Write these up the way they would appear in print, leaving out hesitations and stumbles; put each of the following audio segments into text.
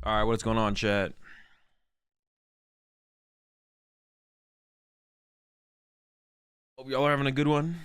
All right, what's going on, chat? Hope y'all are having a good one.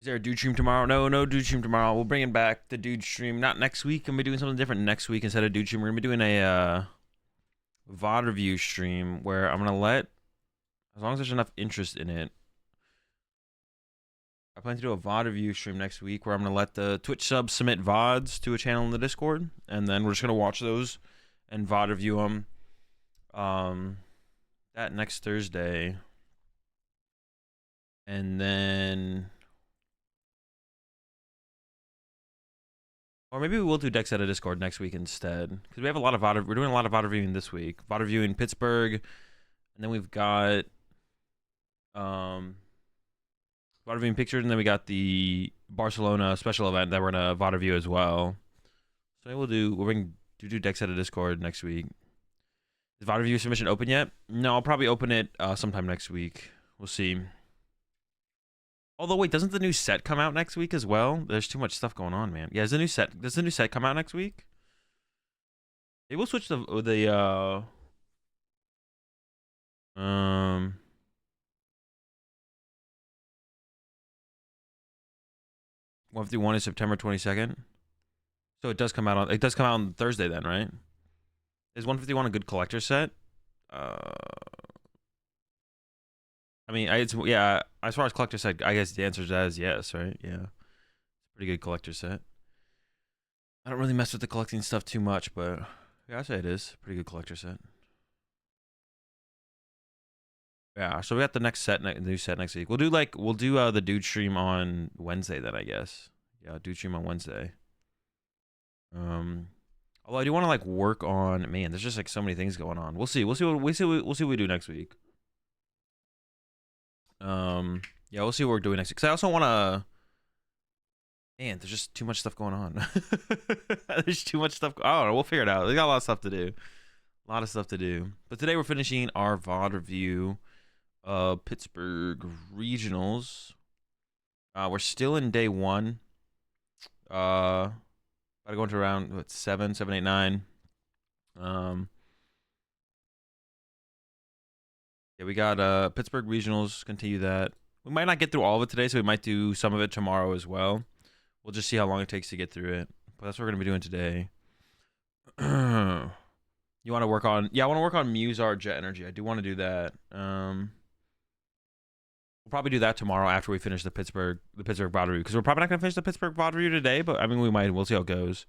Is there a dude stream tomorrow? No dude stream tomorrow. We'll bring it back the dude stream. Not next week. I'm gonna be doing something different next week instead of dude stream. We're gonna be doing a VOD review stream where I'm gonna let, as long as there's enough interest in it, I plan to do a VOD review stream next week where I'm gonna let the Twitch subs submit VODs to a channel in the Discord, and then we're just gonna watch those and VOD review them. That next Thursday, and then. Or maybe we will do decks out of Discord next week instead, because we have a lot of VOD. We're doing a lot of VOD reviewing this week. VOD reviewing Pittsburgh, and then we've got VOD reviewing pictures, and then we got the Barcelona special event that we're gonna VOD review as well. So we'll do decks out of Discord next week. Is VOD review submission open yet? No, I'll probably open it sometime next week. We'll see. Although, wait, doesn't the new set come out next week as well? There's too much stuff going on, man. Yeah, does the new set come out next week? Maybe we'll switch the 151 is September 22nd. So it does come out on Thursday then, right? Is 151 a good collector set? I mean, yeah, as far as collector set, I guess the answer to that is yes, right? Yeah. It's a pretty good collector set. I don't really mess with the collecting stuff too much, but yeah, I'd say it is a pretty good collector set. Yeah, so we got the next set, new set next week. We'll do the dude stream on Wednesday then, I guess. Yeah, dude stream on Wednesday. Although I do want to like work on, man, there's just like so many things going on. We'll see what we do next week. Yeah, we'll see what we're doing next week. 'Cause I also want to. Man, there's just too much stuff going on. There's too much stuff. I don't know. We'll figure it out. We got a lot of stuff to do. A lot of stuff to do. But today we're finishing our VOD review of Pittsburgh regionals. We're still in day one. About to go into around what, 7, 8, 9. Yeah, we got Pittsburgh regionals. Continue that. We might not get through all of it today, so we might do some of it tomorrow as well. We'll just see how long it takes to get through it. But that's what we're gonna be doing today. You want to work on? Yeah, I want to work on Muse Art Jet Energy. I do want to do that. We'll probably do that tomorrow after we finish the Pittsburgh VOD review, because we're probably not gonna finish the Pittsburgh VOD review today. But I mean, we might. We'll see how it goes.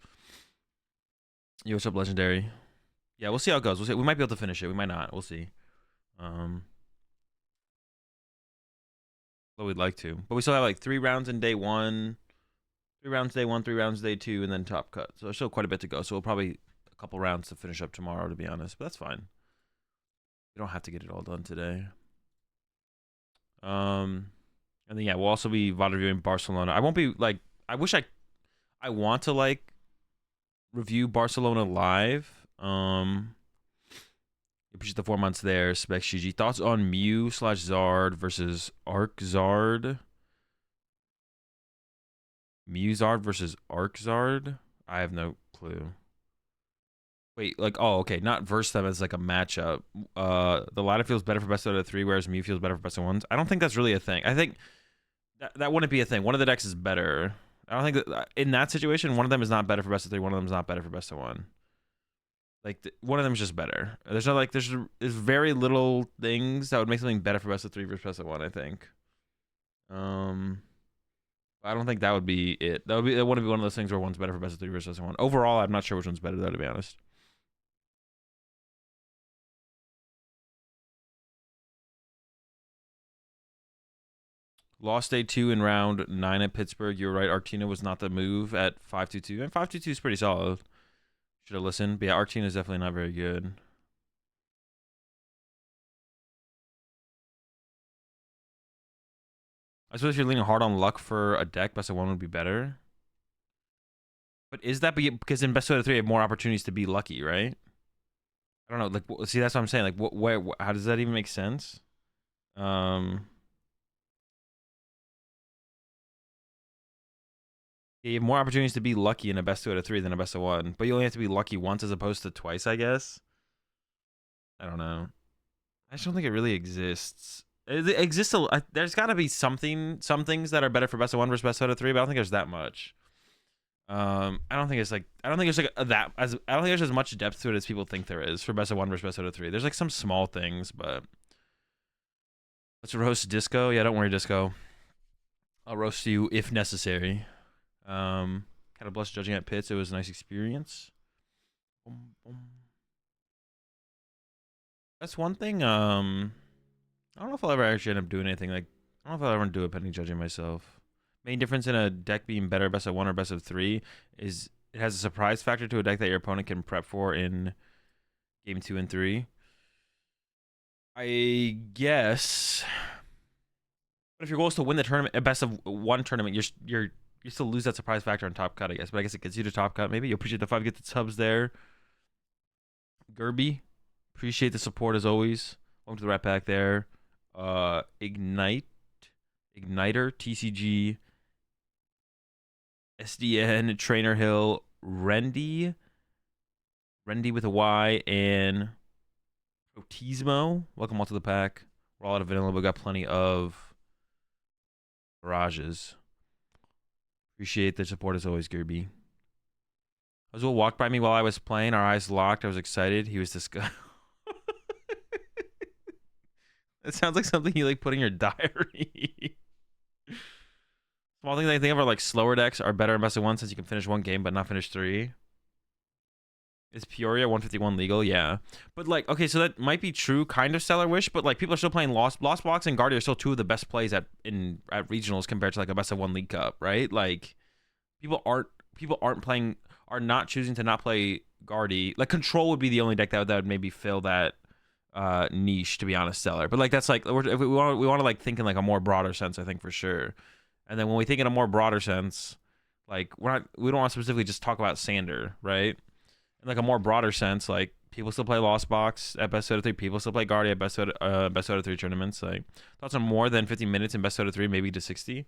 Yo, what's up, Legendary? Yeah, we'll see how it goes. We'll see. We might be able to finish it. We might not. We'll see. But we'd like to. But we still have like 3 rounds in day 1, 3 rounds day 1, 3 rounds day 2, and then top cut. So there's still quite a bit to go. So we'll probably a couple rounds to finish up tomorrow, to be honest. But that's fine. We don't have to get it all done today. And then yeah, we'll also be VOD reviewing Barcelona. I won't be like, I want to like review Barcelona live. Appreciate the 4 months there, Spec GG. Thoughts on Mew/Zard versus Arc-Zard? Mew-Zard versus Arc-Zard? I have no clue. Wait, like, oh, okay, not verse them as like a matchup. The latter feels better for best out of 3, whereas Mew feels better for best of 1s. I don't think that's really a thing. I think that wouldn't be a thing. One of the decks is better. I don't think that in that situation, one of them is not better for best of 3, one of them is not better for best of 1. Like, one of them is just better. There's not like, there's very little things that would make something better for best of 3 versus best of 1, I think. I don't think that would be it. That wouldn't be one of those things where one's better for best of 3 versus best of 1. Overall, I'm not sure which one's better, though, to be honest. Lost day 2 in round 9 at Pittsburgh. You're right. Arctina was not the move at 5-2-2. And 5-2-2 is pretty solid. Should have listened. But yeah, Arctina is definitely not very good. I suppose if you're leaning hard on luck for a deck, best of one would be better. But is that because in best of three, you have more opportunities to be lucky, right? I don't know. Like, see, that's what I'm saying. Like, how does that even make sense? You have more opportunities to be lucky in a best two out of three than a best of one, but you only have to be lucky once as opposed to twice, I guess. I don't know. I just don't think it really exists. It exists. There's got to be some things that are better for best of one versus best out of three, but I don't think there's that much. I don't think it's like I don't think there's like that as I don't think there's as much depth to it as people think there is for best of one versus best out of three. There's like some small things, but let's roast Disco. Yeah, don't worry, Disco. I'll roast you if necessary. Kind of blessed judging at Pitts. It was a nice experience. Boom, boom. That's one thing. I don't know if I'll ever actually end up doing anything. Like, I don't know if I'll ever do a penny judging myself. Main difference in a deck being better best of one or best of three is it has a surprise factor to a deck that your opponent can prep for in game 2 and 3. I guess. But if your goal is to win the tournament, a best of one tournament, you still lose that surprise factor on top cut, I guess. But I guess it gets you to top cut. Maybe you appreciate the 5 get the subs there. Gerby, appreciate the support as always. Welcome to the Rat Pack there. Igniter, TCG, SDN, Trainer Hill, Rendy with a Y, and Otismo. Welcome all to the pack. We're all out of vanilla, but got plenty of garages. Appreciate the support as always, Gerby. Azul walked by me while I was playing. Our eyes locked. I was excited. He was disgusted. It sounds like something you like put in your diary. Small things I think of are like slower decks are better in best of one since you can finish one game but not finish 3. Is Peoria 151 legal? Yeah. But like, okay, so that might be true, kind of Stellar Wish, but like people are still playing Lost Box and Guardia are still 2 of the best plays at regionals compared to like a best of 1 League Cup, right? Like people are not choosing to not play Guardi. Like Control would be the only deck that would maybe fill that niche, to be honest, Stellar. But like that's like if we want to like think in like a more broader sense, I think for sure. And then when we think in a more broader sense, like we don't want to specifically just talk about Sander, right? In like a more broader sense, like people still play Lost Box at best out of 3. People still play Guardia at best out of 3 tournaments. Like thoughts on more than 50 minutes in best out of 3, maybe to 60.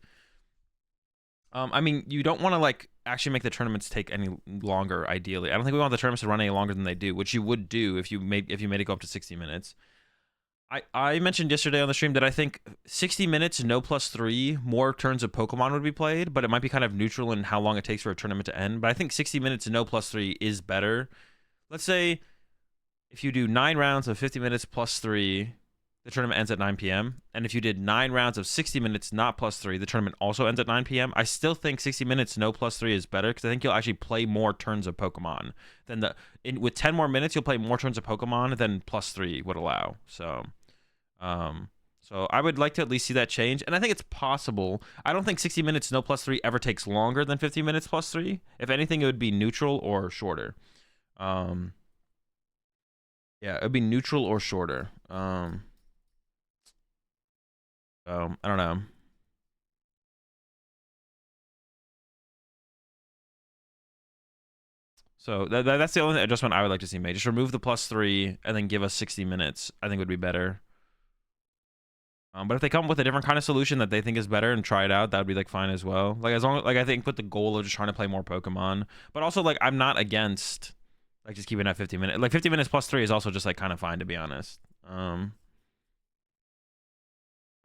I mean, you don't want to like actually make the tournaments take any longer. Ideally, I don't think we want the tournaments to run any longer than they do, which you would do if you made it go up to 60 minutes. I mentioned yesterday on the stream that I think 60 minutes, no +3, more turns of Pokemon would be played, but it might be kind of neutral in how long it takes for a tournament to end. But I think 60 minutes, no +3 is better. Let's say if you do 9 rounds of 50 minutes +3, the tournament ends at 9 p.m. And if you did 9 rounds of 60 minutes, not +3, the tournament also ends at 9 p.m. I still think 60 minutes, no +3 is better because I think you'll actually play more turns of Pokemon than with 10 more minutes, you'll play more turns of Pokemon than +3 would allow. So I would like to at least see that change, and I think it's possible. I don't think 60 minutes, no +3 ever takes longer than 50 minutes +3. If anything, it would be neutral or shorter. Yeah, it would be neutral or shorter. So I don't know. So that's the only adjustment I would like to see made. Just remove the +3 and then give us 60 minutes. I think would be better. But if they come with a different kind of solution that they think is better and try it out, that would be like fine as well. Like as long as like I think with the goal of just trying to play more Pokemon, but also like I'm not against like just keeping it at 50 minutes. Like 50 minutes +3 is also just like kind of fine, to be honest.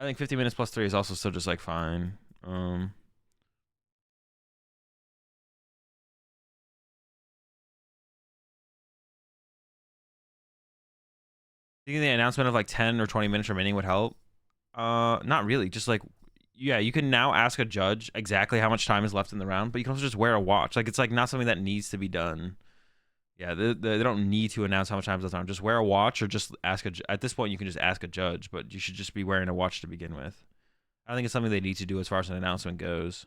I think 50 minutes +3 is also still just like fine. Do you think the announcement of like 10 or 20 minutes remaining would help? Not really. Just like, yeah, you can now ask a judge exactly how much time is left in the round, but you can also just wear a watch. Like, it's like not something that needs to be done. Yeah, they don't need to announce how much time is left on. Just wear a watch or just ask at this point, you can just ask a judge, but you should just be wearing a watch to begin with. I think it's something they need to do as far as an announcement goes.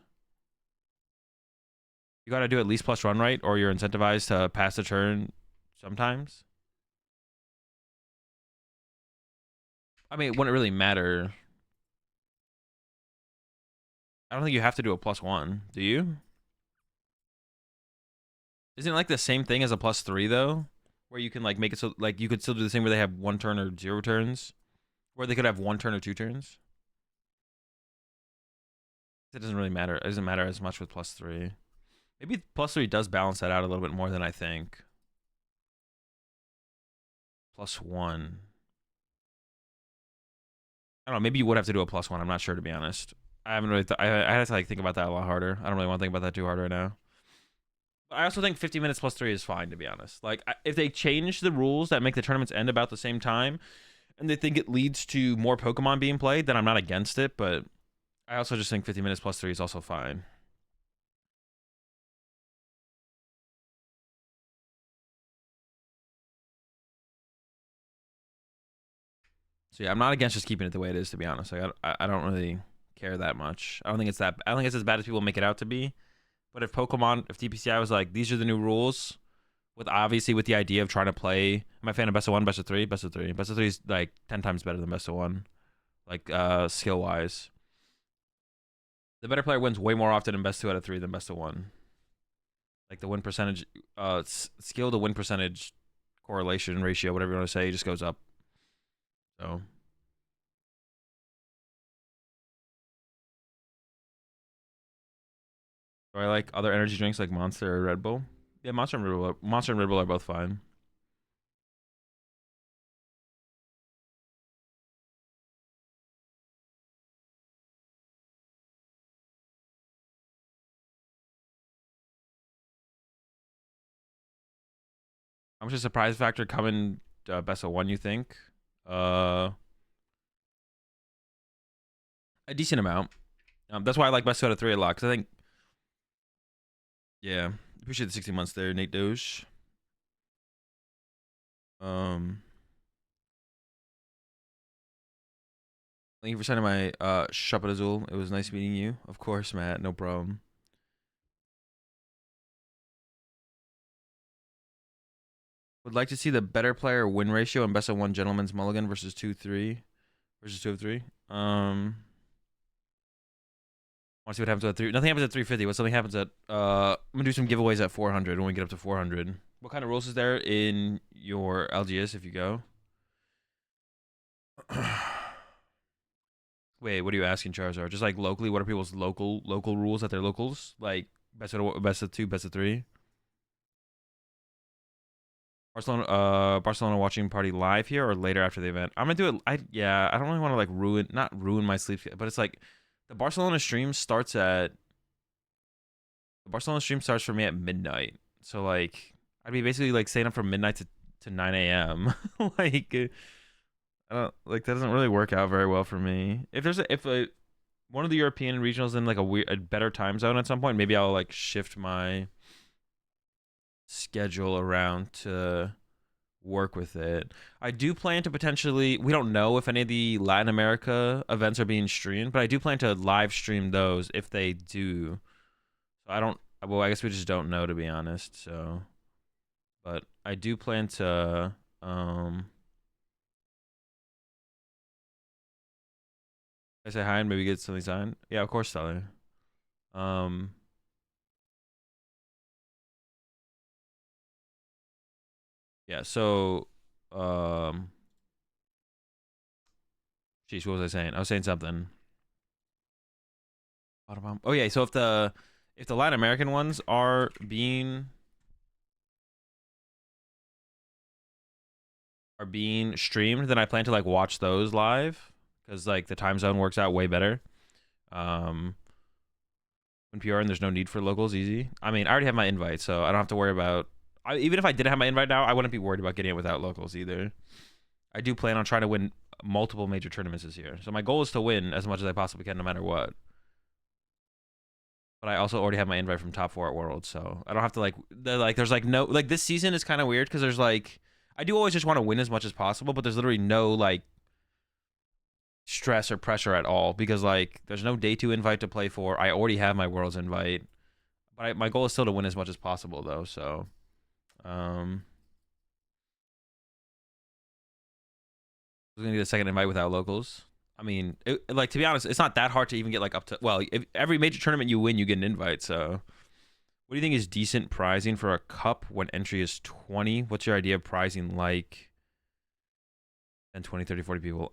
You got to do at least plus run right, or you're incentivized to pass the turn sometimes. I mean, it wouldn't really matter. I don't think you have to do a +1, do you? Isn't it like the same thing as a +3 though? Where you can like make it so like you could still do the same where they have 1 turn or 0 turns? Where they could have 1 turn or 2 turns? It doesn't really matter. It doesn't matter as much with +3. Maybe +3 does balance that out a little bit more than I think. +1. I don't know. Maybe you would have to do a +1. I'm not sure, to be honest. I haven't really. I had to like think about that a lot harder. I don't really want to think about that too hard right now. But I also think 50 minutes +3 is fine, to be honest. Like if they change the rules that make the tournaments end about the same time, and they think it leads to more Pokemon being played, then I'm not against it. But I also just think 50 minutes +3 is also fine. So yeah, I'm not against just keeping it the way it is, to be honest. Like I don't really care that much. I don't think it's as bad as people make it out to be. But if DPCI was like, these are the new rules, with the idea of trying to play, I'm a fan of best of 1, best of 3, best of 3. Best of 3 is like 10 times better than best of 1, like skill wise. The better player wins way more often in best 2 out of 3 than best of 1. Like the win percentage, skill to win percentage correlation ratio, whatever you want to say, just goes up. So. Do I like other energy drinks like Monster or Red Bull? Yeah, Monster and Red Bull are both fine. How much is surprise factor coming best of 1, you think? A decent amount. That's why I like best 2 out of 3 a lot, because I think, yeah, appreciate the 60 months there, Nate Doge. Thank you for sending my shop at Azul. It was nice meeting you. Of course, Matt. No problem. Would like to see the better player win ratio in best of 1 gentleman's mulligan versus 2-3 versus 2 of 3. Want to see what happens at 3. Nothing happens at 350. What something happens at I'm gonna do some giveaways at 400 when we get up to 400. What kind of rules is there in your LGS if you go? Wait, what are you asking, Charizard? Just like locally, what are people's local rules at their locals? Like best of 2, best of 3. Barcelona watching party live here or later after the event. I'm gonna do it. I don't really want to like not ruin my sleep, but it's like the Barcelona stream starts for me at midnight. So like I'd be basically like staying up from midnight to 9 a.m. like I don't like that doesn't really work out very well for me. If one of the European regionals in like a better time zone at some point, maybe I'll like shift my schedule around to work with it. I do plan to potentially, we don't know if any of the Latin America events are being streamed, but I do plan to live stream those if they do. So I guess we just don't know, to be honest. So, but I do plan to I say hi and maybe get something signed. Yeah, of course, Sally. Yeah, so jeez, what was I saying? I was saying something. Oh yeah, so if the Latin American ones are being streamed, then I plan to like watch those live because like the time zone works out way better. When PR and there's no need for locals, easy. I mean, I already have my invite, so I don't have to worry about. Even if I didn't have my invite now, I wouldn't be worried about getting it without locals either. I do plan on trying to win multiple major tournaments this year, so my goal is to win as much as I possibly can, no matter what. But I also already have my invite from top 4 at Worlds, so I don't have to like. There's like no like this season is kind of weird because there's like I do always just want to win as much as possible, but there's literally no like stress or pressure at all because like there's no day 2 invite to play for. I already have my Worlds invite, but my goal is still to win as much as possible though. So, I was gonna get a second invite without locals. I mean, like, to be honest, it's not that hard to even get like up to. Well, if every major tournament you win, you get an invite. So, what do you think is decent pricing for a cup when entry is 20? What's your idea of pricing like? 10, 20, 30, 40 people.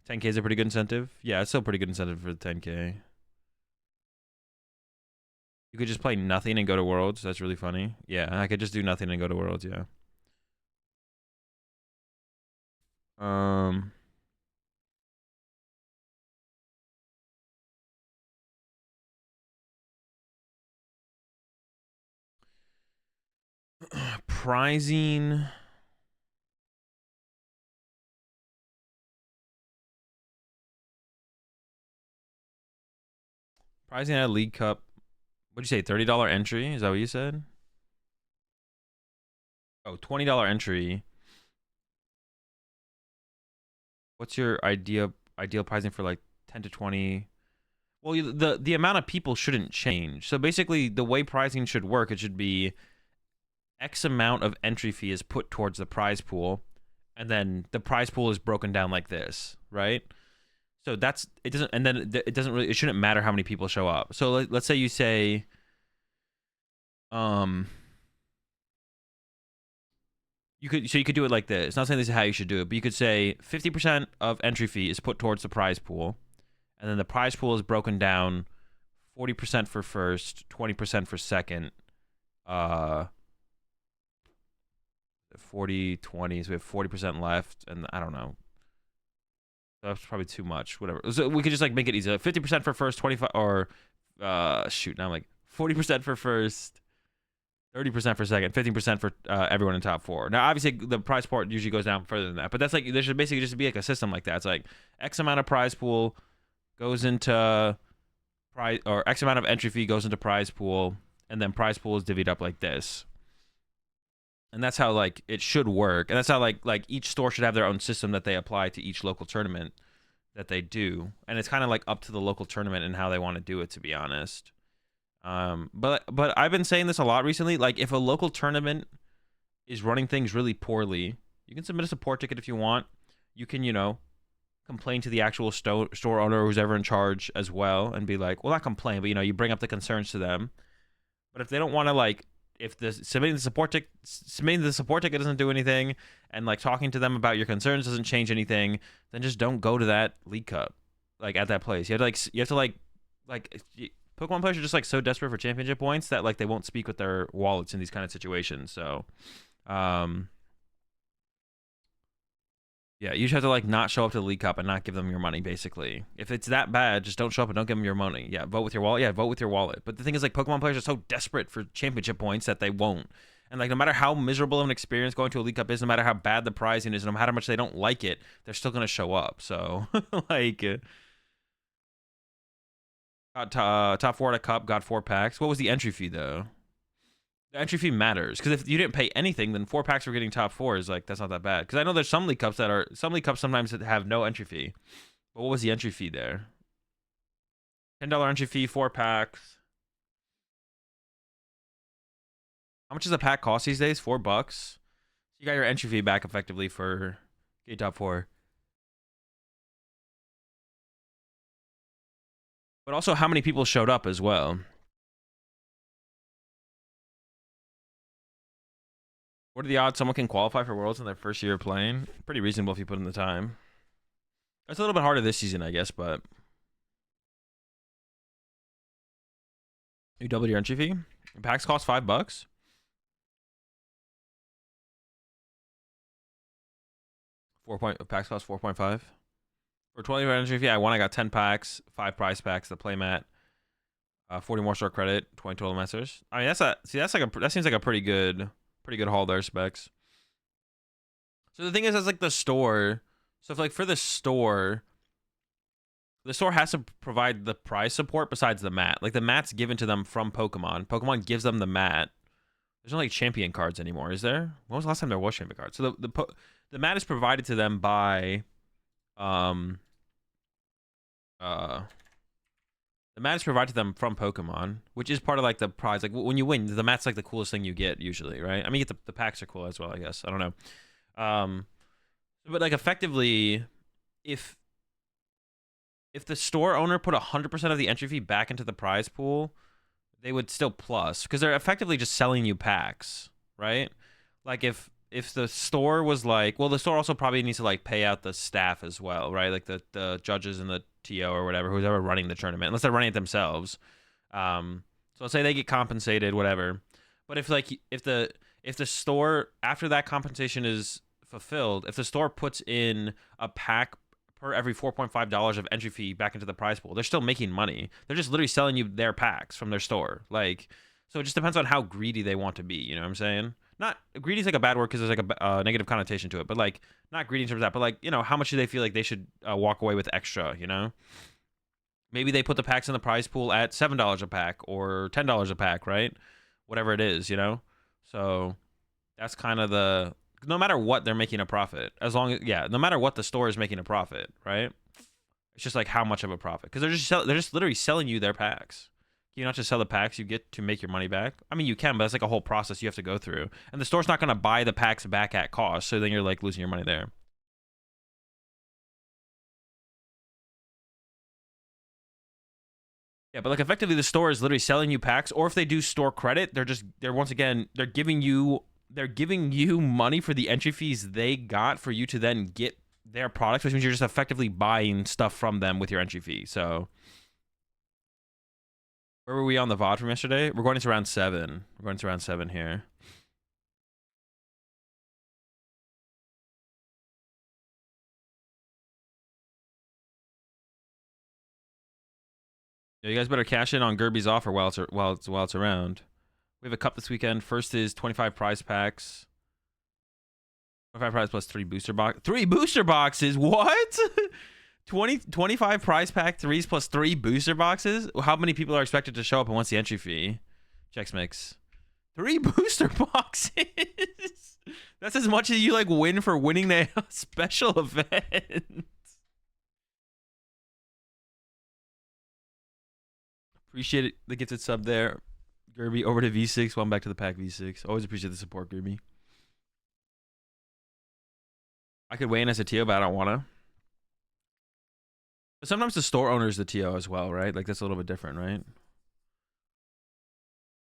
10K is a pretty good incentive. Yeah, it's still a pretty good incentive for the 10K. You could just play nothing and go to Worlds. That's really funny. Yeah, I could just do nothing and go to Worlds. Yeah. Pricing. Pricing at a League Cup. What'd you say? $30 entry? Is that what you said? Oh, $20 entry. What's your ideal pricing for like 10 to 20? Well, the amount of people shouldn't change. So basically, the way pricing should work, it should be X amount of entry fee is put towards the prize pool, and then the prize pool is broken down like this, right? So that's it. Doesn't, and then it doesn't really. It shouldn't matter how many people show up. So let's say you say, you could do it like this. It's not saying this is how you should do it, but you could say 50% of entry fee is put towards the prize pool, and then the prize pool is broken down 40% for first, 20% for second, 40, 20, so we have 40% left, and I don't know. That's probably too much. Whatever. So we could just like make it easy. 50% for first, 25, or shoot, now I'm like 40% for first, 30% for second, 15% for everyone in top four. Now, obviously, the prize pool usually goes down further than that, but that's like there should basically just be like a system like that. It's like X amount of prize pool goes into prize, or X amount of entry fee goes into prize pool, and then prize pool is divvied up like this. And that's how like it should work, and that's how like each store should have their own system that they apply to each local tournament that they do, and it's kind of like up to the local tournament and how they want to do it, to be honest. But I've been saying this a lot recently. Like, if a local tournament is running things really poorly, you can submit a support ticket if you want. You can, complain to the actual store owner or who's ever in charge as well, and be like, well, not complain, but you bring up the concerns to them. But if they don't want to, like, if submitting the support ticket doesn't do anything, and like talking to them about your concerns doesn't change anything, then just don't go to that League Cup, like, at that place. You have to like Pokemon players are just like so desperate for championship points that like they won't speak with their wallets in these kind of situations. So, yeah, you just have to like not show up to the League Cup and not give them your money. Basically, if it's that bad, just don't show up and don't give them your money. Yeah, vote with your wallet. Yeah, vote with your wallet. But the thing is, like, Pokemon players are so desperate for championship points that they won't. And like, no matter how miserable of an experience going to a League Cup is, no matter how bad the pricing is, no matter how much they don't like it, they're still gonna show up. So, like, top four at a cup, got 4 packs. What was the entry fee though? The entry fee matters, because if you didn't pay anything, then 4 packs for getting top 4 is like, that's not that bad. Because I know there's some League Cups sometimes that have no entry fee. But what was the entry fee there? $10 entry fee, 4 packs. How much does a pack cost these days? $4. You got your entry fee back effectively for getting top 4. But also, how many people showed up as well? What are the odds someone can qualify for Worlds in their first year of playing? Pretty reasonable if you put in the time. It's a little bit harder this season, I guess, but you doubled your entry fee. Packs cost $5. Packs cost 4.5. For 20 entry fee, I got 10 packs, 5 prize packs, the playmat, 40 more store credit, 20 total masters. I mean, that seems like a pretty good haul there, Specs. So the thing is, as like the store, so if like for the store has to provide the prize support besides the mat. Like, the mat's given to them from Pokemon. Pokemon gives them the mat. There's no like champion cards anymore, is there? When was the last time there was champion cards? So the mat is provided to them by The mat is provided to them from Pokemon, which is part of like the prize. Like when you win, the mat's like the coolest thing you get usually, right? I mean, you get the packs are cool as well, I guess. I don't know. But like effectively, if the store owner put 100% of the entry fee back into the prize pool, they would still plus because they're effectively just selling you packs, right? Like if the store was like, well, the store also probably needs to like pay out the staff as well, right? Like the judges and the TO or whatever, who's ever running the tournament, unless they're running it themselves. So let's say they get compensated, whatever. But if the store, after that compensation is fulfilled, if the store puts in a pack per every $4.5 of entry fee back into the prize pool, they're still making money. They're just literally selling you their packs from their store. Like, so it just depends on how greedy they want to be. You know what I'm saying? Not greedy is like a bad word because there's like a negative connotation to it, but like not greedy in terms of that, but like, you know, how much do they feel like they should walk away with extra, you know? Maybe they put the packs in the prize pool at $7 a pack or $10 a pack, right? Whatever it is, you know? So that's kind of no matter what, they're making a profit. As long as, yeah, no matter what, the store is making a profit, right? It's just like how much of a profit, because they're just literally selling you their packs. You not just sell the packs you get to make your money back. I mean, you can, but that's like a whole process you have to go through. And the store's not going to buy the packs back at cost, so then you're like losing your money there. Yeah, but like effectively the store is literally selling you packs, or if they do store credit, they're once again, they're giving you money for the entry fees they got for you to then get their products, which means you're just effectively buying stuff from them with your entry fee. So where were we on the VOD from yesterday? We're going into round 7. We're going into round 7 here. Yeah, you guys better cash in on Gerby's offer while it's around. We have a cup this weekend. First is 25 prize packs. 25 prize plus 3 booster box. 3 booster boxes? What? 25 prize pack 3s plus 3 booster boxes? How many people are expected to show up and what's the entry fee? Chex Mix. 3 booster boxes? That's as much as you like win for winning the special event. Appreciate it, the gifted sub there. Gerby over to V6. Welcome back to the pack V6. Always appreciate the support, Gerby. I could weigh in as a TO, but I don't want to. But sometimes the store owner is the TO as well, right? Like that's a little bit different, right?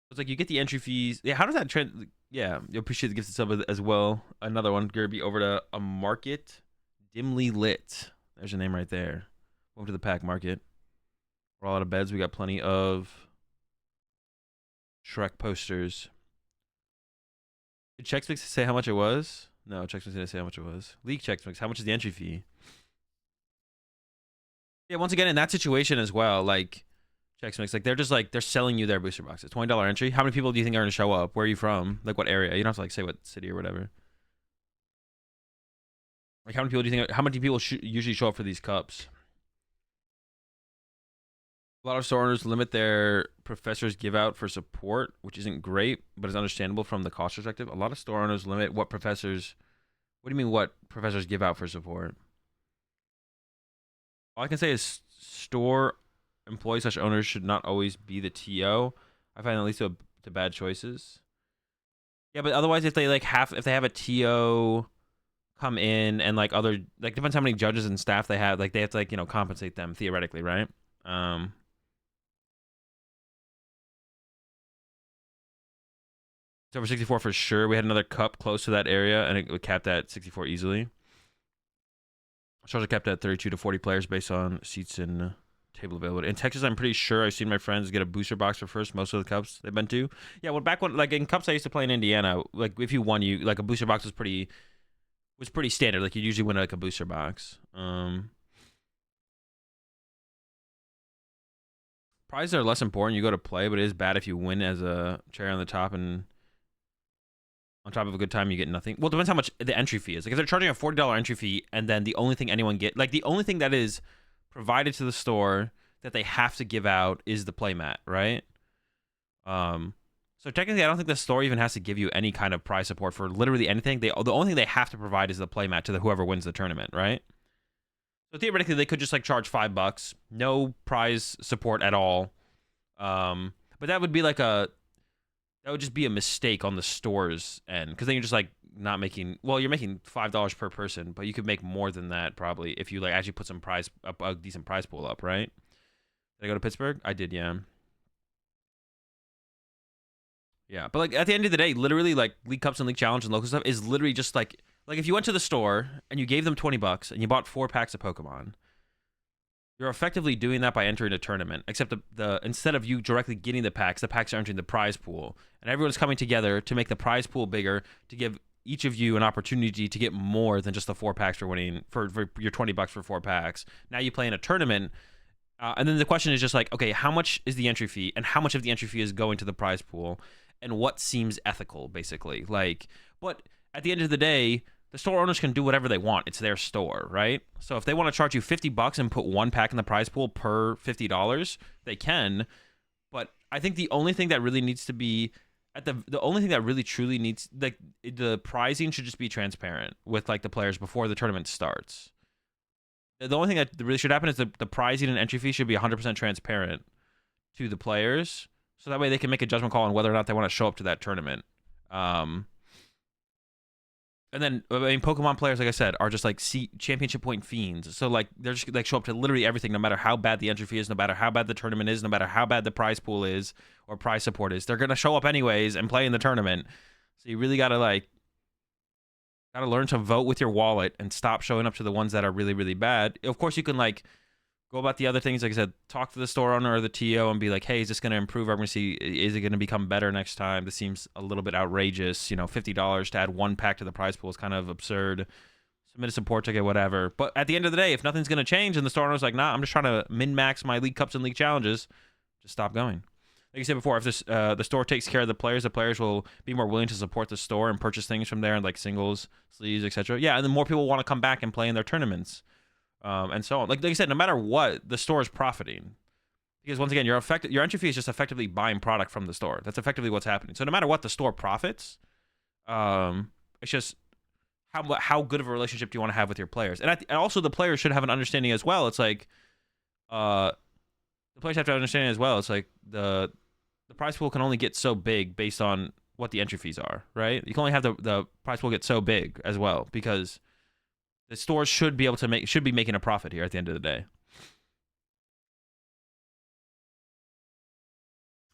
It's like you get the entry fees. Yeah, how does that trend? Yeah, you appreciate the gifted sub as well. Another one, Gerby over to a market dimly lit. There's your name right there. Welcome to the pack market. We're all out of beds. We got plenty of Shrek posters. Did Chex Mix say how much it was? No, Chex Mix didn't say how much it was. League Chex Mix, how much is the entry fee? Yeah, once again, in that situation as well, like Chex Mix, like they're selling you their booster boxes. $20 entry. How many people do you think are going to show up? Where are you from? Like what area? You don't have to like say what city or whatever. Like how many people do you think? How many people usually show up for these cups? A lot of store owners limit their professors give out for support, which isn't great, but is understandable from the cost perspective. A lot of store owners limit what professors. What do you mean? What professors give out for support? All I can say is store employees / owners should not always be the TO. I find that leads to bad choices. Yeah, but otherwise, if they have a TO come in and like other like depends how many judges and staff they have, like they have to like compensate them theoretically, right? It's over 64 for sure. We had another cup close to that area, and it capped at 64 easily. Stars are capped at 32 to 40 players based on seats and table availability. In Texas, I'm pretty sure I've seen my friends get a booster box for first most of the cups they've been to. Yeah, well, back when like in cups I used to play in Indiana, like if you won, you like a booster box was pretty standard. Like you usually win like a booster box. Prizes are less important. You go to play, but it is bad if you win as a cherry on the top and on top of a good time you get nothing. Well, it depends how much the entry fee is. Like if they're charging a $40 entry fee and then the only thing anyone get, like the only thing that is provided to the store that they have to give out is the playmat, right? So technically I don't think the store even has to give you any kind of prize support for literally anything. The only thing they have to provide is the playmat to whoever wins the tournament, right? So theoretically, they could just like charge $5, no prize support at all. But that would be like that would just be a mistake on the store's end, because then you're just like not making. Well, you're making $5 per person, but you could make more than that probably if you like actually put some prize, a decent prize pool up, right? Did I go to Pittsburgh? I did, yeah. Yeah, but like at the end of the day, literally like League Cups and League Challenge and local stuff is literally just like if you went to the store and you gave them $20 and you bought 4 packs of Pokemon, you're effectively doing that by entering a tournament. Except the instead of you directly getting the packs are entering the prize pool, and everyone's coming together to make the prize pool bigger to give each of you an opportunity to get more than just the 4 packs for winning for your $20 for 4 packs. Now you play in a tournament. And then the question is just like, okay, how much is the entry fee, and how much of the entry fee is going to the prize pool, and what seems ethical, basically. Like, but at the end of the day, the store owners can do whatever they want. It's their store, right? So if they want to charge you $50 and put 1 pack in the prize pool per $50, they can. But I think the only thing that really needs to be the only thing that really truly needs, like, the pricing should just be transparent with like the players before the tournament starts. The only thing that really should happen is the pricing and entry fee should be 100% transparent to the players, so that way they can make a judgment call on whether or not they want to show up to that tournament. And then, I mean, Pokemon players, like I said, are just like championship point fiends. So like they're just like show up to literally everything, no matter how bad the entry fee is, no matter how bad the tournament is, no matter how bad the prize pool is or prize support is. They're gonna show up anyways and play in the tournament. So you really gotta learn to vote with your wallet and stop showing up to the ones that are really, really bad. Of course, you can like go about the other things, like I said, talk to the store owner or the TO and be like, hey, is this going to improve? I'm going to see, is it going to become better next time? This seems a little bit outrageous. You know, $50 to add 1 pack to the prize pool is kind of absurd. Submit a support ticket, whatever. But at the end of the day, if nothing's going to change and the store owner's like, nah, I'm just trying to min-max my League Cups and League Challenges, just stop going. Like you said before, if the store takes care of the players will be more willing to support the store and purchase things from there, and like singles, sleeves, etc. Yeah, and then more people want to come back and play in their tournaments. And so on. Like I said, no matter what, the store is profiting, because once again, your entry fee is just effectively buying product from the store. That's effectively what's happening. So no matter what, the store profits. It's just how good of a relationship do you want to have with your players, and also the players should have an understanding as well. It's like, the players have to understand as well. It's like the prize pool can only get so big based on what the entry fees are, right? You can only have the prize pool get so big as well, because the stores should be making a profit here at the end of the day.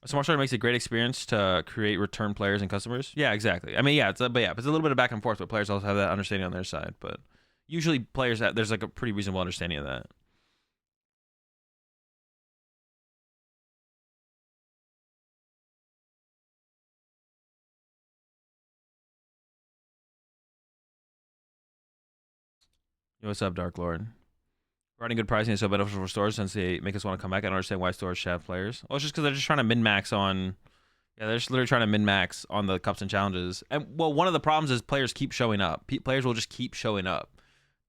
A smart store makes a great experience to create return players and customers. Yeah, exactly. I mean, yeah, it's a little bit of back and forth, but players also have that understanding on their side. But usually, players there's like a pretty reasonable understanding of that. Yo, what's up, Dark Lord? Providing good pricing is so beneficial for stores since they make us want to come back. I don't understand why stores should have players. Well, it's just because they're just trying to min-max on... Yeah, they're just literally trying to min-max on the cups and challenges. And, well, one of the problems is players keep showing up. Players will just keep showing up.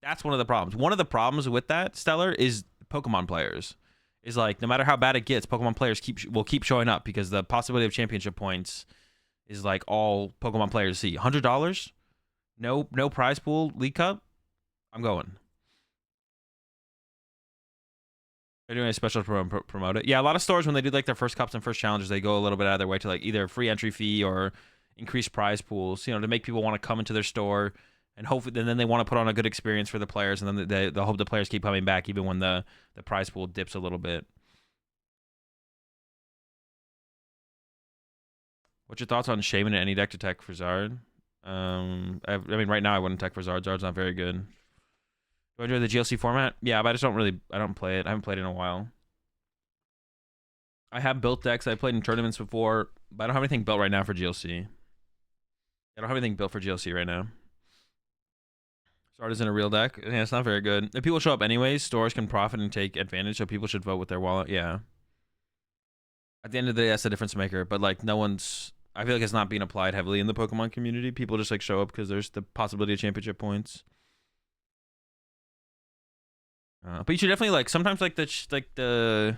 That's one of the problems. One of the problems with that, Stellar, is Pokemon players. Is like, no matter how bad it gets, Pokemon players will keep showing up, because the possibility of championship points is like all Pokemon players see. $100? No prize pool, League Cup? I'm going. They're doing a special to promote it. Yeah, a lot of stores, when they do like their first cups and first challenges, they go a little bit out of their way to like either free entry fee or increase prize pools, you know, to make people want to come into their store, and hopefully, and then they want to put on a good experience for the players, and then they hope the players keep coming back even when the prize pool dips a little bit. What's your thoughts on Shaman and any deck to tech for Zard? I mean, right now I wouldn't tech for Zard. Zard's not very good. Do I enjoy the GLC format? Yeah, but I don't play it. I haven't played it in a while. I have built decks. I played in tournaments before, but I don't have anything built right now for GLC. I don't have anything built for GLC right now. Zard isn't a real deck. Yeah, it's not very good. If people show up anyways, stores can profit and take advantage, so people should vote with their wallet. Yeah. At the end of the day, that's a difference maker, but like I feel like it's not being applied heavily in the Pokemon community. People just like show up because there's the possibility of championship points. But you should definitely like sometimes like the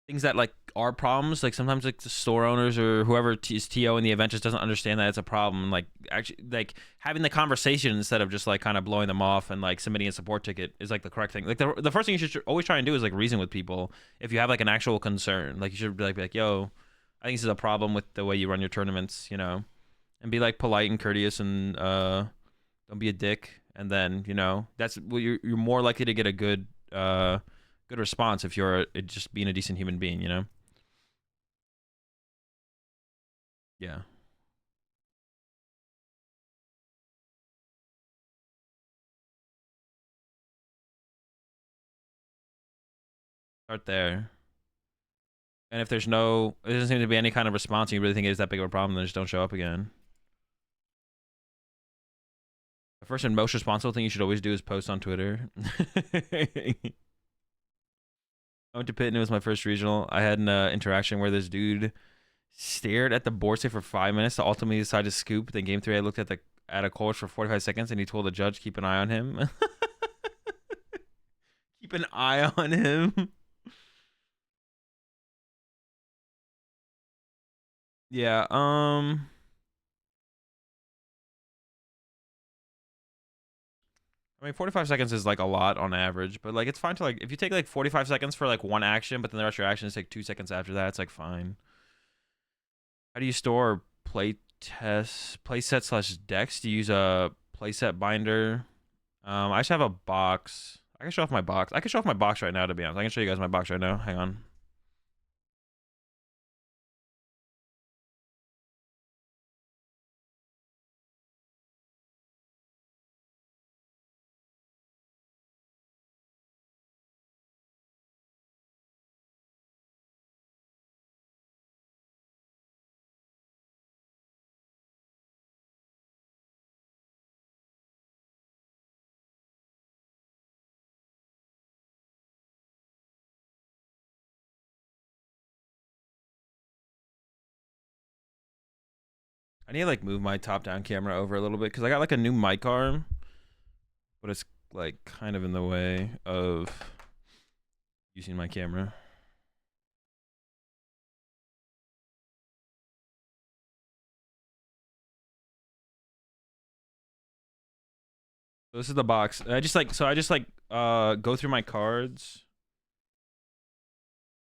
things that like are problems. Like sometimes like the store owners or whoever is TO in the event just doesn't understand that it's a problem. Like actually like having the conversation instead of just like kind of blowing them off and like submitting a support ticket is like the correct thing. Like the first thing you should always try and do is like reason with people if you have like an actual concern. Like you should be like yo, I think this is a problem with the way you run your tournaments, you know, and be like polite and courteous and don't be a dick. And then you know that's well, you're more likely to get a good good response if you're just being a decent human being, you know. Yeah. Start there. And if there's no, it doesn't seem to be any kind of response, and you really think it is that big of a problem, then just don't show up again. The first and most responsible thing you should always do is post on Twitter. I went to Pitt and it was my first regional. I had an interaction where this dude stared at the board state for 5 minutes to ultimately decide to scoop. Then game 3, I looked at a coach for 45 seconds and he told the judge keep an eye on him. Keep an eye on him. Yeah. I mean, 45 seconds is like a lot on average, but like it's fine to like if you take like 45 seconds for like one action, but then the rest of your actions take 2 seconds after that, it's like fine. How do you store playset slash decks? Do you use a playset binder? I just have a box. I can show off my box. I can show off my box right now, to be honest. I can show you guys my box right now. Hang on. I need to like move my top down camera over a little bit because I got like a new mic arm, but it's like kind of in the way of using my camera. So this is the box. I just like go through my cards.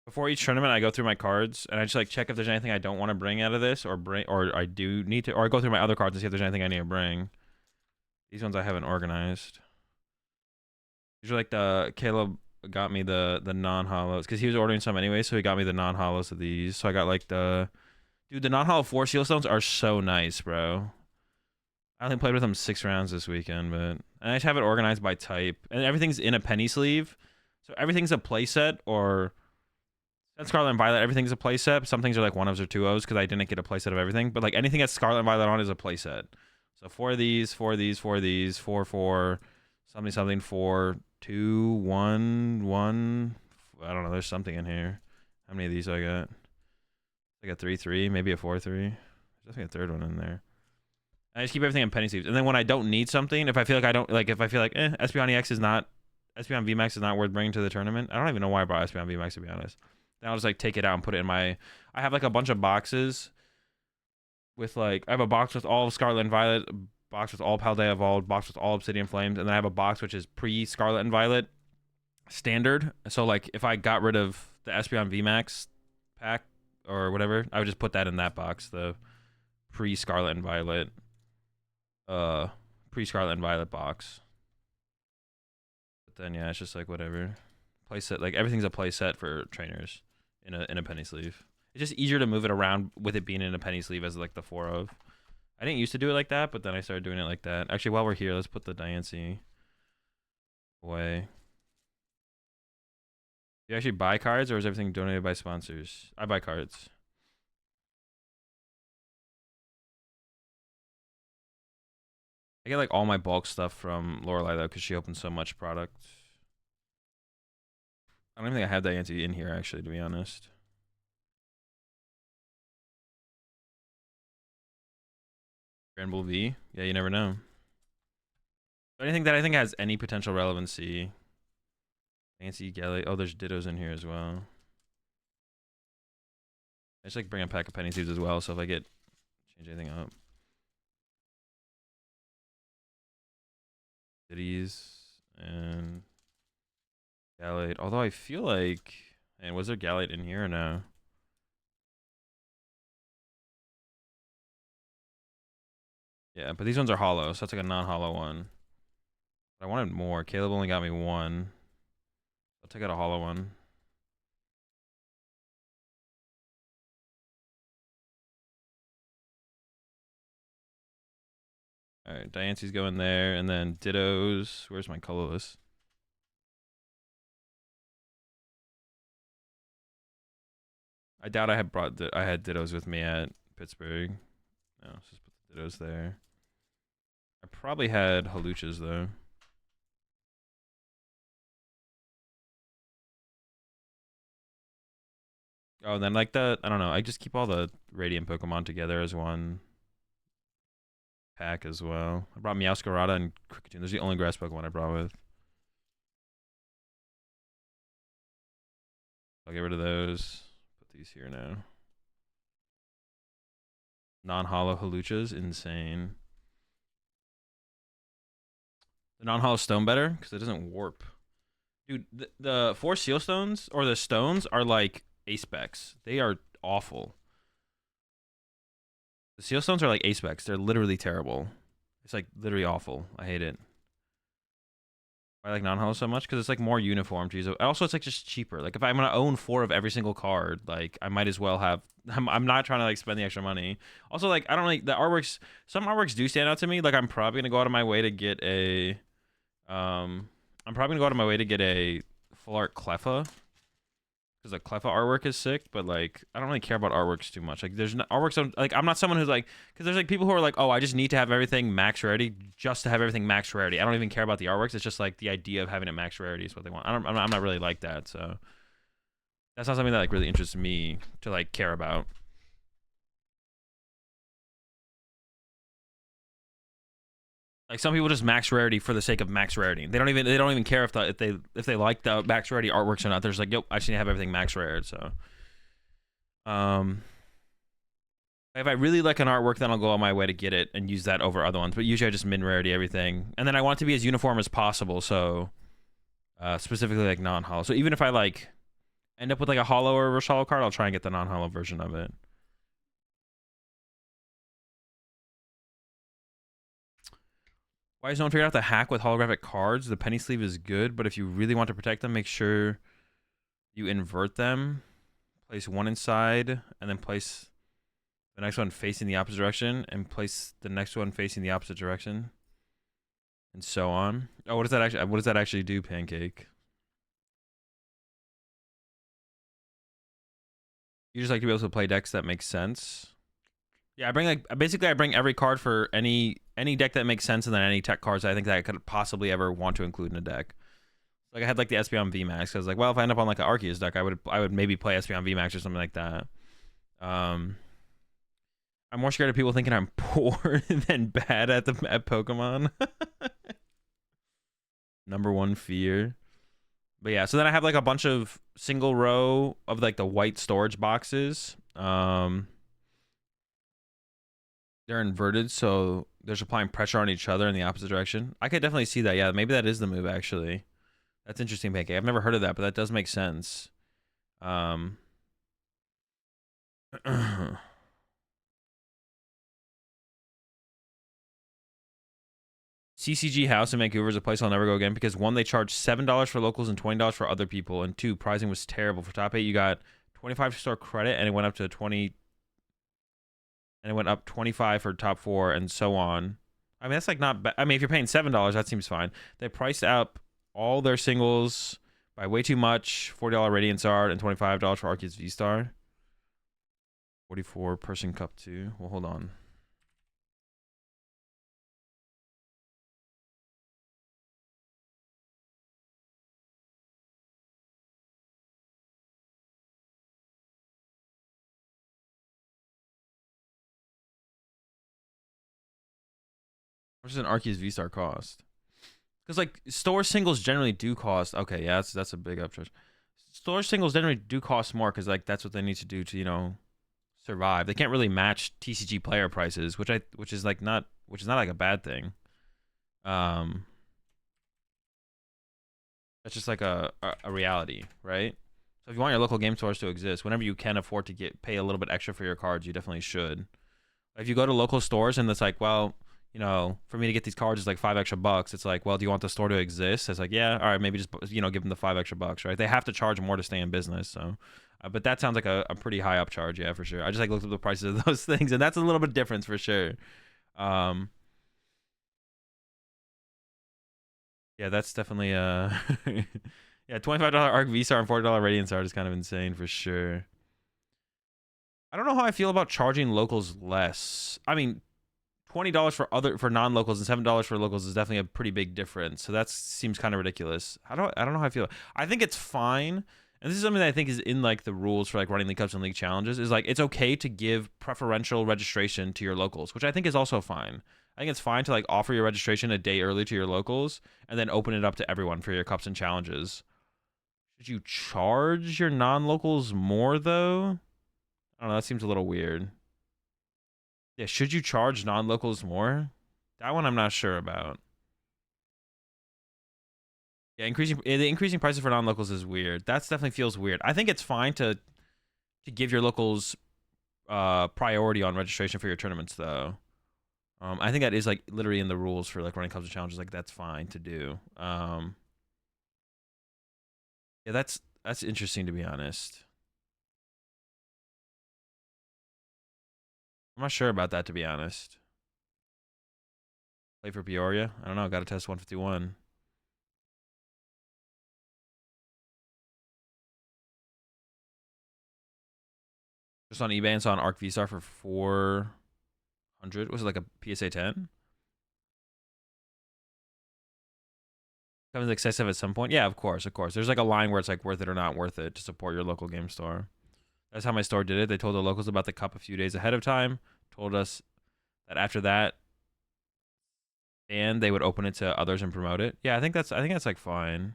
Before each tournament, I go through my cards and I just like check if there's anything I don't want to bring out of this or I do need to, or I go through my other cards and see if there's anything I need to bring. These ones I haven't organized. These are like Caleb got me the non-hollows because he was ordering some anyway, so he got me the non-hollows of these. So I got like the non-hollow 4 seal stones are so nice, bro. I only played with them 6 rounds this weekend, but I just have it organized by type, and everything's in a penny sleeve, so everything's a playset. Or Scarlet and Violet, everything's a playset. Some things are like 1-ofs or 2-ofs because I didn't get a playset of everything, but like anything that's Scarlet and Violet on is a playset. So 4 of these, 4 of these, 4 of these, 4 something something 4 2 1 1. I don't know. There's something in here. How many of these I got? Like a 3-3, maybe a 4-3. There's definitely a third one in there. I just keep everything in penny sleeves, and then when I don't need something, if I feel like I don't like, if I feel like Espeon EX is not, Espeon VMAX is not worth bringing to the tournament. I don't even know why I brought Espeon VMAX, to be honest. Then I'll just like take it out and put it in my. I have like a bunch of boxes with like I have a box with all of Scarlet and Violet, a box with all Paldea Evolved, box with all Obsidian Flames, and then I have a box which is pre Scarlet and Violet standard. So like if I got rid of the Espeon VMAX pack or whatever, I would just put that in that box, the pre Scarlet and Violet pre-Scarlet and Violet box. But then yeah, it's just like whatever. Playset, like everything's a playset for trainers in a penny sleeve. It's just easier to move it around with it being in a penny sleeve as like the 4 of. I didn't used to do it like that, but then I started doing it like that. Actually, while we're here, let's put the Diancie away. Do you actually buy cards, or is everything donated by sponsors? I buy cards. I get like all my bulk stuff from Lorelai though, because she opens so much product. I don't even think I have that Diancie in here actually, to be honest. Grand Bull V? Yeah, you never know. Anything that I think has any potential relevancy. Fancy Galley. Oh, there's Dittos in here as well. just like bring a pack of penny seeds as well. So if I change anything up. Cities and Gallade. Although I feel like, and was there Gallade in here or no? Yeah, but these ones are hollow, so that's like a non-hollow one. I wanted more. Caleb only got me one. I'll take out a hollow one. All right, Diance's going there, and then Dittos. Where's my colorless? I doubt I had Dittos with me at Pittsburgh. No, let's just put the Dittos there. I probably had Haluchas though. Oh, and then like the I don't know. I just keep all the Radiant Pokemon together as one pack as well. I brought Meowscarada and Kricketune. Those are the only grass Pokemon I brought with. I'll get rid of those. Put these here now. Non-hollow Haluchas, insane. The non-hollow stone better because it doesn't warp. Dude, the 4 seal stones or the stones are like ace specs. They are awful. The seal stones are like ace specs. They're literally terrible. It's like literally awful. I hate it. I like non-hollow so much because it's like more uniform to use. Also, it's like just cheaper. Like if I'm gonna own 4 of every single card, like I might as well have. I'm not trying to like spend the extra money. Also, like I don't like the artworks. Some artworks do stand out to me. Like I'm probably gonna go out of my way to get a. I'm probably gonna go out of my way to get a full art Cleffa. Because the Cleffa artwork is sick, but like I don't really care about artworks too much. Like there's no, artworks like I'm not someone who's like because there's like people who are like, oh, I just need to have everything max rarity just to have everything max rarity. I don't even care about the artworks. It's just like the idea of having it max rarity is what they want. I'm not really like that, so that's not something that like really interests me to like care about. Like some people just max rarity for the sake of max rarity. They don't even care if they like the max rarity artworks or not. They're just like, yep, I just need to have everything max rared. So, if I really like an artwork, then I'll go on my way to get it and use that over other ones. But usually I just min rarity everything, and then I want it to be as uniform as possible. So, specifically like non-hollow. So even if I like end up with like a hollow or a reverse hollow card, I'll try and get the non-hollow version of it. Why is no one figured out the hack with holographic cards? The penny sleeve is good, but if you really want to protect them, make sure you invert them. Place one inside, and then place the next one facing the opposite direction, and place the next one facing the opposite direction, and so on. Oh, what does that actually do, Pancake? You just like to be able to play decks that make sense. Yeah, I bring every card for any deck that makes sense, and then any tech cards I think that I could possibly ever want to include in a deck. Like I had like the Espeon VMAX. I was like, well, if I end up on like an Arceus deck, I would maybe play Espeon VMAX or something like that. I'm more scared of people thinking I'm poor than bad at Pokemon. Number one fear. But yeah, so then I have like a bunch of single row of like the white storage boxes. They're inverted, so they're just applying pressure on each other in the opposite direction. I could definitely see that. Yeah, maybe that is the move, actually. That's interesting, Pancake. I've never heard of that, but that does make sense. CCG House in Vancouver is a place I'll never go again because one, they charge $7 for locals and $20 for other people, and two, pricing was terrible. For top 8, you got 25 store credit, and it went up to 20, and it went up 25 for top 4, and so on. I mean, that's like not bad. I mean, if you're paying $7, that seems fine. They priced up all their singles by way too much. $40 Radiant Zard and $25 for Arceus V-Star. 44 person cup 2. Well, hold on. What does an Arceus V-Star cost? Because like store singles generally do cost. Okay, yeah, that's a big upcharge. Store singles generally do cost more because like that's what they need to do to, you know, survive. They can't really match TCG player prices, which is not like a bad thing. That's just like a reality, right? So if you want your local game stores to exist, whenever you can afford to pay a little bit extra for your cards, you definitely should. If you go to local stores and it's like, well, you know, for me to get these cards is like $5 extra. It's like, well, do you want the store to exist? It's like, yeah, all right, maybe just, you know, give them the $5 extra, right? They have to charge more to stay in business. So, but that sounds like a pretty high up charge, yeah, for sure. I just like looked up the prices of those things, and that's a little bit different for sure. Yeah, that's definitely yeah, $25 Arc V-Star and $40 Radiant Star is kind of insane for sure. I don't know how I feel about charging locals less. I mean, $20 for non-locals and $7 for locals is definitely a pretty big difference. So that seems kind of ridiculous. I don't know how I feel. I think it's fine. And this is something that I think is in like the rules for like running League Cups and League Challenges, is like it's okay to give preferential registration to your locals, which I think is also fine. I think it's fine to like offer your registration a day early to your locals and then open it up to everyone for your cups and challenges. Should you charge your non-locals more though? I don't know, that seems a little weird. Yeah, should you charge non-locals more? That one I'm not sure about. Yeah, the increasing prices for non-locals is weird. That definitely feels weird. I think it's fine to give your locals priority on registration for your tournaments though. I think that is like literally in the rules for like running cups and challenges. Like that's fine to do. Yeah, that's interesting to be honest. I'm not sure about that to be honest. Play for Peoria? I don't know. Got to test 151. Just on eBay and saw an Arc V-Star for 400. Was it like a PSA 10? Comes excessive at some point. Yeah, of course. There's like a line where it's like worth it or not worth it to support your local game store. That's how my store did it. They told the locals about the cup a few days ahead of time. Told us that after that, and they would open it to others and promote it. Yeah, I think that's like fine.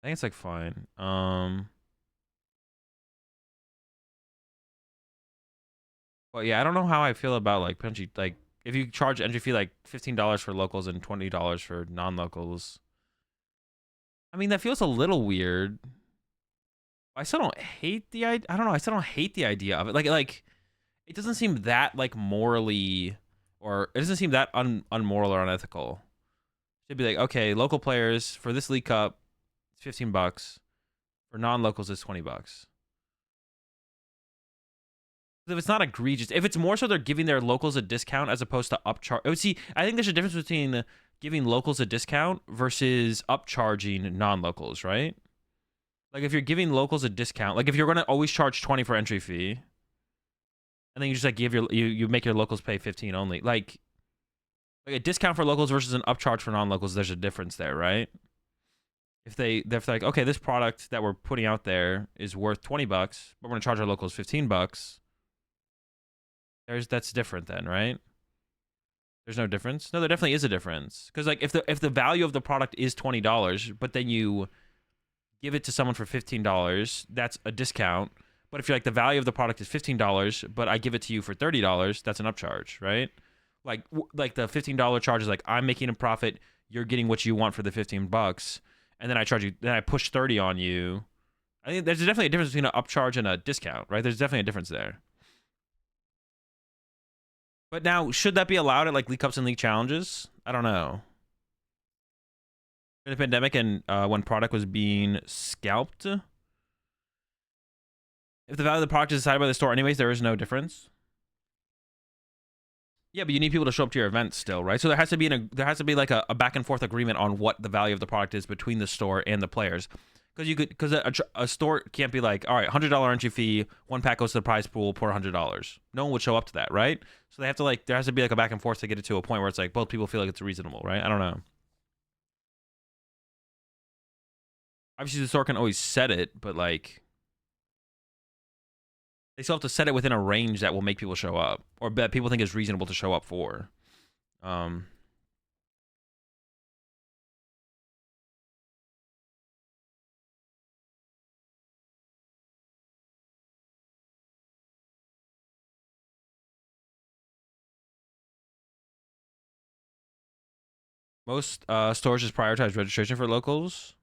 I think it's like fine. But yeah, I don't know how I feel about like potentially like if you charge entry fee like $15 for locals and $20 for non-locals. I mean, that feels a little weird. I still don't hate the idea. I don't know. I still don't hate the idea of it. Like it doesn't seem that like morally, or it doesn't seem that unmoral or unethical. Should be like, okay, local players for this League Cup, it's $15. For non-locals, it's $20. If it's not egregious, if it's more so they're giving their locals a discount as opposed to upcharge. Oh, see, I think there's a difference between giving locals a discount versus upcharging non-locals, right? Like if you're giving locals a discount, like if you're gonna always charge 20 for entry fee, and then you just like give you make your locals pay 15 only, like a discount for locals versus an upcharge for non-locals, there's a difference there, right? If they're like, okay, this product that we're putting out there is worth $20, but we're gonna charge our locals $15. That's different then, right? There's no difference. No, there definitely is a difference. Because like if the value of the product is $20, but then you give it to someone for $15, that's a discount. But if you're like the value of the product is $15, but I give it to you for $30, that's an upcharge, right? Like the $15 charge is like I'm making a profit, you're getting what you want for the $15, and then I charge you, then I push 30 on you. I think there's definitely a difference between an upcharge and a discount, right? There's definitely a difference there. But now, should that be allowed at like League Cups and League Challenges? I don't know. In the pandemic and when product was being scalped, if the value of the product is decided by the store anyways, there is no difference. Yeah, but you need people to show up to your event still, right? So there has to be like a back and forth agreement on what the value of the product is between the store and the players. Because a store can't be like, all right, $100 entry fee, one pack goes to the prize pool, pour $100. No one would show up to that, right? So they have to like, there has to be like a back and forth to get it to a point where it's like both people feel like it's reasonable, right? I don't know. Obviously, the store can always set it, but like, they still have to set it within a range that will make people show up, or that people think is reasonable to show up for. Um, Most stores just prioritize registration for locals.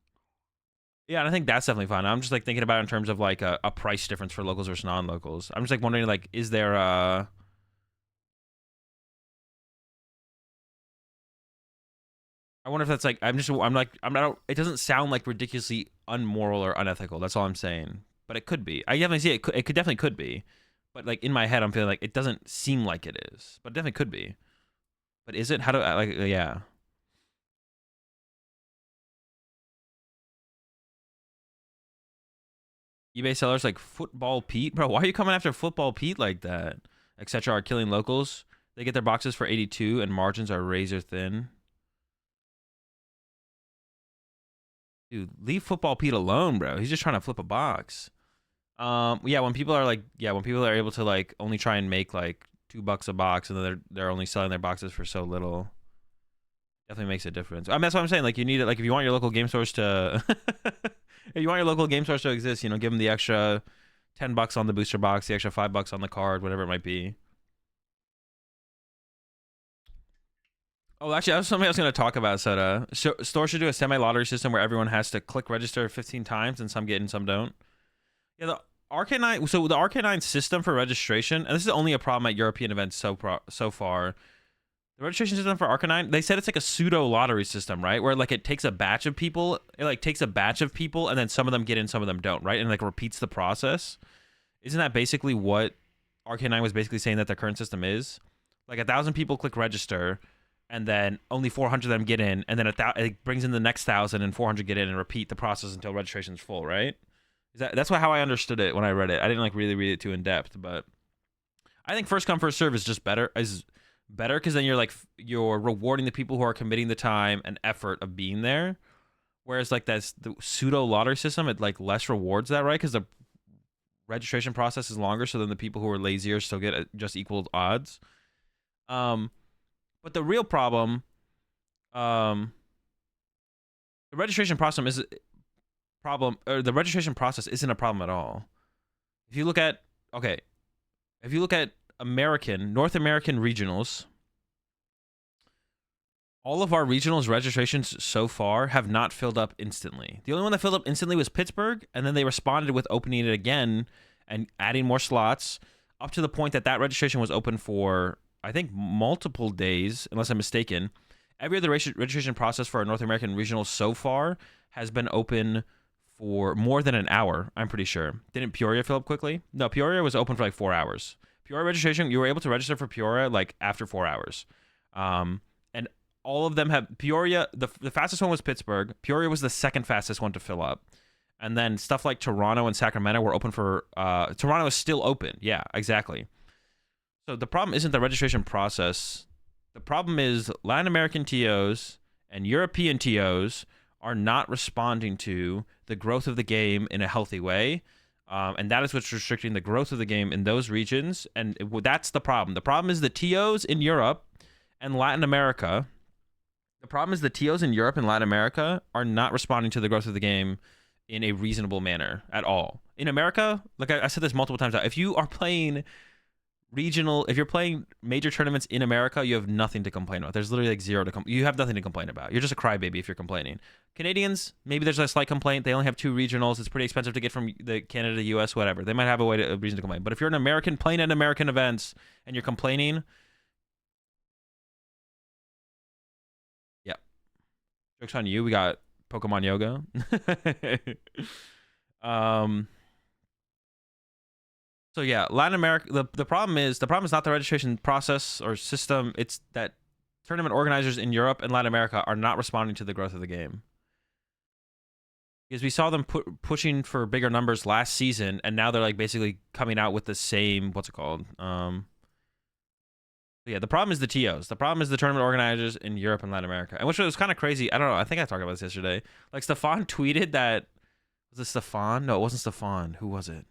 Yeah, and I think that's definitely fine. I'm just like thinking about it in terms of like a price difference for locals versus non-locals. I'm just like wondering, like, is there I wonder if that's like I'm not. It doesn't sound like ridiculously unmoral or unethical. That's all I'm saying. But it could be. I definitely see it. It could definitely could be. But like in my head, I'm feeling like it doesn't seem like it is. But it definitely could be. But is it? How do I like? Yeah. eBay sellers like Football Pete, bro. Why are you coming after Football Pete like that? Etc. are killing locals. They get their boxes for 82, and margins are razor thin. Dude, leave Football Pete alone, bro. He's just trying to flip a box. Yeah, when people are like, yeah, when people are able to like only try and make like $2 a box, and then they're only selling their boxes for so little, definitely makes a difference. I mean, that's what I'm saying. Like, you need it. Like, if you want your local game stores to, if you want your local game stores to exist, you know, give them the extra $10 on the booster box, the extra $5 on the card, whatever it might be. Oh, actually, that was something I was going to talk about. So, stores should do a semi-lottery system where everyone has to click register 15 times, and some get and some don't. Yeah, the RK9. So the RK9 system for registration, and this is only a problem at European events so far. The registration system for Arcanine, they said it's like a pseudo lottery system, right? Where like it takes a batch of people, and then some of them get in, some of them don't, right? And like repeats the process. Isn't that basically what Arcanine was basically saying that their current system is? Like 1,000 people click register, and then only 400 of them get in, and then it brings in the next 1,000 and 400 get in and repeat the process until registration's full, right? That's how I understood it when I read it. I didn't like really read it too in depth, but I think first come first serve is just better. Because then you're rewarding the people who are committing the time and effort of being there, whereas like that's the pseudo lottery system, it like less rewards that, right? Because the registration process is longer, so then the people who are lazier still get just equal odds. But the real problem, the registration process the registration process isn't a problem at all. If you look at North American regionals, all of our regionals registrations so far have not filled up instantly. The only one that filled up instantly was Pittsburgh, and then they responded with opening it again and adding more slots, up to the point that registration was open for, I think, multiple days, unless I'm mistaken. Every other registration process for our North American regionals so far has been open for more than an hour, I'm pretty sure. Didn't Peoria fill up quickly? No, Peoria was open for like 4 hours. Peoria registration, you were able to register for Peoria like after 4 hours. And all of them have Peoria. The fastest one was Pittsburgh. Peoria was the second fastest one to fill up. And then stuff like Toronto and Sacramento were open for, Toronto is still open. Yeah, exactly. So the problem isn't the registration process. The problem is Latin American TOs and European TOs are not responding to the growth of the game in a healthy way. And that is what's restricting the growth of the game in those regions. And that's the problem. The problem is the TOs in Europe and Latin America. The problem is the TOs in Europe and Latin America are not responding to the growth of the game in a reasonable manner at all. In America, like I said this multiple times, if you are playing if you're playing major tournaments in America, you have nothing to complain about. There's literally like zero to you have nothing to complain about. You're just a crybaby if you're complaining. Canadians, maybe there's a slight complaint. They only have 2 regionals. It's pretty expensive to get from the Canada to US, whatever. They might have a reason to complain. But if you're an American playing at American events and you're complaining, yeah, joke's on you. We got Pokemon Yoga. So yeah, Latin America. The problem is not the registration process or system. It's that tournament organizers in Europe and Latin America are not responding to the growth of the game. Because we saw them pushing for bigger numbers last season, and now they're like basically coming out with the same. What's it called? Yeah, the problem is the TOs. The problem is the tournament organizers in Europe and Latin America, and which was kind of crazy. I don't know. I think I talked about this yesterday. Like Stefan tweeted that. Was it Stefan? No, it wasn't Stefan. Who was it?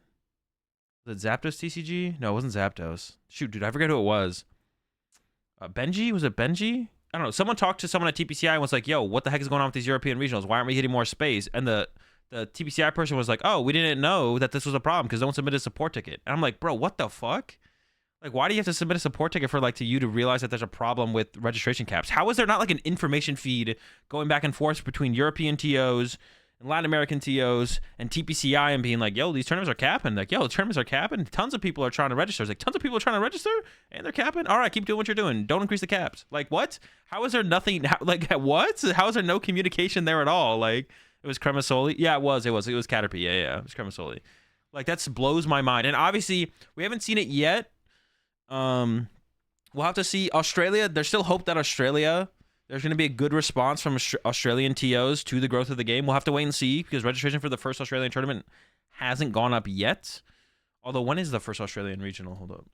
Was it Zapdos TCG? No, it wasn't Zapdos. Shoot, dude, I forget who it was. Benji? Was it Benji? I don't know. Someone talked to someone at TPCI and was like, yo, what the heck is going on with these European regionals? Why aren't we getting more space? And the TPCI person was like, oh, we didn't know that this was a problem because no one submitted a support ticket. And I'm like, bro, what the fuck? Like, why do you have to submit a support ticket for like to you to realize that there's a problem with registration caps? How is there not like an information feed going back and forth between European TOs and Latin American TOs and TPCI and being like, yo, these tournaments are capping. Like, yo, the tournaments are capping. Tons of people are trying to register. It's like, tons of people are trying to register and they're capping. All right, keep doing what you're doing. Don't increase the caps. Like, what? How is there nothing? Like, what? How is there no communication there at all? Like, it was Cremasoli. Yeah, it was Caterpie. Yeah. It was Cremasoli. Like, that blows my mind. And obviously, we haven't seen it yet. We'll have to see. Australia, there's still hope that Australia, there's going to be a good response from Australian TOs to the growth of the game. We'll have to wait and see because registration for the first Australian tournament hasn't gone up yet. Although, when is the first Australian regional? Hold up.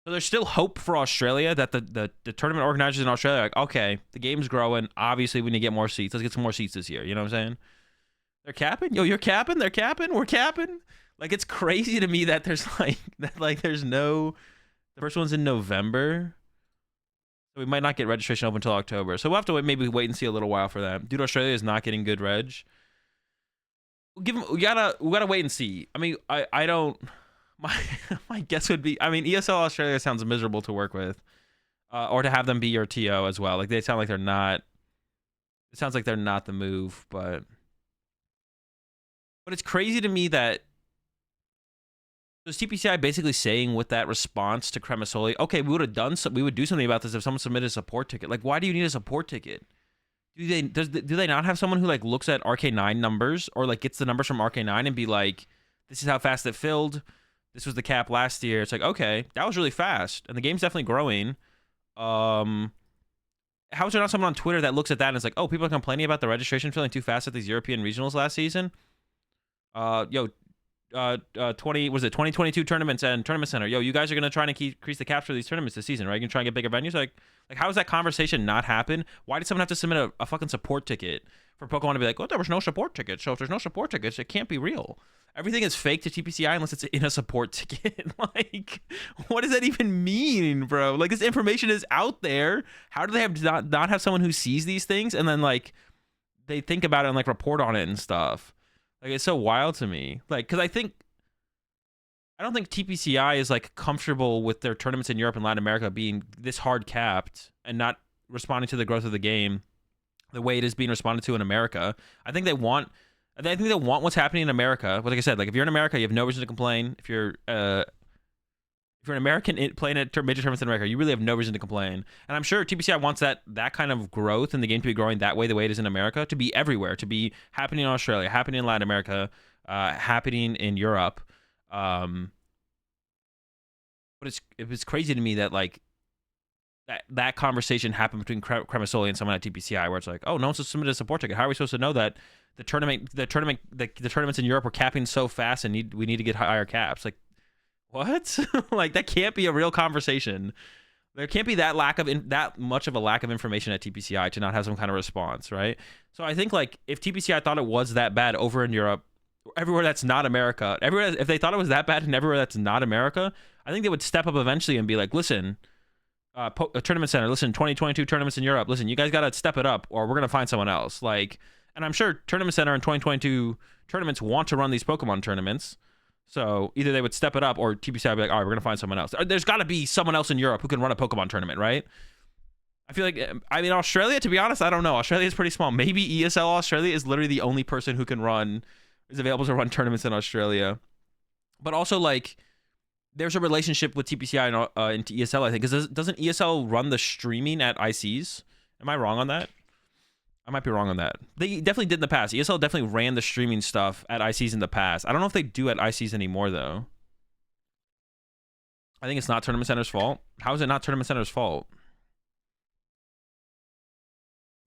So there's still hope for Australia that the tournament organizers in Australia are like, okay, the game's growing. Obviously, we need to get more seats. Let's get some more seats this year. You know what I'm saying? They're capping? Yo, you're capping? They're capping? We're capping? Like, it's crazy to me that there's there's no, the first one's in November. So we might not get registration open until October. So we'll have to maybe wait and see a little while for that. Dude, Australia is not getting good reg. We gotta wait and see. I mean, I don't, my guess would be, I mean, ESL Australia sounds miserable to work with. Or to have them be your TO as well. Like, they sound like they're not, it sounds like they're not the move, but it's crazy to me that, so is TPCI basically saying with that response to Cremasoli, okay, we would have done we would do something about this if someone submitted a support ticket. Like, why do you need a support ticket? Do they not have someone who like looks at RK9 numbers or like gets the numbers from RK9 and be like, this is how fast it filled. This was the cap last year. It's like, okay, that was really fast, and the game's definitely growing. How is there not someone on Twitter that looks at that and is like, oh, people are complaining about the registration filling too fast at these European regionals last season? 2022 tournaments and tournament center. Yo, you guys are gonna try to increase the caps for these tournaments this season, right? You're gonna try and get bigger venues. Like how does that conversation not happen? Why did someone have to submit a fucking support ticket for Pokemon to be like, oh, there was no support ticket. So if there's no support tickets, it can't be real. Everything is fake to TPCI unless it's in a support ticket. Like, what does that even mean, bro? Like, this information is out there. How do they have not have someone who sees these things and then like they think about it and like report on it and stuff? Like, it's so wild to me. Like, because I don't think TPCI is like comfortable with their tournaments in Europe and Latin America being this hard capped and not responding to the growth of the game the way it is being responded to in America. I think they want what's happening in America. But like I said, like if you're in America, you have no reason to complain. If you're an American playing at major tournaments in America, you really have no reason to complain. And I'm sure TPCI wants that kind of growth in the game to be growing that way, the way it is in America, to be everywhere, to be happening in Australia, happening in Latin America, happening in Europe. But it's crazy to me that like that conversation happened between Cremasoli and someone at TPCI, where it's like, oh, no one's submitted a support ticket. How are we supposed to know that the tournaments in Europe are capping so fast and we need to get higher caps? Like, what? Like, that can't be a real conversation. There can't be that much of a lack of information at TPCI to not have some kind of response, right? So I think like if TPCI thought it was that bad over in Europe, everywhere that's not America, if they thought it was that bad in everywhere that's not America, I think they would step up eventually and be like, listen, tournament center, listen, 2022 tournaments in Europe, listen, you guys got to step it up or we're going to find someone else. Like, and I'm sure tournament center and 2022 tournaments want to run these Pokemon tournaments. So either they would step it up or TPCI would be like, all right, we're going to find someone else. There's got to be someone else in Europe who can run a Pokemon tournament, right? I feel like, I mean, Australia, to be honest, I don't know. Australia is pretty small. Maybe ESL Australia is literally the only person who is available to run tournaments in Australia. But also, like, there's a relationship with TPCI and ESL, I think. Because doesn't ESL run the streaming at ICs? Am I wrong on that? I might be wrong on that. They definitely did in the past. ESL definitely ran the streaming stuff at ICs in the past. I don't know if they do at ICs anymore, though. I think it's not Tournament Center's fault. How is it not Tournament Center's fault?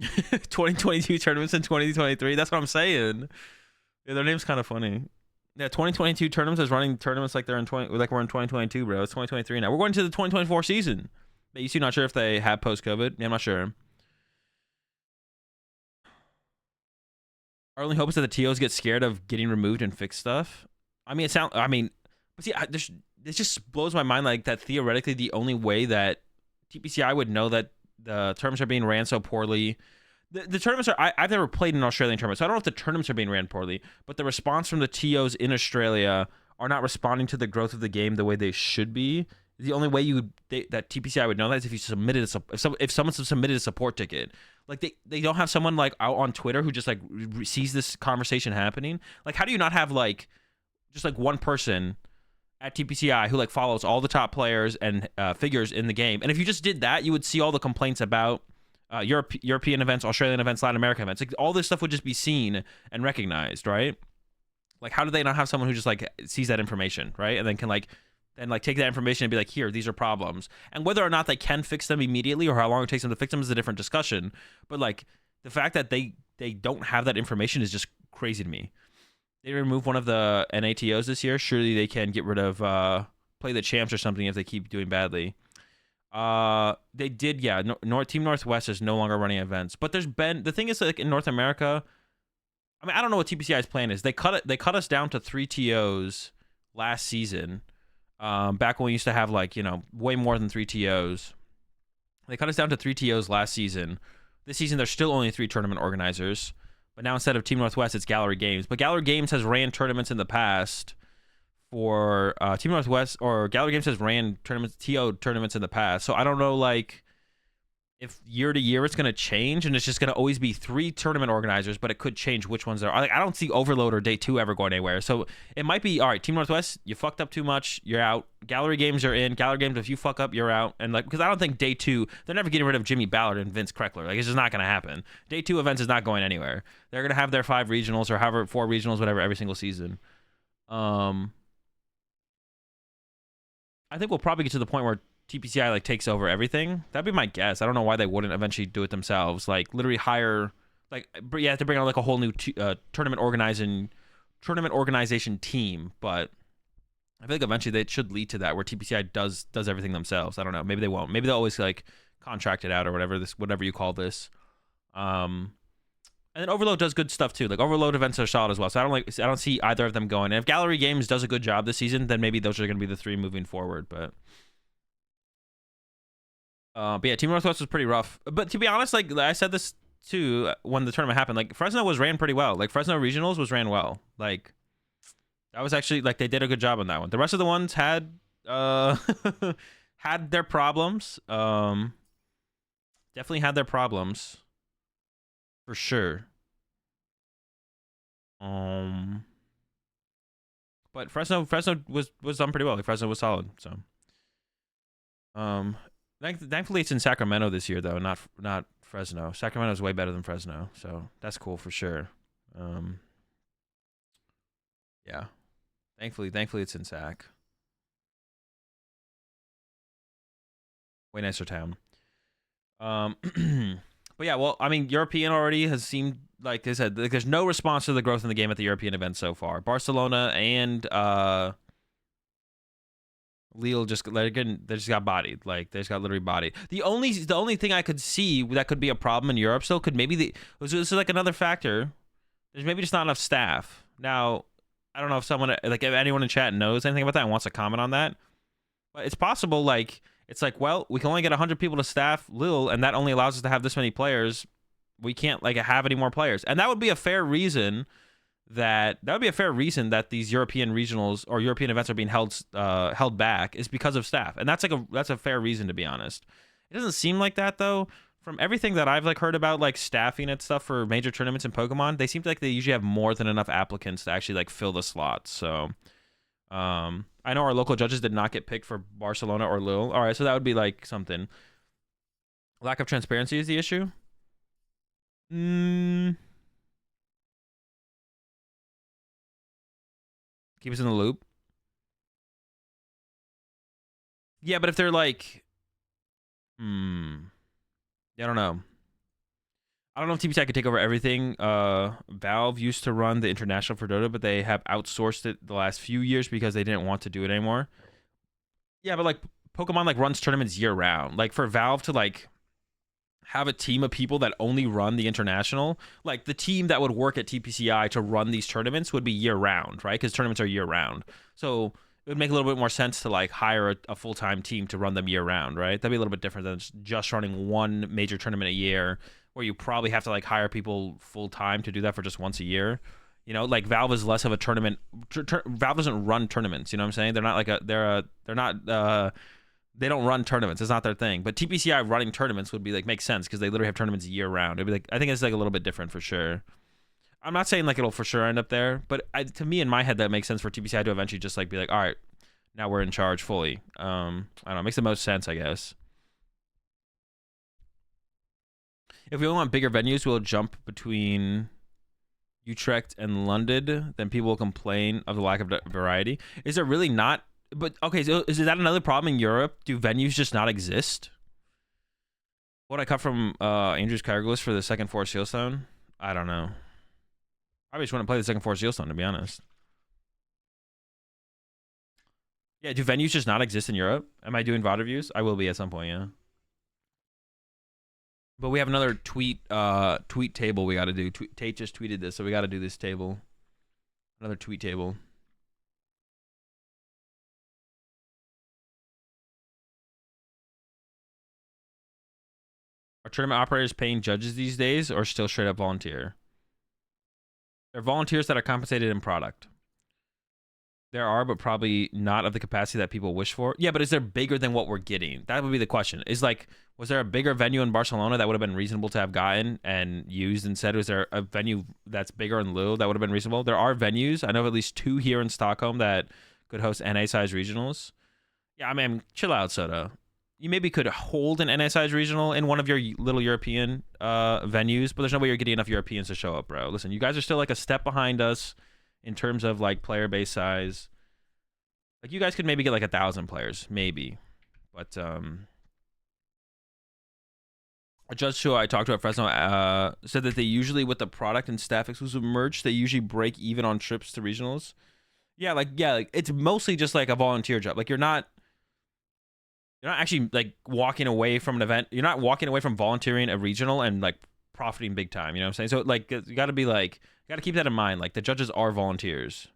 2022 tournaments in 2023. That's what I'm saying. Yeah, their name's kind of funny. Yeah, 2022 tournaments is running tournaments like we're in 2022, bro. It's 2023 now. We're going to the 2024 season. But you see, not sure if they have post-COVID. Yeah, I'm not sure. Our only hope is that the TOs get scared of getting removed and fix stuff. I mean, but see, this just blows my mind. Like that, theoretically, the only way that TPCI would know that the tournaments are being ran so poorly. The tournaments are. I've never played an Australian tournament, so I don't know if the tournaments are being ran poorly. But the response from the TOs in Australia are not responding to the growth of the game the way they should be, the only way that TPCI would know that is if you submitted if someone submitted a support ticket. Like they don't have someone like out on Twitter who just like sees this conversation happening. Like how do you not have like just like one person at TPCI who like follows all the top players and figures in the game? And if you just did that, you would see all the complaints about European events, Australian events, Latin American events. Like all this stuff would just be seen and recognized, right? Like how do they not have someone who just like sees that information, right? And then can like take that information and be like, here, these are problems. And whether or not they can fix them immediately or how long it takes them to fix them is a different discussion. But like the fact that they don't have that information is just crazy to me. They remove one of the NATOs this year. Surely they can get rid of Play the Champs or something if they keep doing badly. They did, yeah. Team Northwest is no longer running events. But there's been, the thing is like in North America, I mean, I don't know what TPCI's plan is. They cut us down to 3 TOs last season. Back when we used to have like, you know, way more than 3 TOs. They cut us down to 3 TOs last season. This season, there's still only 3 tournament organizers. But now instead of Team Northwest, it's Gallery Games. But Gallery Games has ran tournaments in the past for Team Northwest, or Gallery Games has ran tournaments, TO tournaments in the past. So I don't know, like, if year to year it's going to change and it's just going to always be 3 tournament organizers, but it could change which ones are. Like, I don't see Overload or Day 2 ever going anywhere. So it might be, all right, Team Northwest, you fucked up too much, you're out. Gallery Games are in. Gallery Games, if you fuck up, you're out. And like, because I don't think Day 2, they're never getting rid of Jimmy Ballard and Vince Kreckler. Like, it's just not going to happen. Day 2 events is not going anywhere. They're going to have their 5 regionals or however 4 regionals, whatever, every single season. I think we'll probably get to the point where TPCI like takes over everything. That'd be my guess. I don't know why they wouldn't eventually do it themselves. Like literally hire, like you have to bring on like a whole new tournament organization team. But I feel like eventually they should lead to that where TPCI does everything themselves. I don't know. Maybe they won't. Maybe they'll always like contract it out or whatever you call this. And then Overload does good stuff too. Like Overload events are solid as well. So I don't see either of them going. And if Gallery Games does a good job this season, then maybe those are going to be the 3 moving forward. But yeah, Team Northwest was pretty rough. But to be honest, like I said this too when the tournament happened, like Fresno was ran pretty well. Like Fresno Regionals was ran well. Like that was actually like they did a good job on that one. The rest of the ones had had their problems. Definitely had their problems. For sure. But Fresno was done pretty well. Like Fresno was solid. So thankfully it's in Sacramento this year though, not Fresno. Sacramento is way better than Fresno, so that's cool for sure. Yeah. Thankfully it's in Sac. Way nicer town. But yeah, well, I mean, European already has seemed like they said, like, there's no response to the growth in the game at the European event so far. Barcelona and Lille they just got bodied. Like they just got literally bodied. The only thing I could see that could be a problem in Europe still could maybe this is like another factor. There's maybe just not enough staff. Now, I don't know if if anyone in chat knows anything about that and wants to comment on that. But it's possible, like, it's like, well, we can only get 100 people to staff Lille, and that only allows us to have this many players. We can't like have any more players, and that would be a fair reason that these European regionals or European events are being held back is because of staff, and that's a fair reason, to be honest. It doesn't seem like that though. From everything that I've like heard about like staffing and stuff for major tournaments in Pokemon, they seem like they usually have more than enough applicants to actually like fill the slots. So I know our local judges did not get picked for Barcelona or Lille. All right, so that would be like something. Lack of transparency is the issue. Keep us in the loop. Yeah, but if they're like, yeah, I don't know. I don't know if TPCI could take over everything. Valve used to run the international for Dota, but they have outsourced it the last few years because they didn't want to do it anymore. Yeah, but like Pokemon like runs tournaments year round. Like for Valve to like have a team of people that only run the international, like the team that would work at TPCI to run these tournaments would be year round, right? Because tournaments are year round. So it would make a little bit more sense to like hire a full-time team to run them year round, right? That'd be a little bit different than just running one major tournament a year, where you probably have to like hire people full time to do that for just once a year. You know, like Valve is less of a tournament. Valve doesn't run tournaments. You know what I'm saying? They're not like they're not. They don't run tournaments. It's not their thing. But TPCI running tournaments would be like makes sense because they literally have tournaments year round. It'd be like I think it's like a little bit different for sure. I'm not saying like it'll for sure end up there, but to me in my head that makes sense for TPCI to eventually just like be like, all right, now we're in charge fully. I don't know. It makes the most sense, I guess. If we want bigger venues, we'll jump between Utrecht and London. Then people will complain of the lack of variety. Is there really not? But okay, so is that another problem in Europe? Do venues just not exist? What I cut from Andrew's Caragulus for the second Forest Sealstone? I don't know. I just want to play the second Forest Sealstone, to be honest. Yeah, do venues just not exist in Europe? Am I doing VOD reviews? I will be at some point, yeah. But we have another tweet table we got to do. Tate just tweeted this, so we got to do this table. Another tweet table. Are tournament operators paying judges these days or still straight up volunteer? They're volunteers that are compensated in product. There are, but probably not of the capacity that people wish for. Yeah, but is there bigger than what we're getting? That would be the question. Is like, was there a bigger venue in Barcelona that would have been reasonable to have gotten and used instead? Was there a venue that's bigger in lieu that would have been reasonable? There are venues. I know of at least 2 here in Stockholm that could host NA-size regionals. Yeah, I mean, chill out, Soda. You maybe could hold an NA-size regional in one of your little European venues, but there's no way you're getting enough Europeans to show up, bro. Listen, you guys are still like a step behind us in terms of like player base size. Like you guys could maybe get like 1,000 players, maybe. But a judge who I talked to at Fresno said that they usually, with the product and staff exclusive merch, they usually break even on trips to regionals. Yeah, like it's mostly just like a volunteer job. Like you're not actually like walking away from an event. You're not walking away from volunteering a regional and like profiting big time. You know what I'm saying? So like you got to be like, you got to keep that in mind. Like the judges are volunteers.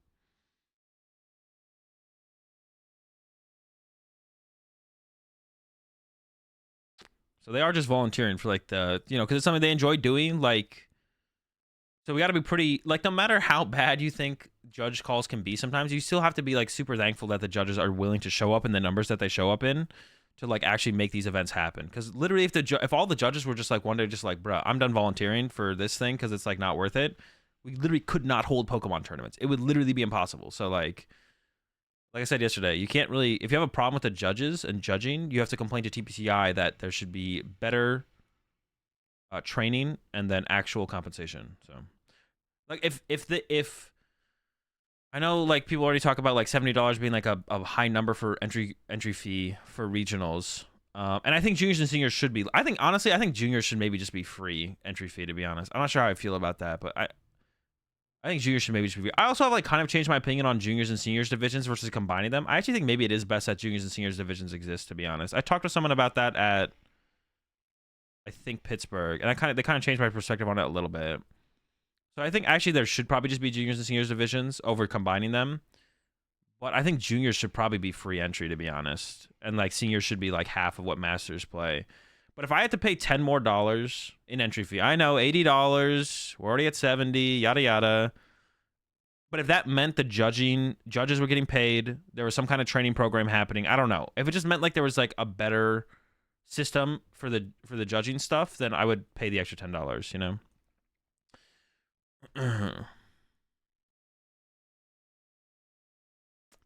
So they are just volunteering for like the, you know, because it's something they enjoy doing. Like, so we got to be pretty, like, no matter how bad you think judge calls can be, sometimes you still have to be like super thankful that the judges are willing to show up in the numbers that they show up in to like actually make these events happen. Because literally, if all the judges were just like one day, just like, bro, I'm done volunteering for this thing because it's like not worth it, we literally could not hold Pokemon tournaments. It would literally be impossible. So like I said yesterday, you can't really, if you have a problem with the judges and judging, you have to complain to TPCI that there should be better training and then actual compensation. So like if I know like people already talk about like $70 being like a high number for entry fee for regionals. And I think juniors and seniors should be, honestly, I think juniors should maybe just be free entry fee, to be honest. I'm not sure how I feel about that, but I think juniors should maybe just be. I also have like kind of changed my opinion on juniors and seniors divisions versus combining them. I actually think maybe it is best that juniors and seniors divisions exist, to be honest. I talked to someone about that at, I think, Pittsburgh, and they kind of changed my perspective on it a little bit. So I think actually there should probably just be juniors and seniors divisions over combining them. But I think juniors should probably be free entry, to be honest. And like seniors should be like half of what masters play. But if I had to pay $10 more in entry fee, I know $80, we're already at 70, yada yada. But if that meant the judges were getting paid, there was some kind of training program happening, I don't know. If it just meant like there was like a better system for the judging stuff, then I would pay the extra $10, you know?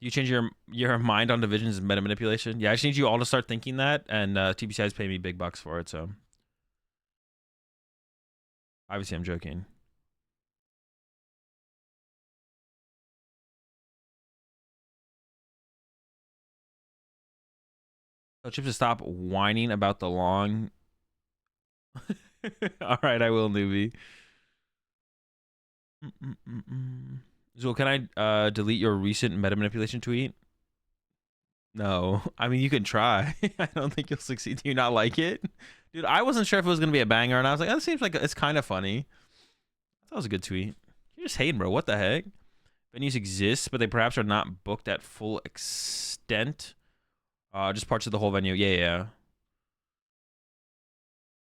You change your mind on divisions and meta manipulation? Yeah, I just need you all to start thinking that, and TPCI is paying me big bucks for it, so. Obviously, I'm joking. Tell Chips to stop whining about the long. All right, I will, newbie. So can I delete your recent meta manipulation tweet? No. I mean, you can try. I don't think you'll succeed. Do you not like it? Dude, I wasn't sure if it was going to be a banger, and I was like, that seems like it's kind of funny. That was a good tweet. You're just hating, bro. What the heck? Venues exist, but they perhaps are not booked at full extent. Just parts of the whole venue. Yeah.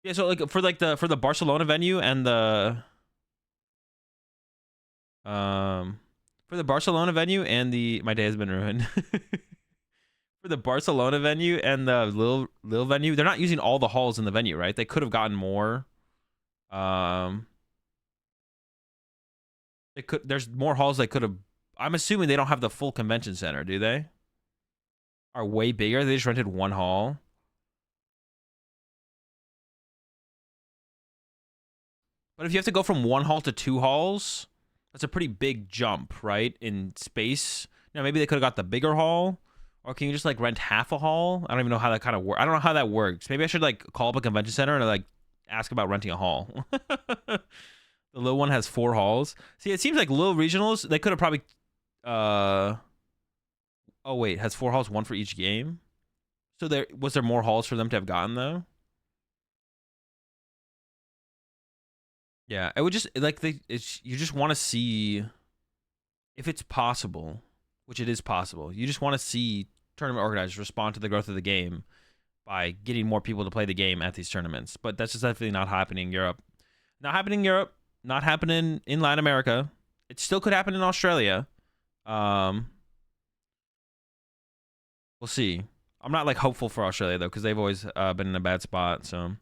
Yeah, so like for the Barcelona venue and the For the Barcelona venue and my day has been ruined. For the Barcelona venue and the Lille venue, they're not using all the halls in the venue, right? They could have gotten more. There's more halls they could have. I'm assuming they don't have the full convention center, do they? Are way bigger. They just rented one hall. But if you have to go from one hall to two halls, that's a pretty big jump, right? In space. Now, maybe they could have got the bigger hall. Or can you just, like, rent half a hall? I don't even know how that kind of works. I don't know how that works. Maybe I should, like, call up a convention center and, like, ask about renting a hall. The Lille one has 4 halls. See, it seems like Lille Regionals, they could have probably... Oh, wait. Has 4 halls, 1 for each game? So was there more halls for them to have gotten, though? Yeah, it would just like you just want to see if it's possible, which it is possible. You just want to see tournament organizers respond to the growth of the game by getting more people to play the game at these tournaments. But that's just definitely not happening in Europe. Not happening in Europe, not happening in Latin America. It still could happen in Australia. We'll see. I'm not like hopeful for Australia though, because they've always been in a bad spot, so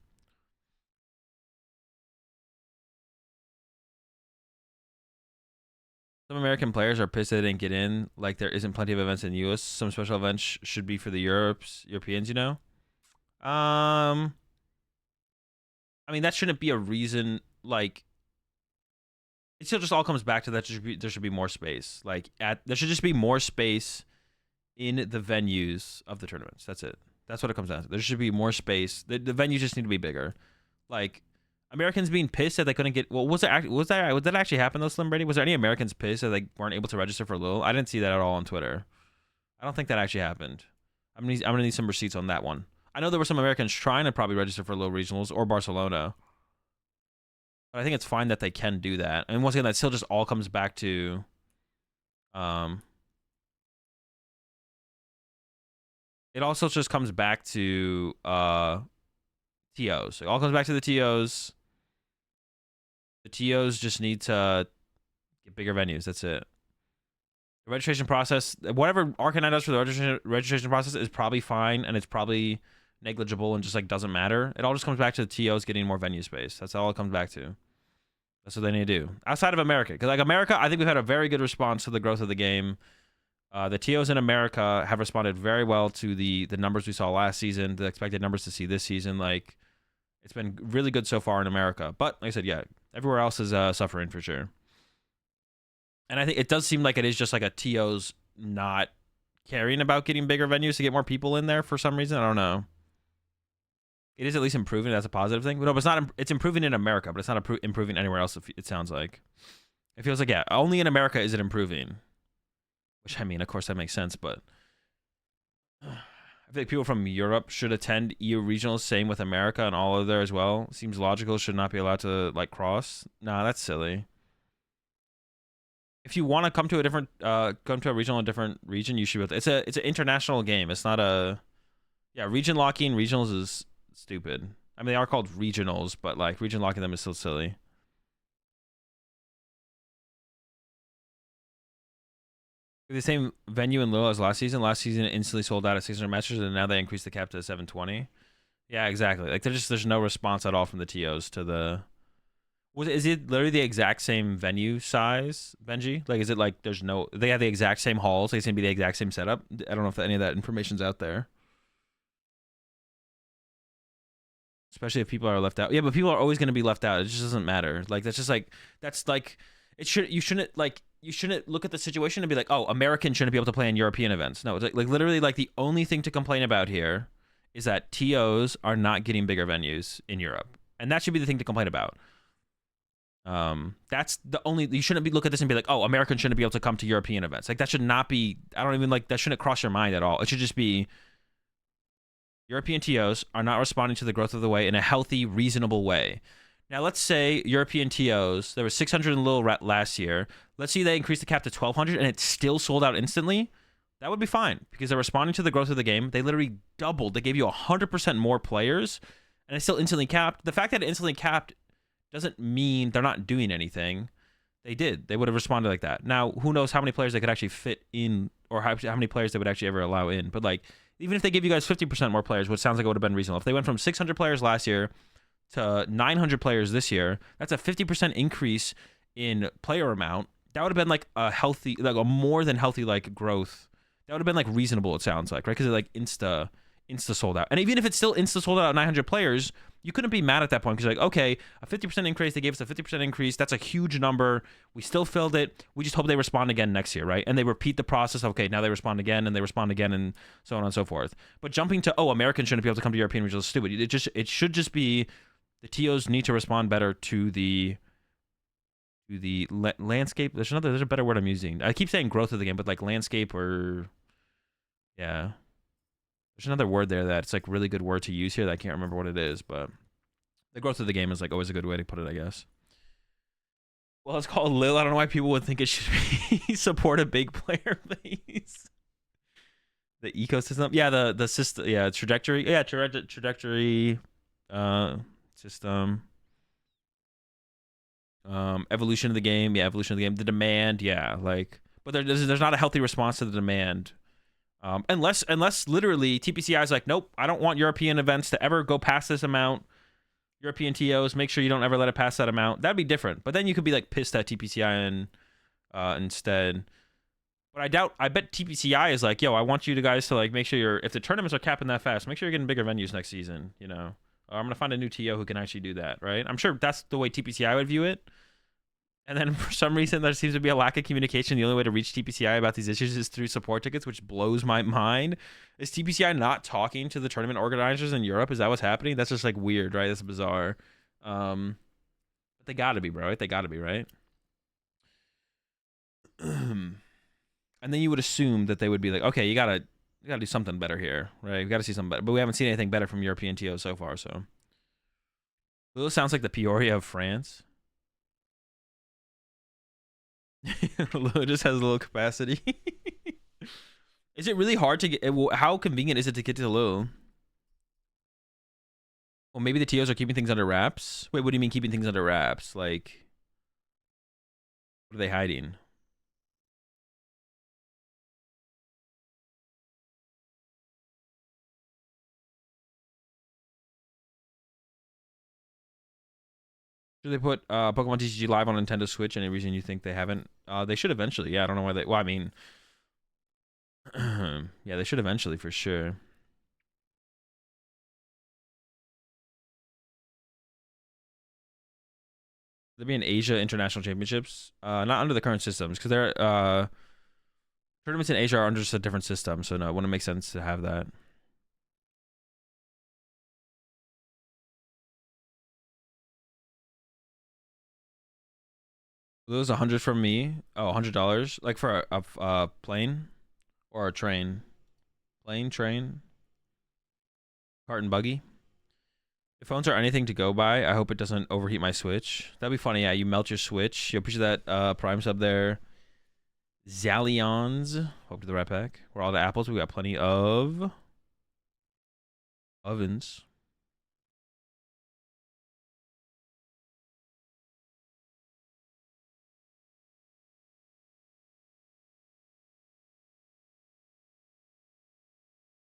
some American players are pissed they didn't get in. Like there isn't plenty of events in the US. Some special events should be for the Europeans, you know. I mean that shouldn't be a reason. Like it still just all comes back to that. There should be more space. Like there should just be more space in the venues of the tournaments. That's it. That's what it comes down to. There should be more space. The venues just need to be bigger. Like. Americans being pissed that they couldn't get. Well, did that actually happen though, Slim Brady? Was there any Americans pissed that they weren't able to register for Lille? I didn't see that at all on Twitter. I don't think that actually happened. I'm gonna need some receipts on that one. I know there were some Americans trying to probably register for Lille regionals or Barcelona, but I think it's fine that they can do that. And once again, that still just all comes back to, it also just comes back to TOs. It all comes back to the TOs. The TOs just need to get bigger venues. That's it. The registration process, whatever Arcanine does for the registration process is probably fine, and it's probably negligible and just like doesn't matter. It all just comes back to the TOs getting more venue space. That's all it comes back to. That's what they need to do. Outside of America, because like America, I think we've had a very good response to the growth of the game. The TOs in America have responded very well to the numbers we saw last season, the expected numbers to see this season. Like, it's been really good so far in America. But like I said, yeah, everywhere else is suffering for sure. And I think it does seem like it is just like a TOs not caring about getting bigger venues to get more people in there for some reason. I don't know. It is at least improving. That's a positive thing. But no, but it's not. It's improving in America, but it's not improving anywhere else. It sounds like. It feels like, yeah, only in America is it improving. Which, I mean, of course that makes sense, but I feel like people from Europe should attend EU regionals. Same with America and all of there as well. Seems logical. Should not be allowed to like cross. Nah, that's silly. If you want to come to a different, come to a regional in a different region, you should be able to. It's an international game. It's not a, yeah. Region locking regionals is stupid. I mean, they are called regionals, but like region locking them is still silly. The same venue in Lille as last season. Last season it instantly sold out at 600 matches, and now they increased the cap to 720. Yeah, exactly. Like there's no response at all from the TOs to the. Is it literally the exact same venue size, Benji? Like, is it like there's no? They have the exact same halls. It's gonna be the exact same setup. I don't know if any of that information's out there. Especially if people are left out. Yeah, but people are always gonna be left out. It just doesn't matter. Like that's like it should. You shouldn't like. You shouldn't look at the situation and be like, oh, Americans shouldn't be able to play in European events. No, it's like literally like the only thing to complain about here is that TOs are not getting bigger venues in Europe. And that should be the thing to complain about. That's the only, you shouldn't be look at this and be like, oh, Americans shouldn't be able to come to European events. Like that should not be, I don't even like, that shouldn't cross your mind at all. It should just be European TOs are not responding to the growth of the way in a healthy, reasonable way. Now, let's say European TOs, there was 600 in Lille last year. Let's see they increased the cap to 1,200 and it still sold out instantly. That would be fine because they're responding to the growth of the game. They literally doubled. They gave you 100% more players and it's still instantly capped. The fact that it instantly capped doesn't mean they're not doing anything. They did. They would have responded like that. Now, who knows how many players they could actually fit in, or how many players they would actually ever allow in. But like, even if they give you guys 50% more players, which sounds like it would have been reasonable. If they went from 600 players last year to 900 players this year, that's a 50% increase in player amount. That would have been like a healthy, like a more than healthy like growth. That would have been like reasonable. It sounds like, right? Because it like insta sold out. And even if it's still insta sold out at 900 players, you couldn't be mad at that point because you're like, okay, a 50% increase. They gave us a 50% increase. That's a huge number. We still filled it. We just hope they respond again next year, right? And they repeat the process. Okay, now they respond again, and they respond again, and so on and so forth. But jumping to, oh, Americans shouldn't be able to come to European regionals is stupid. It should just be the TOs need to respond better to the landscape. There's a better word I'm using. I keep saying growth of the game, but like landscape or yeah. There's another word there that's like really good word to use here that I can't remember what it is, but the growth of the game is like always a good way to put it, I guess. Well, it's called Lil. I don't know why people would think it should be support a big player base. The ecosystem, yeah, the system, yeah, trajectory, yeah, trajectory, system, evolution of the game, yeah, evolution of the game, the demand, yeah, like, but there's not a healthy response to the demand. Unless literally TPCI is like, nope, I don't want European events to ever go past this amount. European TOs, make sure you don't ever let it pass that amount. That'd be different. But then you could be like pissed at TPCI and instead. But I bet TPCI is like, yo, I want you guys to like make sure if the tournaments are capping that fast, make sure you're getting bigger venues next season. You know, or I'm gonna find a new TO who can actually do that, right? I'm sure that's the way TPCI would view it. And then for some reason, there seems to be a lack of communication. The only way to reach TPCI about these issues is through support tickets, which blows my mind. Is TPCI not talking to the tournament organizers in Europe? Is that what's happening? That's just like weird, right? That's bizarre. But they gotta be, bro. Right? They gotta be, right? And then you would assume that they would be like, okay, you gotta do something better here, right? We gotta see something better. But we haven't seen anything better from European TOs so far, so. It sounds like the Peoria of France. It just has a little capacity. Is it really hard to get? How convenient is it to get to Lille? Well, maybe the TOs are keeping things under wraps. Wait, what do you mean keeping things under wraps? Like, what are they hiding? Should they put PokemonTCG live on Nintendo Switch? Any reason you think they haven't? They should eventually. Yeah, I don't know why they. Well, I mean, yeah, they should eventually for sure. They'll be in Asia International Championships. Not under the current systems because they're tournaments in Asia are under just a different system. So no, it wouldn't make sense to have that. Those 100 from me. Oh, $100, like for a plane or a train. Plane, train, cart and buggy. If phones are anything to go by, I hope it doesn't overheat my Switch. That'd be funny. Yeah, you melt your Switch. You appreciate that Prime sub there. Zallions. Hope to the right back. We're all the apples. We got plenty of ovens.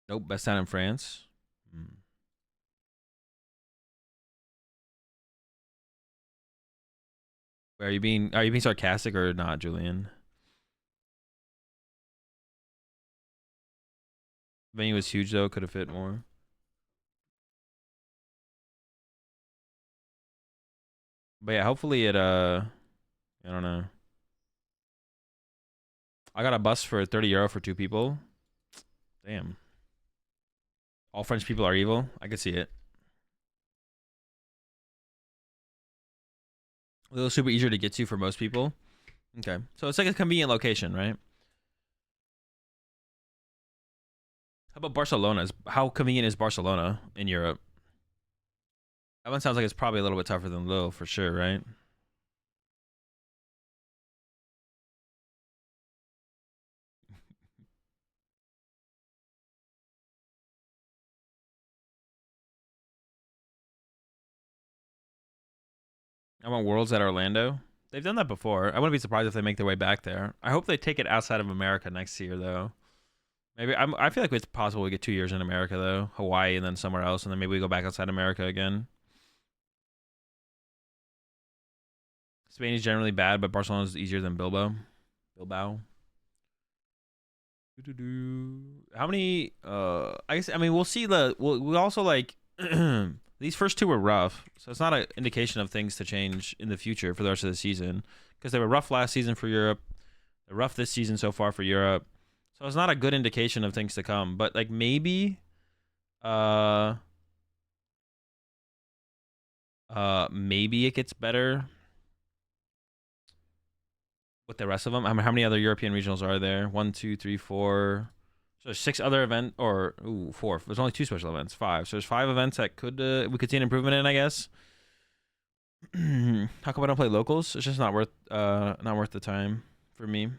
Nope, best town in France. Are you being sarcastic or not, Julian? Venue was huge though, could have fit more. But yeah, hopefully it I don't know. I got a bus for €30 for 2 people. Damn. All French people are evil. I could see it. A little super easier to get to for most people. Okay. So it's like a convenient location, right? How about Barcelona? How convenient is Barcelona in Europe? That one sounds like it's probably a little bit tougher than Lille for sure, right? I want Worlds at Orlando. They've done that before. I wouldn't be surprised if they make their way back there. I hope they take it outside of America next year, though. Maybe I feel like it's possible we get 2 years in America, though. Hawaii and then somewhere else, and then maybe we go back outside America again. Spain is generally bad, but Barcelona is easier than Bilbao. How many? I guess. I mean, we'll see. We also like these first two were rough, so it's not an indication of things to change in the future for the rest of the season because they were rough last season for Europe. They're rough this season so far for Europe, so it's not a good indication of things to come. But like maybe, maybe it gets better with the rest of them. I mean, how many other European regionals are there? 1, 2, 3, 4. So there's 6 other events, or 4. There's only 2 special events. 5. So there's 5 events that could we could see an improvement in, I guess. How come I don't play locals? It's just not worth the time for me.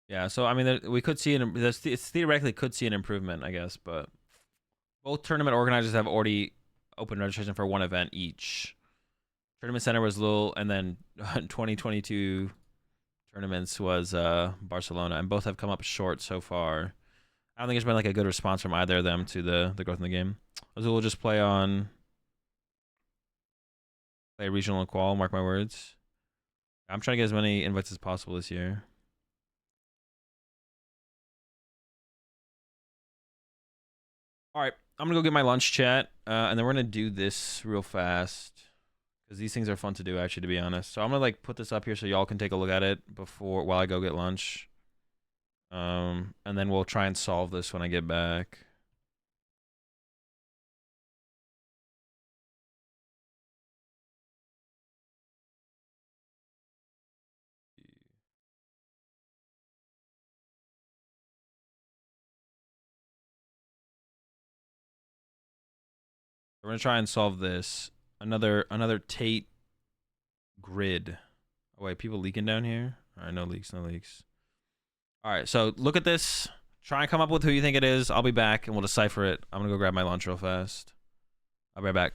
Yeah, so I mean, we could see it's theoretically could see an improvement, I guess, but both tournament organizers have already opened registration for 1 event each. Tournament Center was Lille, and then 2022 tournaments was Barcelona, and both have come up short so far. I don't think there's been like a good response from either of them to the growth in the game. Azul will just play regional and qual, mark my words. I'm trying to get as many invites as possible this year. All right, I'm gonna go get my lunch, chat, and then we're gonna do this real fast because these things are fun to do, actually, to be honest. So I'm gonna like put this up here so y'all can take a look at it while I go get lunch. And then we'll try and solve this when I get back. We're gonna try and solve this. Another Tate grid. Oh wait, people leaking down here? Alright, no leaks. Alright, so look at this. Try and come up with who you think it is. I'll be back and we'll decipher it. I'm gonna go grab my lunch real fast. I'll be right back.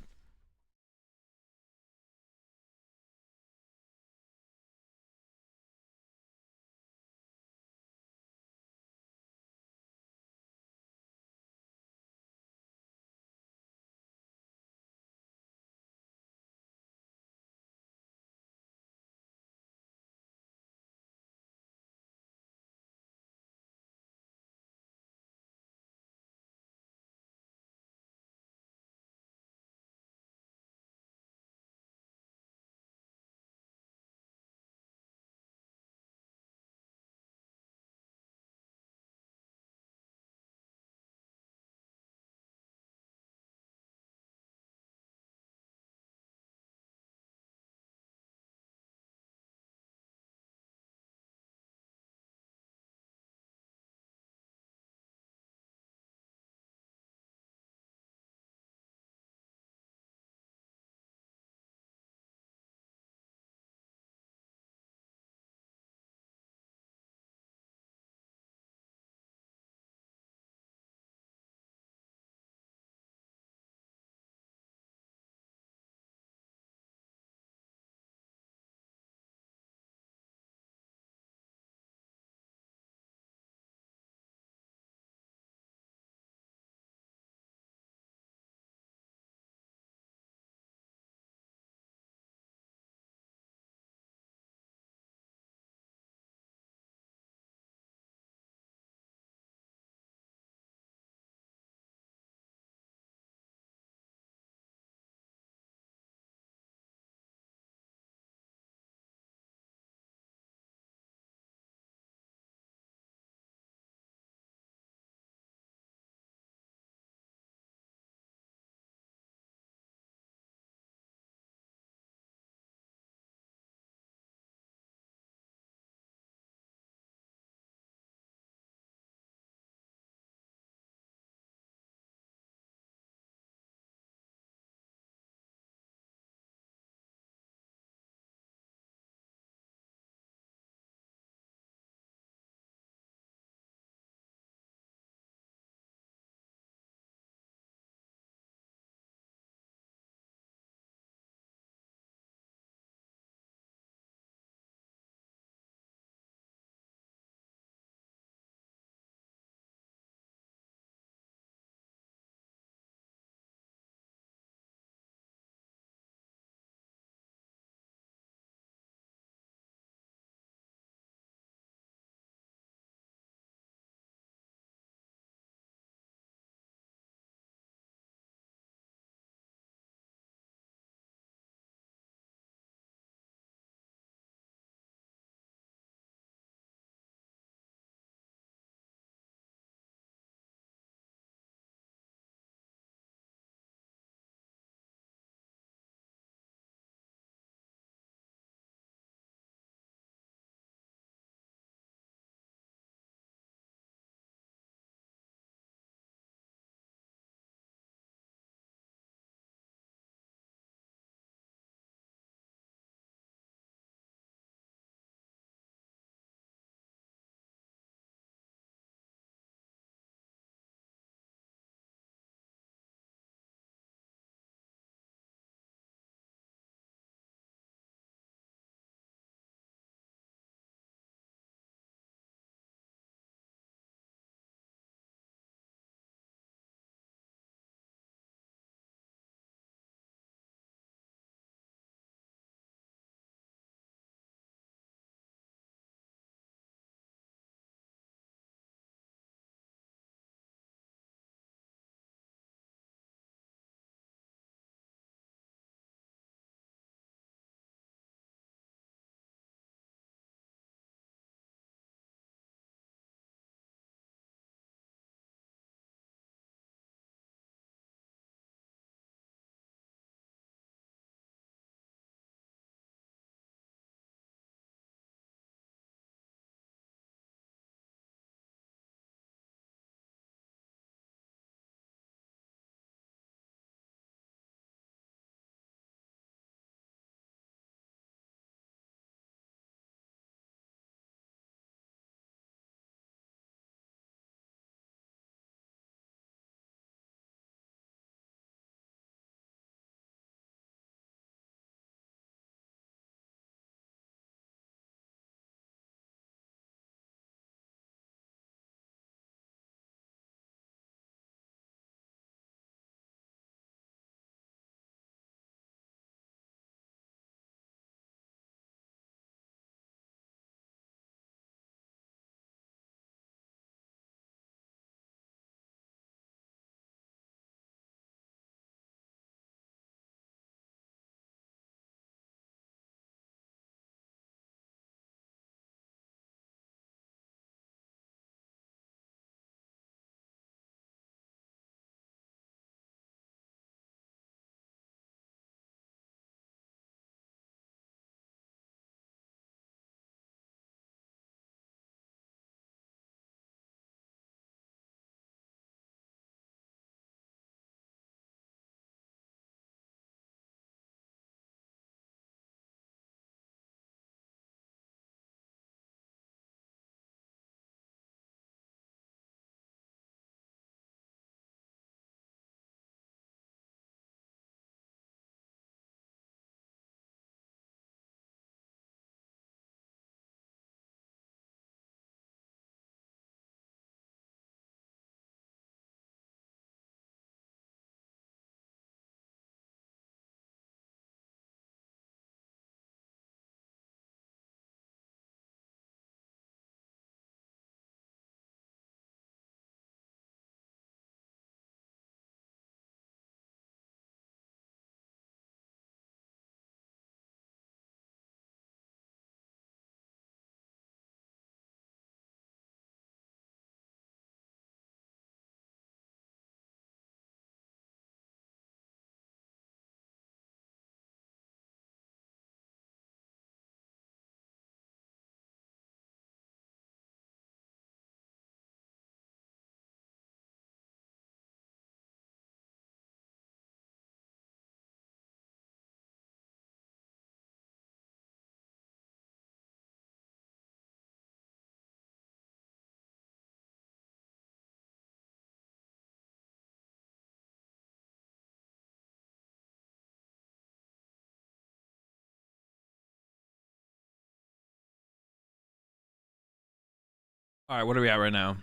All right, what are we at right now?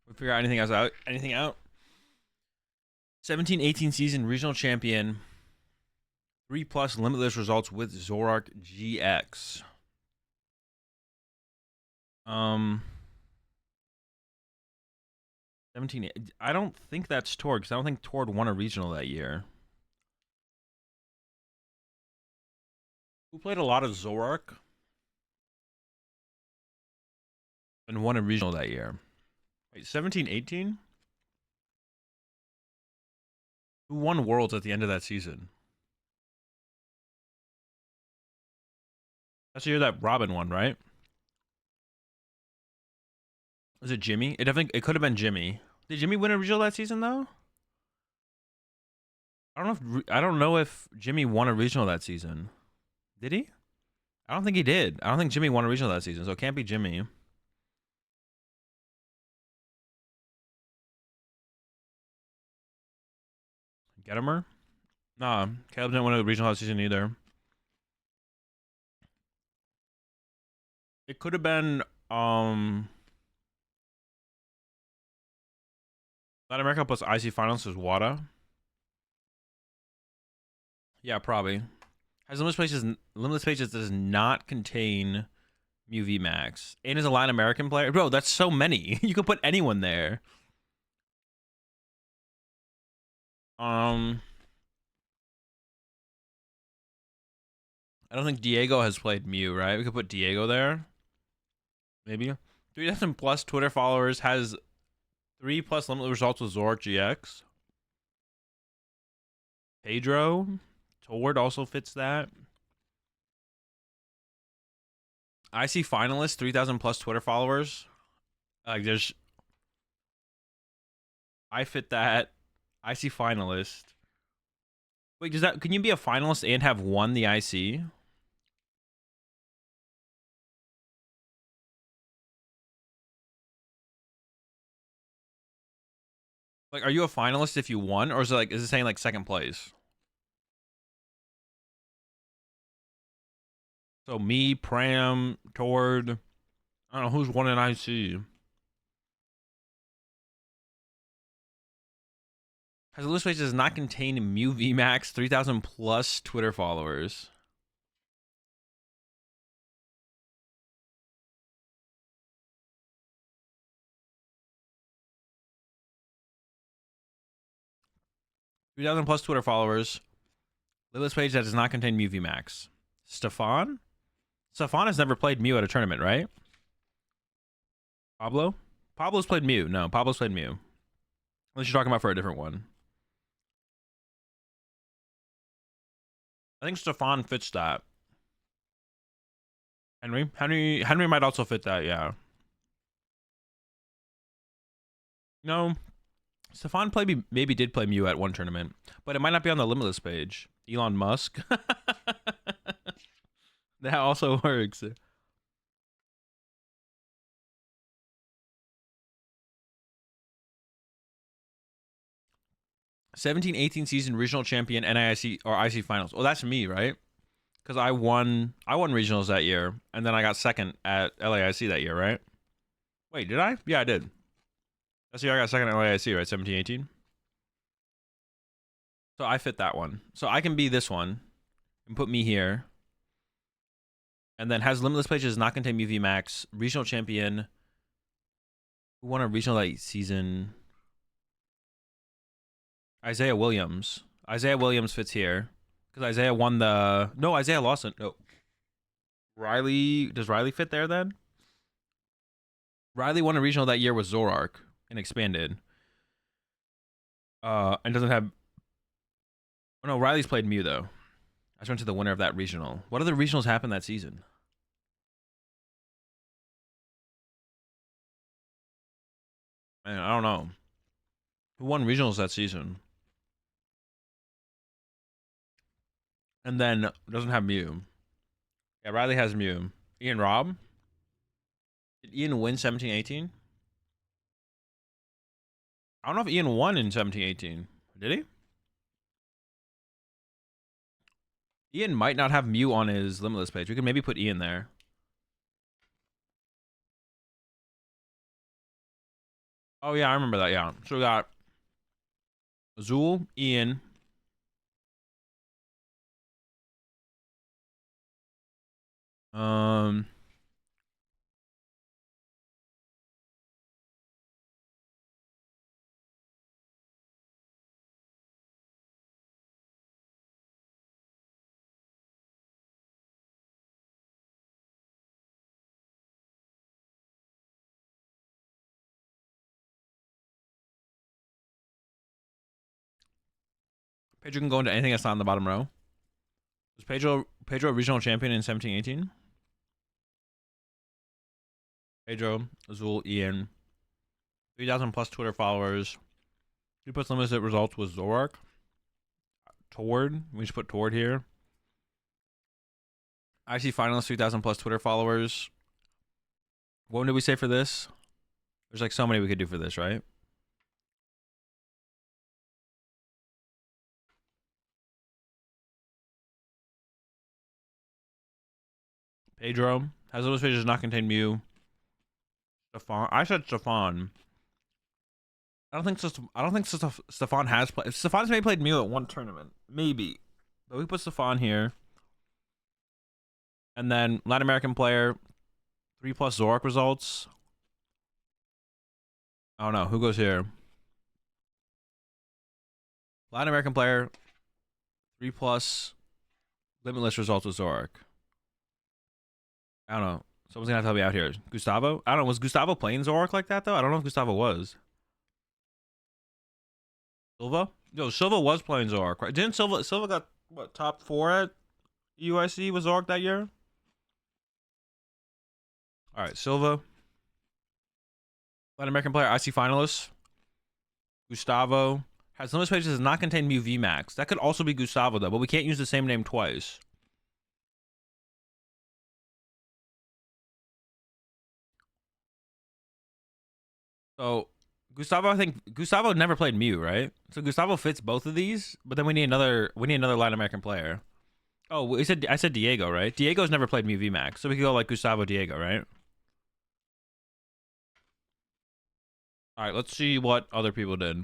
We figure out anything else out? Anything out? 17-18 season regional champion. 3+ limitless results with AzulGG. 17. I don't think that's Tord, because I don't think Tord won a regional that year. Who played a lot of Zorak and won a regional that year? Wait, 17-18? Who won Worlds at the end of that season? That's the year that Robin won, right? Was it Jimmy? It could have been Jimmy. Did Jimmy win a regional that season though? I don't know if Jimmy won a regional that season. Did he? I don't think he did. I don't think Jimmy won a regional that season, so it can't be Jimmy. Getimer? Nah, Caleb didn't win a regional that season either. It could have been Latin America plus IC finals was WADA. Yeah, probably. Has limitless pages does not contain Mew VMAX. And is a Latin American player. Bro, that's so many. You could put anyone there. I don't think Diego has played Mew, right? We could put Diego there. Maybe. 3,000 plus Twitter followers, has 3+ limitless results with AzulGG. Pedro. Tord also fits that. IC finalist, 3,000 plus Twitter followers. Like there's, I fit that. IC finalist. Wait, can you be a finalist and have won the IC? Like, are you a finalist if you won, or is it saying like second place? So me, Pram, Tord, I don't know who's won an IC. Has a list page does not contain Mew VMAX, 3,000 plus Twitter followers. +3,000 Twitter followers. List page that does not contain Mew VMAX. Stefan? Stefan has never played Mew at a tournament, right? Pablo? Pablo's played Mew. No, Pablo's played Mew. Unless you're talking about for a different one. I think Stefan fits that. Henry might also fit that, yeah. No. Stefan maybe did play Mew at one tournament, but it might not be on the limitless page. Elon Musk. That also works. 17-18 season regional champion, NIC or IC finals. Well, that's me, right? Because I won regionals that year, and then I got second at LAIC that year, right? Wait, did I? Yeah, I did. That's the year I got second at LAIC, right? 17-18. So I fit that one. So I can be this one and put me here. And then has limitless pages not contain UV Max, regional champion. Who won a regional that season? Isaiah Williams. Isaiah Williams fits here. Because Isaiah won the... No, Isaiah lost it. No. Riley... Does Riley fit there then? Riley won a regional that year with Zorak and expanded. And doesn't have... Oh, no, Riley's played Mew, though. I just went to the winner of that regional. What other regionals happened that season? Man, I don't know. Who won regionals that season? And then doesn't have Mew. Yeah, Riley has Mew. Ian Robb? Did Ian win 17-18? I don't know if Ian won in 17-18. Did he? Ian might not have Mew on his limitless page. We could maybe put Ian there. Oh yeah, I remember that. Yeah. So we got Azul, Ian. Um. Pedro can go into anything that's not in the bottom row. Was Pedro regional champion in 1718? Pedro, Azul, Ian, 3,000 plus Twitter followers. Who puts limited results was Zorak. Toward. We just put Toward here. IC finalist, 3,000 plus Twitter followers. What did we say for this? There's like so many we could do for this, right? Pedro. Has those pages not contain Mew? Stefan. I said Stefan. I don't think Stefan has played. Stefan's maybe played Mew at one tournament. Maybe. But we put Stefan here. And then Latin American player. 3+ Zorak results. I don't know. Who goes here? Latin American player. 3+ limitless results with Zorak. I don't know. Someone's gonna have to help me out here. Gustavo? I don't know. Was Gustavo playing Zorak like that though? I don't know if Gustavo was. Silva? Yo, Silva was playing Zorak, right? Didn't Silva got what, top 4 at UIC with Zorak that year? Alright, Silva. Latin American player, IC finalist. Gustavo. Has limitless pages does not contain Mew VMAX. That could also be Gustavo though, but we can't use the same name twice. So Gustavo, I think Gustavo never played Mew, right? So Gustavo fits both of these, but then we need another Latin American player. Oh, I said Diego, right? Diego's never played Mew VMAX, so we could go like Gustavo Diego, right? All right, let's see what other people did.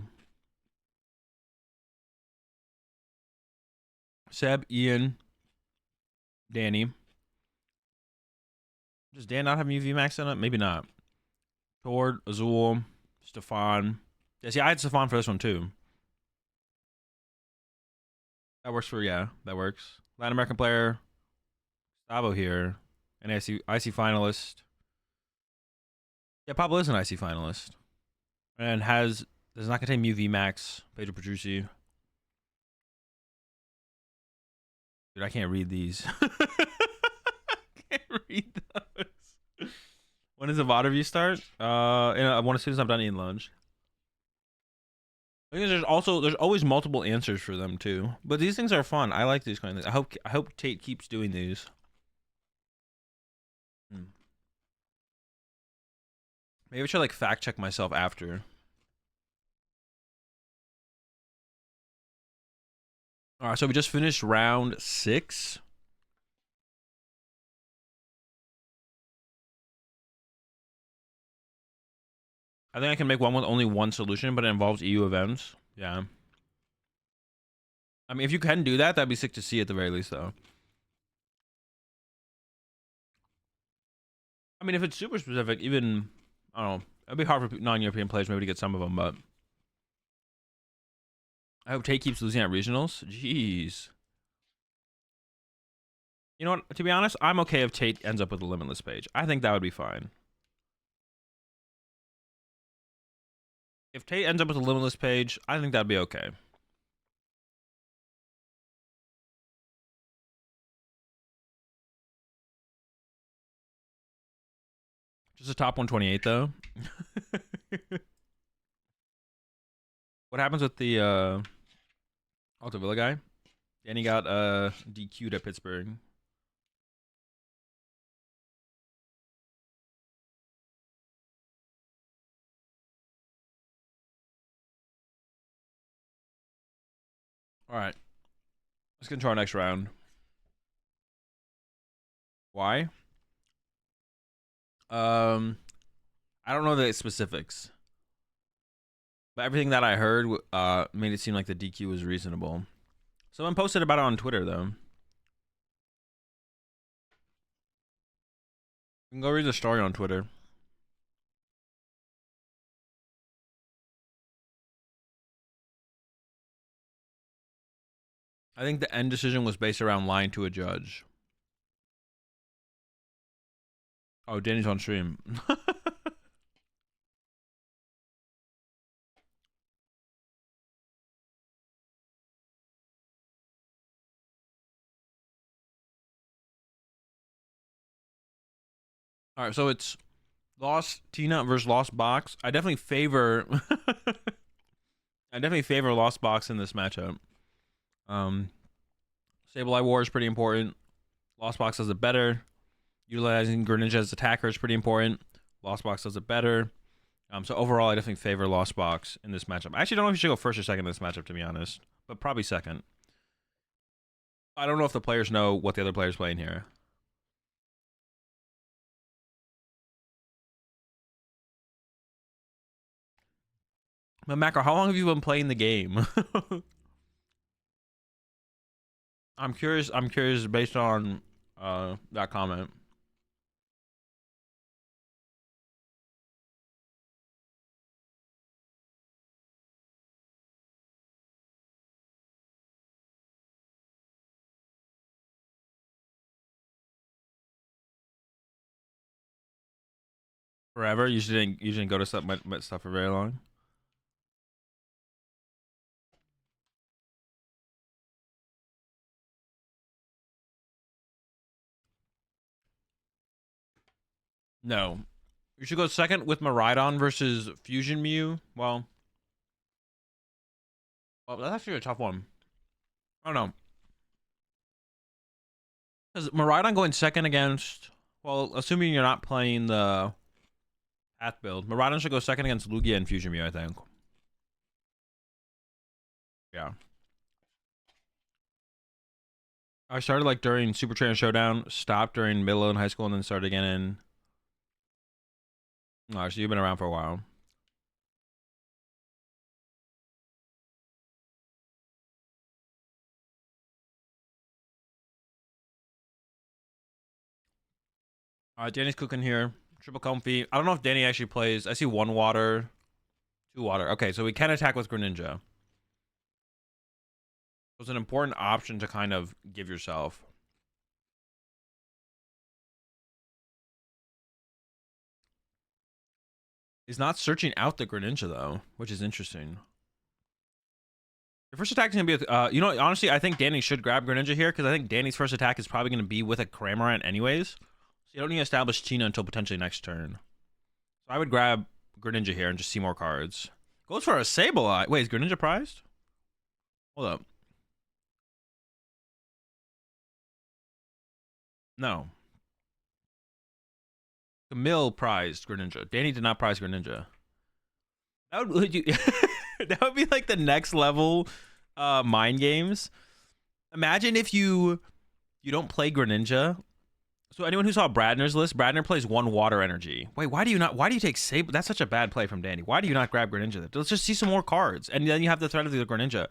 Seb, Ian, Danny. Does Dan not have Mew VMAX in it? Maybe not. Tord, Azul, Stefan. Yeah, see, I had Stefan for this one too. That works for, yeah, that works. Latin American player, Gustavo here. An IC finalist. Yeah, Pablo is an IC finalist. And does not contain Mew VMAX. Pedro Petrucci. Dude, I can't read these. Can't read those. When does the VOD review start? I want as soon as I'm done eating lunch. I think there's always multiple answers for them too. But these things are fun. I like these kind of things. I hope Tate keeps doing these. Maybe I should like fact check myself after. All right, so we just finished round 6. I think I can make one with only one solution, but it involves EU events. Yeah. I mean, if you can do that, that'd be sick to see at the very least, though. I mean, if it's super specific, even, I don't know, it'd be hard for non-European players maybe to get some of them, but I hope Tate keeps losing at regionals. Jeez. You know what? To be honest, I'm okay if Tate ends up with a limitless page. I think that would be fine. If Tate ends up with a limitless page, I think that'd be okay. Just a top 128, though. What happens with the Alta Villa guy? Danny got DQ'd at Pittsburgh. All right. Let's get into our next round. Why? I don't know the specifics. But everything that I heard made it seem like the DQ was reasonable. Someone posted about it on Twitter, though. You can go read the story on Twitter. I think the end decision was based around lying to a judge. Oh, Danny's on stream. All right, so it's Lost Tina versus Lost Box. I definitely favor Lost Box in this matchup. Sableye War is pretty important. Lost Box does it better. Utilizing Greninja as attacker is pretty important. Lost Box does it better. So overall, I definitely favor Lost Box in this matchup. I actually don't know if you should go first or second in this matchup, to be honest, but probably second. I don't know if the players know what the other player's playing here. But Macro, how long have you been playing the game? I'm curious based on that comment. Forever? You didn't go to stuff for very long? No. You should go second with Miraidon versus Fusion Mew. Well, that's actually a tough one. I don't know. Because Miraidon going second against, well, assuming you're not playing the Path build, Miraidon should go second against Lugia and Fusion Mew, I think. Yeah. I started like during Super Trainer Showdown, stopped during middle and high school, and then started again in. Oh, so you've been around for a while. All right, Danny's cooking here. Triple comfy. I don't know if Danny actually plays. I see 1 water, 2 water. Okay, so we can attack with Greninja. It's an important option to kind of give yourself. He's not searching out the Greninja though, which is interesting. Your first attack is gonna be with, you know, honestly, I think Danny should grab Greninja here because I think Danny's first attack is probably gonna be with a Cramorant anyways. So you don't need to establish Tina until potentially next turn. So I would grab Greninja here and just see more cards. Goes for a Sableye. Wait, is Greninja prized? Hold up. No. Camille prized Greninja. Danny did not prize Greninja. That would you that would be like the next level mind games. Imagine if you don't play Greninja. So anyone who saw Bradner's list, Bradner plays 1 water energy. Wait, why do you take Sable? That's such a bad play from Danny. Why do you not grab Greninja? Let's just see some more cards. And then you have the threat of the Greninja.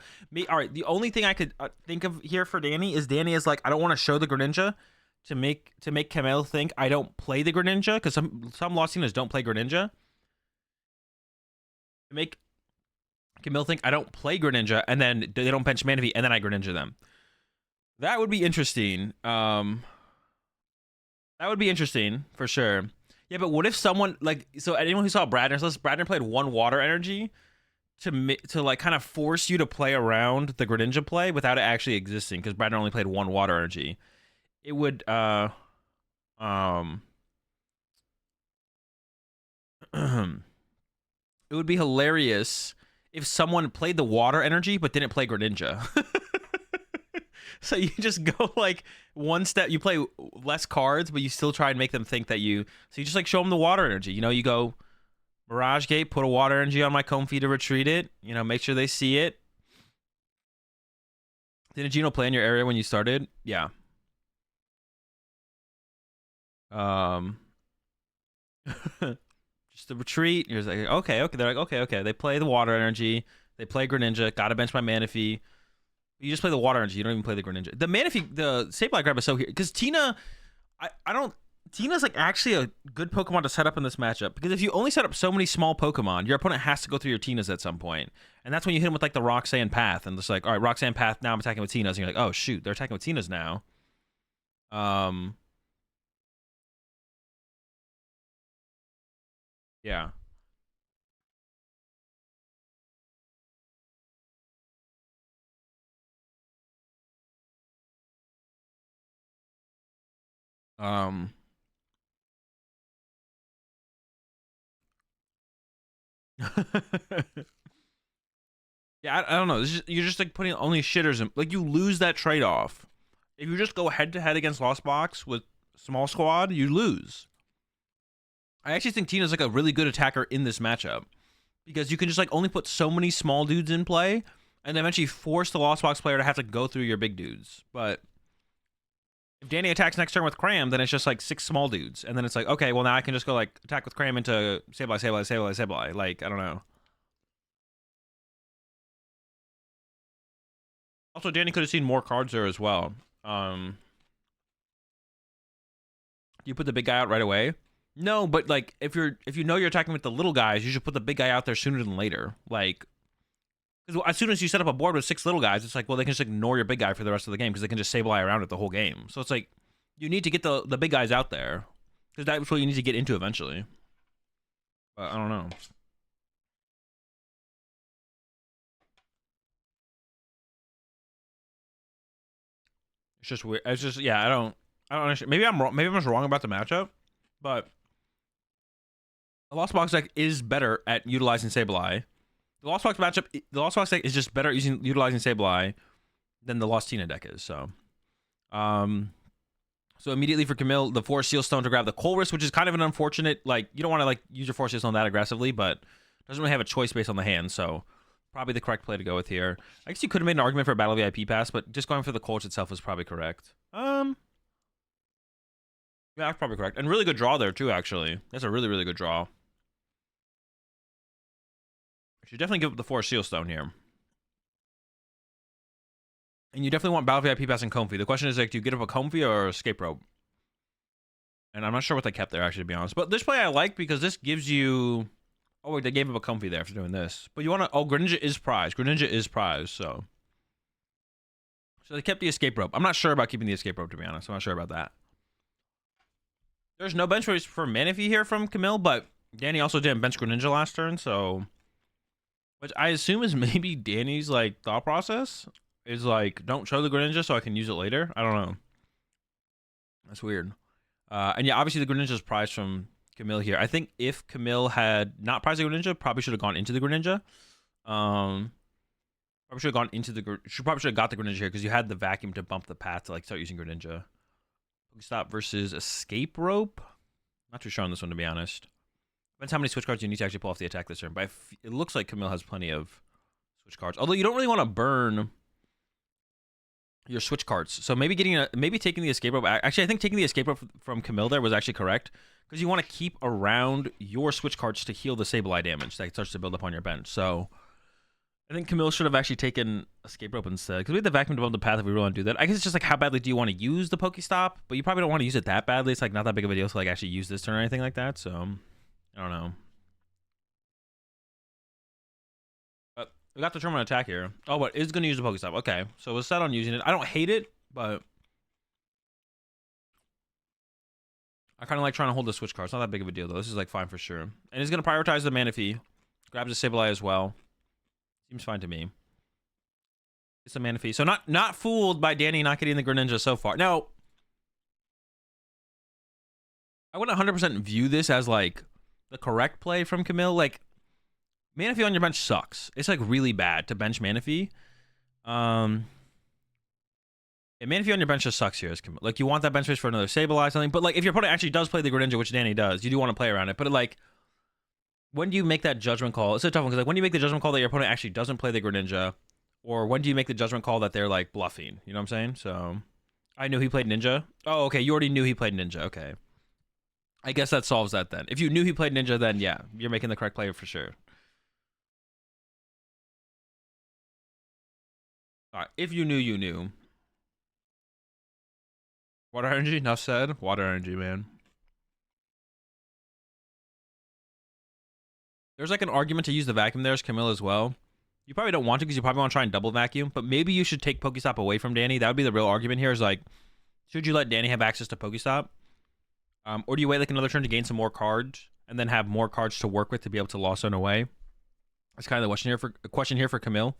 All right, the only thing I could think of here for Danny is like, I don't want to show the Greninja to make Camille think I don't play the Greninja, because some Lost Tinas don't play Greninja. To make Camille think I don't play Greninja, and then they don't bench Manaphy, and then I Greninja them. That would be interesting. That would be interesting for sure. Yeah, but what if someone like, so anyone who saw Bradner's list, Bradner played 1 water energy to like kind of force you to play around the Greninja play without it actually existing, because Bradner only played 1 water energy. It would it would be hilarious if someone played the water energy but didn't play Greninja. So you just go like one step, you play less cards, but you still try and make them think that you, so you just like show them the water energy. You know, you go Mirage Gate, put a water energy on my Comfy to retreat it, you know, make sure they see it. Didn't Gino play in your area when you started? Yeah. Just the retreat. You're like, okay. They're like, okay. They play the water energy. They play Greninja. Gotta bench my Manaphy. You just play the water energy. You don't even play the Greninja. The Manaphy, the Sableye grab is so here because Tina, I don't. Tina's like actually a good Pokemon to set up in this matchup because if you only set up so many small Pokemon, your opponent has to go through your Tinas at some point, and that's when you hit him with like the Rock Sand Path and just like, all right, Rock Sand Path. Now I'm attacking with Tinas, and you're like, oh shoot, they're attacking with Tinas now. Yeah. Um. Yeah, I don't know. You're just like putting only shitters in. Like you lose that trade off. If you just go head to head against Lost Box with small squad, you lose. I actually think Tina's like a really good attacker in this matchup because you can just like only put so many small dudes in play and eventually force the Lost Box player to have to go through your big dudes. But if Danny attacks next turn with Cram, then it's just like 6 small dudes. And then it's like, okay, well now I can just go like attack with Cram into Sableye. Like, I don't know. Also, Danny could have seen more cards there as well. Do you put the big guy out right away? No, but like if you know you're attacking with the little guys, you should put the big guy out there sooner than later. Like, because as soon as you set up a board with 6 little guys, it's like, well, they can just ignore your big guy for the rest of the game because they can just Sableye around it the whole game. So it's like you need to get the big guys out there because that's what you need to get into eventually. But I don't know. It's just weird. It's just I don't understand. Maybe I'm wrong. Maybe I'm just wrong about the matchup, but the Lost Box deck is better at utilizing Sableye. The Lost Box matchup, the Lost Box deck is just better at utilizing Sableye than the Lost Tina deck is. So, so immediately for Camille, the Forest Seal Stone to grab the Colress, which is kind of an unfortunate. Like you don't want to like use your Forest Seal Stone that aggressively, but doesn't really have a choice based on the hand. So probably the correct play to go with here. I guess you could have made an argument for a Battle VIP pass, but just going for the Colress itself is probably correct. Yeah, that's probably correct. And really good draw there too. Actually, that's a really good draw. I should definitely give up the Forest Seal Stone here. And you definitely want Battle VIP Pass and Comfy. The question is, like, do you get up a Comfy or Escape Rope? And I'm not sure what they kept there, actually, to be honest. But this play I like because this gives you... Oh, wait, they gave up a Comfy there after doing this. But you want to... Oh, Greninja is prize. Greninja is prize, so... So they kept the Escape Rope. I'm not sure about keeping the Escape Rope, to be honest. I'm not sure about that. There's no bench race for Manaphy here from Camille, but Danny also didn't bench Greninja last turn, so... Which I assume is maybe Danny's, like, thought process. Is like, don't show the Greninja so I can use it later. I don't know. That's weird. And yeah, obviously the Greninja's prized from Camille here. I think if Camille had not prized the Greninja, probably should have gone into the Greninja. Probably should have gone into the... Probably should have got the Greninja here because you had the vacuum to bump the path to like start using Greninja. Pokestop versus Escape Rope. Not too sure on this one, to be honest. Depends how many switch cards you need to actually pull off the attack this turn. But it looks like Camille has plenty of switch cards. Although you don't really want to burn your switch cards. So maybe taking the Escape Rope. Actually, I think taking the Escape Rope from Camille there was actually correct because you want to keep around your switch cards to heal the Sableye damage that starts to build up on your bench. So I think Camille should have actually taken Escape Rope instead because we had the vacuum to build the path if we really want to do that. I guess it's just like how badly do you want to use the Pokestop, but you probably don't want to use it that badly. It's like not that big of a deal to like actually use this turn or anything like that. So I don't know. We got the Tournament attack here. Oh, but is going to use the Pokestop. Okay, so we're set on using it. I don't hate it, but I kind of like trying to hold the switch card. It's not that big of a deal, though. This is like fine for sure. And he's going to prioritize the Manaphy. Grabs the Sableye as well. Seems fine to me. It's a Manaphy. So not fooled by Danny not getting the Greninja so far. Now, I wouldn't 100% view this as like the correct play from Camille. Like, Manaphy on your bench sucks. It's like really bad to bench Manaphy. And Manaphy on your bench just sucks here. Like you want that bench space for another Sableye or something. But like if your opponent actually does play the Greninja, which Danny does, you do want to play around it. But like, when do you make that judgment call? It's a tough one because like when do you make the judgment call that your opponent actually doesn't play the Greninja, or when do you make the judgment call that they're like bluffing? You know what I'm saying? So I knew he played Ninja. Oh, okay. You already knew he played Ninja. Okay. I guess that solves that then. If you knew he played Ninja, then yeah, you're making the correct player for sure. All right, if you knew, you knew. Water energy, enough said. Water energy, man. There's like an argument to use the vacuum there as Camille as well. You probably don't want to because you probably want to try and double vacuum, but maybe you should take Pokestop away from Danny. That would be the real argument here is like, should you let Danny have access to Pokestop? Or do you wait like another turn to gain some more cards and then have more cards to work with to be able to Lost Zone away? That's kind of the question here for Camille.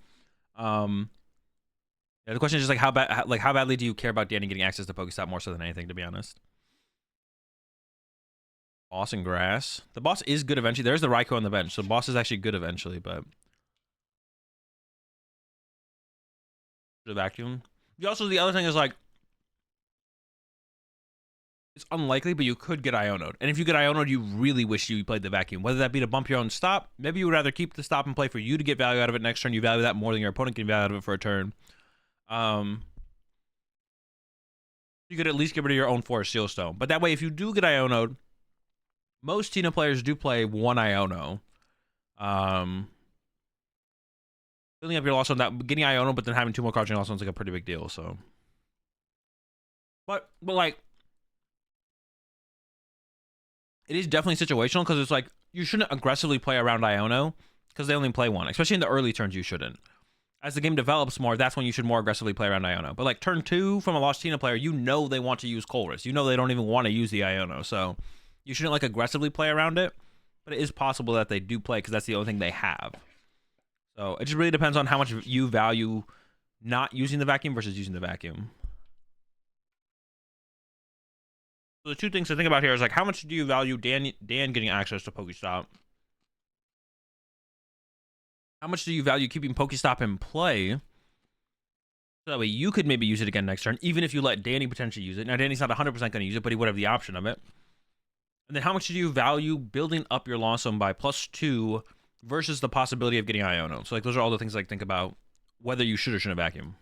Yeah, the question is just like how badly do you care about Danny getting access to Pokestop more so than anything, to be honest? Boss and grass. The boss is good eventually. There's the Raikou on the bench, so the boss is actually good eventually, but the vacuum. Also, the other thing is like it's unlikely, but you could get Iono'd. And if you get Iono'd, you really wish you played the vacuum. Whether that be to bump your own stop, maybe you would rather keep the stop and play for you to get value out of it next turn. You value that more than your opponent can value out of it for a turn. You could at least get rid of your own Forest Seal Stone. But that way, if you do get Iono'd, most Tina players do play one Iono. Building up your Lost Zone, that getting Iono, but then having 2 more cards in your Lost Zone is like a pretty big deal. So, but like, it is definitely situational because it's like you shouldn't aggressively play around Iono because they only play one, especially in the early turns. You shouldn't. As the game develops more, that's when you should more aggressively play around Iono. But like turn 2 from a Lost Tina player, you know they want to use Colress. You know they don't even want to use the Iono, so you shouldn't like aggressively play around it. But it is possible that they do play because that's the only thing they have. So it just really depends on how much you value not using the vacuum versus using the vacuum. So the 2 things to think about here is like how much do you value Dan getting access to Pokestop? How much do you value keeping Pokestop in play? So that way you could maybe use it again next turn, even if you let Danny potentially use it. Now, Danny's not 100% going to use it, but he would have the option of it. And then how much do you value building up your Lost Zone by +2 versus the possibility of getting Iono? So, like, those are all the things like think about whether you should or shouldn't vacuum.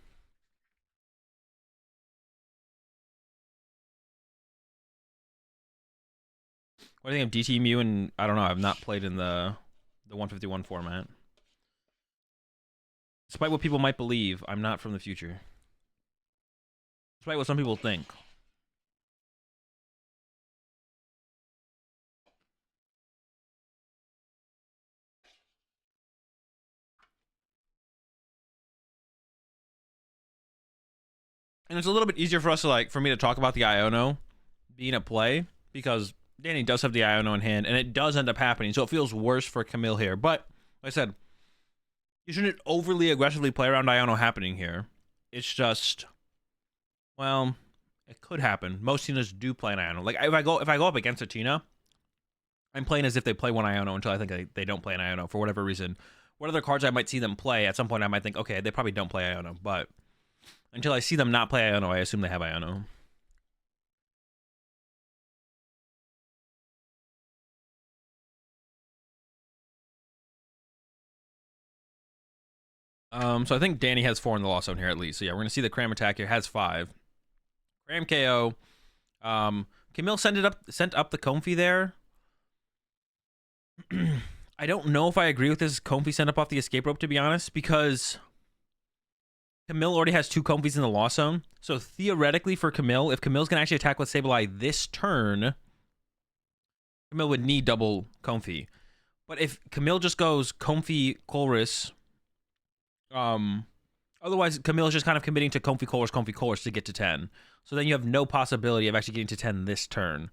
What do you think of DT Mew? And I don't know. I've not played in the 151 format. Despite what people might believe, I'm not from the future. Despite what some people think. And it's a little bit easier for us to like, for me to talk about the Iono being at play because Danny does have the Iono in hand and it does end up happening. So it feels worse for Camille here. But like I said, you shouldn't overly aggressively play around Iono happening here. It's just, well, it could happen. Most Tinas do play an Iono. Like if I go up against a Tina, I'm playing as if they play one Iono until I think they don't play an Iono for whatever reason. What other cards I might see them play, at some point I might think, okay, they probably don't play Iono, but until I see them not play Iono, I assume they have Iono. So I think Danny has 4 in the Lost Zone here at least. So yeah, we're gonna see the Cram attack here. Has 5. Cram KO. Camille sent up the Comfy there. I don't know if I agree with this Comfy sent up off the escape rope, to be honest, because Camille already has 2 Comfies in the Lost Zone. So theoretically for Camille, if Camille's gonna actually attack with Sableye this turn, Camille would need double Comfy. But if Camille just goes Comfy Colress, otherwise Camille is just kind of committing to Comfy Colress to get to 10. So then you have no possibility of actually getting to 10 this turn.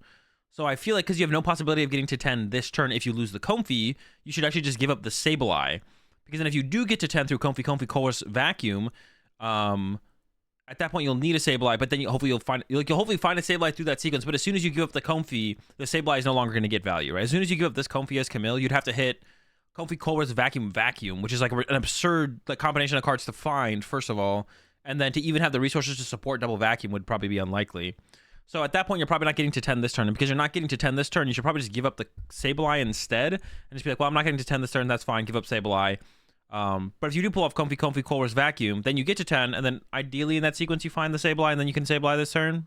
So I feel like because you have no possibility of getting to 10 this turn if you lose the Comfy, you should actually just give up the Sableye. Because then if you do get to 10 through Comfy Colress vacuum, at that point you'll need a Sableye, but then you'll hopefully find a Sableye through that sequence. But as soon as you give up the Comfy, the Sableye is no longer going to get value, right? As soon as you give up this Comfy as Camille, you'd have to hit Comfy Colress vacuum, which is like an absurd like combination of cards to find, first of all, and then to even have the resources to support double vacuum would probably be unlikely. So at that point, you're probably not getting to 10 this turn, and because you're not getting to 10 this turn, you should probably just give up the Sableye instead, and just be like, well, I'm not getting to 10 this turn, that's fine, give up Sableye. But if you do pull off Comfy Colress vacuum, then you get to 10, and then ideally in that sequence you find the Sableye, and then you can Sableye this turn.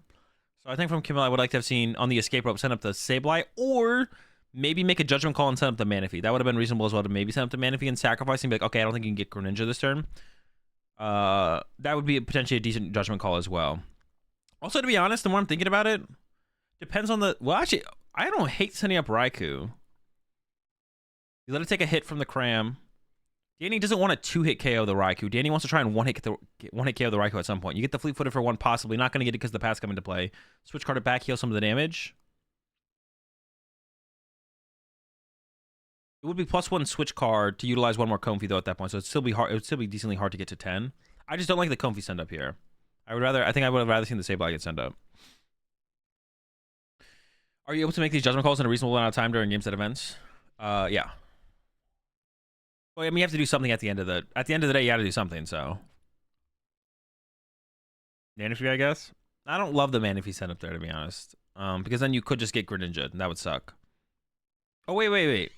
So I think from Kimmel, I would like to have seen on the escape rope send up the Sableye, or maybe make a judgment call and send up the Manaphy. That would have been reasonable as well to maybe send up the Manaphy and sacrifice and be like, okay, I don't think you can get Greninja this turn. That would be potentially a decent judgment call as well. Also, to be honest, the more I'm thinking about it, depends on the... Well, actually, I don't hate sending up Raikou. You let it take a hit from the Cram. Danny doesn't want to 2-hit KO the Raikou. Danny wants to try and 1-hit KO the Raikou at some point. You get the Fleet-footed for 1, possibly. Not going to get it because the pass come into play. Switch card it back, heal some of the damage. It would be +1 switch card to utilize 1 more Comfey, though, at that point. So it'd still be hard. It would still be decently hard to get to 10. I just don't like the Comfey send up here. I think I would have rather seen the Sableye get sent up. Are you able to make these judgment calls in a reasonable amount of time during games at events? Yeah. Well, I mean, you have to do something at the end of the day. You got to do something. So, Manaphy, I guess. I don't love the Manaphy sent up there, to be honest. Because then you could just get Greninja, and that would suck. Oh wait.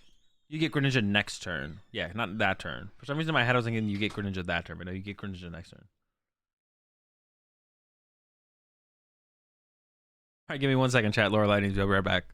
You get Greninja next turn. Yeah, not that turn. For some reason in my head I was thinking you get Greninja that turn, but no, you get Greninja next turn. All right, give me 1 second, chat. Laura Lightning, we'll be right back.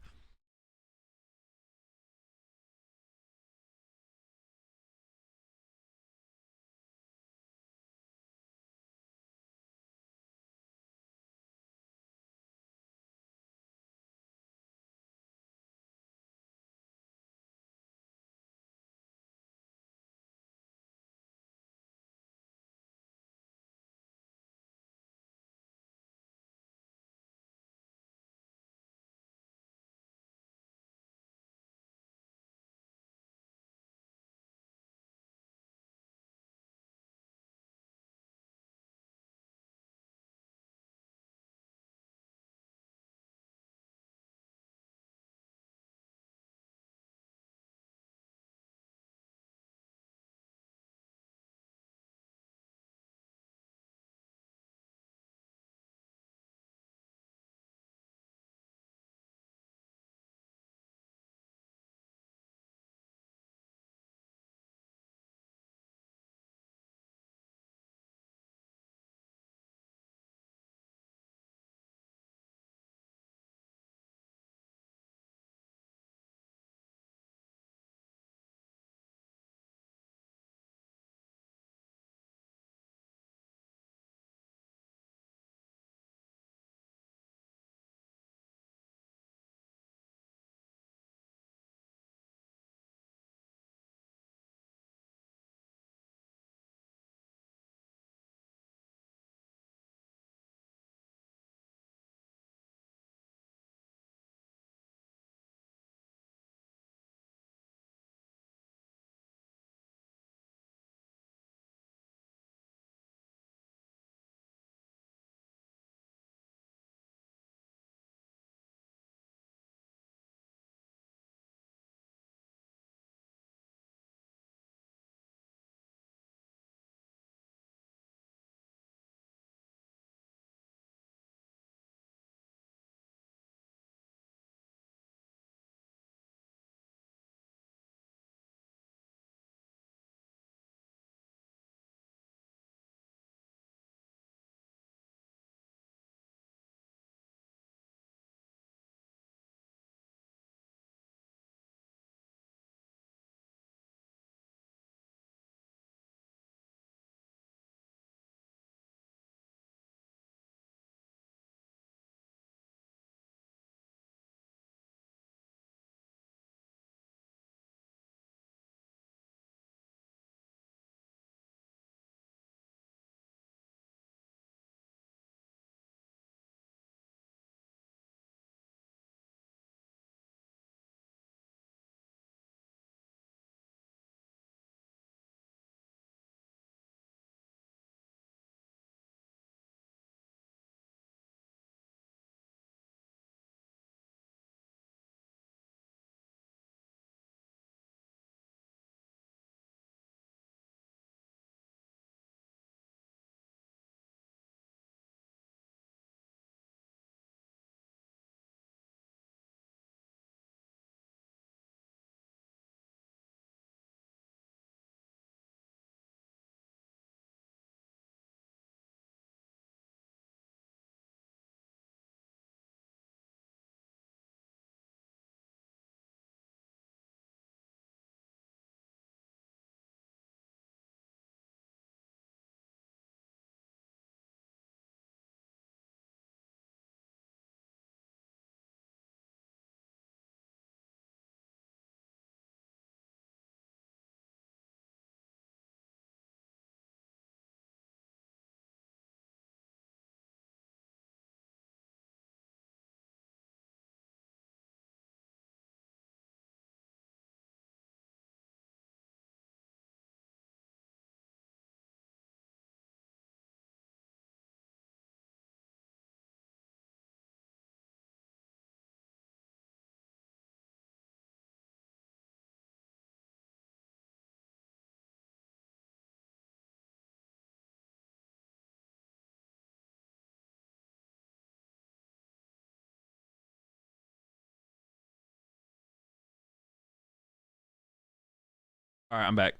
All right, I'm back.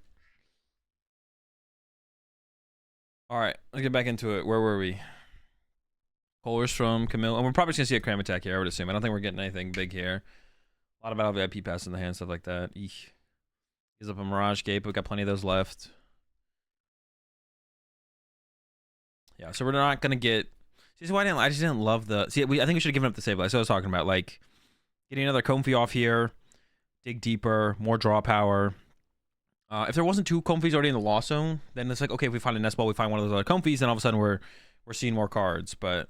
All right, let's get back into it. Where were we? Colors from Camille. And we're probably just going to see a cram attack here, I would assume. I don't think we're getting anything big here. A lot of battle VIP passes in the hand, stuff like that. Eek. Gives up a Mirage Gate, but we've got plenty of those left. Yeah, so we're not going to get... See, why I just didn't love the... See, I think we should have given up the save. That's what I was talking about. Like, getting another Comfy off here. Dig deeper. More draw power. If there wasn't two Comfies already in the Lost Zone, then it's like, okay, if we find a Nest Ball, we find one of those other Comfies, then all of a sudden we're seeing more cards. But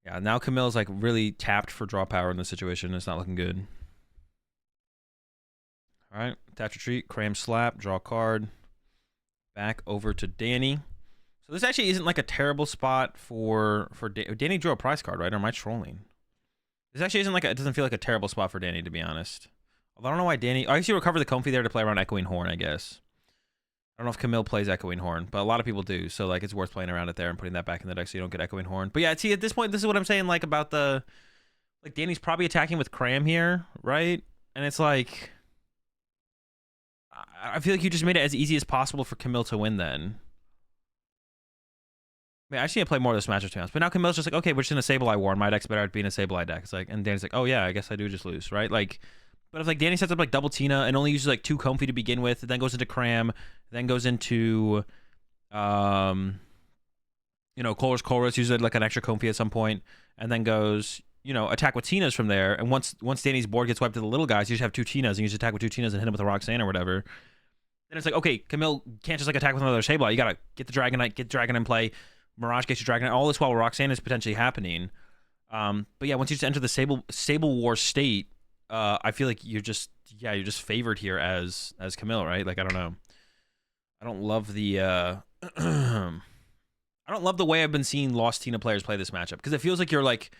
yeah, now Camille's like really tapped for draw power in this situation. It's not looking good. All right, attach retreat, cram slap, draw card. Back over to Danny. So this actually isn't like a terrible spot for Danny drew a prize card, right? Or am I trolling? This actually isn't like it doesn't feel like a terrible spot for Danny, to be honest. Although I don't know why Danny... I guess you recover the Comfy there to play around Echoing Horn, I guess. I don't know if Camille plays Echoing Horn, but a lot of people do. So, like, it's worth playing around it there and putting that back in the deck so you don't get Echoing Horn. But yeah, see, at this point, this is what I'm saying, like, about the... Like, Danny's probably attacking with Cram here, right? And it's like... I feel like you just made it as easy as possible for Camille to win then. I mean, I actually need to play more of this matchup, to be honest. But now Camille's just like, okay, we're just in a Sableye war. My deck's better at being a Sableye deck. It's like, and Danny's like, oh yeah, I guess I do just lose, right? Like... But if like Danny sets up like double Tina and only uses like two Comfy to begin with, then goes into Cram, then goes into, you know, Colress uses like an extra Comfy at some point, and then goes, you know, attack with Tinas from there. And once Danny's board gets wiped to the little guys, you just have two Tinas and you just attack with two Tinas and hit him with a Roxanne or whatever. Then it's like, okay, Camille can't just like attack with another Sableye. You gotta get the Dragonite, get Dragon in play. Mirage gets your Dragonite. All this while Roxanne is potentially happening. But yeah, once you just enter the Sable War state. I feel like you're just favored here as Camille, right? Like I don't know. I don't love the I don't love the way I've been seeing Lost Tina players play this matchup because it feels like you're like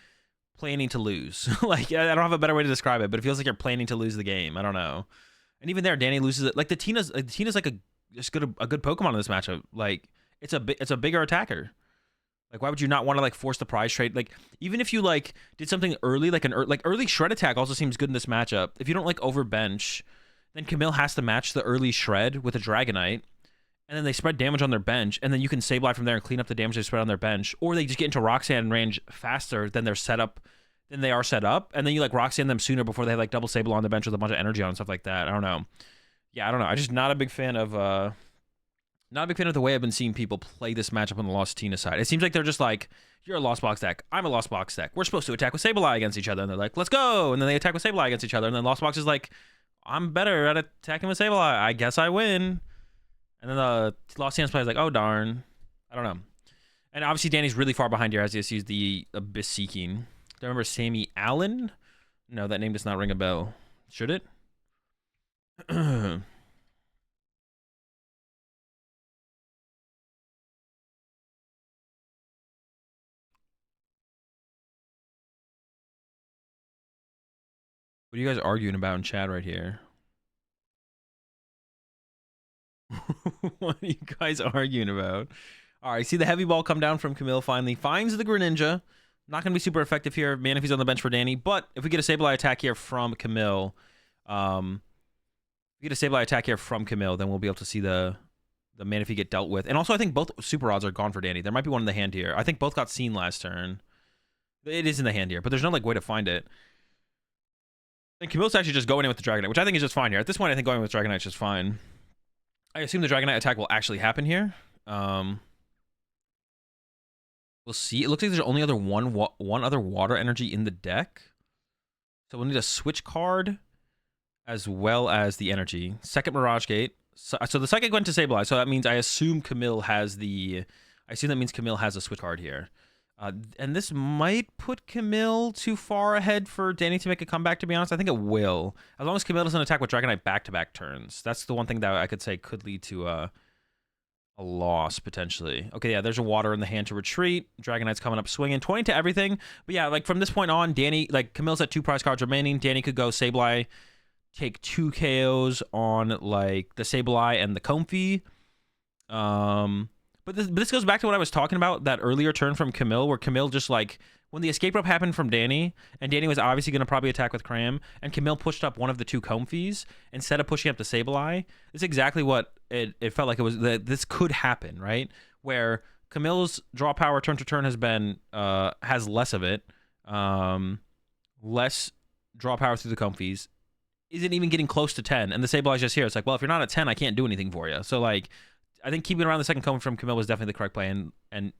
planning to lose. Like I don't have a better way to describe it, but it feels like you're planning to lose the game. I don't know. And even there, Danny loses it. Like the Tina's like a good Pokemon in this matchup. Like it's a bigger attacker. Like, why would you not want to, like, force the prize trade? Like, even if you, like, did something early, like, early Shred attack also seems good in this matchup. If you don't, like, overbench, then Camille has to match the early Shred with a Dragonite, and then they spread damage on their bench, and then you can Sableye from there and clean up the damage they spread on their bench, or they just get into Roxanne range faster than they are set up, and then you, like, Roxanne them sooner before they have, like, double Sable on the bench with a bunch of energy on and stuff like that. I don't know. Yeah, I don't know. I'm just not a big fan of, not a big fan of the way I've been seeing people play this matchup on the Lost Tina side. It seems like they're just like, you're a Lost Box deck. I'm a Lost Box deck. We're supposed to attack with Sableye against each other. And they're like, let's go. And then they attack with Sableye against each other. And then Lost Box is like, I'm better at attacking with Sableye. I guess I win. And then the Lost Tina player is like, oh, darn. I don't know. And obviously, Danny's really far behind here as he has used the Abyss Seeking. Do I remember Sammy Allen? No, that name does not ring a bell. Should it? What are you guys arguing about in chat right here? What are you guys arguing about? All right, see the heavy ball come down from Camille finally. Finds the Greninja. Not going to be super effective here. Manaphy's on the bench for Danny. But if we get a Sableye attack here from Camille, then we'll be able to see the Manaphy get dealt with. And also, I think both Super Odds are gone for Danny. There might be one in the hand here. I think both got seen last turn. It is in the hand here, but there's no like way to find it. And Camille's actually just going in with the Dragonite, which I think is just fine here. At this point, I think going with Dragonite is just fine. I assume the Dragonite attack will actually happen here. We'll see. It looks like there's only one other water energy in the deck. So we'll need a switch card as well as the energy. Second Mirage Gate. So the psychic went to Sableye. So that means I assume Camille has a switch card here. And this might put Camille too far ahead for Danny to make a comeback, to be honest. I think it will. As long as Camille doesn't attack with Dragonite back-to-back turns. That's the one thing that I could say could lead to a loss, potentially. Okay, yeah, there's a water in the hand to retreat. Dragonite's coming up swinging. 20 to everything. But yeah, like from this point on, Danny, like Camille's at 2 prize cards remaining. Danny could go Sableye, take 2 KOs on like the Sableye and the Comfy. But this goes back to what I was talking about, that earlier turn from Camille, where Camille just like when the escape rope happened from Danny, and Danny was obviously going to probably attack with Cram, and Camille pushed up one of the two Comfies instead of pushing up the Sableye, it's exactly what it felt like it was. That this could happen, right? Where Camille's draw power turn to turn has less of it, less draw power through the Comfies, isn't even getting close to 10, and the Sableye's just here. It's like, well, if you're not at 10, I can't do anything for you. So like, I think keeping around the second Comfy from Camille was definitely the correct play, and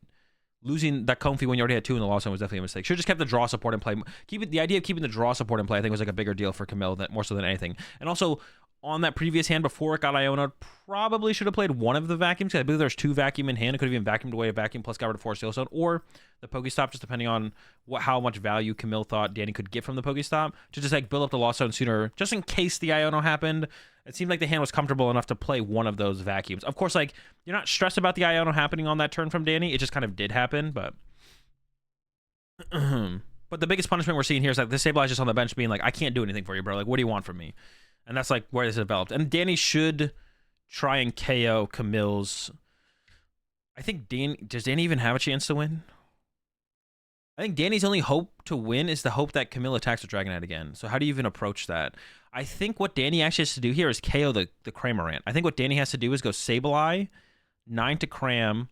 losing that Comfy when you already had 2 in the lost zone was definitely a mistake. Should have just kept the draw support in play. The idea of keeping the draw support in play, I think, was like a bigger deal for Camille, more so than anything. And also, on that previous hand before it got Iona, probably should have played one of the vacuums. I believe there's 2 vacuum in hand. It could have even vacuumed away a vacuum plus got rid of 4 Steel Stone, or the Pokestop, just depending on how much value Camille thought Danny could get from the Pokestop, to just like build up the lost zone sooner, just in case the Iona happened. It seemed like the hand was comfortable enough to play one of those vacuums. Of course, like, you're not stressed about the Iona happening on that turn from Danny. It just kind of did happen, but but the biggest punishment we're seeing here is that the Sableye just on the bench being like, I can't do anything for you, bro. Like, what do you want from me? And that's like where this developed. And Danny should try and KO Camille's. I think does Danny even have a chance to win? I think Danny's only hope to win is the hope that Camille attacks with Dragonite again. So how do you even approach that? I think what Danny actually has to do here is KO the Cramorant. I think what Danny has to do is go Sableye, 9 to Cram.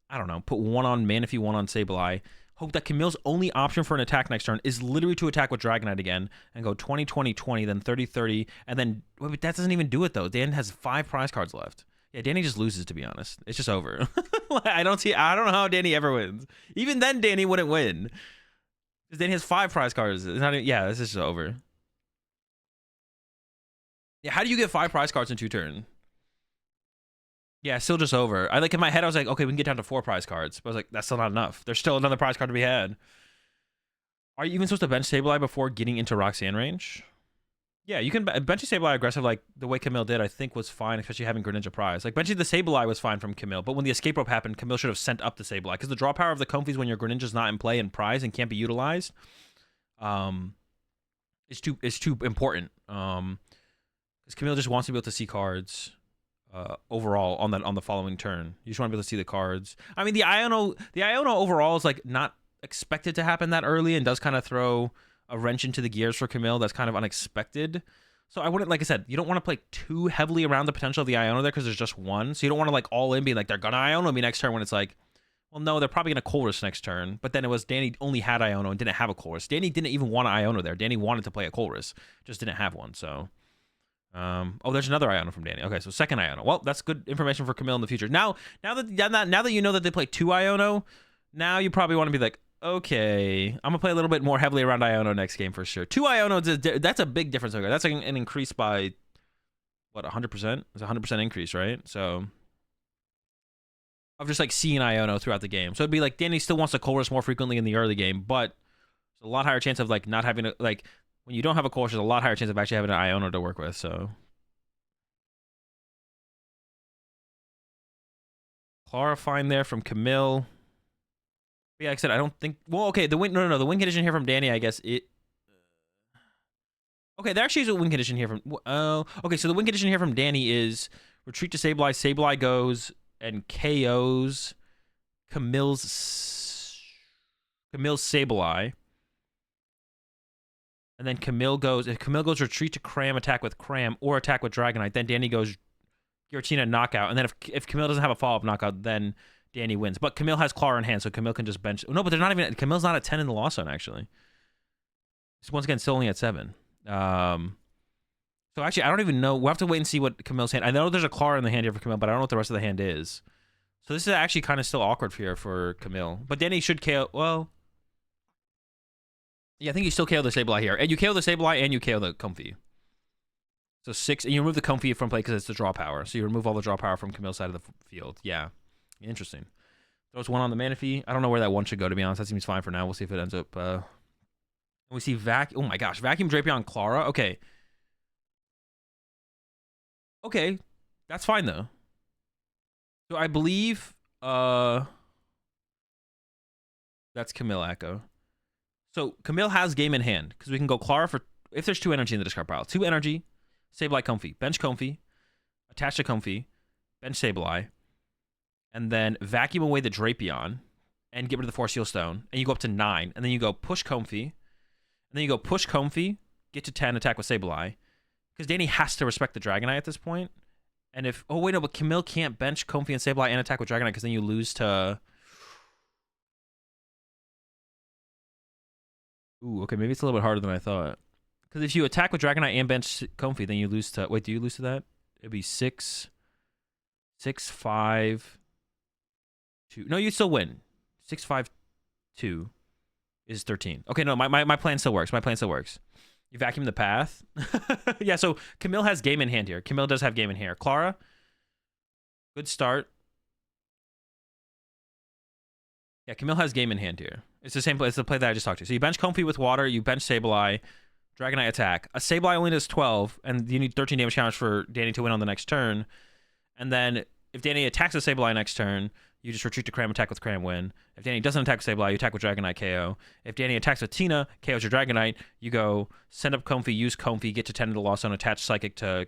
I don't know, put 1 on Manaphy, 1 on Sableye. Hope that Camille's only option for an attack next turn is literally to attack with Dragonite again and go 20, 20, 20, then 30, 30, and then wait, but that doesn't even do it though. Dan has 5 prize cards left. Yeah, Danny just loses, to be honest. It's just over. I don't know how Danny ever wins. Even then, Danny wouldn't win. Because Danny has 5 prize cards. It's not even, yeah, this is just over. Yeah, how do you get 5 prize cards in 2 turns? Yeah, still just over. I like in my head, I was like, okay, we can get down to 4 prize cards. But I was like, that's still not enough. There's still another prize card to be had. Are you even supposed to bench Sableye before getting into Roxanne range? Yeah, you can bench Sableye aggressive like the way Camille did, I think was fine, especially having Greninja prize. Like benching the Sableye was fine from Camille, but when the escape rope happened, Camille should have sent up the Sableye because the draw power of the Comfies when your Greninja's not in play and prize and can't be utilized, is too important. Because Camille just wants to be able to see cards. Overall on the following turn, you just want to be able to see the cards. I mean, the Iona overall is like not expected to happen that early and does kind of throw a wrench into the gears for Camille. That's kind of unexpected. So I wouldn't, like I said, you don't want to play too heavily around the potential of the Iona there because there's just one. So you don't want to like all in be like they're gonna Iona me next turn when it's like, well, no, they're probably gonna Colress next turn. But then it was Danny only had Iona and didn't have a Colress. Danny didn't even want an Iona there. Danny wanted to play a Colress, just didn't have one. So. Oh, there's another Iona from Danny. Okay, so second Iona. Well, that's good information for Camille in the future. Now that you know that they play 2 Iona, now you probably want to be like, okay, I'm gonna play a little bit more heavily around Iona next game for sure. 2 Iona, that's a big difference. That's like an increase by what, 100%? It's a 100% increase, right? So of just like seeing Iona throughout the game. So it'd be like Danny still wants to Colress more frequently in the early game, but there's a lot higher chance of like not having to like. When you don't have a Colress, there's a lot higher chance of actually having an Iona to work with, so. Clarifying there from Camille. Yeah, like I said, I don't think... Well, okay, the win condition here from Danny, I guess it... Okay, there actually is a win condition here from... okay, so the win condition here from Danny is retreat to Sableye. Sableye goes and KOs Camille's Sableye. And then Camille goes, if Camille goes retreat to Cram, attack with Cram, or attack with Dragonite, then Danny goes Giratina knockout. And then if Camille doesn't have a follow-up knockout, then Danny wins. But Camille has Claw in hand, so Camille can just bench. No, but they're not even, Camille's not at 10 in the loss zone, actually. It's once again still only at 7. So actually, I don't even know. We'll have to wait and see what Camille's hand. I know there's a Claw in the hand here for Camille, but I don't know what the rest of the hand is. So this is actually kind of still awkward here for Camille. But Danny should KO, well... Yeah, I think you still KO the Sableye here. And you KO the Sableye and you KO the Comfy. So 6, and you remove the Comfy from play because it's the draw power. So you remove all the draw power from Camille's side of the field. Yeah, interesting. Throws 1 on the Manaphy. I don't know where that 1 should go, to be honest. That seems fine for now. We'll see if it ends up... we see oh my gosh, Vacuum Drapion Clara? Okay. Okay, that's fine, though. So I believe... that's Camille Echo. So Camille has game in hand because we can go Clara for if there's 2 energy in the discard pile. 2 energy, Sableye Comfy, bench Comfy, attach to Comfy, bench Sableye, and then vacuum away the Drapion and get rid of the Force Seal Stone, and you go up to 9, and then you go push Comfy, and then you go push Comfy, get to 10, attack with Sableye, because Danny has to respect the Dragonite at this point. And if oh wait no, but Camille can't bench Comfy and Sableye and attack with Dragonite because then you lose to. Ooh, okay, maybe it's a little bit harder than I thought. Because if you attack with Dragonite and bench Comfy, then you lose to. Wait, do you lose to that? It'd be 6, 5, 2. No, you still win. 6, 5, 2 is 13. Okay, no, my plan still works. My plan still works. You vacuum the path. Yeah, so Camille has game in hand here. Camille does have game in here. Clara, good start. Yeah, Camille has game in hand here. It's the same play. It's the play that I just talked to. So you bench Comfy with water. You bench Sableye. Dragonite attack. A Sableye only does 12, and you need 13 damage counters for Danny to win on the next turn. And then if Danny attacks a Sableye next turn, you just retreat to Cram, attack with Cram, win. If Danny doesn't attack with Sableye, you attack with Dragonite, KO. If Danny attacks with Tina, KOs your Dragonite, you go send up Comfy, use Comfy, get to 10 to the loss zone, attach Psychic to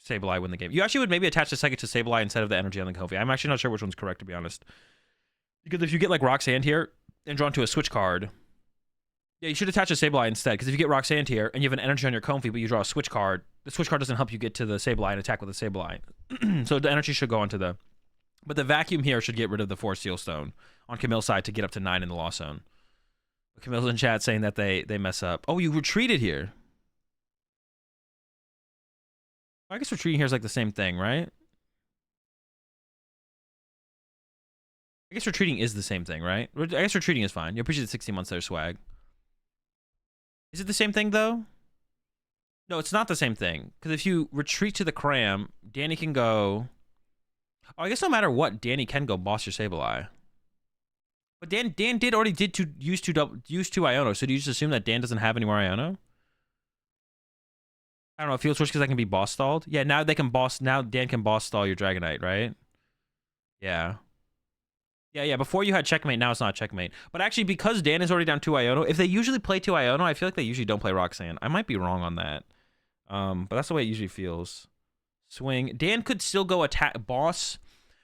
Sableye, win the game. You actually would maybe attach the Psychic to Sableye instead of the energy on the Comfy. I'm actually not sure which one's correct, to be honest. Because if you get like Roxanne here and draw into a switch card, yeah, you should attach a Sableye instead. Because if you get Roxanne here and you have an energy on your Comfy, but you draw a switch card, the switch card doesn't help you get to the Sableye and attack with the Sableye. So the energy should go onto the... But the vacuum here should get rid of the Force Seal Stone on Camille's side to get up to 9 in the loss zone. Camille's in chat saying that they mess up. Oh, you retreated here. I guess retreating here is like the same thing, right? I guess retreating is the same thing, right? I guess retreating is fine. You appreciate the 16 months there, swag. Is it the same thing, though? No, it's not the same thing. Because if you retreat to the Cram, Danny can go... Oh, I guess no matter what, Danny can go boss your Sableye. But Dan did already use two Iono, so do you just assume that Dan doesn't have any more Iono? I don't know, it feels worse because I can be boss stalled. Yeah, now they can boss. Now Dan can boss stall your Dragonite, right? Yeah. Yeah. Before you had checkmate, now it's not checkmate. But actually, because Dan is already down 2 Iono, if they usually play 2 Iono, I feel like they usually don't play Roxanne. I might be wrong on that. But that's the way it usually feels. Swing. Dan could still go attack boss.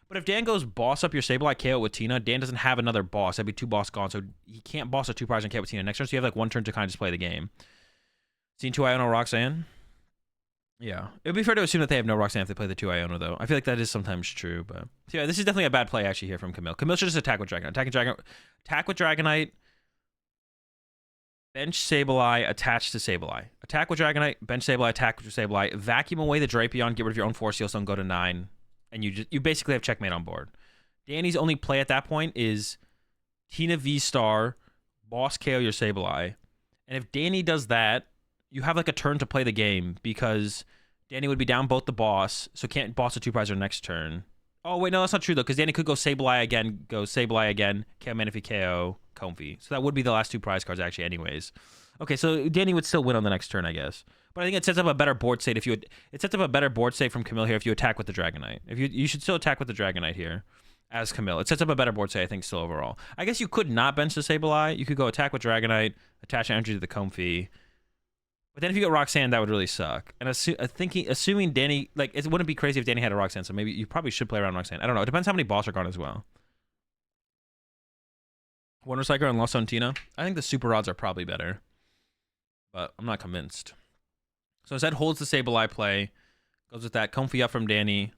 But if Dan goes boss up your Sableye, KO with Tina, Dan doesn't have another boss. That'd be 2 boss gone, so he can't boss a 2 prize and KO with Tina next turn. So you have like 1 turn to kind of just play the game. Seen 2 Iono Roxanne? Yeah. It would be fair to assume that they have no Roxanne if they play the 2 Iono, though. I feel like that is sometimes true, but... So yeah, this is definitely a bad play, actually, here from Camille. Camille should just attack with Dragonite. Attack with Dragonite. Bench Sableye, attach to Sableye. Attack with Dragonite, bench Sableye, attack with Sableye. Vacuum away the Drapion, get rid of your own Force Seal Stone, go to 9. And you basically have checkmate on board. Danny's only play at that point is Tina V-Star, boss KO your Sableye. And if Danny does that, you have like a turn to play the game because Danny would be down both the boss, so can't boss a 2 prizer next turn. Oh, wait, no, that's not true, though, because Danny could go Sableye again, KO Manaphy KO, Comfy. So that would be the last 2 prize cards, actually, anyways. Okay, so Danny would still win on the next turn, I guess. But I think it sets up a better board state it sets up a better board state from Camille here if you attack with the Dragonite. You should still attack with the Dragonite here as Camille. It sets up a better board state, I think, still overall. I guess you could not bench the Sableye. You could go attack with Dragonite, attach energy to the Comfy. But then if you get Roxanne, that would really suck. And assuming Danny, like, it wouldn't be crazy if Danny had a Roxanne, so maybe you probably should play around Roxanne. I don't know. It depends how many boss are gone as well. Wonder Cycle and Lost on Tina. I think the Super Rods are probably better. But I'm not convinced. So Zed holds the Sableye play. Goes with that. Comfy up from Danny.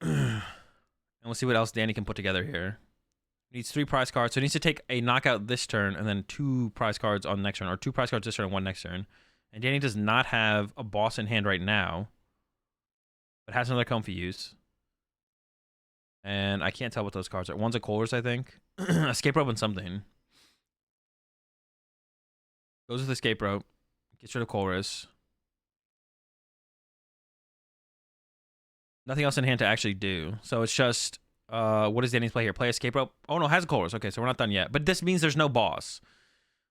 And we'll see what else Danny can put together here. Needs 3 prize cards. So he needs to take a knockout this turn and then 2 prize cards on next turn. Or 2 prize cards this turn and 1 next turn. And Danny does not have a boss in hand right now. But has another Comfy use. And I can't tell what those cards are. One's a Colress, I think. Escape Rope and something. Goes with Escape Rope. Gets rid of Colress. Nothing else in hand to actually do. So it's just, what does Danny's play here? Play Escape Rope? Oh, no, has a Colress. Okay, so we're not done yet. But this means there's no boss.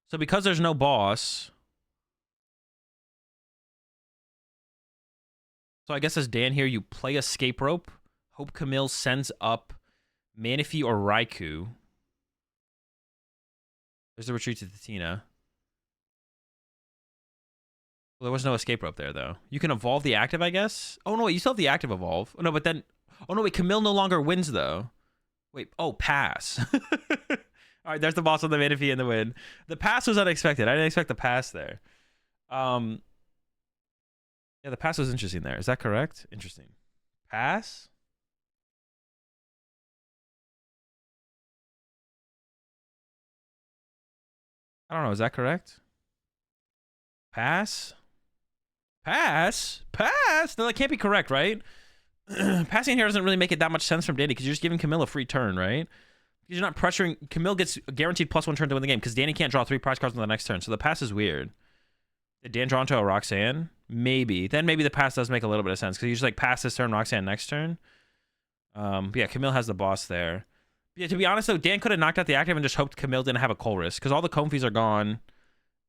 So because there's no boss... So I guess as Dan here, you play Escape Rope. Hope Camille sends up Manaphy or Raikou. There's the retreat to the Tina. Well, there was no Escape Rope there, though. You can evolve the active, I guess? Oh, no, wait, you still have the active evolve. Oh, no, but then... Oh, no, wait, Camille no longer wins, though. Wait, oh, pass. All right, there's the boss on the Manaphy and the win. The pass was unexpected. I didn't expect the pass there. Yeah, the pass was interesting there. Is that correct? Interesting. Pass? I don't know. Is that correct? Pass? Pass? Pass? No, that can't be correct, right? Passing here doesn't really make it that much sense from Danny because you're just giving Camille a free turn, right? Because you're not pressuring. Camille gets a guaranteed +1 turn to win the game because Danny can't draw 3 prize cards on the next turn. So the pass is weird. Did Dan draw into a Roxanne? Maybe. Then maybe the pass does make a little bit of sense because you just like pass this turn, Roxanne next turn. Yeah, Camille has the boss there. Yeah, to be honest though, Dan could have knocked out the active and just hoped Camille didn't have a Cull risk because all the Comfies are gone.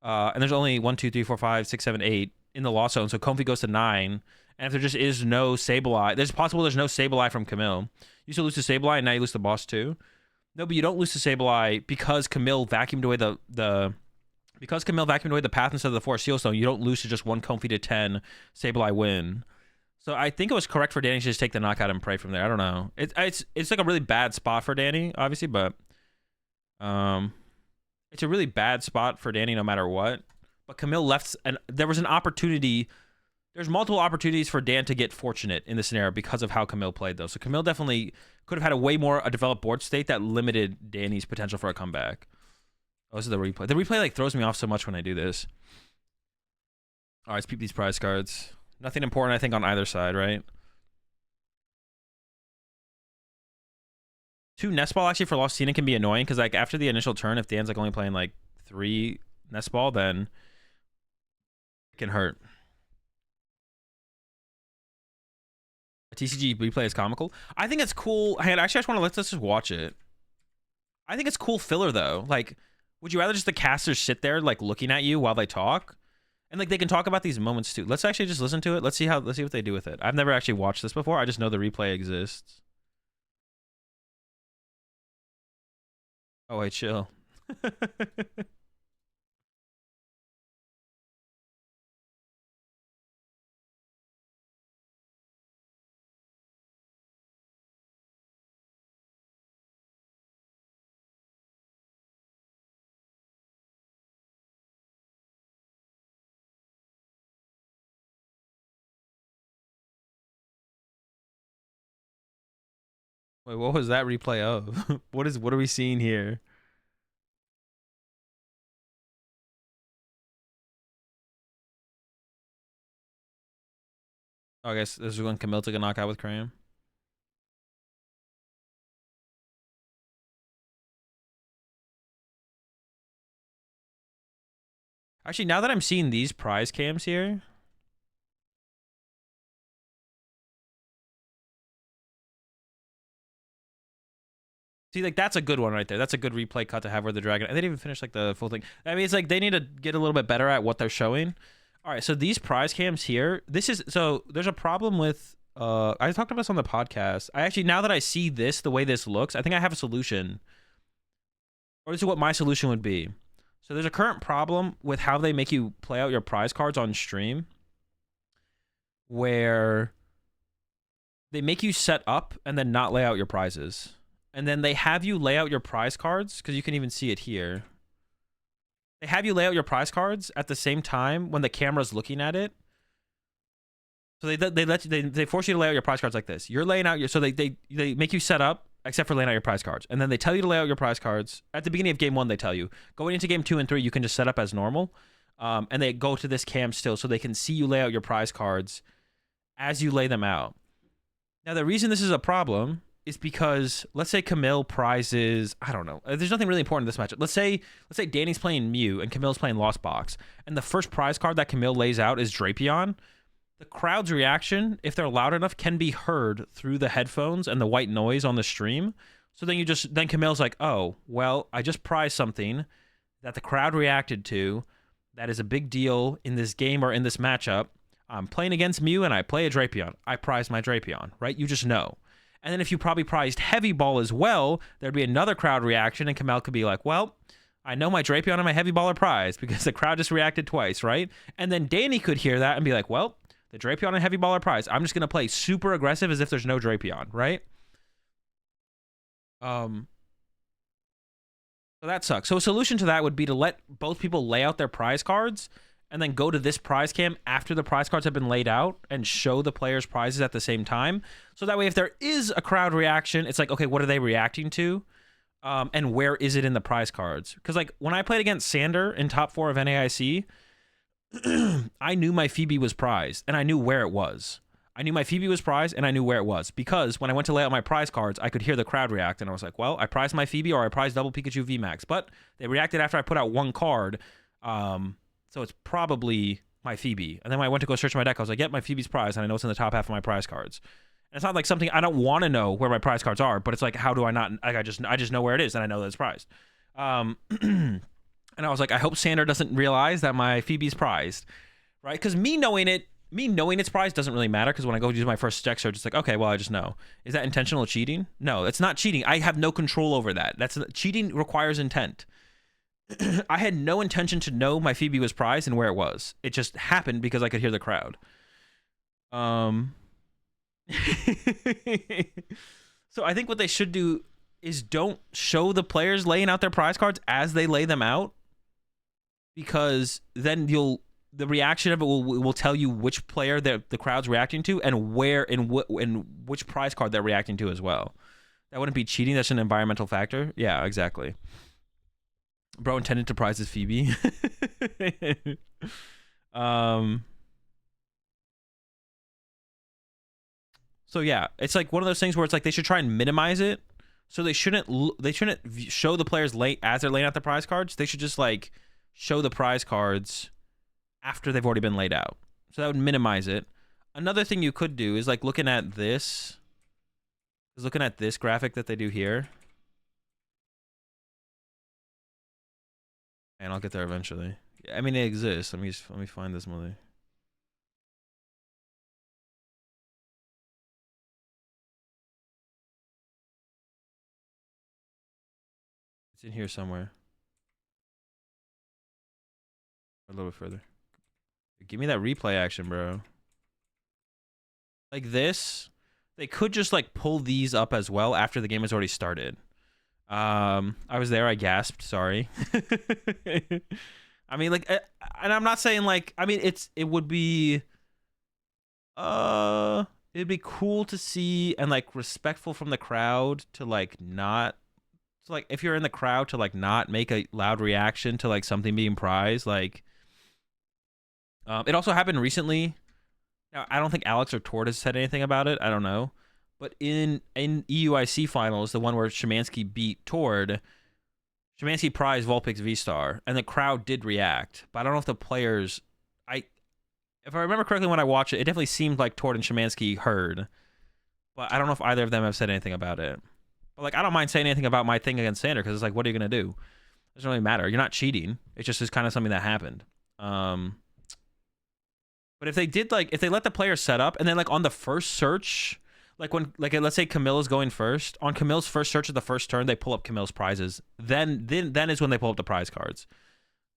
And there's only 1, 2, 3, 4, 5, 6, 7, 8 in the lost zone. So Comfy goes to 9. And if there just is no Sableye, there's possible there's no Sableye from Camille. You used to lose to Sableye and now you lose the boss too. No, but you don't lose to Sableye because Camille vacuumed away because Camille vacuumed away the path instead of the 4 seal stone. You don't lose to just 1 Comfy to 10 Sableye win. So I think it was correct for Danny to just take the knockout and pray from there. I don't know. It's like a really bad spot for Danny, obviously, but it's a really bad spot for Danny no matter what. But Camille left, and there was an opportunity. There's multiple opportunities for Dan to get fortunate in this scenario because of how Camille played, though. So Camille definitely could have had a developed board state that limited Danny's potential for a comeback. Oh, this is the replay. The replay like throws me off so much when I do this. All right, let's peep these prize cards. Nothing important, I think, on either side, right? 2 Nest Ball actually for Lost Tina can be annoying because like after the initial turn, if Dan's like only playing like 3 Nest Ball, then it can hurt. A TCG replay is comical. I think it's cool. Actually, I just want to let's just watch it. I think it's cool filler though. Like, would you rather just the casters sit there like looking at you while they talk? And like they can talk about these moments too. Let's actually just listen to it. Let's see what they do with it. I've never actually watched this before. I just know the replay exists. Oh wait, chill. Wait, what was that replay of? What are we seeing here? Oh, I guess this is when Camille took a knockout with Cram. Actually, now that I'm seeing these prize cams here. See, like, that's a good one right there. That's a good replay cut to have where the dragon... I didn't even finish, like, the full thing. I mean, it's like they need to get a little bit better at what they're showing. All right, so these prize cams here, this is... So, there's a problem with... I talked about this on the podcast. I actually, now that I see this, the way this looks, I think I have a solution. Or this is what my solution would be. So, there's a current problem with how they make you play out your prize cards on stream. Where... they make you set up and then not lay out your prizes. And then they have you lay out your prize cards, because you can even see it here. They have you lay out your prize cards at the same time when the camera's looking at it. So they force you to lay out your prize cards like this. You're laying out your... So they make you set up, except for laying out your prize cards. And then they tell you to lay out your prize cards. At the beginning of game 1, they tell you. Going into game 2 and 3, you can just set up as normal. And they go to this cam still, so they can see you lay out your prize cards as you lay them out. Now, the reason this is a problem... is because let's say Camille prizes, I don't know. There's nothing really important in this matchup. Let's say Danny's playing Mew and Camille's playing Lost Box, and the first prize card that Camille lays out is Drapion. The crowd's reaction, if they're loud enough, can be heard through the headphones and the white noise on the stream. So then Camille's like, oh, well, I just prized something that the crowd reacted to that is a big deal in this game or in this matchup. I'm playing against Mew and I play a Drapion. I prize my Drapion, right? You just know. And then if you probably prized Heavy Ball as well, there'd be another crowd reaction, and Camille could be like, well, I know my Drapion and my Heavy Ball are prized because the crowd just reacted twice, right? And then Danny could hear that and be like, well, the Drapion and Heavy Ball are prized. I'm just going to play super aggressive as if there's no Drapion, right? Um, so that sucks. So a solution to that would be to let both people lay out their prize cards and then go to this prize cam after the prize cards have been laid out and show the players prizes at the same time. So that way, if there is a crowd reaction, it's like, okay, what are they reacting to? And where is it in the prize cards? Because like when I played against Sander in top 4 of NAIC, I knew my Phoebe was prized and I knew where it was. I knew my Phoebe was prized and I knew where it was because when I went to lay out my prize cards, I could hear the crowd react and I was like, well, I prized my Phoebe or I prized double Pikachu VMAX, but they reacted after I put out one card. So it's probably my Phoebe. And then when I went to go search my deck, I was like, yep, my Phoebe's prized and I know it's in the top half of my prize cards. And it's not like something I don't want to know where my prize cards are, but it's like, how do I not? Like, I just know where it is and I know that it's prized. And I was like, I hope Sander doesn't realize that my Phoebe's prized, right? Because me knowing it's prized doesn't really matter because when I go use my first deck search, it's like, okay, well, I just know. Is that intentional cheating? No, it's not cheating. I have no control over that. Cheating requires intent. I had no intention to know my Phoebe was prized and where it was. It just happened because I could hear the crowd. So I think what they should do is don't show the players laying out their prize cards as they lay them out, because then the reaction of it will tell you which player the crowd's reacting to and where in which prize card they're reacting to as well. That wouldn't be cheating. That's an environmental factor. Yeah, exactly. Bro intended to prize his Phoebe. So yeah, it's like one of those things where it's like they should try and minimize it. So they shouldn't show the players as they're laying out the prize cards. They should just like show the prize cards after they've already been laid out. So that would minimize it. Another thing you could do is like looking at this graphic that they do here. And I'll get there eventually. I mean, it exists. Let me find this mother. It's in here somewhere. A little bit further. Give me that replay action, bro. Like this, they could just like pull these up as well after the game has already started. I was there. I gasped. Sorry. I mean, like, and I'm not saying like. I mean, it would be. It'd be cool to see and like respectful from the crowd to like not. So like, if you're in the crowd to like not make a loud reaction to like something being prized, like. It also happened recently. Now, I don't think Alex or Tord has said anything about it. I don't know. But in EUIC finals, the one where Szymanski beat Tord, Szymanski prized Vulpix V-Star, and the crowd did react. But I don't know if the players... If I remember correctly when I watched it, it definitely seemed like Tord and Szymanski heard. But I don't know if either of them have said anything about it. But like, I don't mind saying anything about my thing against Sander, because it's like, what are you going to do? It doesn't really matter. You're not cheating. It's just kind of something that happened. But if they did, like, if they let the player set up, and then, like, on the first search, like, when, like, let's say Camilla's going first, on Camilla's first search of the first turn, they pull up Camilla's prizes. Then is when they pull up the prize cards.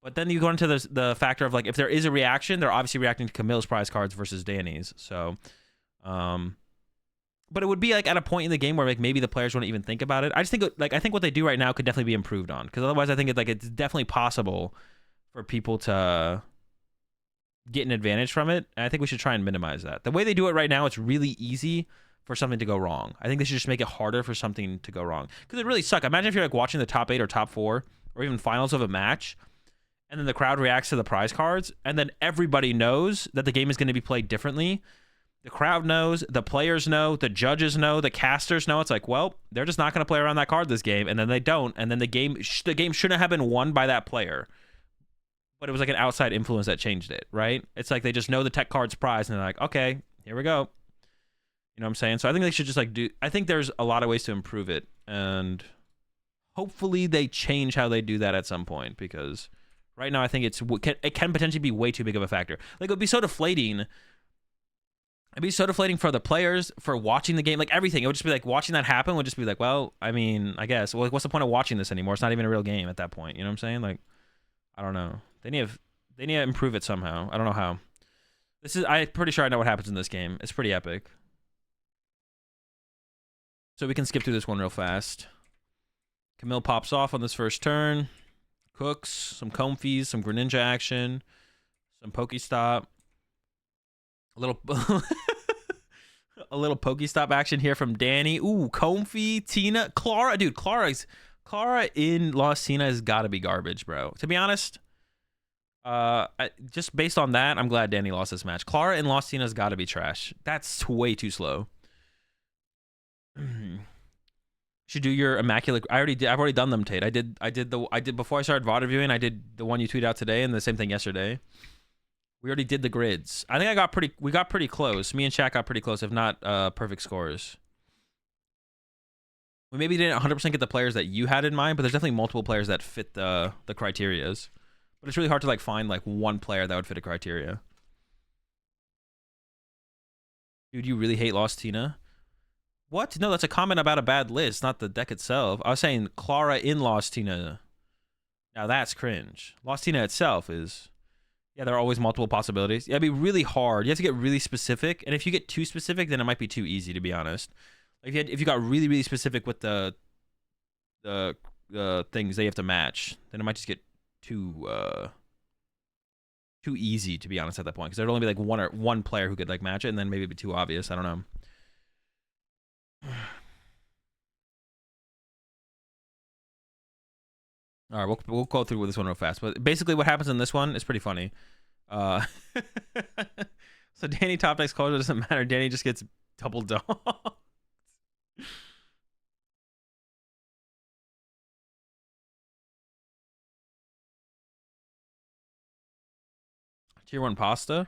But then you go into the factor of, like, if there is a reaction, they're obviously reacting to Camilla's prize cards versus Danny's. So, but it would be, like, at a point in the game where, like, maybe the players wouldn't even think about it. I just think, like, I think what they do right now could definitely be improved on. Because otherwise, I think it's definitely possible for people to get an advantage from it, and I think we should try and minimize that. The way they do it right now, it's really easy for something to go wrong. I think they should just make it harder for something to go wrong, because it really sucks. Imagine if you're like watching the top 8 or top 4 or even finals of a match, and then the crowd reacts to the prize cards, and then everybody knows that the game is going to be played differently. The crowd knows, the players know, the judges know, the casters know. It's like, well, they're just not going to play around that card this game, and then they don't, and then the game shouldn't have been won by that player. But it was like an outside influence that changed it, right? It's like they just know the tech card's prize, and they're like, okay, here we go. You know what I'm saying? So I think they should just like I think there's a lot of ways to improve it, and hopefully they change how they do that at some point, because right now I think it can potentially be way too big of a factor. Like, it would be so deflating. It'd be so deflating for the players, for watching the game, like everything. It would just be like watching that happen would just be like, well, I mean, I guess. Well, like, what's the point of watching this anymore? It's not even a real game at that point. You know what I'm saying? Like, I don't know. They need to improve it somehow. I don't know how. I'm pretty sure I know what happens in this game. It's pretty epic. So we can skip through this one real fast. Camille pops off on this first turn. Cooks, some Comfies, some Greninja action, some Pokestop. A little a little Pokestop action here from Danny. Ooh, Comfy, Tina, Clara. Dude, Clara in Lost Tina has got to be garbage, bro. To be honest, just based on that, I'm glad Danny lost this match. Clara in Lost Tina's got to be trash. That's way too slow. Should do your immaculate. I've already done them, Tate. I did before I started VOD reviewing. I did the one you tweeted out today and the same thing yesterday. We already did the grids. I think we got pretty close. Me and Shaq got pretty close, if not perfect scores. We maybe didn't 100% get the players that you had in mind, but there's definitely multiple players that fit the criterias. But it's really hard to like find like one player that would fit a criteria. Dude, you really hate Lost Tina? What? No, that's a comment about a bad list, not the deck itself. I was saying Clara in Lost Tina. Now that's cringe. Lost Tina itself is... Yeah, there are always multiple possibilities. Yeah, it'd be really hard. You have to get really specific. And if you get too specific, then it might be too easy, to be honest. Like if you got really, really specific with the things that you have to match, then it might just get too easy, to be honest, at that point. Because there'd only be like one player who could like match it, and then maybe it'd be too obvious. I don't know. All right, we'll go through with this one real fast. But basically, what happens in this one is pretty funny. So Danny top decks color doesn't matter. Danny just gets double dog. Tier 1 pasta?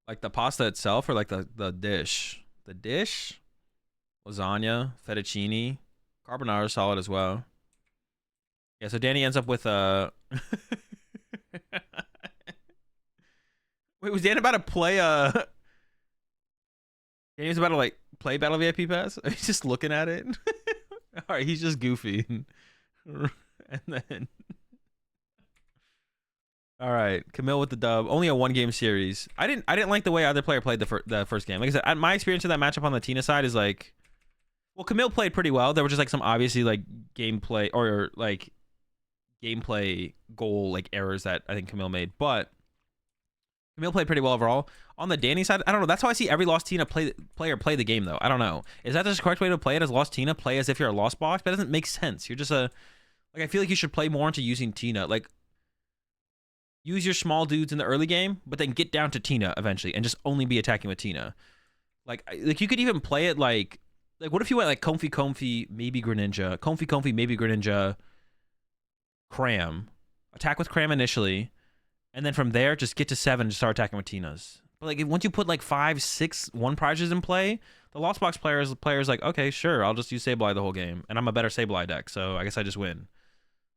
Like the pasta itself or like the dish? The dish? Lasagna, fettuccine, carbonara solid as well. Yeah, so Danny ends up with a... Wait, was Dan about to play Danny was about to like play Battle VIP Pass? He's just looking at it. Alright, he's just goofy. And then... Alright, Camille with the dub. Only a 1-game series. I didn't like the way either player played the first game. Like I said, my experience of that matchup on the Tina side is like... Well, Camille played pretty well. There were just like some obviously like gameplay or like gameplay goal like errors that I think Camille made, but Camille played pretty well overall. On the Danny side, I don't know. That's how I see every Lost Tina player play the game, though. I don't know. Is that the correct way to play it? As Lost Tina, play as if you're a Lost Box? That doesn't make sense. You're just like I feel like you should play more into using Tina. Like use your small dudes in the early game, but then get down to Tina eventually and just only be attacking with Tina. Like you could even play it like what if you went like Comfy, maybe Greninja, Comfy, maybe Greninja, Cram, attack with Cram initially, and then from there just get to 7 and start attacking with Tinas. But like once you put like 5, 6 1 prizes in play, the Lost Box players like, okay, sure, I'll just use Sableye the whole game, and I'm a better Sableye deck, so I guess I just win.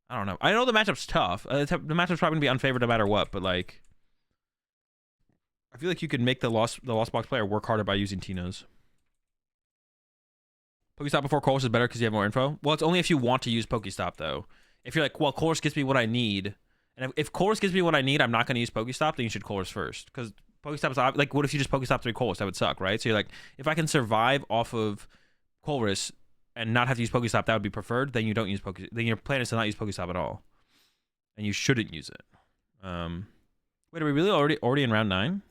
I don't know. I know the matchup's tough. The matchup's probably gonna be unfavored no matter what, but like, I feel like you could make the Lost Box player work harder by using Tinas. Pokestop before Colress is better because you have more info. Well, it's only if you want to use Pokestop, though. If you're like, well, Colress gives me what I need, and if Colress gives me what I need, I'm not going to use Pokestop, then you should Colress first. Because Pokestop is like, what if you just Pokestop 3 Colress? That would suck, right? So you're like, if I can survive off of Colress and not have to use Pokestop, that would be preferred. Then you don't use Pokestop. Then your plan is to not use Pokestop at all, and you shouldn't use it. Wait, are we really already in round 9?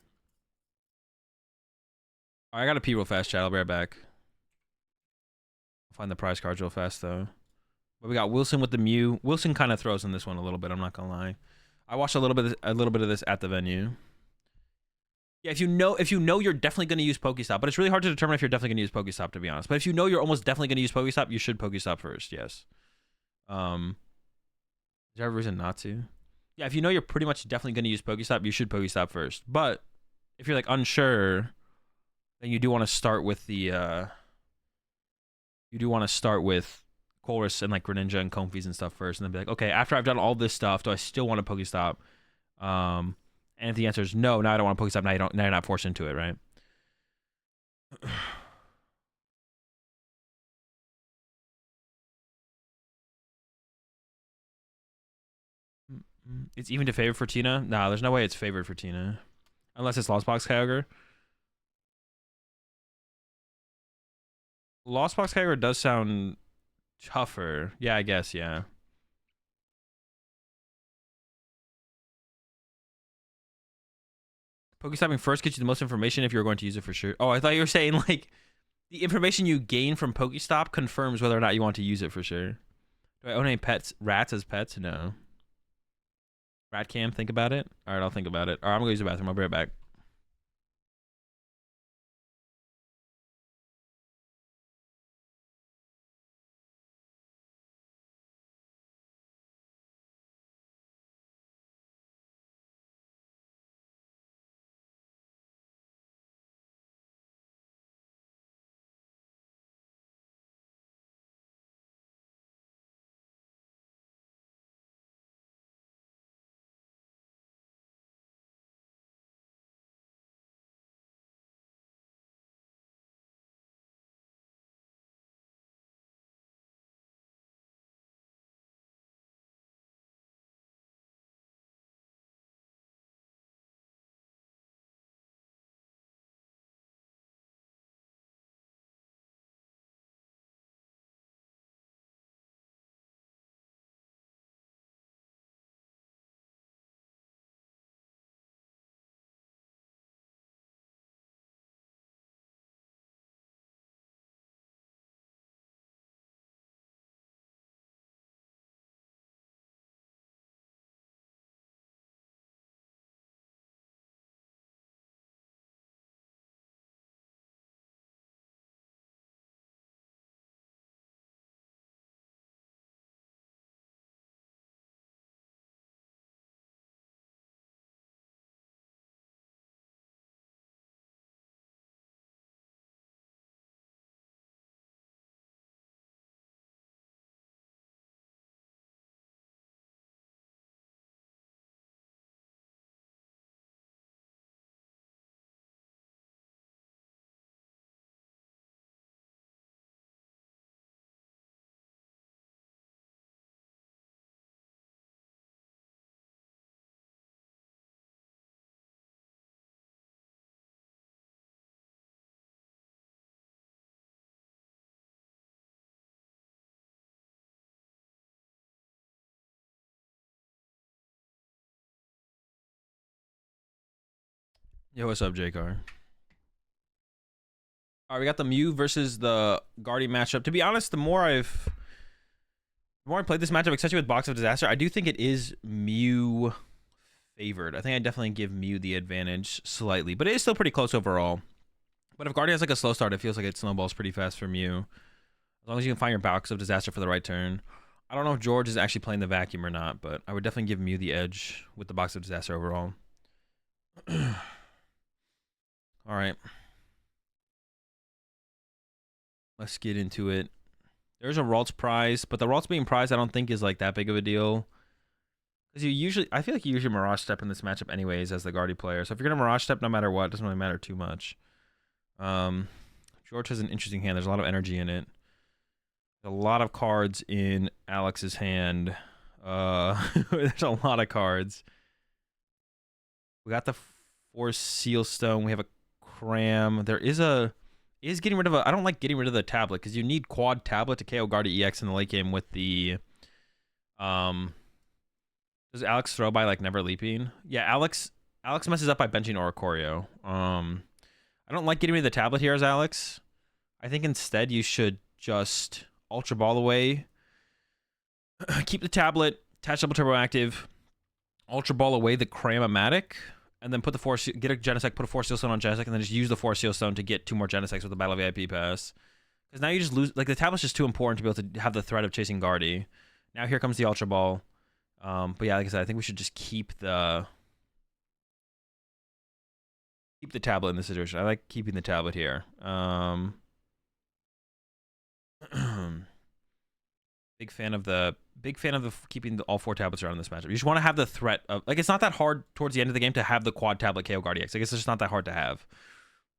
All right, I got to pee real fast, chat. I'll be right back. Find the prize cards real fast though. But we got Wilson with the Mew. Wilson kind of throws in this one a little bit. I'm not gonna lie. I watched a little bit of this at the venue. Yeah, if you know you're definitely gonna use Pokestop, but it's really hard to determine if you're definitely gonna use Pokestop, to be honest. But if you know you're almost definitely gonna use Pokestop, you should Pokestop first. Yes. Is there a reason not to? Yeah, if you know you're pretty much definitely gonna use Pokestop, you should Pokestop first. But if you're like unsure, then you do want to start with the Colress and like Greninja and Comfies and stuff first, and then be like, okay, after I've done all this stuff, do I still want to Pokestop? And if the answer is no, now I don't want to Pokestop. Now you're not forced into it, right? It's even to favor for Tina. Nah, there's no way it's favored for Tina, unless it's Lost Box Kyogre. Lost Box Kyogre does sound tougher. Yeah, I guess, yeah. Pokestopping first gets you the most information if you're going to use it for sure. Oh, I thought you were saying like the information you gain from Pokestop confirms whether or not you want to use it for sure. Do I own any pets? Rats as pets? No. Rat cam, think about it. All right, I'll think about it. All right, I'm gonna use the bathroom. I'll be right back. Yo, what's up, JCar? All right, we got the Mew versus the Guardian matchup. To be honest, the more I played this matchup, especially with Box of Disaster, I do think it is Mew favored. I think I definitely give Mew the advantage slightly, but it is still pretty close overall. But if Guardian has like a slow start, it feels like it snowballs pretty fast for Mew. As long as you can find your Box of Disaster for the right turn. I don't know if George is actually playing the vacuum or not, but I would definitely give Mew the edge with the Box of Disaster overall. All right. Let's get into it. There's a Ralts prize, but the Ralts being prized I don't think is like that big of a deal. Because I feel like you usually Mirage Step in this matchup anyways as the Guardy player. So if you're going to Mirage Step no matter what, it doesn't really matter too much. George has an interesting hand. There's a lot of energy in it. There's a lot of cards in Alex's hand. There's a lot of cards. We got the Force Seal Stone. We have a Cram. There is getting rid of I don't like getting rid of the tablet because you need quad tablet to KO Guardy EX in the late game with the does Alex throw by like never leaping? Yeah, Alex messes up by benching Oricorio. I don't like getting rid of the tablet here as Alex. I think instead you should just Ultra Ball away. Keep the tablet, attach double turbo active, Ultra Ball away the Cram-O-Matic, and then put the Force, get a Genesect, put a Force Seal Stone on Genesect, and then just use the Force Seal Stone to get 2 more Genesects with the Battle VIP pass. Because now you just lose, like the tablet's just too important to be able to have the threat of chasing Guardy. Now here comes the Ultra Ball. But yeah, like I said, I think we should just keep the tablet in this situation. I like keeping the tablet here. Big fan of keeping all 4 tablets around in this matchup. You just want to have the threat of like it's not that hard towards the end of the game to have the quad tablet KO Guardy X. I guess it's just not that hard to have.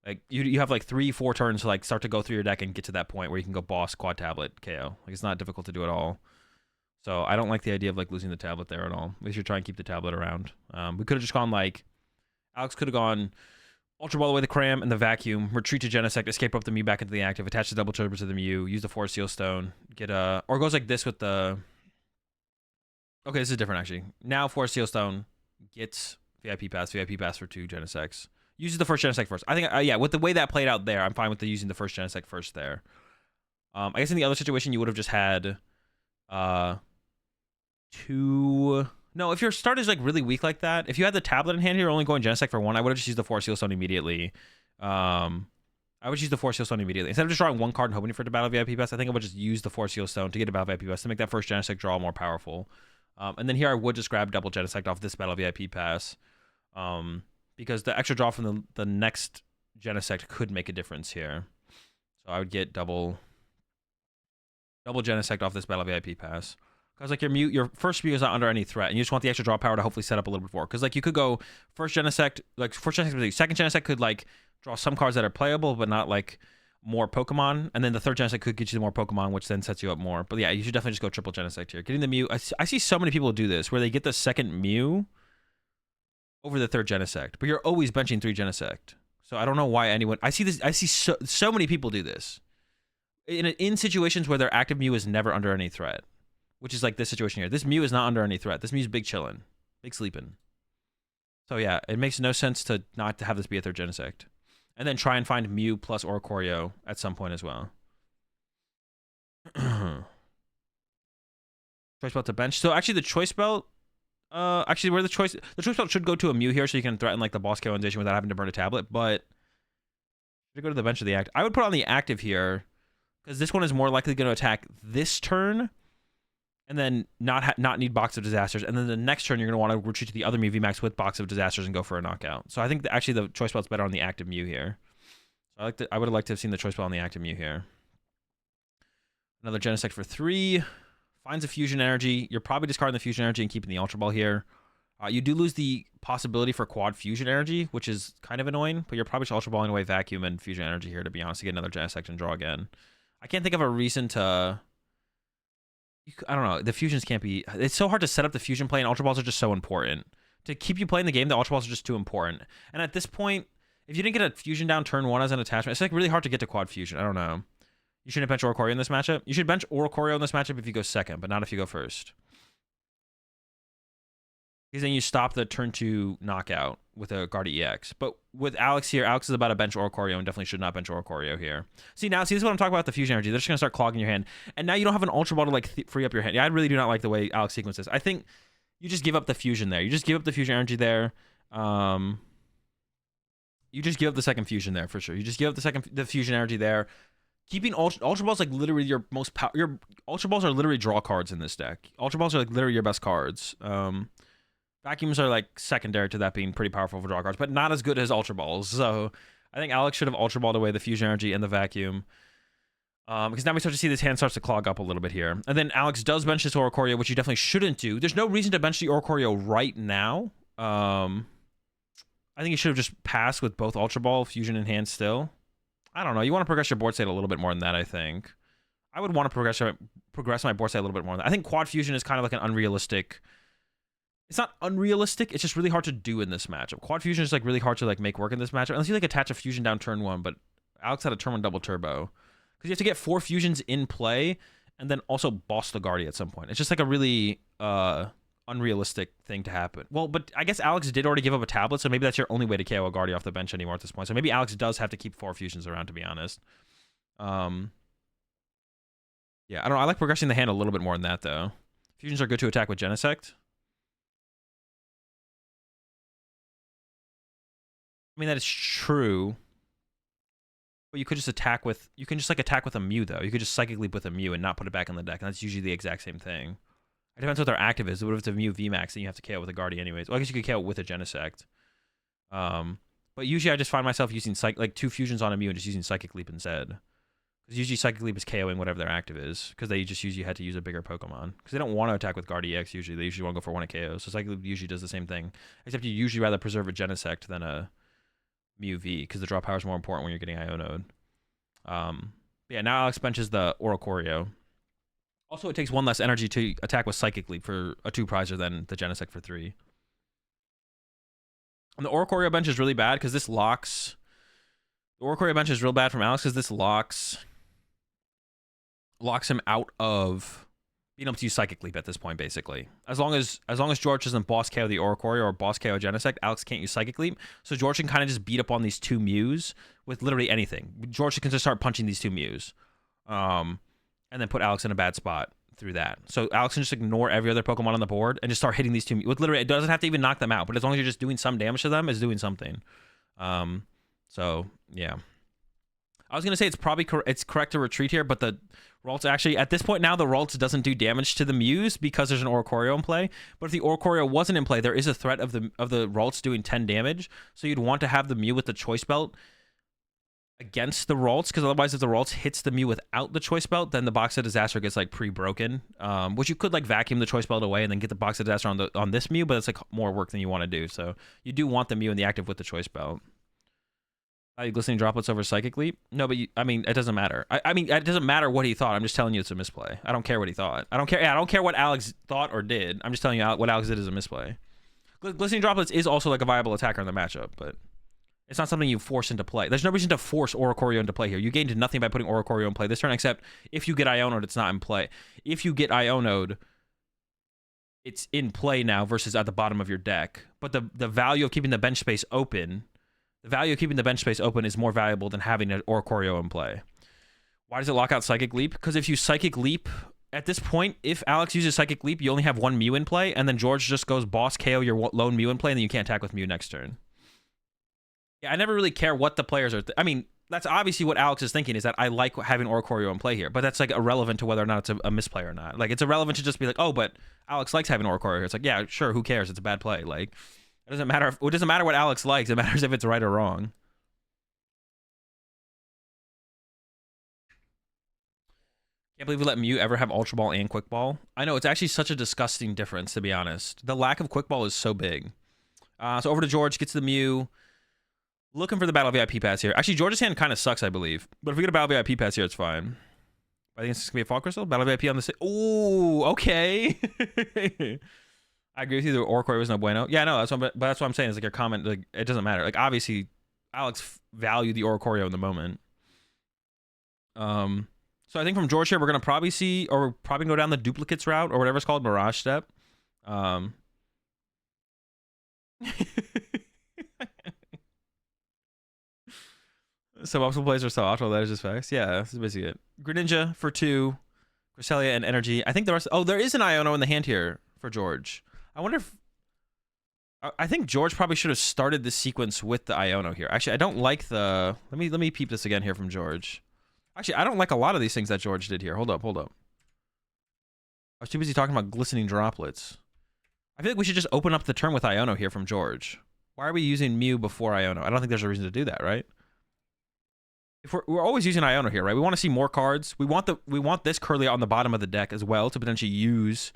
Like you have like 3-4 turns to like start to go through your deck and get to that point where you can go boss quad tablet KO. Like it's not difficult to do at all. So I don't like the idea of like losing the tablet there at all. We should try and keep the tablet around. We could have just gone like Alex could have gone Ultra Ball away the Cram and the Vacuum. Retreat to Genesect. Escape up the Mew back into the active. Attach the double turbo to the Mew. Use the Force Seal Stone. Get a... Or it goes like this with the... Okay, this is different actually. Now Force Seal Stone gets VIP Pass for 2 Genesects. Uses the first Genesect first. I think, yeah, with the way that played out there, I'm fine with using the first Genesect first there. I guess in the other situation, you would have just had 2... No, if your start is like really weak like that, if you had the tablet in hand here, only going Genesect for 1, I would have just used the Force Seal Stone immediately. I would use the Force Seal Stone immediately. Instead of just drawing 1 card and hoping for it to battle VIP Pass, I think I would just use the Force Seal Stone to get a battle VIP Pass to make that first Genesect draw more powerful. And then here I would just grab double Genesect off this battle VIP Pass. Because the extra draw from the next Genesect could make a difference here. So I would get double Genesect off this battle VIP Pass. Because like your first Mew is not under any threat, and you just want the extra draw power to hopefully set up a little bit more. Because like you could go first Genesect, second Genesect could like draw some cards that are playable, but not like more Pokemon, and then the third Genesect could get you more Pokemon, which then sets you up more. But yeah, you should definitely just go triple Genesect here. Getting the Mew, I see so many people do this where they get the second Mew over the third Genesect, but you're always benching 3 Genesect. So I don't know why anyone. I see so many people do this in situations where their active Mew is never under any threat. Which is like this situation here. This Mew is not under any threat. This Mew's big chillin'. Big sleeping. So yeah, it makes no sense to not to have this be a third Genesect. And then try and find Mew plus Oricorio at some point as well. Choice Belt to bench. So actually the Choice Belt... actually where the Choice Belt should go to a Mew here so you can threaten like the boss KO without having to burn a tablet. But... should go to the bench of the active. I would put on the active here. Because this one is more likely going to attack this turn. And then not need Box of Disasters. And then the next turn, you're going to want to retreat to the other Mew VMAX with Box of Disasters and go for a knockout. So I think actually the Choice Belt's better on the active Mew here. So I would have liked to have seen the Choice Belt on the active Mew here. Another Genesect for 3. Finds a Fusion Energy. You're probably discarding the Fusion Energy and keeping the Ultra Ball here. You do lose the possibility for quad Fusion Energy, which is kind of annoying. But you're probably just Ultra Balling away Vacuum and Fusion Energy here, to be honest, to get another Genesect and draw again. I can't think of a reason to... I don't know. The fusions can't be... It's so hard to set up the fusion play, and Ultra Balls are just so important. To keep you playing the game, the Ultra Balls are just too important. And at this point, if you didn't get a fusion down turn 1 as an attachment, it's like really hard to get to quad fusion. I don't know. You shouldn't bench Oricorio in this matchup. You should bench Oricorio in this matchup if you go second, but not if you go first. Because then you stop the turn 2 knockout with a Guardi EX. But with Alex here, Alex is about to bench Oricorio and definitely should not bench Oricorio here. See, this is what I'm talking about, the Fusion Energy. They're just going to start clogging your hand. And now you don't have an Ultra Ball to like free up your hand. Yeah, I really do not like the way Alex sequences. I think you just give up the Fusion there. You just give up the Fusion Energy there. You just give up the second Fusion there for sure. You just give up the Fusion Energy there. Keeping Ultra Balls like literally your most your Ultra Balls are literally draw cards in this deck. Ultra Balls are like literally your best cards. Vacuums are like secondary to that being pretty powerful for draw cards, but not as good as Ultra Balls. So I think Alex should have Ultra Balled away the Fusion Energy and the Vacuum. Because now we start to see this hand starts to clog up a little bit here. And then Alex does bench this Oricorio, which you definitely shouldn't do. There's no reason to bench the Oricorio right now. I think you should have just passed with both Ultra Ball, Fusion in hand still. I don't know. You want to progress your board state a little bit more than that, I think. I would want to progress my board state a little bit more than that. I think Quad Fusion is kind of like an unrealistic... It's not unrealistic. It's just really hard to do in this matchup. Quad Fusion is like really hard to like make work in this matchup. Unless you like attach a Fusion down turn 1, but Alex had a turn 1 double turbo. Because you have to get 4 Fusions in play and then also boss the Guardi at some point. It's just like a really unrealistic thing to happen. Well, but I guess Alex did already give up a tablet, so maybe that's your only way to KO a Guardi off the bench anymore at this point. So maybe Alex does have to keep 4 Fusions around, to be honest. Yeah, I don't know. I like progressing the hand a little bit more than that, though. Fusions are good to attack with Genesect. I mean, that is true. But you could just attack with... You can just, like, attack with a Mew, though. You could just Psychic Leap with a Mew and not put it back in the deck. And that's usually the exact same thing. It depends what their active is. What if it's a Mew VMAX, then you have to KO with a Guardi anyways. Well, I guess you could KO with a Genesect. But usually I just find myself using, like, 2 Fusions on a Mew and just using Psychic Leap instead. Because usually Psychic Leap is KOing whatever their active is. Because they just usually had to use a bigger Pokemon. Because they don't want to attack with Guardi EX usually. They usually want to go for 1 KO. So Psychic Leap usually does the same thing. Except you usually rather preserve a Genesect than a Mew V, because the draw power is more important when you're getting Ionode. Yeah, now Alex benches the Oricorio. Also, it takes 1 less energy to attack with Psychic Leap for a 2-prizer than the Genesect for 3. And the Oricorio bench is really bad because this locks. The Oricorio bench is real bad from Alex because this locks him out of being able to use Psychic Leap at this point, basically. As long as George doesn't boss KO the Oricorio or boss KO Genesect, Alex can't use Psychic Leap. So George can kind of just beat up on these two Mews with literally anything. George can just start punching these two Mews. And then put Alex in a bad spot through that. So Alex can just ignore every other Pokemon on the board and just start hitting these two Mews. With literally, it doesn't have to even knock them out, but as long as you're just doing some damage to them, it's doing something. So, yeah. I was going to say it's probably it's correct to retreat here, but the Ralts actually, at this point now, the Ralts doesn't do damage to the Mews because there's an Oricorio in play. But if the Oricorio wasn't in play, there is a threat of the Ralts doing 10 damage. So you'd want to have the Mew with the Choice Belt against the Ralts, because otherwise if the Ralts hits the Mew without the Choice Belt, then the Box of Disaster gets like pre-broken. Which you could like vacuum the Choice Belt away and then get the Box of Disaster on this Mew, but it's like more work than you want to do. So you do want the Mew in the active with the Choice Belt. Glistening Droplets over Psychic Leap? No, but I mean, it doesn't matter. I mean, it doesn't matter what he thought. I'm just telling you it's a misplay. I don't care what he thought. I don't care what Alex thought or did. I'm just telling you what Alex did is a misplay. Glistening Droplets is also like a viable attacker in the matchup, but it's not something you force into play. There's no reason to force Oricorio into play here. You gained nothing by putting Oricorio in play this turn, except if you get Iono'd, it's not in play. If you get Iono'd, it's in play now versus at the bottom of your deck. But the value of keeping the bench space open... The value of keeping the bench space open is more valuable than having an Oricorio in play. Why does it lock out Psychic Leap? Because if you Psychic Leap, at this point, if Alex uses Psychic Leap, you only have one Mew in play, and then George just goes boss KO your lone Mew in play, and then you can't attack with Mew next turn. Yeah, I never really care what the players are... I mean, that's obviously what Alex is thinking, is that I like having Oricorio in play here, but that's like irrelevant to whether or not it's a misplay or not. Like, it's irrelevant to just be like, oh, but Alex likes having Oricorio here. It's like, yeah, sure, who cares? It's a bad play. Like... It doesn't matter what Alex likes. It matters if it's right or wrong. Can't believe we let Mew ever have Ultra Ball and Quick Ball. I know, it's actually such a disgusting difference, to be honest. The lack of Quick Ball is so big. So over to George, gets the Mew. Looking for the Battle VIP pass here. Actually, George's hand kind of sucks, I believe. But if we get a Battle VIP pass here, it's fine. I think it's going to be a Fall Crystal. Battle VIP on the... Ooh, okay. I agree with you. The Oricorio was no bueno. Yeah, no, that's what I'm saying. Is like your comment. Like, it doesn't matter. Like, obviously, Alex valued the Oricorio in the moment. So I think from George here, we're gonna probably see, or we're probably go down the duplicates route or whatever it's called, Mirage Step. So multiple plays are so optimal. That is just facts. Yeah, that's basically it. Greninja for 2, Cresselia and Energy. I think the rest. Oh, there is an Iono in the hand here for George. I wonder if... I think George probably should have started this sequence with the Iono here. Actually, I don't like the... Let me peep this again here from George. Actually, I don't like a lot of these things that George did here. Hold up. I was too busy talking about Glistening Droplets. I feel like we should just open up the turn with Iono here from George. Why are we using Mew before Iono? I don't think there's a reason to do that, right? If we're always using Iono here, right? We want to see more cards. We want this Curly on the bottom of the deck as well to potentially use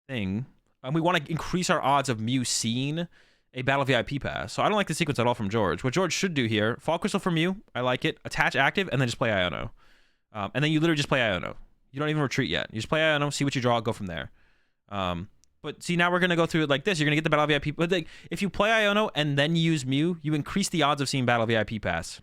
thing. And we want to increase our odds of Mew seeing a Battle VIP pass. So I don't like the sequence at all from George. What George should do here, Fall Crystal for Mew, I like it. Attach active, and then just play Iono. And then you literally just play Iono. You don't even retreat yet. You just play Iono, see what you draw, go from there. But see, now we're going to go through it like this. You're going to get the Battle VIP. But like, if you play Iono and then use Mew, you increase the odds of seeing Battle VIP pass.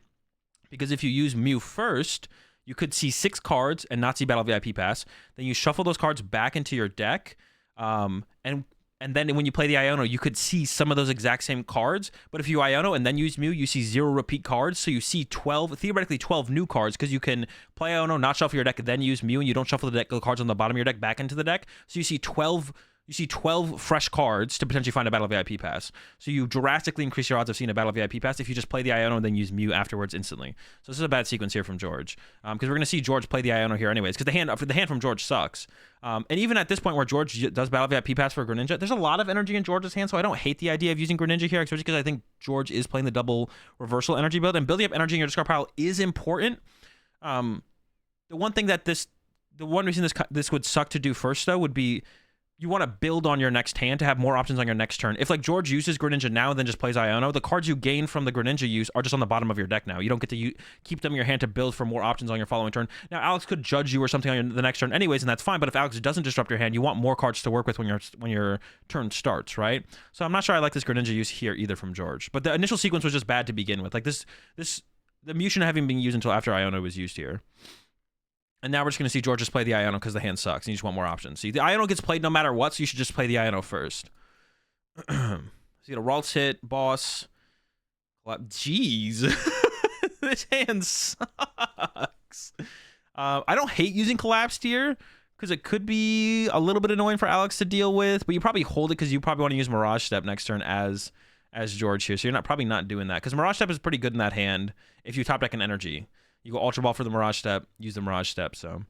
Because if you use Mew first, you could see 6 cards and not see Battle VIP pass. Then you shuffle those cards back into your deck. And then when you play the Iono, you could see some of those exact same cards. But if you Iono and then use Mew, you see 0 repeat cards. So you see theoretically 12 new cards, because you can play Iono, not shuffle your deck, and then use Mew, and you don't shuffle the cards on the bottom of your deck back into the deck. So you see 12 fresh cards to potentially find a Battle VIP pass. So you drastically increase your odds of seeing a Battle VIP pass if you just play the Iono and then use Mew afterwards instantly. So this is a bad sequence here from George, because we're going to see George play the Iono here anyways, because the hand from George sucks. And even at this point where George does Battle VIP pass for Greninja, there's a lot of energy in George's hand, so I don't hate the idea of using Greninja here, especially because I think George is playing the double reversal energy build, and building up energy in your discard pile is important. The one reason this would suck to do first, though, would be you want to build on your next hand to have more options on your next turn. If like George uses Greninja now and then just plays Iono, the cards you gain from the Greninja use are just on the bottom of your deck now. You don't get to keep them in your hand to build for more options on your following turn. Now Alex could judge you or something on the next turn anyways, and that's fine. But if Alex doesn't disrupt your hand, you want more cards to work with when your turn starts, right? So I'm not sure I like this Greninja use here either from George. But the initial sequence was just bad to begin with. Like the Mew shouldn't have even been used until after Iono was used here. And now we're just going to see George just play the Iono because the hand sucks, and you just want more options. See, the Iono gets played no matter what, so you should just play the Iono first. See, the Ralts hit, boss. Jeez. This hand sucks. I don't hate using Collapsed here, because it could be a little bit annoying for Alex to deal with, but you probably hold it because you probably want to use Mirage Step next turn as George here, so you're probably not doing that, because Mirage Step is pretty good in that hand if you top deck an energy. You go Ultra Ball for the Mirage Step, use the Mirage Step. So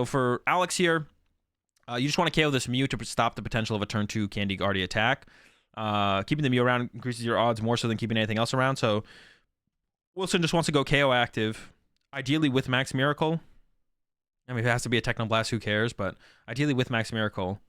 for Alex here, you just want to KO this Mew to stop the potential of a turn 2 Candy Guardy attack. Keeping the Mew around increases your odds more so than keeping anything else around. So Wilson just wants to go KO active, ideally with Max Miracle. I mean, if it has to be a Techno Blast, who cares? But ideally with Max Miracle.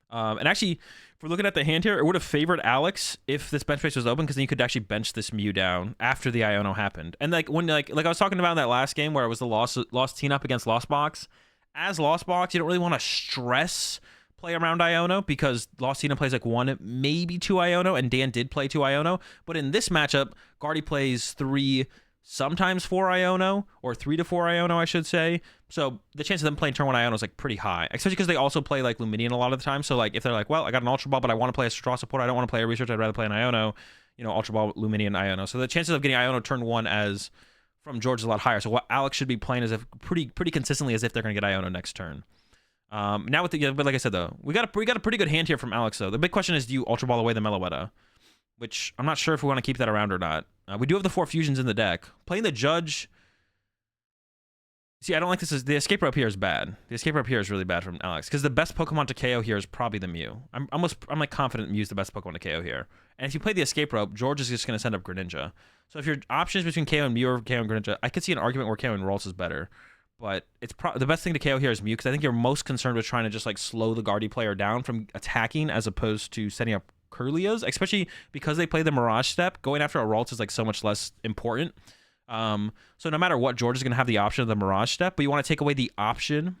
And actually, if we're looking at the hand here, it would have favored Alex if this bench space was open, because then you could actually bench this Mew down after the Iono happened. And like when like I was talking about in that last game where it was the lost team up against Lost Box. As Lost Box, you don't really want to stress play around Iono, because Lost Tina plays like 1, maybe 2 Iono, and Dan did play 2 Iono. But in this matchup, Guardy plays 3, sometimes 4 Iono, or 3 to 4 Iono, I should say. So the chance of them playing turn 1 Iono is like pretty high, especially because they also play like Luminion a lot of the time. So like if they're like, well, I got an Ultra Ball, but I want to play a Straw Support, I don't want to play a Research, I'd rather play an Iono, you know, Ultra Ball, Luminion, Iono. So the chances of getting Iono turn 1 as from George is a lot higher. So what Alex should be playing is if pretty consistently as if they're going to get Iono next turn. Now with the, but like I said though, we got a pretty good hand here from Alex though. The big question is, do you Ultra Ball away the Meloetta? Which I'm not sure if we want to keep that around or not. We do have the 4 fusions in the deck. Playing the Judge. See, I don't like this. The escape rope here is bad. The escape rope here is really bad from Alex, because the best Pokemon to KO here is probably the Mew. I'm like confident Mew's the best Pokemon to KO here. And if you play the escape rope, George is just going to send up Greninja. So if your options between KO and Mew or KO and Greninja, I could see an argument where KO and Ralts is better. But it's the best thing to KO here is Mew, because I think you're most concerned with trying to just like slow the Guardy player down from attacking, as opposed to setting up Curlias, especially because they play the Mirage Step. Going after a Ralts is like so much less important. So no matter what, George is going to have the option of the Mirage Step, but you want to take away the option.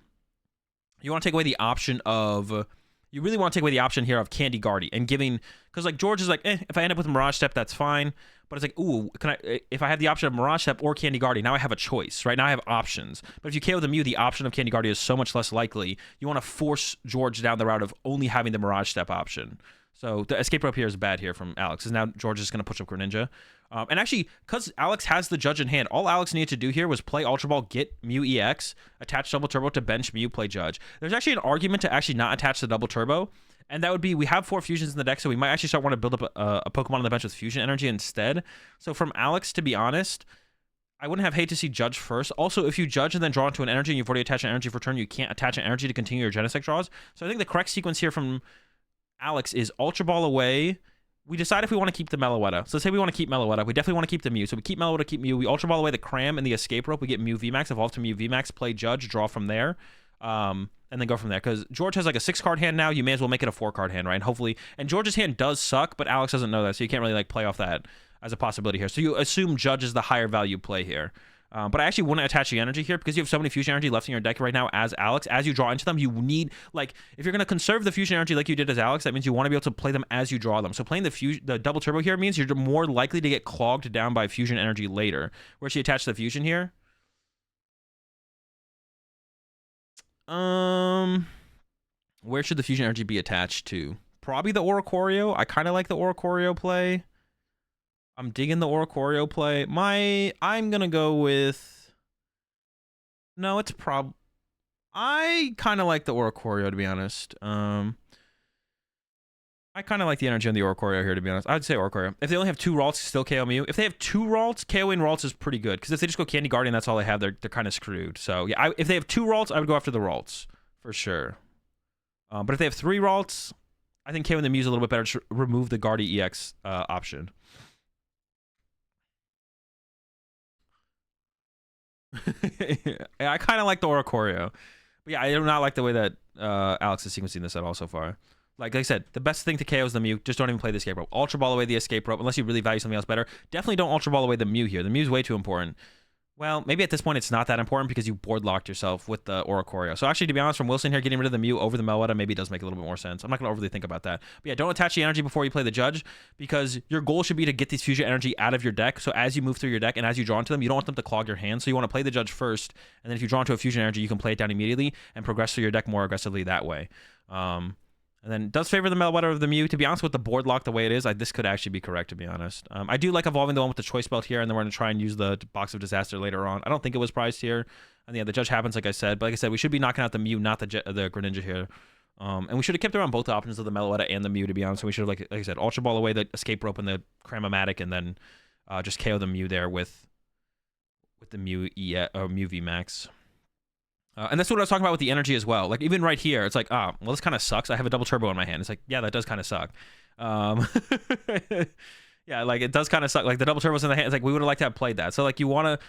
You want to take away the option of. You really want to take away the option here of Candy Guardy and giving, because like George is like, if I end up with Mirage Step, that's fine. But it's like, ooh, if I have the option of Mirage Step or Candy Guardy, now I have a choice, right? Now I have options. But if you KO the Mew, the option of Candy Guardy is so much less likely. You want to force George down the route of only having the Mirage Step option. So the escape rope here is bad here from Alex, because now George is going to push up Greninja. And actually, because Alex has the Judge in hand, all Alex needed to do here was play Ultra Ball, get Mew EX, attach Double Turbo to bench Mew, play Judge. There's actually an argument to actually not attach the Double Turbo, and that would be, we have 4 fusions in the deck, so we might actually start wanting to build up a Pokemon on the bench with Fusion Energy instead. So from Alex, to be honest, I wouldn't have hate to see Judge first. Also, if you Judge and then draw into an energy, and you've already attached an energy for turn, you can't attach an energy to continue your Genesect draws. So I think the correct sequence here from Alex is Ultra Ball away. We decide if we want to keep the Meloetta. So say we want to keep Meloetta. We definitely want to keep the Mew. So we keep Meloetta, keep Mew. We Ultra Ball away the Cram and the Escape Rope. We get Mew VMAX, evolve to Mew VMAX, play Judge, draw from there, and then go from there. Because George has like a 6-card hand now. You may as well make it a 4-card hand, right? And hopefully, and George's hand does suck, but Alex doesn't know that, so you can't really like play off that as a possibility here. So you assume Judge is the higher value play here. But I actually wouldn't attach the energy here, because you have so many fusion energy left in your deck right now as Alex. As you draw into them, you need, like, if you're going to conserve the fusion energy like you did as Alex, that means you want to be able to play them as you draw them. So playing the Double Turbo here means you're more likely to get clogged down by fusion energy later. Where she attached the fusion here? Where should the fusion energy be attached to? Probably the Oricorio. I kind of like the Oricorio play. I'm digging the Oricorio play. I'm going to go with... No, it's I kind of like the Oricorio, to be honest. I kind of like the energy on the Oricorio here, to be honest. I'd say Oricorio. If they only have 2 Ralts, still KO Mew. If they have 2 Ralts, KOing Ralts is pretty good. Because if they just go Candy Guardian, that's all they have. They're kind of screwed. So, yeah, if they have 2 Ralts, I would go after the Ralts. For sure. But if they have 3 Ralts, I think KOing the Mew is a little bit better to remove the Guardy EX option. I kind of like the Oricorio. But yeah, I do not like the way that Alex is sequencing this at all so far. Like I said, the best thing to KO is the Mew. Just don't even play the escape rope. Ultra Ball away the escape rope unless you really value something else better. Definitely don't Ultra Ball away the Mew here. The Mew's way too important. Well, maybe at this point it's not that important because you board locked yourself with the Oricorio. So actually, to be honest, from Wilson here, getting rid of the Mew over the Meletta maybe does make a little bit more sense. I'm not going to overly think about that. But yeah, don't attach the energy before you play the Judge because your goal should be to get these fusion energy out of your deck. So as you move through your deck and as you draw into them, you don't want them to clog your hand. So you want to play the Judge first. And then if you draw into a fusion energy, you can play it down immediately and progress through your deck more aggressively that way. And then does favor the Meletta over the Mew. To be honest, with the board lock the way it is, this could actually be correct, to be honest. I do like evolving the one with the choice belt here, and then we're going to try and use the Box of Disaster later on. I don't think it was prized here. And yeah, the Judge happens, like I said. But like I said, we should be knocking out the Mew, not the Greninja here. And we should have kept around both the options of the Meletta and the Mew, to be honest. So we should have, like I said, Ultra Ball away the Escape Rope and the Cramomatic, and then just KO the Mew there with the Mew Mew VMAX. And that's what I was talking about with the energy as well. Like, even right here, it's like, well, this kind of sucks. I have a double turbo in my hand. It's like, yeah, that does kind of suck. Yeah, like, it does kind of suck. Like, the double turbo's in the hand. It's like, we would have liked to have played that. So, like, you want to,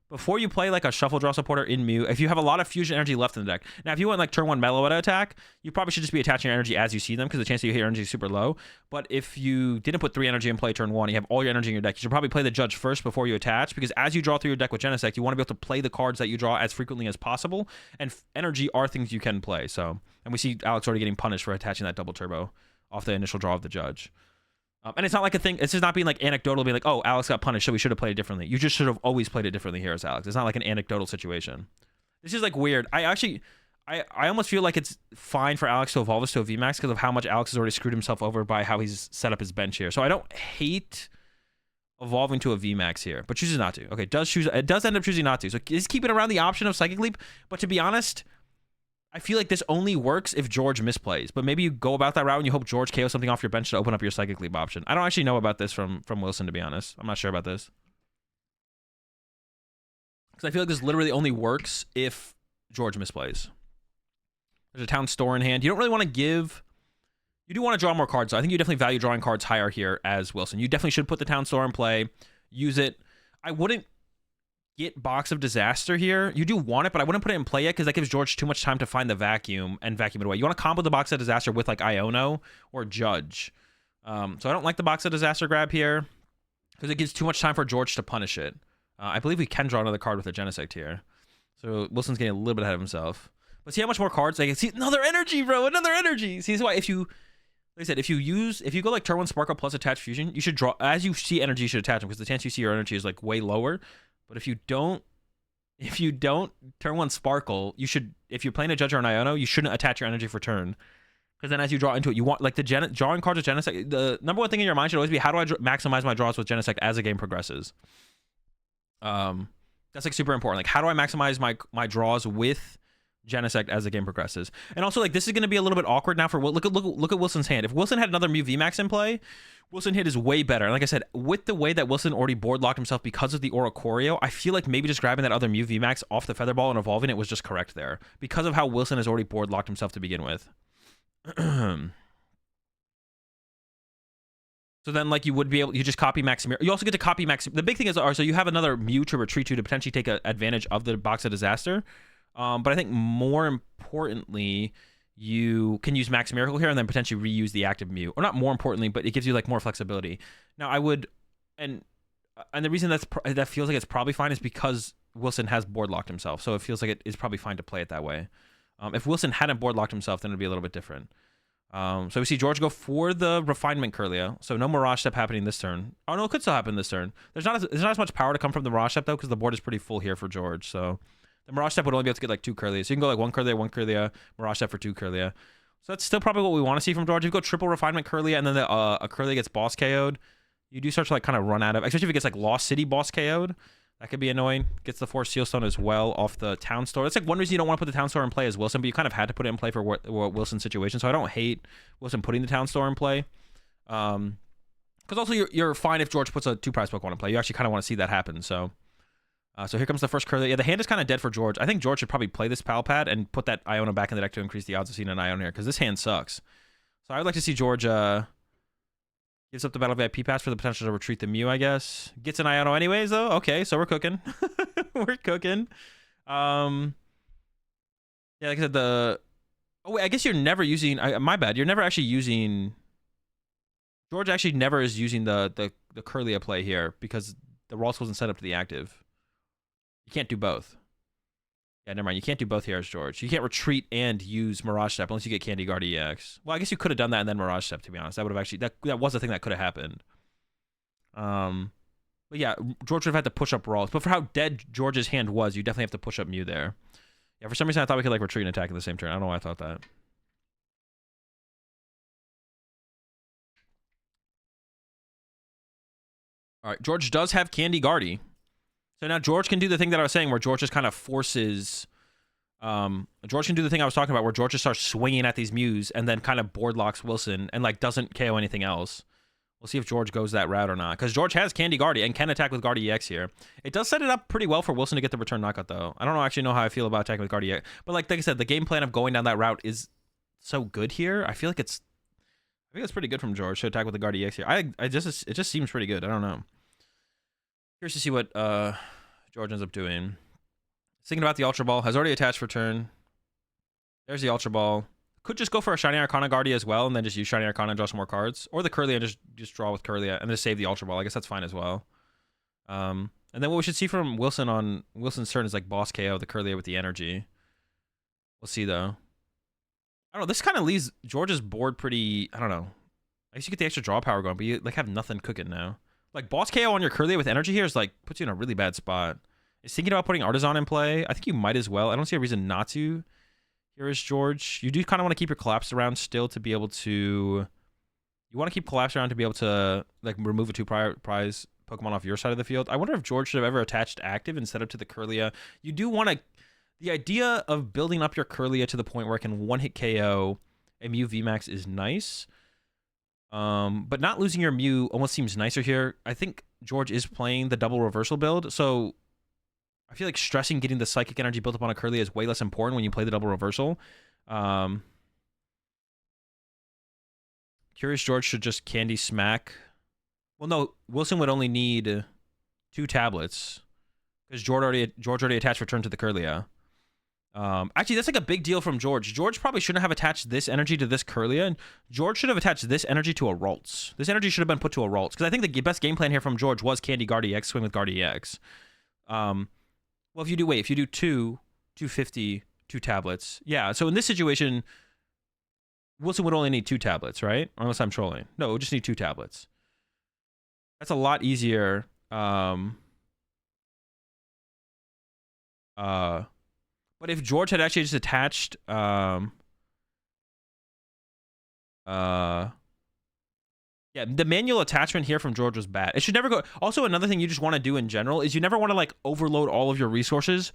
before you play, like, a shuffle draw supporter in Mew, if you have a lot of fusion energy left in the deck. Now, if you want, like, turn 1 Meletta attack, you probably should just be attaching your energy as you see them because the chance that you hit your energy is super low. But if you didn't put 3 energy in play turn 1, you have all your energy in your deck, you should probably play the Judge first before you attach because as you draw through your deck with Genesect, you want to be able to play the cards that you draw as frequently as possible. And energy are things you can play. So, and we see Alex already getting punished for attaching that double turbo off the initial draw of the Judge. And it's not like a thing. It's just not being like anecdotal, being like, oh, Alex got punished, so we should have played it differently. You just should have always played it differently here as Alex. It's not like an anecdotal situation. This is like weird. I almost feel like it's fine for Alex to evolve this to a VMAX because of how much Alex has already screwed himself over by how he's set up his bench here. So I don't hate evolving to a VMAX here, but chooses not to. Okay, it does end up choosing not to. So just keep it around the option of Psychic Leap. But to be honest, I feel like this only works if George misplays, but maybe you go about that route and you hope George KO something off your bench to open up your Psychic Leap option. I don't actually know about this from Wilson, to be honest. I'm not sure about this. Because I feel like this literally only works if George misplays. There's a Town Store in hand. You don't really want to give... You do want to draw more cards, so I think you definitely value drawing cards higher here as Wilson. You definitely should put the Town Store in play. Use it. I wouldn't get Box of Disaster here. You do want it, but I wouldn't put it in play yet because that gives George too much time to find the vacuum and vacuum it away. You want to combo the Box of Disaster with like Iono or Judge. So I don't like the Box of Disaster grab here because it gives too much time for George to punish it. I believe we can draw another card with a Genesect here. So Wilson's getting a little bit ahead of himself. But see how much more cards? Like, see, another energy, bro. Another energy. See, this is why if you... Like I said, if you go like turn 1 Sparkle plus attach fusion, you should draw, as you see energy, you should attach them because the chance you see your energy is like way lower. But if you don't turn 1 Sparkle, you should, if you're playing a Judge or an Iono, you shouldn't attach your energy for turn. Because then as you draw into it, you want, like drawing cards with Genesect, the number one thing in your mind should always be, how do I maximize my draws with Genesect as the game progresses? That's like super important. Like, how do I maximize my draws with Genesect as the game progresses? And also, like, this is going to be a little bit awkward now for look at Wilson's hand. If Wilson had another Mew VMAX in play, Wilson hit is way better. And like I said, with the way that Wilson already board locked himself because of the Oricorio, I feel like maybe just grabbing that other Mew VMAX off the Feather Ball and evolving it was just correct there because of how Wilson has already board locked himself to begin with. So then, like, you would be able, you just copy Maximir. You also get to copy Max. The big thing is, so you have another Mew to retreat to potentially take advantage of the Box of Disaster. But I think more importantly, you can use Max Miracle here and then potentially reuse the active Mew. Or not more importantly, but it gives you like more flexibility. Now I would, and the reason that feels like it's probably fine is because Wilson has board locked himself. So it feels like it is probably fine to play it that way. If Wilson hadn't board locked himself, then it'd be a little bit different. So we see George go for the Refinement Curlia. So no Mirage Step happening this turn. Oh no, it could still happen this turn. There's not as much power to come from the Mirage Step though, because the board is pretty full here for George. So the Mirage Step would only be able to get like 2 Curlias. So you can go like 1 Curlia, Mirage Step for 2 Curlia. So that's still probably what we want to see from George. If you go triple Refinement Curlia and then a Curlia gets boss KO'd, you do start to like kind of run out of, especially if it gets like Lost City boss KO'd. That could be annoying. Gets the Force Sealstone as well off the Town Store. That's like one reason you don't want to put the Town Store in play as Wilson, but you kind of had to put it in play for Wilson's situation. So I don't hate Wilson putting the Town Store in play. Because also you're fine if George puts a 2-prize Pokemon in play. You actually kind of want to see that happen. So so here comes the first Curly. Yeah, the hand is kind of dead for George. I think George should probably play this Pal Pad and put that Iono back in the deck to increase the odds of seeing an Iono here, because this hand sucks. So I would like to see George gives up the Battle VIP Pass for the potential to retreat the Mew, I guess. Gets an Iono anyways, though. Okay, so we're cooking. We're cooking. Yeah, like I said, the... Oh, wait, I guess you're never using... my bad. You're never actually using... George actually never is using the Kirlia play here because the Ralts wasn't set up to the active. You can't do both. Yeah, never mind. You can't do both here as George. You can't retreat and use Mirage Step unless you get Candy Guard EX. Well, I guess you could have done that and then Mirage Step, to be honest. That would have actually... That was the thing that could have happened. But yeah, George would have had to push up Ralts. But for how dead George's hand was, you definitely have to push up Mew there. Yeah, for some reason I thought we could like retreat and attack at the same turn. I don't know why I thought that. All right, George does have Candy Guardy. So now George can do the thing that I was saying where George just kind of forces... George can do the thing I was talking about where George just starts swinging at these Mews and then kind of board locks Wilson and like doesn't KO anything else. We'll see if George goes that route or not. Because George has Candy Guardy and can attack with Guardy EX here. It does set it up pretty well for Wilson to get the return knockout, though. I don't actually know how I feel about attacking with Guardy EX. But like I said, the game plan of going down that route is so good here. I feel like it's pretty good from George to attack with the Guardy EX here. It just seems pretty good. I don't know. Curious to see what George ends up doing. Thinking about the Ultra Ball. Has already attached for turn. There's the Ultra Ball. Could just go for a Shiny Arcana Guardy as well, and then just use Shiny Arcana and draw some more cards. Or the Kirlia and just draw with Kirlia, and just save the Ultra Ball. I guess that's fine as well. And then what we should see from Wilson on Wilson's turn is like boss KO, the Kirlia with the energy. We'll see, though. I don't know. This kind of leaves George's board pretty... I don't know. I guess you get the extra draw power going, but you like have nothing cooking now. Like, boss KO on your Kirlia with energy here is like puts you in a really bad spot. Is thinking about putting Artisan in play. I think you might as well. I don't see a reason not to. Here is George. You do kind of want to keep your Collapse around still to be able to... You want to keep Collapse around to be able to like remove a 2-prize Pokemon off your side of the field. I wonder if George should have ever attached active instead of to the Kirlia. You do want to... The idea of building up your Kirlia to the point where it can one-hit KO a Mew VMAX is nice. But not losing your Mew almost seems nicer here. I think George is playing the double reversal build, so... I feel like stressing getting the psychic energy built up on a Kirlia is way less important when you play the double reversal. Curious George should just Candy Smack. Well, no, Wilson would only need 2 tablets because George already attached return to the Kirlia. Actually, that's like a big deal from George. George probably shouldn't have attached this energy to this Kirlia. George should have attached this energy to a Ralts. This energy should have been put to a Ralts because I think the best game plan here from George was Candy Guardy X, swing with Guardy X. Well, if you do 250, 2 tablets. Yeah, so in this situation, Wilson would only need 2 tablets, right? Unless I'm trolling. No, it would just need 2 tablets. That's a lot easier. But if George had actually just attached, yeah, the manual attachment here from George was bad. It should never go... Also, another thing you just want to do in general is you never want to, like, overload all of your resources.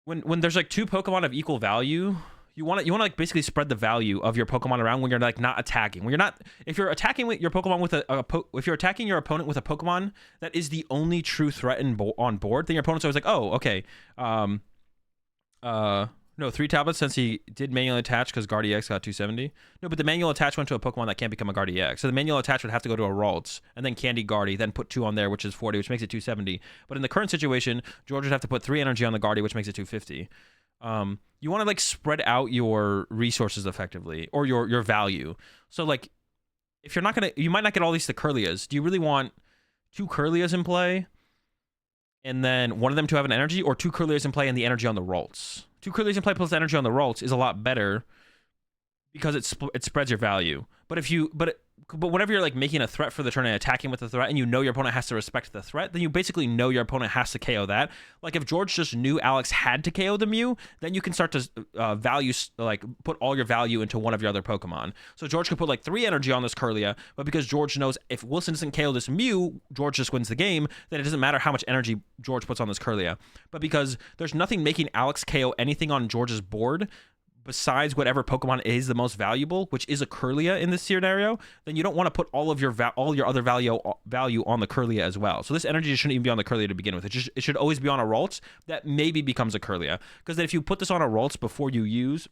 When there's, like, 2 Pokemon of equal value, you want to like, basically spread the value of your Pokemon around when you're, like, not attacking. When you're not... If you're attacking with your Pokemon with if you're attacking your opponent with a Pokemon that is the only true threat on board, then your opponent's always like, oh, okay. No, 3 tablets since he did manually attach because Guardy X got 270. No, but the manual attach went to a Pokemon that can't become a Guardy X. So the manual attach would have to go to a Ralts, and then Candy Guardy, then put 2 on there, which is 40, which makes it 270. But in the current situation, George would have to put 3 energy on the Guardy, which makes it 250. You want to, like, spread out your resources effectively, or your value. So, like, if you're not going to... You might not get all these to Kirlias. Do you really want 2 Kirlias in play, and then one of them to have an energy, or 2 Kirlias in play and the energy on the Ralts? 2 Kirlias in play plus energy on the Ralts is a lot better because it spreads your value. But whenever you're like making a threat for the turn and attacking with the threat, and you know your opponent has to respect the threat, then you basically know your opponent has to KO that. Like if George just knew Alex had to KO the Mew, then you can start to put all your value into one of your other Pokemon. So George could put like 3 energy on this Kirlia, but because George knows if Wilson doesn't KO this Mew, George just wins the game, then it doesn't matter how much energy George puts on this Kirlia. But because there's nothing making Alex KO anything on George's board, besides whatever Pokemon is the most valuable, which is a Kirlia in this scenario, then you don't want to put all of your other value on the Kirlia as well. So this energy shouldn't even be on the Kirlia to begin with. It should always be on a Ralts that maybe becomes a Kirlia. Because then if you put this on a Ralts before you use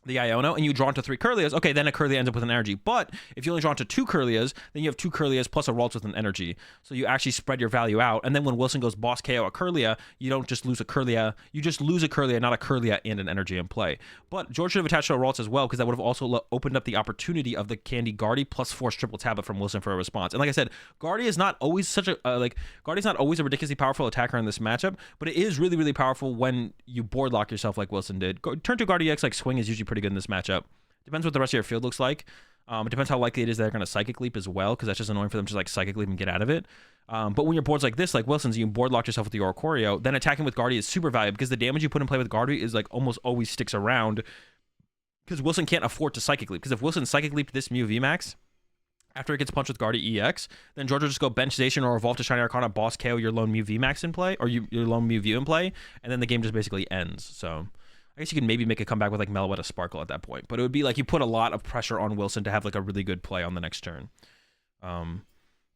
the Iono, and you draw into 3 Kirlias, okay, then a Kirlia ends up with an energy. But if you only draw into 2 Kirlias, then you have 2 Kirlias plus a Ralts with an energy. So you actually spread your value out. And then when Wilson goes boss KO a Kirlia, you don't just lose a Kirlia, you just lose a Kirlia, not a Kirlia and an energy in play. But George should have attached to a Ralts as well, because that would have also opened up the opportunity of the Candy Guardy plus Force Triple Tablet from Wilson for a response. And like I said, Guardy is not always such a, Guardy's not always a ridiculously powerful attacker in this matchup, but it is really, really powerful when you board lock yourself like Wilson did. Turn 2 Guardy X like swing is usually pretty good in this matchup. Depends what the rest of your field looks like. It depends how likely it is that they're going to Psychic Leap as well, because that's just annoying for them to like Psychic Leap and get out of it. But when your board's like this, like Wilson's, you board lock yourself with the Oricorio, then attacking with Guardy is super valuable, because the damage you put in play with Guardy is like almost always sticks around, because Wilson can't afford to Psychic Leap. Because if Wilson Psychic Leaped this Mew VMAX, after it gets punched with Guardy EX, then George will just go Bench Station or Evolve to Shiny Arcana, boss KO your lone Mew VMAX in play, or your lone Mew View in play, and then the game just basically ends. So I guess you can maybe make a comeback with like Meloetta Sparkle at that point, but it would be like you put a lot of pressure on Wilson to have like a really good play on the next turn.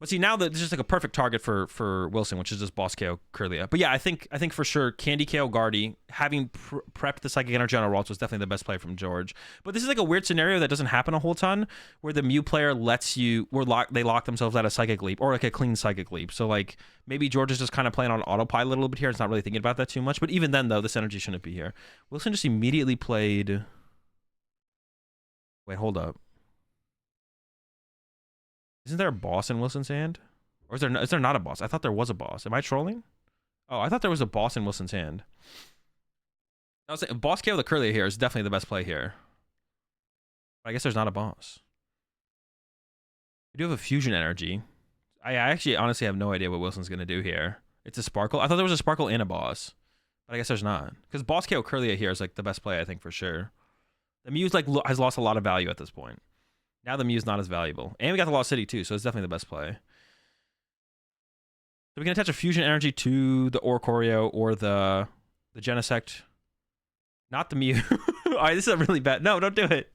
But see, now that this is like a perfect target for Wilson, which is just boss KO Kirlia. But yeah, I think for sure Candy KO Guardy, having prepped the Psychic Energy on a Ralts was definitely the best play from George. But this is like a weird scenario that doesn't happen a whole ton, where the Mew player lets you, they lock themselves out of Psychic Leap, or like a clean Psychic Leap. So like maybe George is just kind of playing on autopilot a little bit here. It's not really thinking about that too much. But even then though, this energy shouldn't be here. Wilson just immediately played. Wait, hold up. Isn't there a boss in Wilson's hand? Or is there not a boss? I thought there was a boss. Am I trolling? Oh, I thought there was a boss in Wilson's hand. I was saying, boss KO the Kirlia here is definitely the best play here. But I guess there's not a boss. We do have a fusion energy. I actually honestly have no idea what Wilson's going to do here. It's a Sparkle. I thought there was a Sparkle and a boss. But I guess there's not. Because boss KO Kirlia here is like the best play, I think, for sure. The Mew's like has lost a lot of value at this point. Now the Mew's not as valuable. And we got the Lost City too, so it's definitely the best play. So we can attach a fusion energy to the Oricorio or the Genesect. Not the Mew. Alright, this is a really bad. No, don't do it.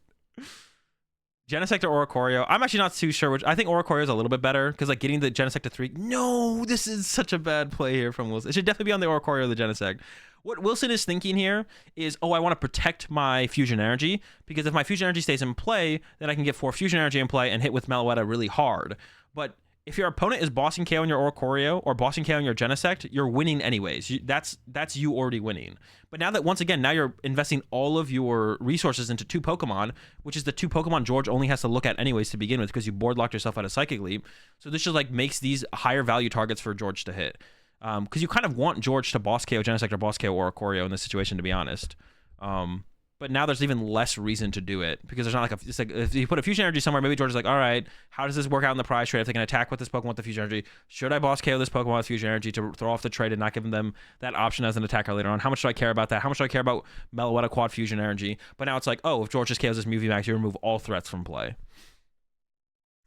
Genesect or Oricorio. I'm actually not too sure which. I think Oricorio is a little bit better, because like getting the Genesect to 3. No, this is such a bad play here from Wilson. It should definitely be on the Oricorio or the Genesect. What Wilson is thinking here is, oh, I want to protect my fusion energy, because if my fusion energy stays in play, then I can get 4 fusion energy in play and hit with Meloetta really hard. But if your opponent is bossing KO on your Oricorio or bossing KO on your Genesect, you're winning anyways. That's you already winning. But now that, once again, now you're investing all of your resources into 2 Pokemon, which is the 2 Pokemon George only has to look at anyways to begin with, because you board locked yourself out of Psychic Leap. So this just like makes these higher value targets for George to hit. Because you kind of want George to boss KO Genesect or boss KO Oricorio in this situation, to be honest. But now there's even less reason to do it, because there's not like it's like if you put a fusion energy somewhere, maybe George is like, all right, how does this work out in the prize trade? If they can attack with this Pokemon with the fusion energy, should I boss KO this Pokemon with fusion energy to throw off the trade and not giving them that option as an attacker later on? How much do I care about that? How much do I care about Meloetta quad fusion energy? But now it's like, oh, if George just KOs this Mew VMAX, you remove all threats from play.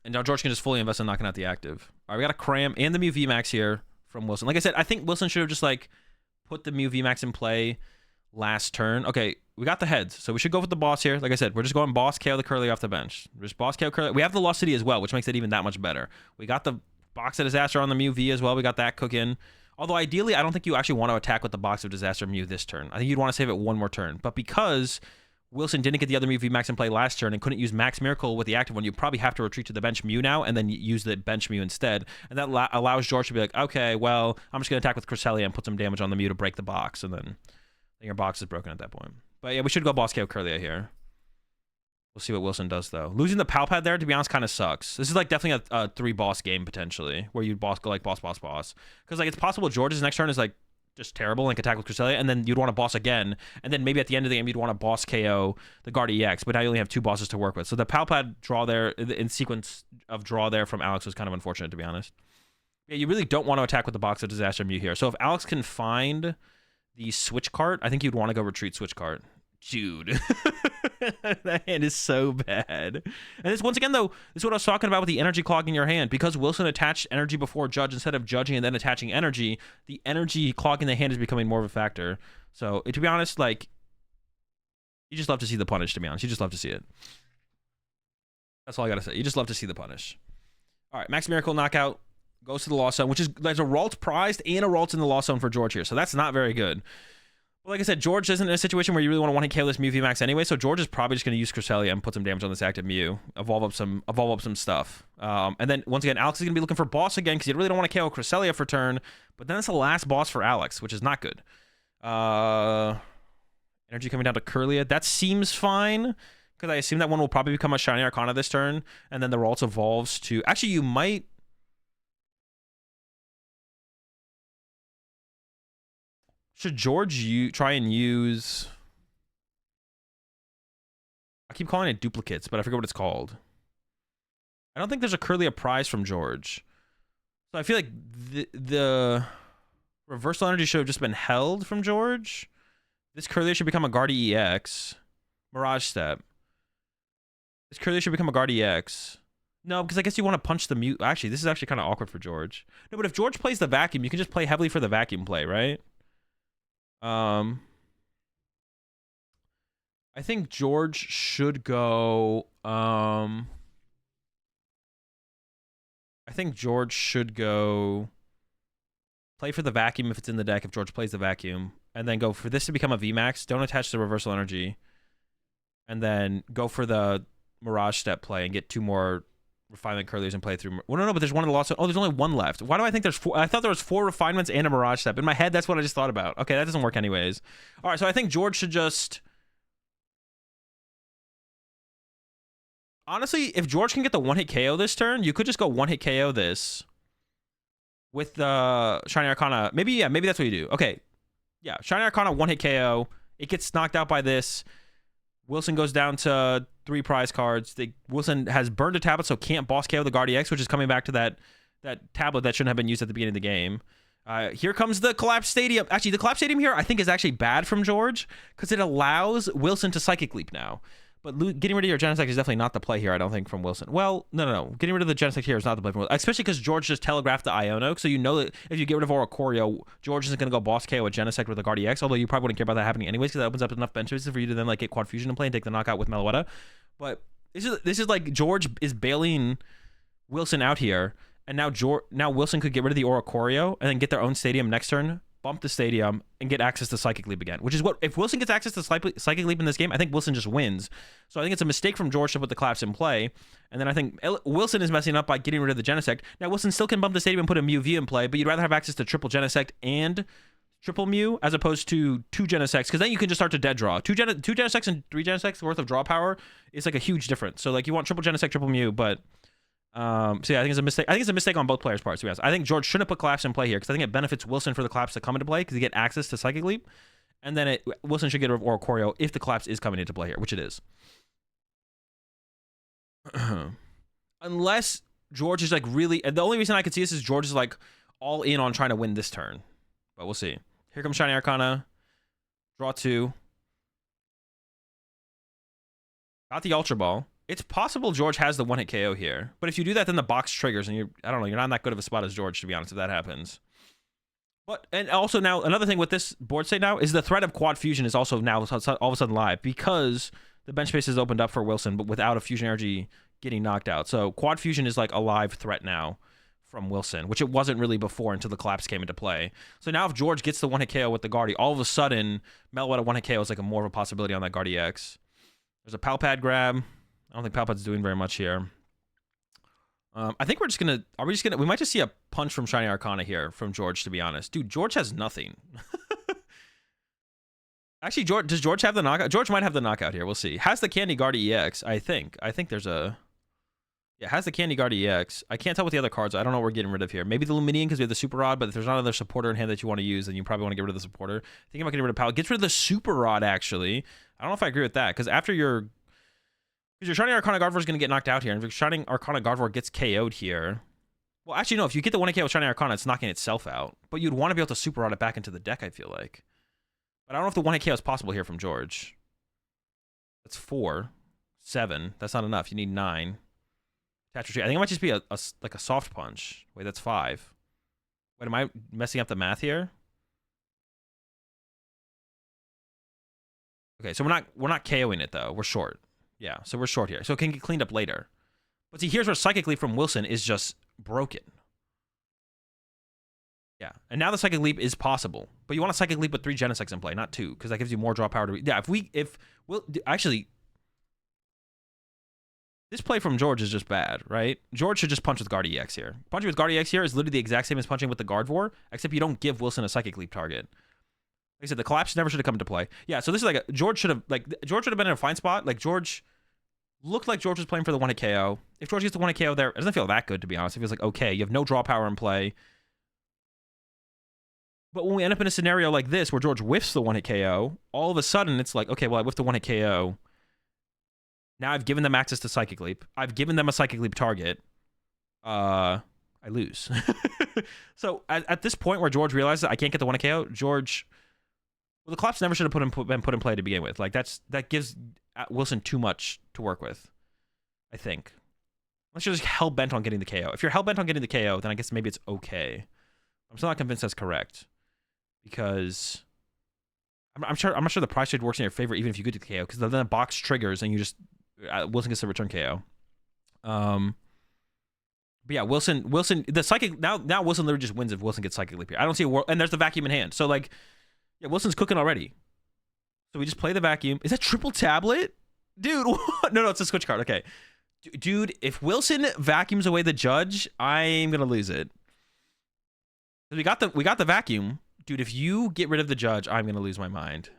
And now George can just fully invest in knocking out the active. All right, we got a Cram and the Mew VMAX here from Wilson. Like I said, I think Wilson should have just like put the Mew VMAX in play last turn. Okay, we got the heads, so we should go with the boss here. Like I said, we're just going boss KO the Kirlia off the bench. Just boss KO Kirlia. We have the Lost City as well, which makes it even that much better. We got the Box of Disaster on the Mew V as well. We got that cooking. Although ideally, I don't think you actually want to attack with the Box of Disaster Mew this turn. I think you'd want to save it one more turn. But because Wilson didn't get the other Mew VMAX in play last turn and couldn't use Max Miracle with the active one, you probably have to retreat to the bench Mew now and then use the bench Mew instead. And that allows George to be like, okay, well, I'm just going to attack with Cresselia and put some damage on the Mew to break the box, and then your box is broken at that point. But yeah, we should go boss KO Kirlia here. We'll see what Wilson does, though. Losing the Palpad there, to be honest, kind of sucks. This is like definitely a 3-boss game, potentially, where you go like boss. Because like it's possible George's next turn is like just terrible and can attack with Cresselia, and then you'd want to boss again, and then maybe at the end of the game you'd want to boss KO the Guard EX, but now you only have 2 bosses to work with. So the Palpad draw there, in sequence of draw there from Alex, was kind of unfortunate, to be honest. Yeah, you really don't want to attack with the Box of Disaster Mew here. So if Alex can find the Switch Cart, I think you'd want to go retreat Switch Cart. Dude, that hand is so bad. And this, once again, though, this is what I was talking about with the energy clogging your hand. Because Wilson attached energy before Judge instead of judging and then attaching energy, the energy clogging the hand is becoming more of a factor. So, to be honest, like, you just love to see the punish, to be honest. You just love to see it. That's all I got to say. You just love to see the punish. All right, Max Miracle knockout goes to the Lost Zone, which is, there's a Ralt prized and a Ralt in the Lost Zone for George here. So that's not very good. Well, like I said, George isn't in a situation where you really want to one-hit KO this Mew VMAX anyway, so George is probably just going to use Cresselia and put some damage on this active Mew, evolve up some stuff. And then, once again, Alex is going to be looking for boss again, because you really don't want to KO Cresselia for turn, but then it's the last boss for Alex, which is not good. Energy coming down to Curlia. That seems fine, because I assume that one will probably become a Shiny Arcana this turn, and then the Ralts evolves to... Actually, you might... Should George try and use... I keep calling it duplicates, but I forget what it's called. I don't think there's a Curlia prize from George. So I feel like the reversal energy should have just been held from George. This Curlia should become a Guard EX. Mirage Step. This Curlia should become a Guard EX. No, because I guess you want to punch the Mew. Actually, this is actually kind of awkward for George. No, but if George plays the vacuum, you can just play heavily for the vacuum play, right? I think George should go. I think George should go play for the vacuum if it's in the deck, if George plays the vacuum, and then go for this to become a VMAX. Don't attach the reversal energy, and then go for the Mirage Step play and get 2 more refinement Curlies and play through. Well, no, but there's one in the lost. Oh, there's only 1 left. Why do I think there's 4? I thought there was 4 refinements and a Mirage Step. In my head, that's what I just thought about. Okay, that doesn't work anyways. All right, so I think George should just... Honestly, if George can get the 1-hit KO this turn, you could just go 1-hit KO this with the Shiny Arcana. Maybe, yeah, maybe that's what you do. Okay, yeah, Shiny Arcana 1-hit KO. It gets knocked out by this. Wilson goes down to 3 prize cards. Wilson has burned a tablet, so can't boss KO the Guard EX, which is coming back to that tablet that shouldn't have been used at the beginning of the game. Here comes the Collapse Stadium. Actually, the Collapse Stadium here I think is actually bad from George, because it allows Wilson to Psychic Leap now. But getting rid of your Genesect is definitely not the play here, I don't think, from Wilson. Well, no. Getting rid of the Genesect here is not the play from Wilson. Especially because George just telegraphed the Ionoke, so you know that if you get rid of Oricorio, George isn't going to go boss KO a Genesect with a Guard EX, although you probably wouldn't care about that happening anyways, because that opens up enough bench spaces for you to then like get Quad Fusion and play and take the knockout with Meloetta. But this is like George is bailing Wilson out here, and now Wilson could get rid of the Oricorio and then get their own stadium next turn, bump the stadium, and get access to Psychic Leap again, which is what, if Wilson gets access to Psychic Leap in this game, I think Wilson just wins. So I think it's a mistake from George to put the Collapse in play, and then I think Wilson is messing up by getting rid of the Genesect. Now Wilson still can bump the stadium and put a Mew V in play, but you'd rather have access to triple Genesect and triple Mew as opposed to 2 Genesects, because then you can just start to dead draw. 2 Genesects and 3 Genesects worth of draw power is like a huge difference. So like you want triple Genesect, triple Mew, but so yeah, I think it's a mistake. I think it's a mistake on both players' parts, to be honest. I think George shouldn't put Collapse in play here, because I think it benefits Wilson for the Collapse to come into play, because you get access to Psychic Leap, and then Wilson should get rid of Oricorio if the Collapse is coming into play here, which it is. Unless George is like really, and the only reason I could see this is George is like all in on trying to win this turn, but we'll see. Here comes Shiny Arcana, draw 2, got the Ultra Ball. It's possible George has the 1-hit KO here, but if you do that, then the box triggers, and I don't know, you're not in that good of a spot as George, to be honest, if that happens. But, and also now, another thing with this board state now is the threat of Quad Fusion is also now all of a sudden live, because the bench space is opened up for Wilson, but without a Fusion Energy getting knocked out. So Quad Fusion is like a live threat now from Wilson, which it wasn't really before until the Collapse came into play. So now if George gets the 1-hit KO with the Guardy, all of a sudden, Meloetta 1-hit KO is like a more of a possibility on that Guardy X. There's a Palpad grab. I don't think Palpad's doing very much here. I think we're just gonna... we might just see a punch from Shiny Arcana here from George, to be honest. Dude, George has nothing. Actually, does George have the knockout? George might have the knockout here. We'll see. Has the Candy Guard EX, I think. I think there's a... Yeah, has the Candy Guard EX. I can't tell what the other cards are. I don't know what we're getting rid of here. Maybe the Luminian, because we have the Super Rod, but if there's not another supporter in hand that you want to use, then you probably want to get rid of the supporter. Thinking about getting rid of Palpad. Gets rid of the Super Rod, actually. I don't know if I agree with that, because after your... Because your Shining Arcana Gardevoir is going to get knocked out here. And if your Shining Arcana Gardevoir gets KO'd here... Well, actually, no. If you get the 1-hit KO with Shining Arcana, it's knocking itself out. But you'd want to be able to Super Rod it back into the deck, I feel like. But I don't know if the 1-hit KO is possible here from George. That's 4. 7. That's not enough. You need 9. Attach retreat. I think it might just be like a soft punch. Wait, that's 5. Wait, am I messing up the math here? Okay, so we're not KOing it, though. We're short. Yeah, so we're short here. So it can get cleaned up later. But see, here's where Psychic Leap from Wilson is just broken. Yeah, and now the Psychic Leap is possible, but you want a Psychic Leap with 3 Genesects in play, not 2, because that gives you more draw power to. Yeah, actually, this play from George is just bad, right? George should just punch with Guard EX here. Punching with Guard EX here is literally the exact same as punching with the Gardevoir, except you don't give Wilson a Psychic Leap target. Like I said, the collapse never should have come into play. Yeah, so this is like George should have been in a fine spot. Like George looked like George was playing for the 1-hit KO. If George gets the 1-hit KO there, it doesn't feel that good, to be honest. It feels like, okay, you have no draw power in play. But when we end up in a scenario like this where George whiffs the 1-hit KO, all of a sudden it's like, okay, well, I whiffed the 1-hit KO. Now I've given them access to Psychic Leap. I've given them a Psychic Leap target. I lose. So at this point where George realizes I can't get the 1-hit KO, George... Well, the collapse never should have been put in play to begin with. Like, that gives Wilson too much to work with, I think. Unless you're just hell-bent on getting the KO. If you're hell-bent on getting the KO, then I guess maybe it's okay. I'm still not convinced that's correct. Because I'm not sure the price trade works in your favor even if you get the KO, because then the box triggers and you just Wilson gets the return KO. But yeah, Wilson the Psychic now Wilson literally just wins if Wilson gets Psychic Leap here. I don't see a world, and there's the vacuum in hand. So like, yeah, Wilson's cooking already. So we just play the vacuum. Is that triple tablet? Dude, what? No, it's a switch card. Okay. Dude, if Wilson vacuums away the judge, I'm gonna lose it. We got the vacuum. Dude, if you get rid of the judge, I'm going to lose my mind.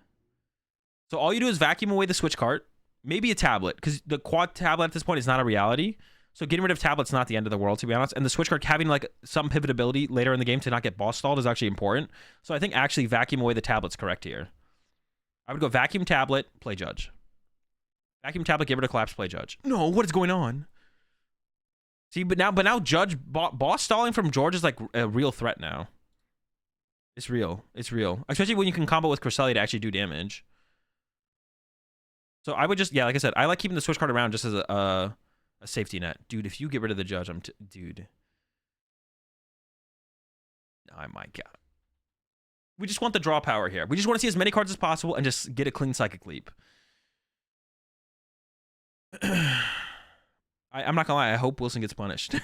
So all you do is vacuum away the switch cart, maybe a tablet, because the quad tablet at this point is not a reality. So getting rid of tablet's not the end of the world, to be honest. And the switch cart having like some pivotability later in the game to not get boss stalled is actually important. So I think actually vacuum away the tablet's correct here. I would go vacuum tablet, play judge. Vacuum tablet, get rid of collapse, play judge. No, what is going on? See, but now judge boss stalling from George is like a real threat now. It's real. It's real. Especially when you can combo with Cresselia to actually do damage. So I would just, yeah, like I said, I like keeping the switch card around just as a safety net. Dude, if you get rid of the judge, dude. Oh my God. We just want the draw power here. We just want to see as many cards as possible and just get a clean Psychic Leap. I'm not gonna lie, I hope Wilson gets punished.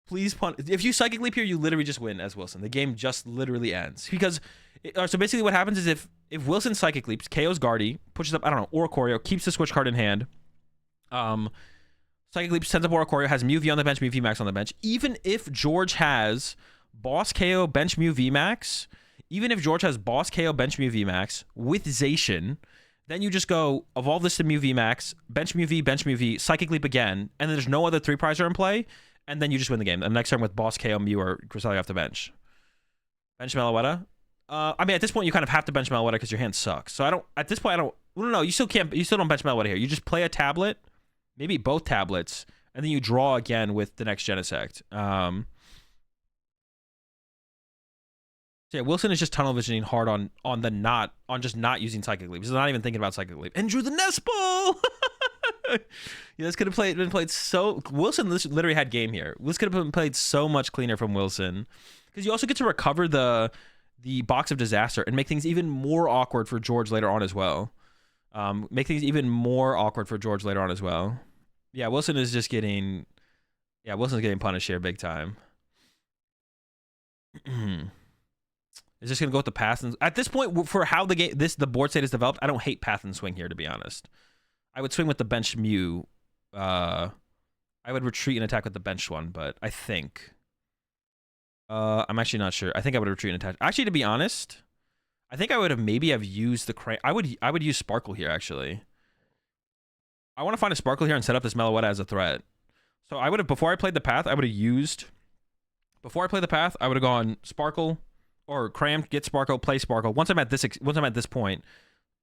Please punish. If you Psychic Leap here, you literally just win as Wilson. The game just literally ends. Because, so basically what happens is if Wilson Psychic Leaps, KO's Guardy, pushes up, I don't know, Oricorio, keeps the switch card in hand. Psychic Leap sends up Oricorio, has Mew V on the bench, Mew V Max on the bench. Even if George has Boss KO, bench Mew V Max, even if George has Boss KO, bench Mew V Max with Zacian, then you just go evolve this to Mew V Max, bench Mew V, Psychic Leap again, and then there's no other 3-prizer in play, and then you just win the game. The next turn with Boss KO, Mew, or Cresselia off the bench. Bench Meloetta. I mean, at this point, you kind of have to bench Meloetta because your hand sucks. So at this point, no, you still can't, you still don't bench Meloetta here. You just play a tablet, maybe both tablets, and then you draw again with the next Genesect. So yeah, Wilson is just tunnel visioning hard on just not using Psychic Leap. He's not even thinking about Psychic Leap. And drew the Nest Ball! Yeah, this could have been played so... Wilson literally had game here. This could have been played so much cleaner from Wilson. Because you also get to recover the Box of Disaster and make things even more awkward for George later on as well. Make things even more awkward for George later on as well. Yeah, Wilson is just getting... Yeah, Wilson's getting punished here big time. Is just going to go with the path. And at this point, for how the board state is developed, I don't hate path and swing here, to be honest. I would swing with the bench Mew. I would retreat and attack with the bench one, but I think... I'm actually not sure. I think I would retreat and attack. Actually, to be honest, I think I would have used the... I would use Sparkle here, actually. I want to find a Sparkle here and set up this Meloetta as a threat. So I would have... Before I played the path, I would have used... Before I played the path, I would have gone Sparkle... Or Crammed, get Sparkle, play Sparkle. Once I'm at this point,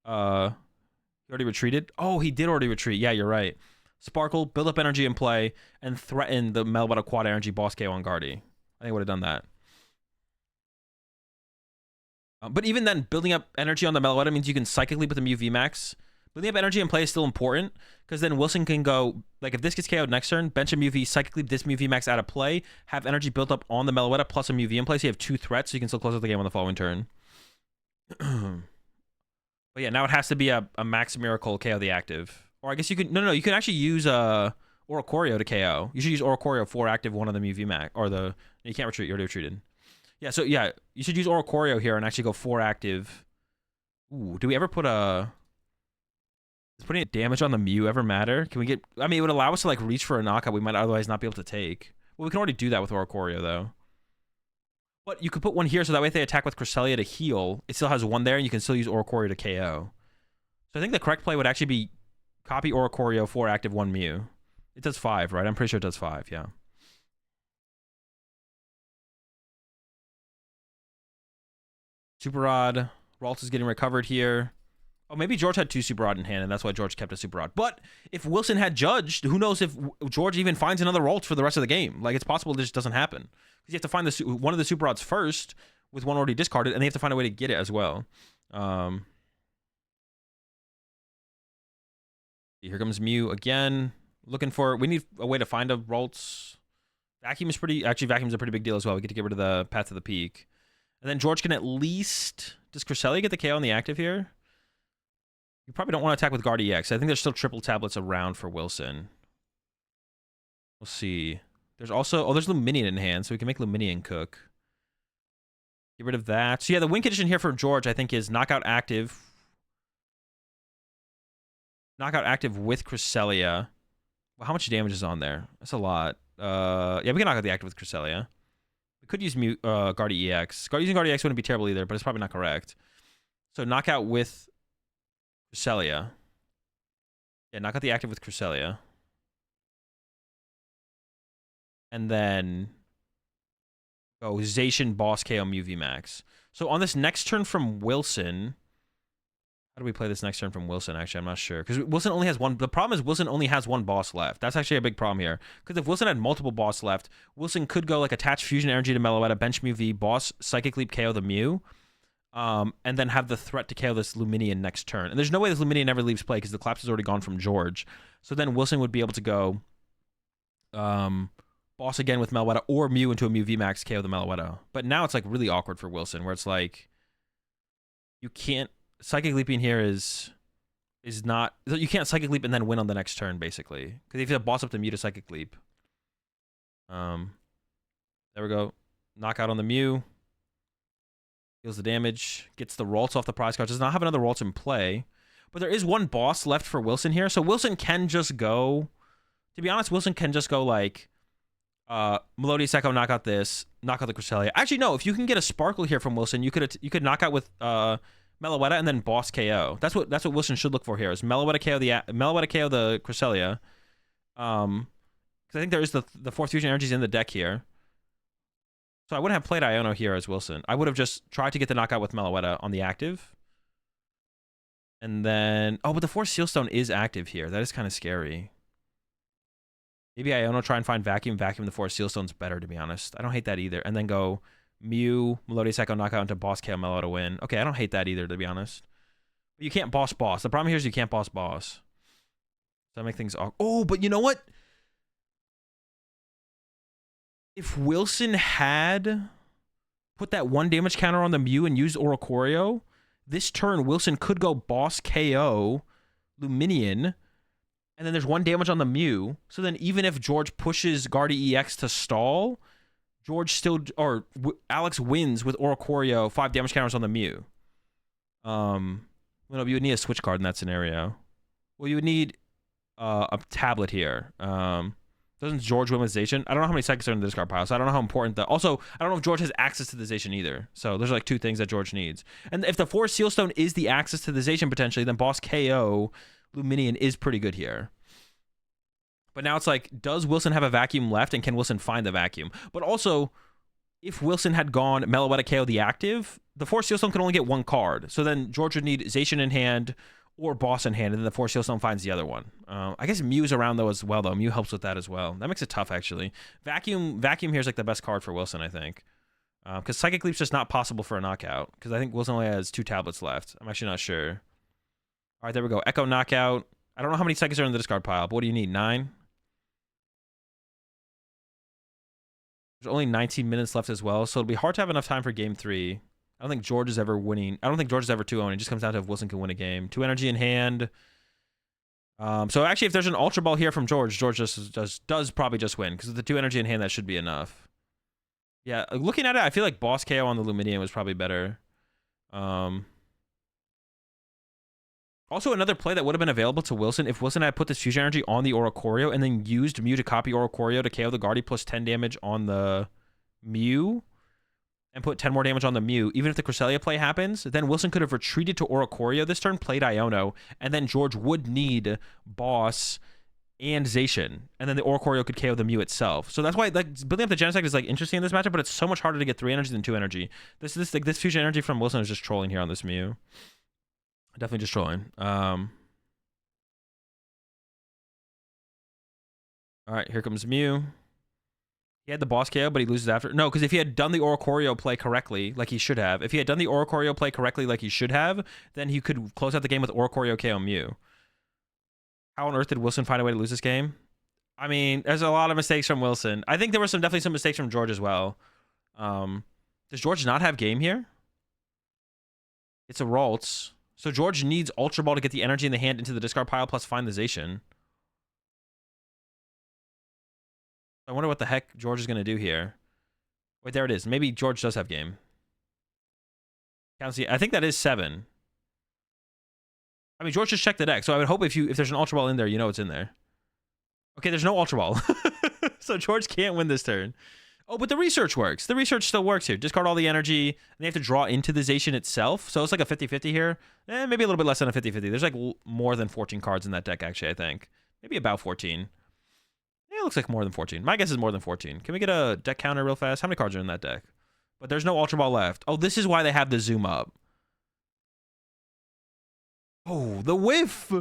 he already retreated. Oh, he did already retreat. Yeah, you're right. Sparkle, build up energy in play, and threaten the Meloetta quad energy boss KO on Guardy. I think I would have done that. But even then, building up energy on the Meloetta means you can Psychic Leap with the Mew VMAX. Building up energy in play is still important, because then Wilson can go, like, if this gets KO'd next turn, bench a Mew V, Psychic Leap this Mew VMAX out of play, have energy built up on the Meloetta plus a Mew V in play, so you have 2 threats, so you can still close out the game on the following turn. But yeah, now it has to be a Max Miracle KO the active. Or I guess you can, no, you can actually use Oricorio to KO. You should use Oricorio 4 active, 1 on the Mew VMAX. Or the... You can't retreat. You already retreated. Yeah, so yeah, you should use Oricorio here and actually go 4 active. Ooh, do we ever put a... Does putting damage on the Mew ever matter? Can we get... I mean, it would allow us to, like, reach for a knockout we might otherwise not be able to take. Well, we can already do that with Oricorio, though. But you could put one here, so that way if they attack with Cresselia to heal, it still has 1 there, and you can still use Oricorio to KO. So I think the correct play would actually be copy Oricorio, 4 active, 1 Mew. It does 5, right? I'm pretty sure it does 5, yeah. Super Rod. Ralt is getting recovered here. Oh, maybe George had 2 Super Rod in hand, and that's why George kept a Super Rod. But if Wilson had judged, who knows if George even finds another Ralt for the rest of the game. Like, it's possible this just doesn't happen. Because you have to find one of the Super Rods first, with one already discarded, and they have to find a way to get it as well. Here comes Mew again. Looking for... We need a way to find a Ralts. Vacuum is pretty... Actually, Vacuum's a pretty big deal as well. We get to get rid of the Path to the Peak. And then George can at least... Does Cresselia get the KO on the active here? You probably don't want to attack with Guard EX. I think there's still triple tablets around for Wilson. We'll see. There's also... Oh, there's Luminion in hand, so we can make Luminion cook. Get rid of that. So yeah, the win condition here for George, I think, is knockout active. Knockout active with Cresselia. Well, how much damage is on there? That's a lot. Yeah, we can knock out the active with Cresselia. We could use Guard EX. Using Guard EX wouldn't be terrible either, but it's probably not correct. So knockout with Cresselia. Yeah, knock out the active with Cresselia. And then go Zacian, Boss, KO, Mew VMAX. So on this next turn from Wilson... How do we play this next turn from Wilson, actually? I'm not sure. Because Wilson only has 1... The problem is Wilson only has 1 boss left. That's actually a big problem here. Because if Wilson had multiple boss left, Wilson could go, like, attach Fusion Energy to Meloetta, bench Mew V, boss, Psychic Leap, KO the Mew, and then have the threat to KO this Luminion next turn. And there's no way this Luminion ever leaves play because the collapse is already gone from George. So then Wilson would be able to go boss again with Meloetta or Mew into a Mew VMAX, KO the Meloetta. But now it's, like, really awkward for Wilson, where it's like... You can't... Psychic Leaping here is not... You can't Psychic Leap and then win on the next turn, basically. Because if you have boss up to Mew to Psychic Leap. There we go. Knockout on the Mew. Deals the damage. Gets the Ralts off the prize card. Does not have another Ralts in play. But there is 1 boss left for Wilson here. So Wilson can just go... To be honest, Wilson can just go, like... Melodious Echo, knock out this. Knock out the Cresselia. Actually, no. If you can get a Sparkle here from Wilson, you could knock out with... Meloetta and then boss KO. That's what Wilson should look for here. Is Meloetta KO the Cresselia. Because I think there is the 4th Fusion Energies in the deck here. So I wouldn't have played Iono here as Wilson. I would have just tried to get the knockout with Meloetta on the active. And then... Oh, but the 4th Sealstone is active here. That is kind of scary. Maybe Iono try and find Vacuum. Vacuum the 4th Sealstone's better, to be honest. I don't hate that either. And then go... Mew, Melodious Echo, knockout into boss KO Meloetta win. Okay, I don't hate that either, to be honest. But you can't boss. The problem here is you can't boss. So that make things... Oh, but you know what? If Wilson had put that 1 damage counter on the Mew and used Oricorio, this turn Wilson could go boss KO Luminion, and then there's 1 damage on the Mew. So then even if George pushes Guardy EX to stall... George still, or Alex wins with Oricorio, 5 damage counters on the Mew. Well, no, you would need a switch card in that scenario. Well, you would need a tablet here. Doesn't George win with Zacian? I don't know how many seconds are in the discard pile, so I don't know how important that... Also, I don't know if George has access to the Zacian either. So there's like 2 things that George needs. And if the 4 Sealstone is the access to the Zacian potentially, then boss KO Luminion is pretty good here. But now it's like, does Wilson have a vacuum left, and can Wilson find the vacuum? But also, if Wilson had gone Meloetta KO the active, the 4 Sealstone can only get 1 card. So then George would need Zacian in hand or boss in hand, and then the 4 Sealstone finds the other one. I guess Mew's around though as well, though. Mew helps with that as well. That makes it tough, actually. Vacuum here is like the best card for Wilson, I think. Because Psychic Leap's just not possible for a knockout. Because I think Wilson only has 2 tablets left. I'm actually not sure. All right, there we go. Echo knockout. I don't know how many seconds are in the discard pile, but what do you need? 9? There's only 19 minutes left as well, so it'll be hard to have enough time for game 3. I don't think George is ever winning. I don't think George is ever 2-0. It just comes down to if Wilson can win a game. 2 energy in hand. So actually, if there's an Ultra Ball here from George, George does probably just win because with the 2 energy in hand, that should be enough. Yeah, looking at it, I feel like Boss KO on the Lumineon was probably better. Also, another play that would have been available to Wilson if Wilson had put this Fusion Energy on the Oricorio and then used Mew to copy Oricorio to KO the Guardy plus 10 damage on the Mew and put 10 more damage on the Mew. Even if the Cresselia play happens, then Wilson could have retreated to Oricorio this turn, played Iono, and then George would need Boss and Zacian, and then the Oricorio could KO the Mew itself. So that's why like building up the Genesect is like interesting in this matchup, but it's so much harder to get 3 energy than 2 energy. This Fusion Energy from Wilson is just trolling here on this Mew. Definitely just trolling. All right, here comes Mew. He had the boss KO, but he loses after. No, because if he had done the Oricorio play correctly, like he should have, if he had done the Oricorio play correctly, like he should have, then he could close out the game with Oricorio KO Mew. How on earth did Wilson find a way to lose this game? I mean, there's a lot of mistakes from Wilson. I think there were definitely some mistakes from George as well. Does George not have game here? It's a Ralts. So George needs Ultra Ball to get the energy in the hand into the discard pile plus find the Zacian. I wonder what the heck George is going to do here. Wait, there it is. Maybe George does have game. Can't see. I think that is 7. I mean, George just checked the deck, so I would hope if there's an Ultra Ball in there, you know it's in there. Okay, there's no Ultra Ball. So George can't win this turn. Oh, but the research works. The research still works here. Discard all the energy, and they have to draw into the Zacian itself. So it's like a 50-50 here. Maybe a little bit less than a 50-50. There's like more than 14 cards in that deck, actually, I think. Maybe about 14. Yeah, it looks like more than 14. My guess is more than 14. Can we get a deck counter real fast? How many cards are in that deck? But there's no Ultra Ball left. Oh, this is why they have the zoom up. Oh, the whiff!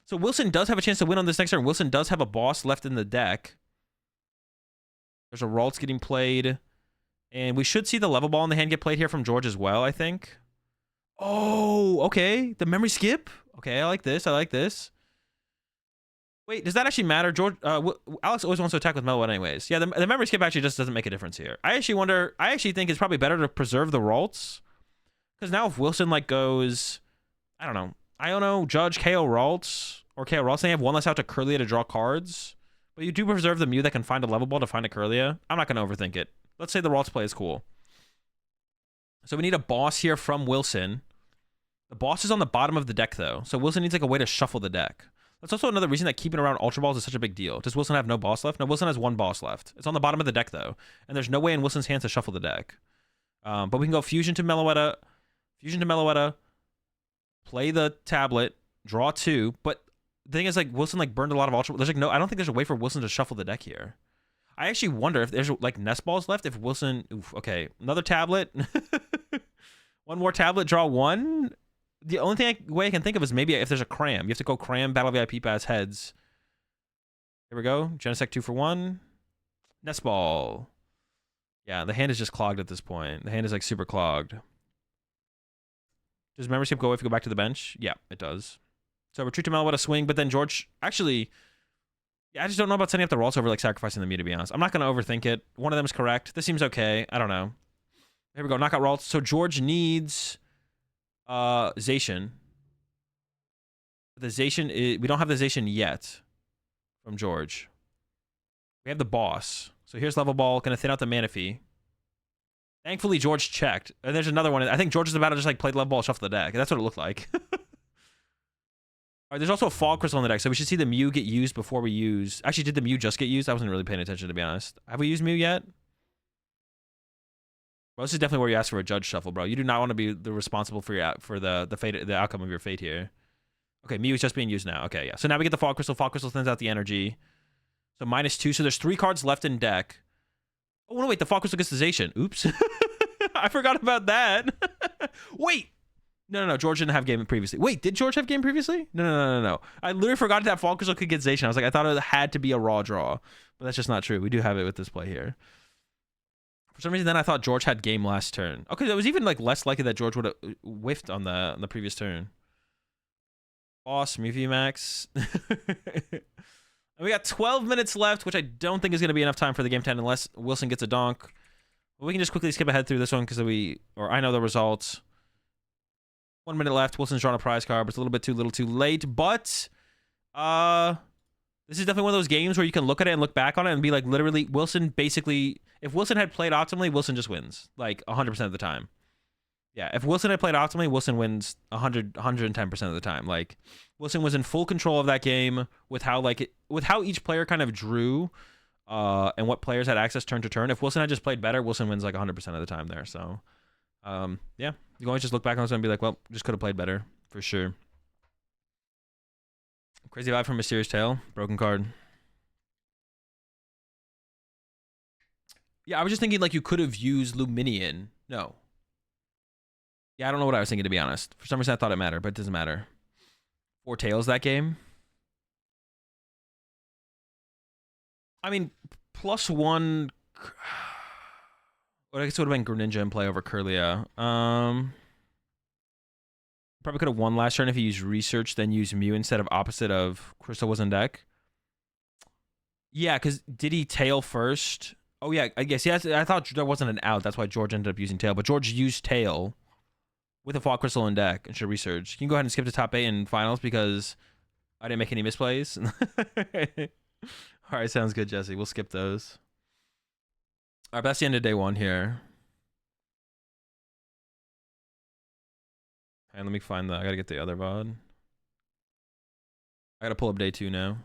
So Wilson does have a chance to win on this next turn. Wilson does have a boss left in the deck. There's a Ralts getting played. And we should see the level ball in the hand get played here from George as well, I think. Oh, okay. The memory skip. Okay, I like this. I like this. Wait, does that actually matter? George, Alex always wants to attack with Melwood anyways. Yeah, the memory skip actually just doesn't make a difference here. I actually think it's probably better to preserve the Ralts. Because now if Wilson like goes, I don't know, Judge, KO Ralts, or KO Ralts, they have one less out to Kirlia to draw cards. But you do preserve the Mew that can find a level ball to find a Kirlia. I'm not going to overthink it. Let's say the Ralts play is cool. So we need a boss here from Wilson. The boss is on the bottom of the deck, though. So Wilson needs like a way to shuffle the deck. That's also another reason that keeping around Ultra Balls is such a big deal. Does Wilson have no boss left? No, Wilson has 1 boss left. It's on the bottom of the deck, though. And there's no way in Wilson's hands to shuffle the deck. But we can go Fusion to Meloetta, play the tablet, draw 2. But the thing is, like, Wilson like burned a lot of Ultra. There's like no. I don't think there's a way for Wilson to shuffle the deck here. I actually wonder if there's like nest balls left. If Wilson, okay, another tablet, 1 more tablet, draw 1. The only way I can think of is maybe if there's a cram. You have to go cram Battle VIP Pass heads. Here we go. Genesect 2 for 1. Nest ball. Yeah, the hand is just clogged at this point. The hand is like super clogged. Does memory skip go away if you go back to the bench? Yeah, it does. So retreat to Meloetta swing, but then George actually, yeah, I just don't know about setting up the Ralts over like sacrificing the Mew, to be honest. I'm not going to overthink it. One of them is correct. This seems okay. I don't know. Here we go. Knockout Ralts. So George needs Zacian. The Zacian, we don't have the Zacian yet from George. We have the boss. So here's level ball. Going to thin out the Manaphy. Thankfully, George checked. And there's another one. I think George is about to just like play level ball, shuffle the deck. That's what it looked like. All right, there's also a Fog Crystal in the deck, so we should see the Mew get used before we use. Actually, did the Mew just get used? I wasn't really paying attention, to be honest. Have we used Mew yet? Well, this is definitely where you ask for a judge shuffle, bro. You do not want to be the responsible for the fate, the outcome of your fate here. Okay, Mew is just being used now. Okay, yeah. So now we get the Fog Crystal. Fog Crystal thins out the energy. So -2. So there's 3 cards left in deck. Oh no, wait. The Fog Crystal gets the Zacian. Oops. I forgot about that. Wait. No. George didn't have game previously. Wait, did George have game previously? No. I literally forgot that Fog Crystal could get Zacian. I was like, I thought it had to be a raw draw, but that's just not true. We do have it with this play here. For some reason, then I thought George had game last turn. Okay, it was even like less likely that George would have whiffed on the previous turn. Boss, Mew Max. We got 12 minutes left, which I don't think is going to be enough time for the game 10 unless Wilson gets a donk. But we can just quickly skip ahead through this one because I know the results. 1 minute left. Wilson's drawn a prize card, but it's a little bit too little too late. But This is definitely one of those games where you can look at it and look back on it and be like, literally, Wilson basically, if Wilson had played optimally, Wilson just wins, like 100% of the time. Yeah, if Wilson had played optimally, Wilson wins 110% of the time. Like, Wilson was in full control of that game with how with how each player kind of drew, and what players had access turn to turn. If Wilson had just played better, Wilson wins like 100% of the time there. So, yeah, you can always just look back on this and be like, well, just could have played better for sure. Crazy vibe from Mysterious Tale, broken card. Yeah, I was just thinking like you could have used Luminion. No. Yeah, I don't know what I was thinking, to be honest. For some reason, I thought it mattered, but it doesn't matter. 4 tails that game. I mean, +1. Well, I guess it would have been Greninja in play over Curlia. Probably could have won last turn if he used Research, then used Mew instead of opposite of Crystal was in deck. Yeah, because did he tail first? Oh, yeah, I guess. Yeah, I thought there wasn't an out. That's why George ended up using tail. But George used tail with a Fog Crystal in deck and should Research. You can go ahead and skip to top 8 in finals because I didn't make any misplays. All right, sounds good, Jesse. We'll skip those. All right, that's the end of day 1 here. And let me find the. I gotta get the other VOD. I gotta pull up day 2 now.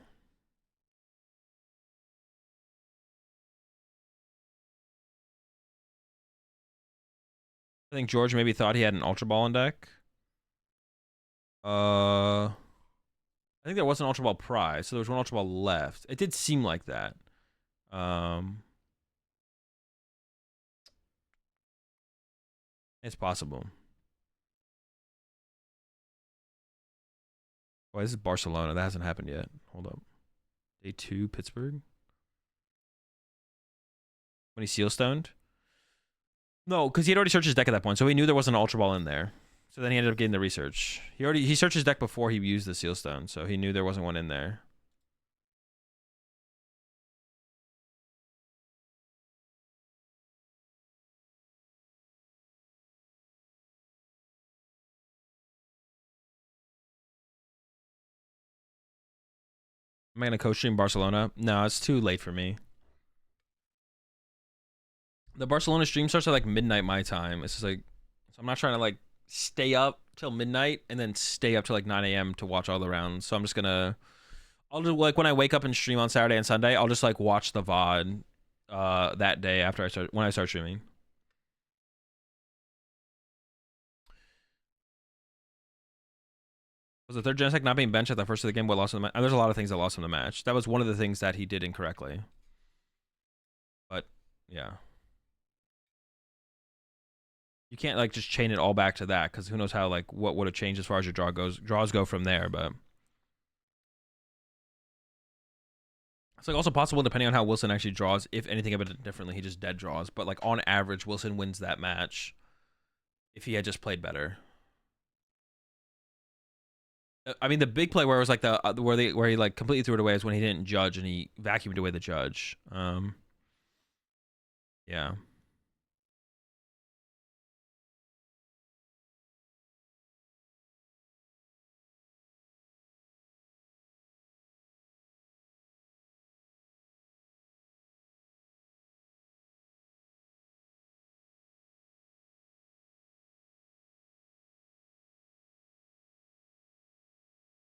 I think George maybe thought he had an Ultra Ball in deck. I think there was an Ultra Ball prize, so there was one Ultra Ball left. It did seem like that. It's possible. Why, this is Barcelona. That hasn't happened yet. Hold up. Day 2, Pittsburgh. When he seal stoned? No, because he had already searched his deck at that point, so he knew there wasn't an Ultra Ball in there. So then he ended up getting the research. He searched his deck before he used the seal stone, so he knew there wasn't one in there. Am I gonna co-stream Barcelona? No, it's too late for me. The Barcelona stream starts at like midnight my time. It's just like, so I'm not trying to like stay up till midnight and then stay up till like 9 a.m. to watch all the rounds. So I'm just gonna, I'll do like when I wake up and stream on Saturday and Sunday, I'll just like watch the VOD that day after when I start streaming. Was the third Genesect not being benched at the first of the game what lost him the match? There's a lot of things that lost him the match. That was one of the things that he did incorrectly. But yeah. You can't like just chain it all back to that because who knows how like what would have changed as far as your draws go from there. But it's like also possible depending on how Wilson actually draws. If anything a bit differently, he just dead draws. But like on average, Wilson wins that match if he had just played better. I mean, the big play where it was like the where he like completely threw it away is when he didn't judge and he vacuumed away the judge. Yeah.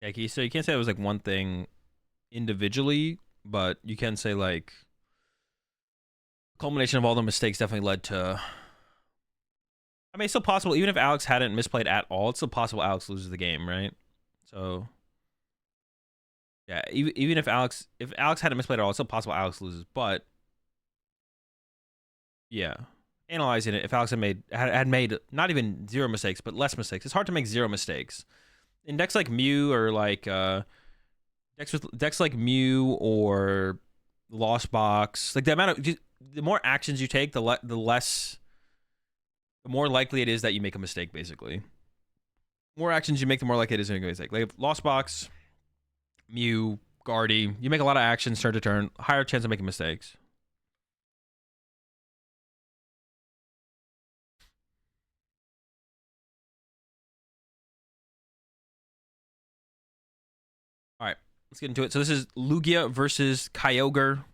Yeah, so you can't say it was like one thing individually, but you can say like culmination of all the mistakes definitely led to. I mean, it's still possible. Even if Alex hadn't misplayed at all, it's still possible Alex loses the game, right? So yeah, even if Alex hadn't misplayed at all, it's still possible Alex loses. But yeah, analyzing it, if Alex had made not even 0 mistakes, but less mistakes, it's hard to make 0 mistakes. In decks like Mew or like decks like Mew or Lost Box, like the amount of the more actions you take, the more likely it is that you make a mistake. Basically, more actions you make, the more likely it is to make a mistake. Like Lost Box, Mew, Guardy, you make a lot of actions turn to turn, higher chance of making mistakes. All right. let's get into it. So this is Lugia versus Kyogre.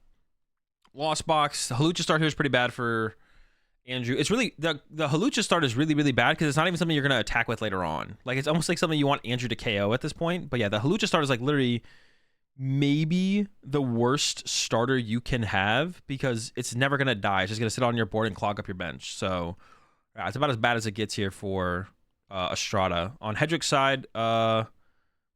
Lost box. The Halucha start here is pretty bad for Andrew. It's really the Halucha start is really, really bad because it's not even something you're gonna attack with later on. Like it's almost like something you want Andrew to KO at this point. But yeah, the Halucha start is like literally maybe the worst starter you can have because it's never gonna die. It's just gonna sit on your board and clog up your bench. So yeah, it's about as bad as it gets here for Estrada. On Hedrick's side, what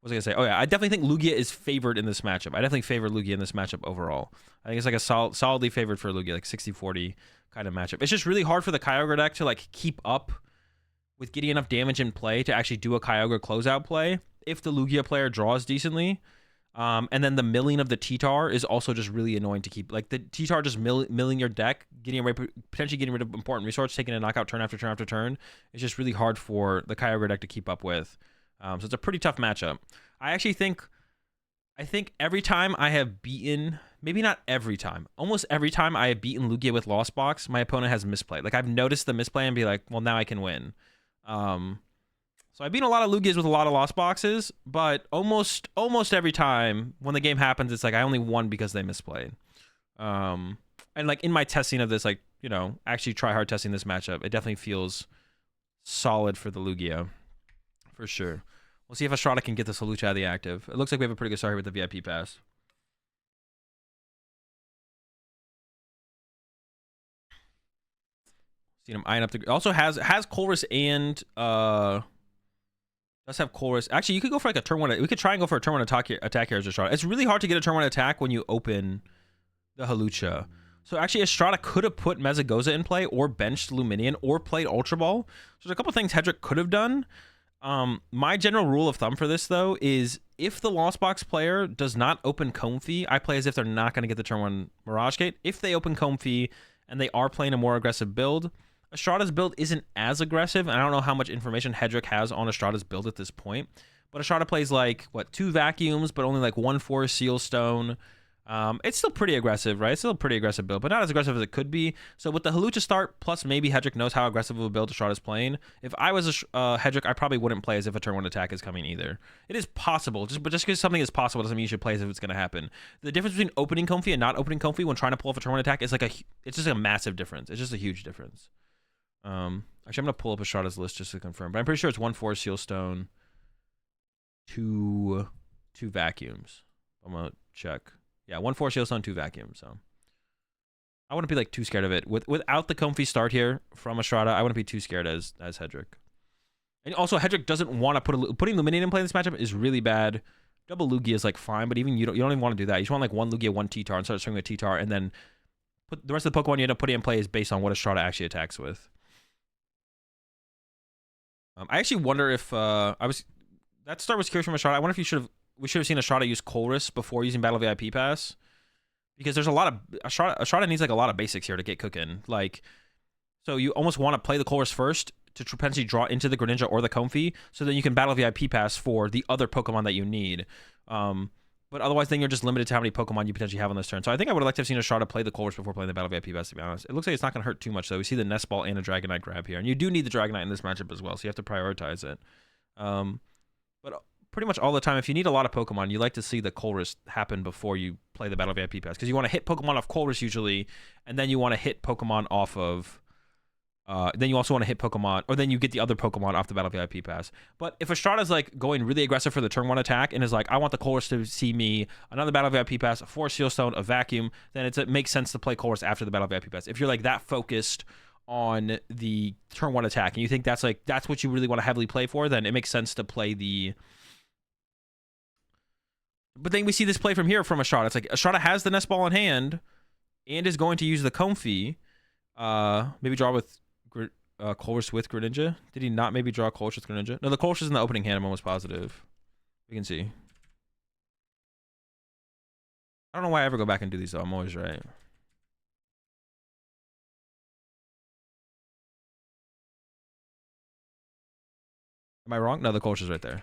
was I gonna say? Oh yeah, I definitely think Lugia is favored in this matchup. I definitely favor Lugia in this matchup overall. I think it's like a solidly favored for Lugia, like 60-40 kind of matchup. It's just really hard for the Kyogre deck to like keep up with getting enough damage in play to actually do a Kyogre closeout play if the Lugia player draws decently. And then the milling of the T-Tar is also just really annoying to keep. Like the T-Tar just milling your deck, potentially getting rid of important resource, taking a knockout turn after turn after turn. It's just really hard for the Kyogre deck to keep up with. So it's a pretty tough matchup. I think every time I have beaten, maybe not every time, almost every time I have beaten Lugia with Lost Box, my opponent has misplayed. Like I've noticed the misplay and be like, well, now I can win. So I've beaten a lot of Lugias with a lot of Lost Boxes, but almost every time when the game happens, it's like I only won because they misplayed. And like in my testing of this, like, you know, actually try hard testing this matchup, it definitely feels solid for the Lugia. For sure. We'll see if Estrada can get this Halucha out of the active. It looks like we have a pretty good start here with the VIP pass. See him eyeing up the... Also has Colress and... Does have Colress. Actually, you could go for like a turn 1... We could try and go for a turn 1 attack here as Estrada. It's really hard to get a turn 1 attack when you open the Halucha. So actually, Estrada could have put Mezagoza in play or benched Luminion or played Ultra Ball. So there's a couple things Hedrick could have done. My general rule of thumb for this, though, is if the Lost Box player does not open Comfy, I play as if they're not going to get the turn 1 Mirage Gate. If they open Comfy and they are playing a more aggressive build, Estrada's build isn't as aggressive, and I don't know how much information Hedrick has on Estrada's build at this point, but Estrada plays like, what, 2 Vacuums, but only like 1 Forest Seal Stone. It's still pretty aggressive, right? It's still a pretty aggressive build, but not as aggressive as it could be. So with the Halucha start, plus maybe Hedrick knows how aggressive of a build Estrada's playing. If I was Hedrick, I probably wouldn't play as if a turn 1 attack is coming either. It is possible, but just because something is possible doesn't mean you should play as if it's going to happen. The difference between opening Comfy and not opening Comfy when trying to pull off a turn 1 attack is like it's just a massive difference. It's just a huge difference. Actually, I'm going to pull up Estrada's list just to confirm, but I'm pretty sure it's 1 Forest Seal Stone, 2 Vacuums. I'm going to check. Yeah, 1 Forest Seal Stone, 2 Vacuums. So I wouldn't be like too scared of it. Without the Comfy start here from Estrada, I wouldn't be too scared as Hedrick. And also, Hedrick doesn't want to putting Luminion in play in this matchup is really bad. Double Lugia is like fine, but even you don't even want to do that. You just want like 1 Lugia, 1 T-Tar, and start swinging with T-Tar, and then put the rest of the Pokemon you end up putting in play is based on what Estrada actually attacks with. I actually wonder if that start was curious from Estrada. I wonder if we should have seen Estrada use Colress before using Battle VIP Pass, because there's a lot of Estrada needs like a lot of basics here to get cooking. Like, so you almost want to play the Colress first to potentially draw into the Greninja or the Comfy, so then you can Battle VIP Pass for the other Pokemon that you need. But otherwise, then you're just limited to how many Pokemon you potentially have on this turn. So I think I would have liked to have seen Estrada play the Colress before playing the Battle VIP Pass, to be honest. It looks like it's not going to hurt too much, though. We see the Nest Ball and a Dragonite grab here. And you do need the Dragonite in this matchup as well, so you have to prioritize it. But pretty much all the time, if you need a lot of Pokemon, you like to see the Colress happen before you play the Battle VIP Pass, because you want to hit Pokemon off Colress usually, and then you want to hit Pokemon off of... then you also want to hit Pokemon, or then you get the other Pokemon off the Battle VIP Pass. But if Estrada's like going really aggressive for the turn 1 attack and is like, I want the Colress to see me another Battle VIP Pass, a Forest Seal Stone, a Vacuum, then it makes sense to play Colress after the Battle VIP Pass. If you're like that focused on the turn 1 attack and you think that's what you really want to heavily play for, then it makes sense to play the... But then we see this play from here from Estrada. It's like Estrada has the Nest Ball in hand and is going to use the Comfy. Maybe draw with Colress with Greninja. Did he not maybe draw Colress with Greninja? No, the Colress is in the opening hand. I'm almost positive. We can see. I don't know why I ever go back and do these, though. I'm always right. Am I wrong? No, the Colress is right there.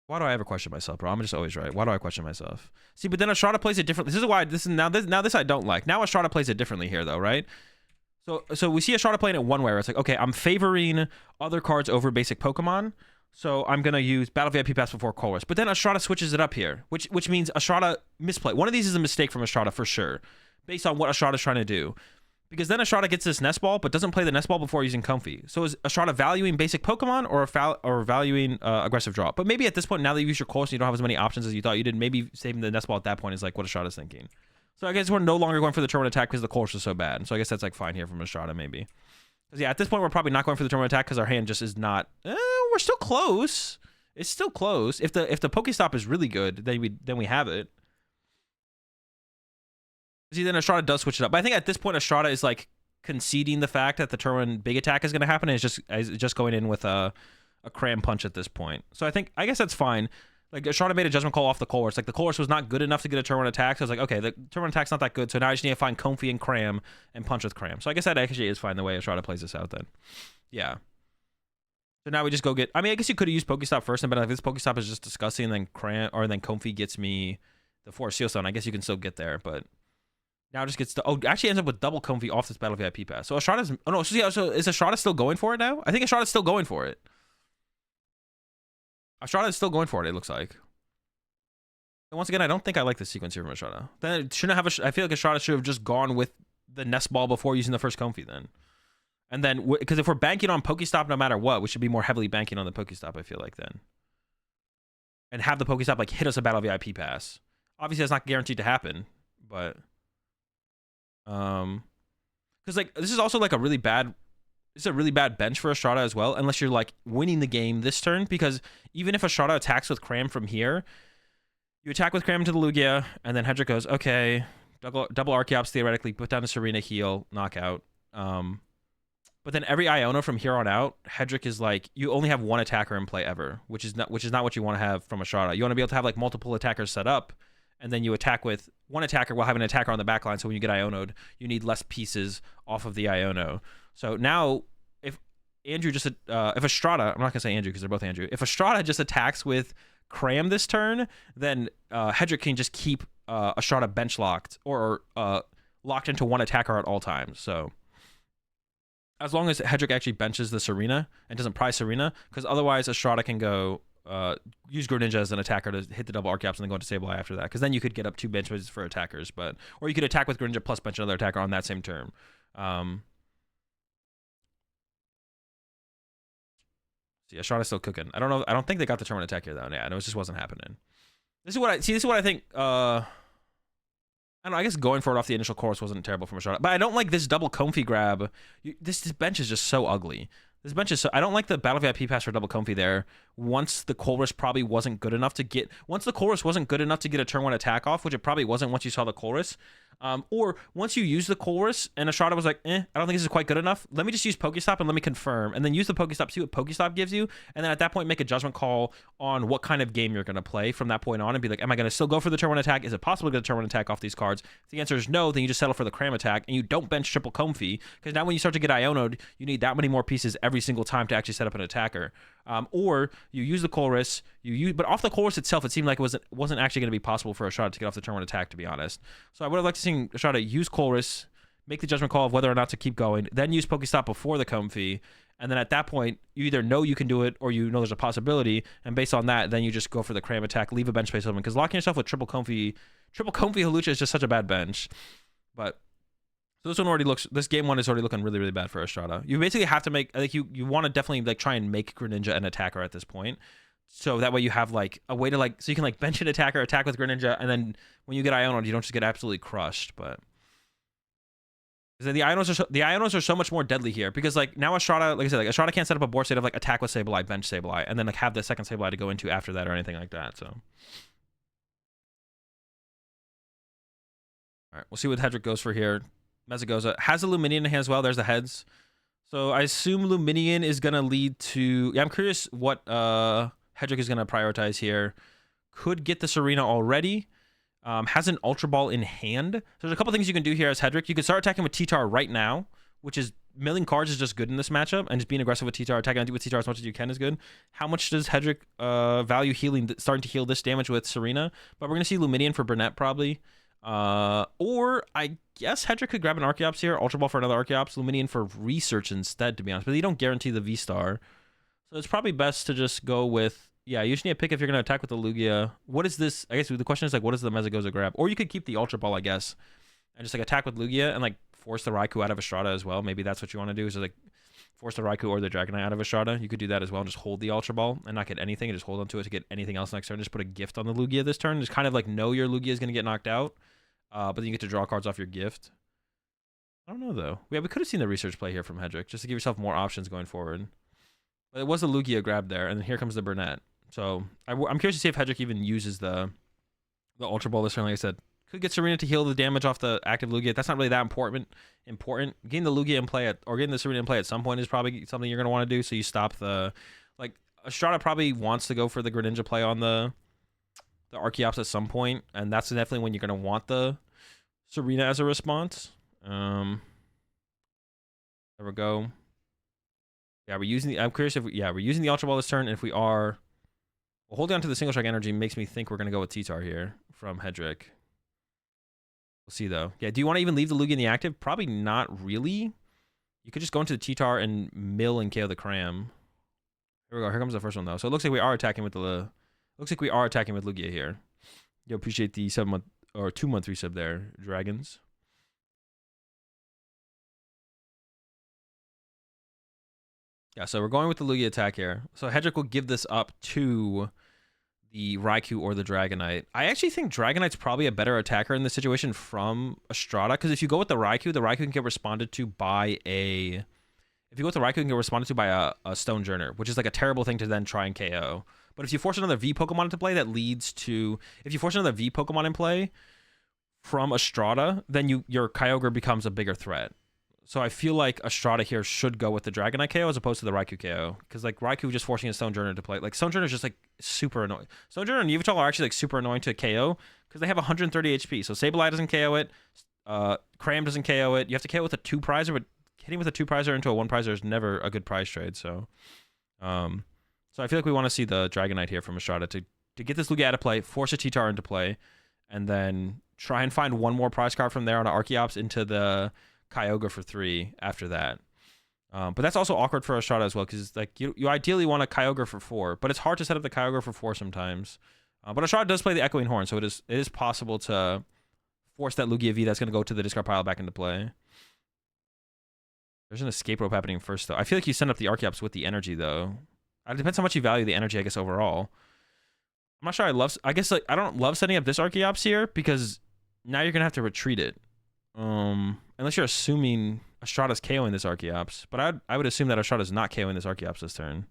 Why do I ever question myself, bro? I'm just always right. Why do I question myself? See, but then Estrada plays it differently. This is why this I don't like. Now Estrada plays it differently here, though, right? So we see Estrada playing it one way where it's like, okay, I'm favoring other cards over basic Pokemon. So I'm gonna use Battle VIP Pass before Colress. But then Estrada switches it up here, which means Estrada misplay. One of these is a mistake from Estrada for sure, based on what Estrada's trying to do. Because then Estrada gets this nest ball, but doesn't play the nest ball before using Comfy. So is Estrada valuing basic Pokemon or valuing aggressive draw? But maybe at this point, now that you use your Colress, you don't have as many options as you thought you did. Maybe saving the nest ball at that point is like what Estrada's thinking. So I guess we're no longer going for the turn one attack because the Colress is so bad. So I guess that's like fine here from Estrada maybe. Because yeah, at this point, we're probably not going for the turn one attack because our hand just is not. We're still close. It's still close. If the Pokestop is really good, then we have it. See, then Estrada does switch it up. But I think at this point, Estrada is like conceding the fact that the turn one big attack is going to happen, and is just going in with a cram punch at this point. So I guess that's fine. Like Estrada made a judgment call off the Colress. Like the Colress was not good enough to get a turn one attack. So I was like, okay, the turn one attack's not that good. So now I just need to find Comfy and cram and punch with cram. So I guess that actually is fine the way Estrada plays this out then. Yeah. So now we just go get. I mean, I guess you could have used Pokestop first, but if this Pokestop is just disgusting, and then cram or then Comfy gets me the Forest Seal Stone, I guess you can still get there, but. Now it just gets to, actually ends up with double Comfy off this Battle VIP Pass. So Estrada's, oh no, so is Estrada still going for it now? I think Estrada's still going for it. Estrada is still going for it, it looks like. And once again, I don't think I like the sequence here from Estrada. Then it shouldn't have, I feel like Estrada should have just gone with the nest ball before using the first Comfy then. And then, because if we're banking on Pokestop no matter what, we should be more heavily banking on the Pokestop, I feel like then. And have the Pokestop like hit us a Battle VIP Pass. Obviously that's not guaranteed to happen, but... because like this is also like a really bad bench for Estrada as well, unless you're like winning the game this turn, because even if Estrada attacks with cram from here, you attack with cram to the Lugia, and then Hedrick goes, okay, double Archeops theoretically, put down a Serena, heal, knockout. But then every Iono from here on out, Hedrick is like, you only have one attacker in play ever, which is not what you want to have from Estrada. You want to be able to have like multiple attackers set up, and then you attack with one attacker while having an attacker on the back line. So when you get Iono'd, you need less pieces off of the Iono. So now, if Estrada, I'm not going to say Andrew because they're both Andrew. If Estrada just attacks with Cram this turn, then Hedrick can just keep Estrada bench locked or locked into one attacker at all times. So as long as Hedrick actually benches the Serena and doesn't prize Serena, because otherwise Estrada can go... use Greninja as an attacker to hit the double Archeops and then go into Sableye after that, because then you could get up 2 benches for attackers, or you could attack with Greninja plus bench another attacker on that same turn. See, Estrada's still cooking. I don't think they got the turn one attack here though. Yeah, no, it just wasn't happening. This is what I think. I don't know. I guess going for it off the initial course wasn't terrible from Estrada, but I don't like this double Comfy grab. This bench is just so ugly. This bench is so... I don't like the Battle VIP Pass for double Comfy there. Once the Colress probably wasn't good enough to get... Once the Colress wasn't good enough to get a turn 1 attack off, which it probably wasn't once you saw the Colress. Or once you use the Colress and Estrada was like, I don't think this is quite good enough. Let me just use Pokestop and let me confirm. And then use the Pokestop, see what Pokestop gives you. And then at that point, make a judgment call on what kind of game you're going to play from that point on and be like, am I going to still go for the turn 1 attack? Is it possible to get a turn 1 attack off these cards? If the answer is no, then you just settle for the Cram attack and you don't bench triple Comfy, because now when you start to get Iono'd, you need that many more pieces every single time to actually set up an attacker. Or you use the Colress, but off the Colress itself, it seemed like it wasn't actually going to be possible for Estrada to get off the turn 1 attack, to be honest. So I would have liked to see Estrada use Colress, make the judgment call of whether or not to keep going, then use Pokestop before the Comfy, and then at that point, you either know you can do it or you know there's a possibility, and based on that, then you just go for the Cram attack, leave a bench space open, because locking yourself with triple Comfy Hawlucha is just such a bad bench. But so this game 1 is already looking really, really bad for Estrada. You basically have to make, like, you want to definitely like try and make Greninja an attacker at this point. So that way you have like a way to like, so you can like bench an attacker, attack with Greninja, and then when you get Iono, you don't just get absolutely crushed. But the Ionos are so much more deadly here, because like now Estrada, like I said, like Estrada can't set up a board state of like attack with Sableye, bench Sableye, and then like have the second Sableye to go into after that or anything like that. So all right, we'll see what Hedrick goes for here. Mezagoza has a Luminion in hand as well. There's the heads. So I assume Luminion is going to lead to... Yeah, I'm curious what Hedrick is going to prioritize here. Could get the Serena already. Has an Ultra Ball in hand. So there's a couple things you can do here as Hedrick. You can start attacking with T-Tar right now, which is... Milling cards is just good in this matchup, and just being aggressive with T-Tar, attacking with T-Tar as much as you can is good. How much does Hedrick value healing, starting to heal this damage with Serena? But we're going to see Luminion for Burnett probably. Or I guess Hedrick could grab an Archeops here, Ultra Ball for another Archeops, Luminion for Research instead, to be honest. But you don't guarantee the V-Star. So it's probably best to just go with, yeah, you just need to pick if you're going to attack with the Lugia. What is this? I guess the question is, like, what is the Mezagoza grab? Or you could keep the Ultra Ball, I guess, and just, like, attack with Lugia and, like, force the Raikou out of Estrada as well. Maybe that's what you want to do, is, like, force the Raikou or the Dragonite out of Estrada. You could do that as well and just hold the Ultra Ball and not get anything and just hold onto it to get anything else next turn. Just put a gift on the Lugia this turn. Just kind of, like, know your Lugia is going to get knocked out, but then you get to draw cards off your gift. I don't know, though. Yeah, we could have seen the research play here from Hedrick just to give yourself more options going forward. But it was a Lugia grab there, and then here comes the Burnett. So I'm curious to see if Hedrick even uses the Ultra Ball this turn. Like I said, could get Serena to heal the damage off the active Lugia. That's not really that important. Getting the Lugia in play or getting the Serena in play at some point is probably something you're going to want to do. So you stop the, like, Estrada probably wants to go for the Greninja play on the Archeops at some point, and that's definitely when you're going to want the Serena as a response. There we go. Yeah, we're using the. I'm curious if we're using the Ultra Ball this turn, and if we are, well, holding on to the Single Strike energy makes me think we're gonna go with T-Tar here from Hedrick. We'll see though. Yeah, do you want to even leave the Lugia in the active? Probably not really. You could just go into the T-Tar and mill and KO the Cram. Here we go. Here comes the first one though. So it looks like we are attacking with the. Looks like we are attacking with Lugia here. You appreciate the 7-month or 2-month resub there, Dragons. Yeah, so we're going with the Lugia attack here. So Hedrick will give this up to the Raikou or the Dragonite. I actually think Dragonite's probably a better attacker in this situation from Estrada, because if you go with the Raikou can get responded to by a... If you go with the Raikou, can get responded to by a Stonejourner, which is like a terrible thing to then try and KO. But if you force another V Pokemon into play, that leads to... If you force another V Pokemon in play from Estrada, then your Kyogre becomes a bigger threat. So I feel like Estrada here should go with the Dragonite KO as opposed to the Raikou KO. Because, like, Raikou just forcing a Stonejourner to play. Like, Stonejourner is just, like, super annoying. Stonejourner and Yveltal are actually, like, super annoying to KO because they have 130 HP. So Sableye doesn't KO it. Cram doesn't KO it. You have to KO with a 2-prizer, but hitting with a 2-prizer into a 1-prizer is never a good prize trade. So I feel like we want to see the Dragonite here from Estrada to get this Lugia out of play, force a T-Tar into play, and then try and find one more prize card from there on an Archeops into the Kyogre for 3 after that. But that's also awkward for Estrada as well, because like you ideally want a Kyogre for 4, but it's hard to set up the Kyogre for 4 sometimes. But Estrada does play the Echoing Horn, so it is possible to force that Lugia V that's going to go to the discard pile back into play. There's an escape rope happening first, though. I feel like you send up the Archeops with the energy, though. It depends how much you value the energy, I guess, overall. I'm not sure I guess, like, I don't love setting up this Archeops here, because now you're going to have to retreat it. Unless you're assuming Estrada's KOing this Archeops. But I would assume that Estrada's not KOing this Archeops this turn.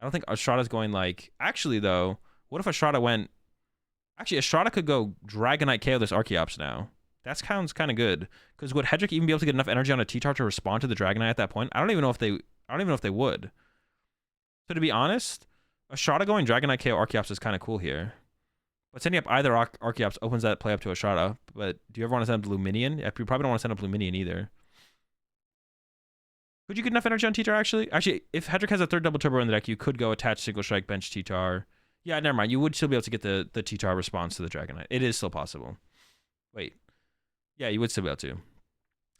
I don't think Estrada's going like... Actually, though, what if Estrada went... Actually, Estrada could go Dragonite KO this Archeops now. That sounds kind of good. Because would Hedrick even be able to get enough energy on a T-Tar to respond to the Dragonite at that point? I don't even know if they would. So to be honest, Estrada going Dragonite KO Archeops is kind of cool here. But sending up either Archeops opens that play up to Estrada. But do you ever want to send up Luminion? You probably don't want to send up Luminion either. Could you get enough energy on T-Tar, actually? Actually, if Hedrick has a 3rd double turbo in the deck, you could go attach Single Strike, bench T-Tar. Yeah, never mind. You would still be able to get the T-Tar response to the Dragonite. It is still possible. Wait. Yeah, you would still be able to.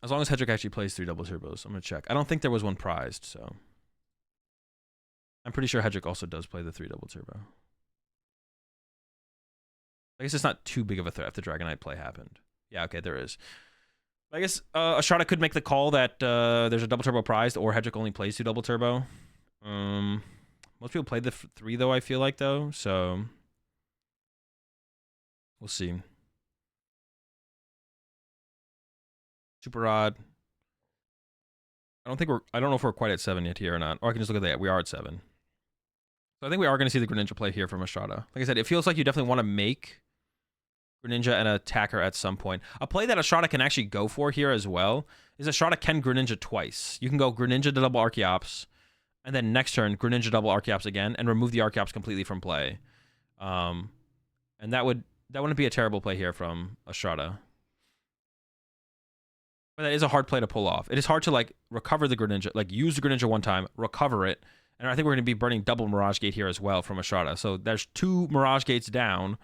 As long as Hedrick actually plays 3 double turbos. I'm going to check. I don't think there was one prized, so... I'm pretty sure Hedrick also does play the 3 double turbo. I guess it's not too big of a threat if the Dragonite play happened. Yeah, okay, there is. I guess Estrada could make the call that there's a double turbo prized, or Hedrick only plays 2 double turbo. Most people play the 3, though, I feel like, though, so... We'll see. Super Rod. I don't know if we're quite at 7 yet here or not. Or I can just look at that. We are at 7. So I think we are going to see the Greninja play here from Estrada. Like I said, it feels like you definitely want to make Greninja an attacker at some point. A play that Estrada can actually go for here as well is Estrada can Greninja twice. You can go Greninja to double Archeops, and then next turn, Greninja double Archeops again, and remove the Archeops completely from play. And that wouldn't be a terrible play here from Estrada. But that is a hard play to pull off. It is hard to, like, recover the Greninja, like, use the Greninja one time, recover it, and I think we're going to be burning double Mirage Gate here as well from Estrada. So there's 2 Mirage Gates down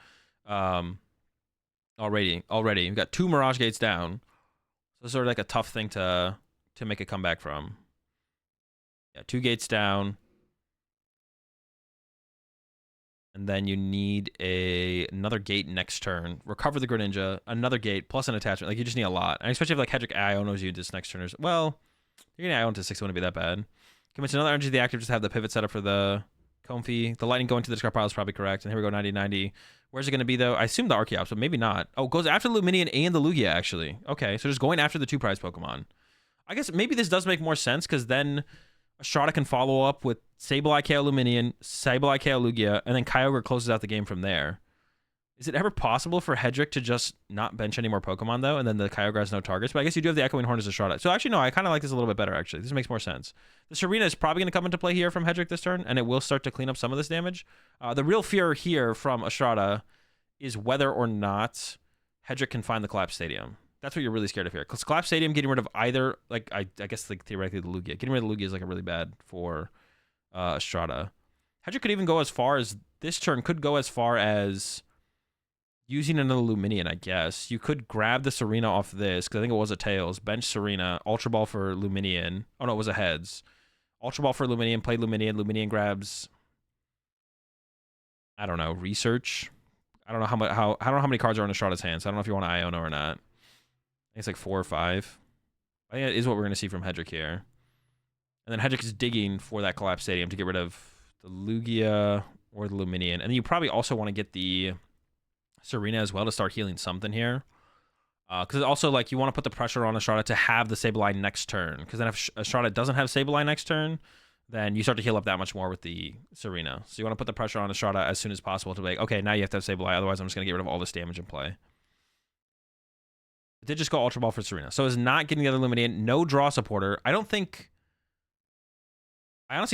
already. We've got 2 Mirage Gates down. So it's sort of like a tough thing to make a comeback from. Yeah, 2 gates down. And then you need another gate next turn. Recover the Greninja, another gate, plus an attachment. Like, you just need a lot. And especially if, like, Hedrick Ionos you this next turn. Well, you're going to Ion to 6, it wouldn't be that bad. Commit another energy to the active, just have the pivot set up for the Comfy. The lightning going to the discard pile is probably correct. And here we go, 90-90. Where's it going to be, though? I assume the Archeops, but maybe not. Oh, it goes after the Luminion and the Lugia, actually. Okay, so just going after the 2 prize Pokemon. I guess maybe this does make more sense, because then Estrada can follow up with Sableye, KO Luminion, Sableye, KO Lugia, and then Kyogre closes out the game from there. Is it ever possible for Hedrick to just not bench any more Pokemon, though, and then the Kyogre has no targets? But I guess you do have the Echoing Horn as Estrada. So actually, no, I kind of like this a little bit better, actually. This makes more sense. The Serena is probably going to come into play here from Hedrick this turn, and it will start to clean up some of this damage. The real fear here from Estrada is whether or not Hedrick can find the Collapse Stadium. That's what you're really scared of here. Because Collapse Stadium, getting rid of either, like, I guess, like, theoretically, the Lugia. Getting rid of the Lugia is, like, a really bad for Estrada. Hedrick could even go as far as, this turn could go as far as using another Luminion, I guess. You could grab the Serena off this, because I think it was a Tails. Bench Serena, Ultra Ball for Luminion. Oh, no, it was a Heads. Ultra Ball for Luminion, play Luminion. Luminion grabs, I don't know, Research. I don't know how many cards are in Estrada's hands. So I don't know if you want Iono or not. I think it's like 4 or 5. I think that is what we're going to see from Hedrick here. And then Hedrick is digging for that Collapse Stadium to get rid of the Lugia or the Luminion. And then you probably also want to get the Serena as well to start healing something here. Because also, like, you want to put the pressure on Estrada to have the Sableye next turn. Because then if Estrada doesn't have Sableye next turn, then you start to heal up that much more with the Serena. So you want to put the pressure on Estrada as soon as possible to be like, okay, now you have to have Sableye, otherwise I'm just going to get rid of all this damage in play. It did just go Ultra Ball for Serena. So it's not getting the other Luminion. No draw supporter. I honestly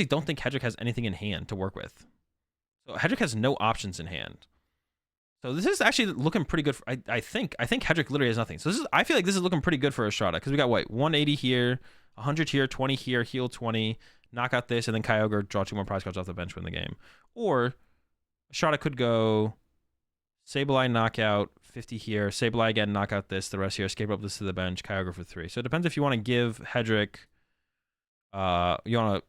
don't think Hedrick has anything in hand to work with. So Hedrick has no options in hand. So this is actually looking pretty good. I think Hedrick literally has nothing. So I feel like this is looking pretty good for Estrada, because we got, what, 180 here, 100 here, 20 here, heal 20, knock out this, and then Kyogre, draw 2 more prize cards off the bench, win the game. Or Estrada could go Sableye, knockout, 50 here, Sableye again, knock out this, the rest here, escape up this to the bench, Kyogre for 3. So it depends if you want to give Hedrick, you want to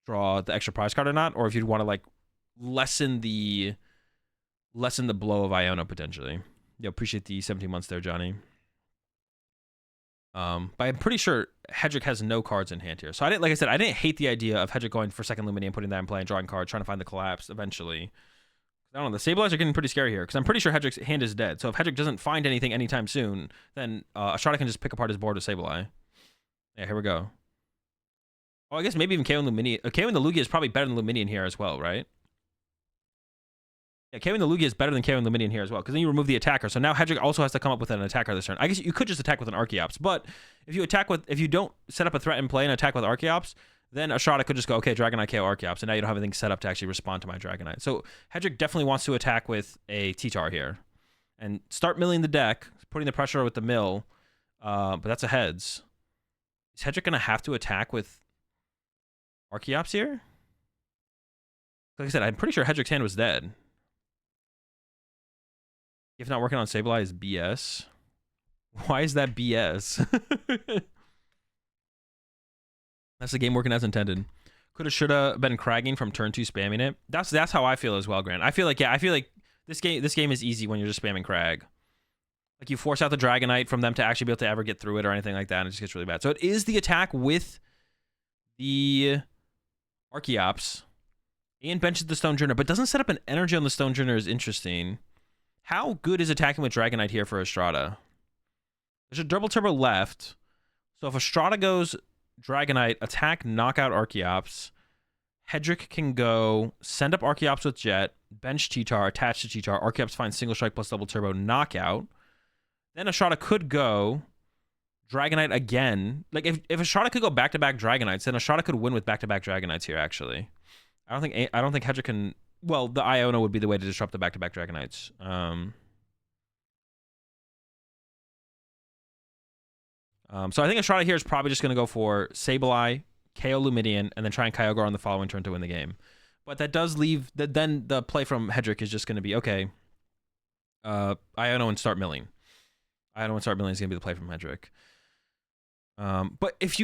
draw the extra prize card or not, or if you'd want to, like, lessen the blow of Iono potentially. Yeah, appreciate the 17 months there, Johnny. But I'm pretty sure Hedrick has no cards in hand here. So like I said, I didn't hate the idea of Hedrick going for second Luminion, putting that in play and drawing cards, trying to find the Collapse eventually. I don't know, the Sableyes are getting pretty scary here, because I'm pretty sure Hedrick's hand is dead. So if Hedrick doesn't find anything anytime soon, then Estrada can just pick apart his board with Sableye. Yeah, here we go. Oh, I guess maybe even KO and Luminion. KO and the Lugia is probably better than Luminion here as well, right? Yeah, KO and the Lugia is better than KO and Luminion here as well, because then you remove the attacker. So now Hedrick also has to come up with an attacker this turn. I guess you could just attack with an Archeops, but if you don't set up a threat in play and attack with Archeops, then Estrada could just go, okay, Dragonite, KO, Archeops, and now you don't have anything set up to actually respond to my Dragonite. So Hedrick definitely wants to attack with a T-Tar here and start milling the deck, putting the pressure with the mill, but that's a heads. Is Hedrick going to have to attack with Archeops here? Like I said, I'm pretty sure Hedrick's hand was dead. If not working on Sableye is BS. Why is that BS? That's the game working as intended. Coulda, shoulda been cragging from turn 2 spamming it. That's how I feel as well, Grant. I feel like this game is easy when you're just spamming crag. Like, you force out the Dragonite from them to actually be able to ever get through it or anything like that, and it just gets really bad. So it is the attack with the Archeops and benches the Stonejourner, but doesn't set up an energy on the Stonejourner is interesting. How good is attacking with Dragonite here for Estrada? There's a double turbo left. So if Estrada goes Dragonite, attack, knockout Archeops, Hedrick can go send up Archeops with Jet, bench T-Tar, attach to T-Tar, Archeops finds single strike plus double turbo, knockout. Then Estrada could go Dragonite again. Like, if Estrada could go back-to-back Dragonites, then Estrada could win with back-to-back Dragonites here, actually. I don't think Hedrick can... Well, the Iono would be the way to disrupt the back-to-back Dragonites. So I think Estrada here is probably just going to go for Sableye, KO Luminion, and then try and Kyogre on the following turn to win the game. But that does leave... Then the play from Hedrick is just going to be, okay, Iono and start milling. Iono and start milling is going to be the play from Hedrick. But if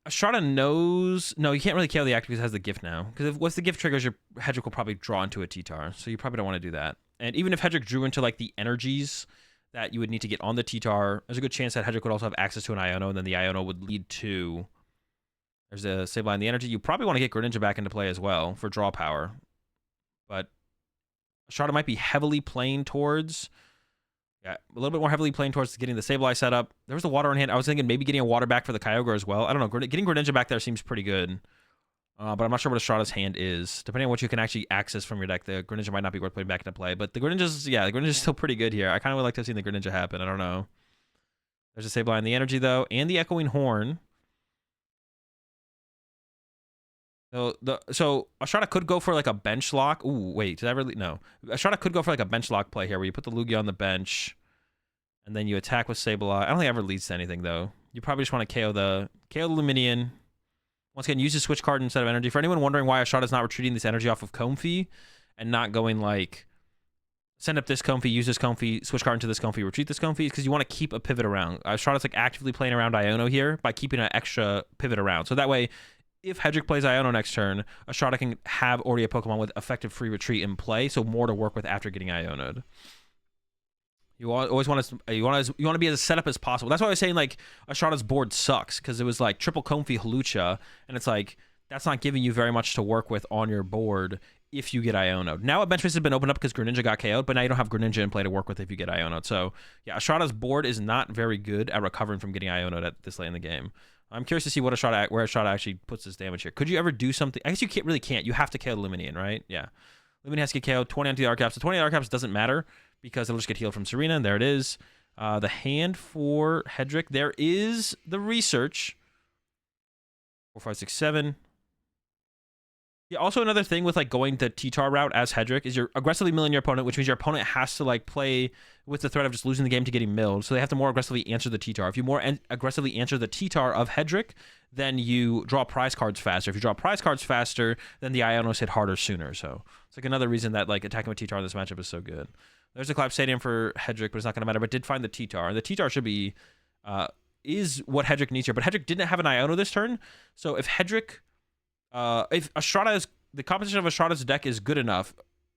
Estrada knows. No, you can't really KO the active because it has the gift now. Because once the gift triggers, your Hedrick will probably draw into a T-Tar. So you probably don't want to do that. And even if Hedrick drew into like the energies that you would need to get on the T-Tar, there's a good chance that Hedrick would also have access to an Iono, and then the Iono would lead to. There's a Sableye in the energy. You probably want to get Greninja back into play as well for draw power. But Estrada might be heavily playing towards. Yeah, a little bit more heavily playing towards getting the Sableye set up. There was the water in hand. I was thinking maybe getting a water back for the Kyogre as well. I don't know. Getting Greninja back there seems pretty good. But I'm not sure what Estrada's hand is. Depending on what you can actually access from your deck, the Greninja might not be worth putting back into play. But the Greninja's, yeah, the Greninja's still pretty good here. I kind of would like to have seen the Greninja happen. I don't know. There's a Sableye in the energy, though, and the Echoing Horn. So Estrada could go for like a bench lock. Ooh, wait, did I really? No. Estrada could go for like a bench lock play here where you put the Lugia on the bench and then you attack with Sableye. I don't think it ever leads to anything though. You probably just want to KO the Luminion. Once again, use the switch card instead of energy. For anyone wondering why Estrada's not retreating this energy off of Comfey and not going like send up this Comfey, use this Comfey, switch card into this Comfey, retreat this Comfey, is because you want to keep a pivot around. Estrada's like actively playing around Iono here by keeping an extra pivot around. So that way, if Hedrick plays Iono next turn, Estrada can have already a Pokemon with effective free retreat in play, so more to work with after getting Iono'd. You always want to be as set up as possible. That's why I was saying like Estrada's board sucks because it was like triple Comfey Hawlucha, and it's like that's not giving you very much to work with on your board if you get Iono'd. Now a bench space has been opened up because Greninja got KO'd, but now you don't have Greninja in play to work with if you get Iono'd. So yeah, Estrada's board is not very good at recovering from getting Iono'd at this late in the game. I'm curious to see where Estrada actually puts his damage here. Could you ever do something? I guess you can't. You have to KO Luminion, right? Yeah. Luminion has to get KO'd. 20 onto the Arcaps. The 20 Arcaps doesn't matter because it'll just get healed from Serena, and there it is. The hand for Hedrick. There is the research. 4, 5, 6, 7. Yeah, also another thing with like going the T-Tar route as Hedrick is you're aggressively milling your opponent, which means your opponent has to like play with the threat of just losing the game to getting milled. So they have to more aggressively answer the T-Tar. If you more aggressively answer the T-Tar of Hedrick, then you draw prize cards faster. If you draw prize cards faster, then the Ionos hit harder sooner. So it's like another reason that like attacking with T-Tar in this matchup is so good. There's a Collapse Stadium for Hedrick, but it's not going to matter. But did find the T-Tar. The T-Tar should be is what Hedrick needs here. But Hedrick didn't have an Iono this turn. So if Hedrick if Estrada is the composition of Estrada's deck is good enough,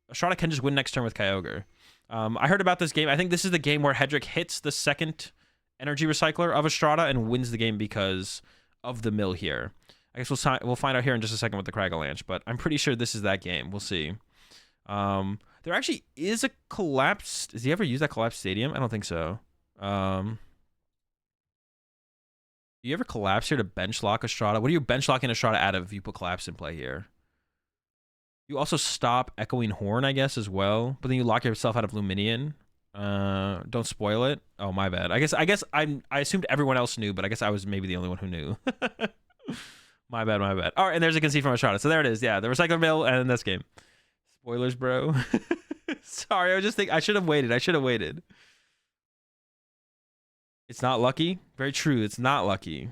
Estrada can just win next turn with Kyogre. I heard about this game. I think this is the game where Hedrick hits the second energy recycler of Estrada and wins the game because of the mill here. I guess we'll find out here in just a second with the Cragalanche, but I'm pretty sure this is that game. We'll see. There actually is a collapsed. Does he ever use that collapsed stadium? I don't think so. Do you ever collapse here to bench lock Estrada? What are you bench locking Estrada out of if you put collapse in play here? You also stop Echoing Horn, I guess, as well. But then you lock yourself out of Luminion. Don't spoil it. Oh, my bad. I guess I assumed everyone else knew, but I guess I was maybe the only one who knew. My bad. All right, and there's a concede from Estrada. So there it is. Yeah, the recycler mill and this game. Spoilers, bro. Sorry, I was just thinking I should have waited. It's not lucky. Very true. It's not lucky.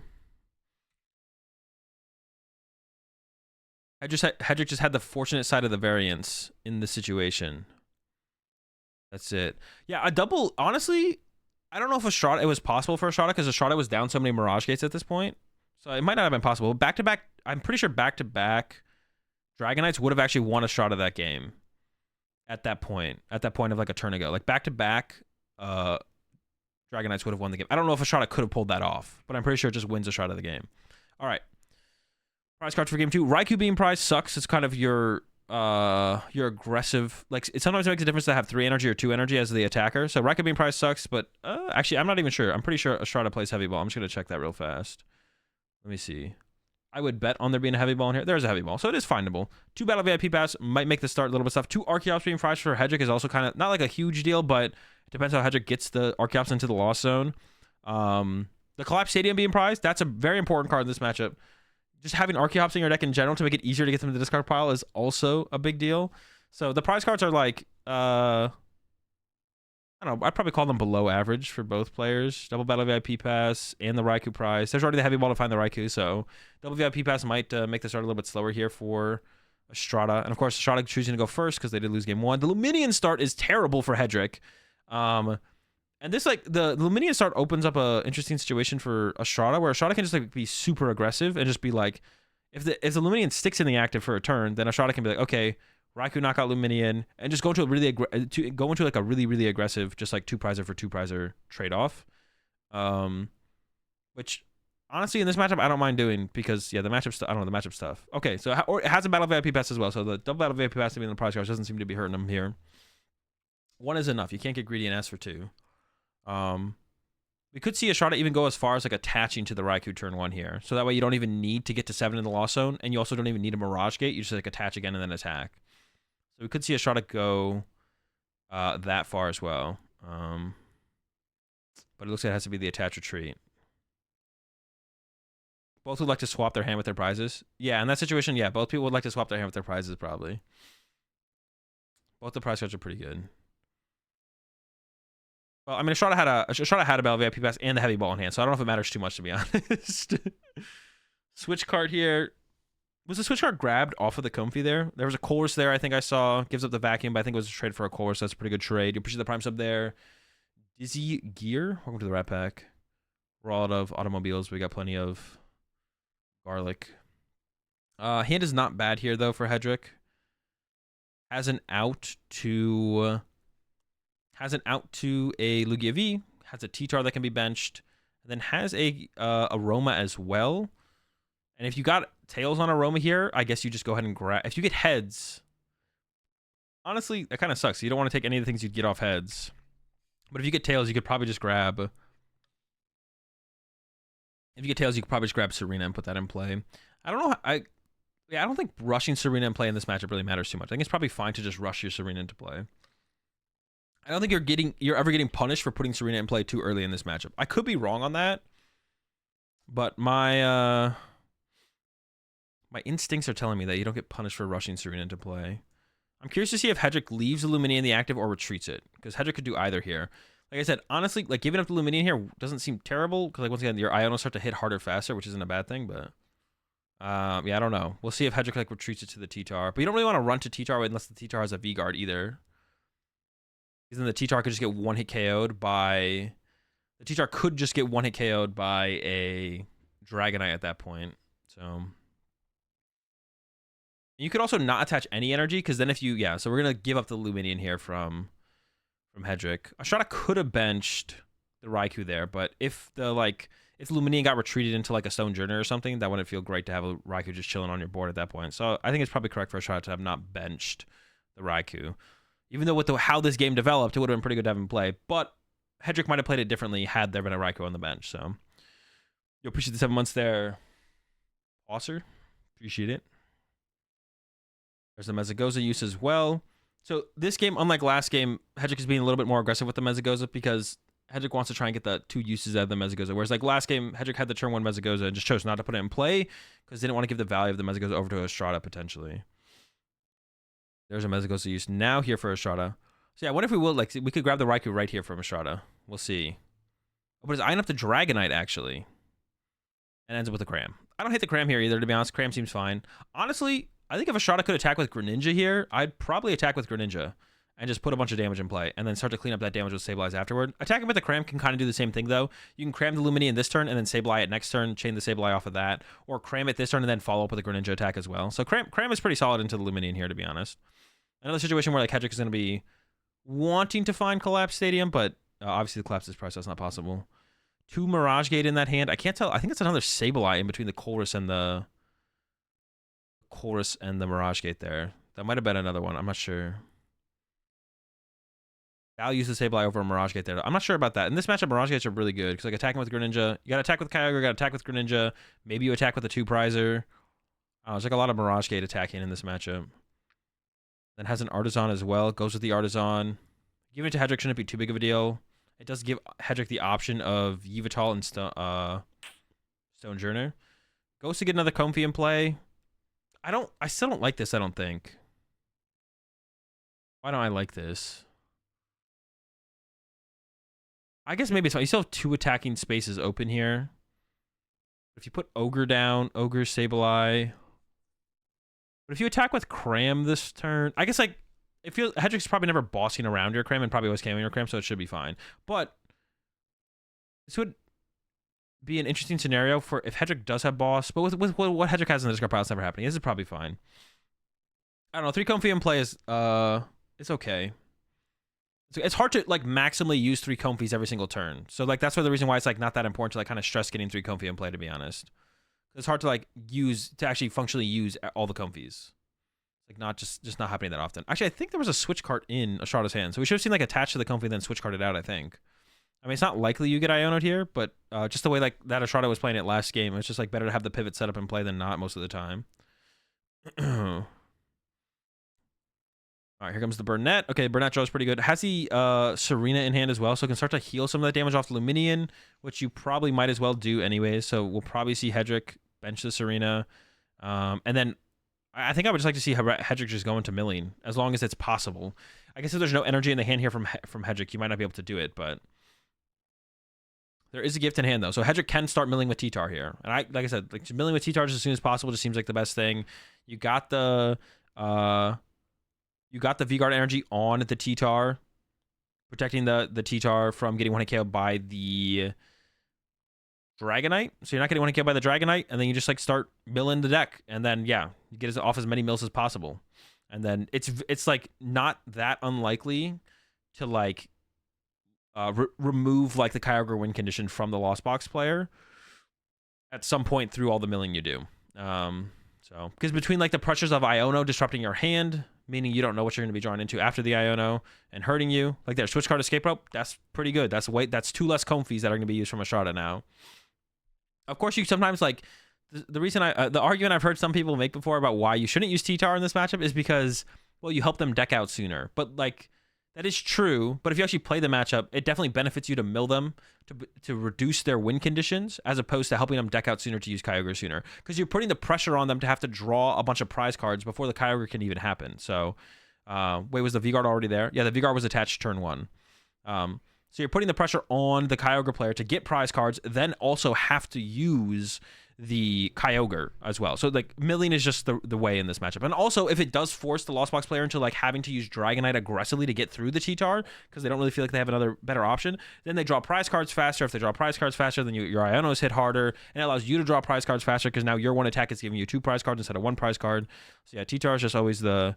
Hedrick just had the fortunate side of the variance in the situation. That's it. Yeah, a double. Honestly, I don't know if Estrada. It was possible for Estrada because Estrada was down so many Mirage Gates at this point, so it might not have been possible. Back to back. I'm pretty sure back to back Dragonites would have actually won Estrada that game. At that point of like a turn ago, like back to back. Dragonites would have won the game. I don't know if Estrada could have pulled that off, but I'm pretty sure it just wins Estrada the game. All right. Prize cards for game 2. Raikou being prized sucks. It's kind of your aggressive. Like it sometimes makes a difference to have 3 energy or 2 energy as the attacker. So Raikou being prized sucks, but actually I'm not even sure. I'm pretty sure Estrada plays heavy ball. I'm just gonna check that real fast. Let me see. I would bet on there being a heavy ball in here. There's a heavy ball, so it is findable. 2 battle VIP pass might make the start a little bit tough. 2 Archeops being prized for Hedrick is also kind of not like a huge deal, but it depends how Hedrick gets the Archeops into the loss zone. The Collapse Stadium being prized, that's a very important card in this matchup. Just having Archeops in your deck in general to make it easier to get them to the discard pile is also a big deal. So the prize cards are like, I don't know, I'd probably call them below average for both players. Double Battle VIP Pass and the Raikou prize. There's already the heavy ball to find the Raikou, so double VIP Pass might make the start a little bit slower here for Estrada. And of course, Estrada choosing to go first because they did lose game 1. The Luminion start is terrible for Hedrick. And this, like, the Luminion start opens up a interesting situation for Estrada, where Estrada can just, like, be super aggressive and just be like, if the Luminion sticks in the active for a turn, then Estrada can be like, okay, Raikou knock out Luminion, and just go into a really like a really aggressive, just like 2-prizer for 2-prizer trade-off. Which honestly, in this matchup, I don't mind doing, because yeah, the matchup stuff. I don't know, the matchup stuff. Okay, so it has a battle VIP pass as well. So the double battle VIP pass to be in the prize cards doesn't seem to be hurting them here. 1 is enough. You can't get greedy and ask for 2. We could see Estrada even go as far as like attaching to the Raikou turn 1 here. So that way you don't even need to get to 7 in the Lost Zone, and you also don't even need a Mirage Gate. You just like attach again and then attack. So we could see Estrada go that far as well. But it looks like it has to be the attach retreat. Both would like to swap their hand with their prizes. Yeah, in that situation, yeah, both people would like to swap their hand with their prizes, probably. Both the prize cards are pretty good. Well, I mean, Estrada had a battle VIP pass and the heavy ball in hand, so I don't know if it matters too much, to be honest. Switch card here. Was the switch card grabbed off of the Comfy there? There was a Chorus there, I think I saw. Gives up the vacuum, but I think it was a trade for a Chorus. That's a pretty good trade. You appreciate the Prime sub there. Dizzy Gear. Welcome to the Rat Pack. We're all out of automobiles. We got plenty of garlic. Hand is not bad here, though, for Hedrick. Has an out to a Lugia V. Has a T-Tar that can be benched. And then has a Aroma as well. And if you got Tails on Aroma here, I guess you just go ahead and grab. If you get Heads, honestly, that kind of sucks. You don't want to take any of the things you'd get off Heads. But if you get Tails, you could probably just grab. If you get Tails, you could probably just grab Serena and put that in play. I don't know. I don't think rushing Serena in play in this matchup really matters too much. I think it's probably fine to just rush your Serena into play. I don't think you're ever getting punished for putting Serena in play too early in this matchup. I could be wrong on that, but my instincts are telling me that you don't get punished for rushing Serena into play. I'm curious to see if Hedrick leaves the Luminion in the active or retreats it, because Hedrick could do either here. Like I said, honestly, like giving up the Luminion here doesn't seem terrible, because like once again, your Ion will start to hit harder faster, which isn't a bad thing, but yeah, I don't know. We'll see if Hedrick like retreats it to the T-Tar, but you don't really want to run to T-Tar unless the T-Tar has a V-Guard either. Because then the T-Tar could just get one-hit KO'd by... The T-Tar could just get one-hit KO'd by a Dragonite at that point. So... You could also not attach any energy, because then if you... Yeah, so we're going to give up the Luminion here from Hedrick. Estrada could have benched the Raikou there, but if the Luminion got retreated into like a Stone Journey or something, that wouldn't feel great to have a Raikou just chilling on your board at that point. So I think it's probably correct for Estrada to have not benched the Raikou. Even though with how this game developed, it would have been pretty good to have him play. But Hedrick might have played it differently had there been a Raikou on the bench. So you appreciate the 7 months there, Osser. Appreciate it. There's the Mezagoza use as well. So this game, unlike last game, Hedrick is being a little bit more aggressive with the Mezagoza, because Hedrick wants to try and get the 2 uses out of the Mezagoza. Whereas like last game, Hedrick had the turn 1 Mezagoza and just chose not to put it in play because they didn't want to give the value of the Mezagoza over to Estrada potentially. There's a Mezagoza use now here for Estrada. So yeah, what if we will, like, we could grab the Raikou right here from Estrada. We'll see. Oh, but it's eyeing up the Dragonite, actually. And ends up with a Cram. I don't hate the Cram here either, to be honest. Cram seems fine. Honestly, I think if Estrada could attack with Greninja here, I'd probably attack with Greninja and just put a bunch of damage in play and then start to clean up that damage with Sableye afterward. Attacking with the Cram can kind of do the same thing, though. You can Cram the Luminion this turn and then Sableye it next turn, chain the Sableye off of that, or Cram it this turn and then follow up with a Greninja attack as well. So Cram is pretty solid into the Luminion here, to be honest. Another situation where like Hedrick is going to be wanting to find Collapse Stadium, but obviously the Collapse is priced, so that's not possible. 2 Mirage Gate in that hand. I can't tell. I think it's another Sableye in between the Chorus and the Mirage Gate there. That might have been another one. I'm not sure. I'll use the Sableye over a Mirage Gate there. I'm not sure about that. In this matchup, Mirage Gates are really good, because like attacking with Greninja, you got to attack with Kyogre, you got to attack with Greninja. Maybe you attack with a 2-prizer. There's like a lot of Mirage Gate attacking in this matchup. Then has an Artisan as well. Goes with the Artisan. Giving it to Hedrick shouldn't be too big of a deal. It does give Hedrick the option of Yveltal and Stone Journey. Goes to get another Comfy in play. I still don't like this, I don't think. Why don't I like this? I guess maybe it's fine. You still have 2 attacking spaces open here. If you put Ogre down, Ogre, Sableye. But if you attack with Cram this turn, I guess like Hedrick's probably never bossing around your Cram and probably always camming your Cram, so it should be fine. But This would be an interesting scenario for if Hedrick does have boss, but with what Hedrick has in the discard pile, it's never happening. This is probably fine. I don't know. 3 Comfy in play is it's okay. It's hard to like maximally use 3 Comfies every single turn. So like that's why the reason why it's like not that important to like kind of stress getting 3 Comfy in play, to be honest. It's hard to like use to actually functionally use all the Comfies. Like not just not happening that often. Actually, I think there was a switch card in Ashrada's hand, so we should have seen like attached to the Comfy then switch carded out. I think. I mean, it's not likely you get Iono'd here, but just the way like that Ashrada was playing it last game, it's just like better to have the pivot set up and play than not most of the time. All right, here comes the Burnett. Okay, Burnett draws pretty good. Has the Serena in hand as well, so it can start to heal some of that damage off the Luminion, which you probably might as well do anyways. So we'll probably see Hedrick bench the Serena. And then I think I would just like to see Hedrick just go into milling, as long as it's possible. I guess if there's no energy in the hand here from Hedrick, you might not be able to do it, but there is a gift in hand, though. So Hedrick can start milling with T-Tar here. And like I said, like milling with T-Tar as soon as possible just seems like the best thing. You got the... You got the V-Guard energy on the T-Tar, protecting the T-Tar from getting 1-hit KO by the Dragonite. So you're not getting 1-hit KO by the Dragonite, and then you just like start milling the deck, and then yeah, you get off as many mills as possible. And then it's like not that unlikely to like remove like the Kyogre win condition from the Lost Box player at some point through all the milling you do. So because between like the pressures of Iono disrupting your hand, meaning you don't know what you're going to be drawn into after the Iono and hurting you, like their switch card escape rope, that's pretty good. That's 2 less Comfies that are going to be used from Ashrada now. Of course, you sometimes like the reason the argument I've heard some people make before about why you shouldn't use T-Tar in this matchup is because, well, you help them deck out sooner. But like that is true. But if you actually play the matchup, it definitely benefits you to mill them to reduce their win conditions, as opposed to helping them deck out sooner to use Kyogre sooner, because you're putting the pressure on them to have to draw a bunch of prize cards before the Kyogre can even happen. So, wait, was the V-Guard already there? Yeah, the V-Guard was attached turn 1. So you're putting the pressure on the Kyogre player to get prize cards, then also have to use the Kyogre as well. So like milling is just the way in this matchup. And also if it does force the Lost Box player into like having to use Dragonite aggressively to get through the T-Tar, because they don't really feel like they have another better option, then they draw prize cards faster. If they draw prize cards faster, then your Ionos hit harder, and it allows you to draw prize cards faster because now your one attack is giving you 2 prize cards instead of 1 prize card. So yeah, T-Tar is just always the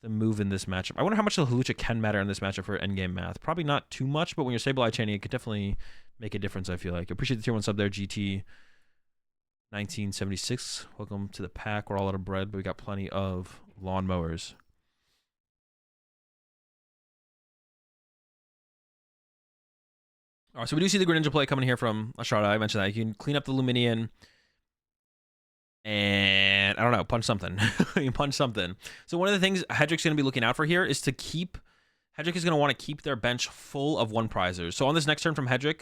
move in this matchup. I wonder how much the Hawlucha can matter in this matchup for endgame math. Probably not too much, but when you're Sableye chaining, it could definitely make a difference, I feel like. Appreciate the tier 1 sub there, GT. 1976. Welcome to the pack. We're all out of bread, but we got plenty of lawnmowers. All right, so we do see the Greninja play coming here from Ashrada. I mentioned that. You can clean up the Luminion and, I don't know, punch something. You can punch something. So one of the things Hedrick's going to be looking out for here is to keep... Hedrick is going to want to keep their bench full of 1-prizers. So on this next turn from Hedrick,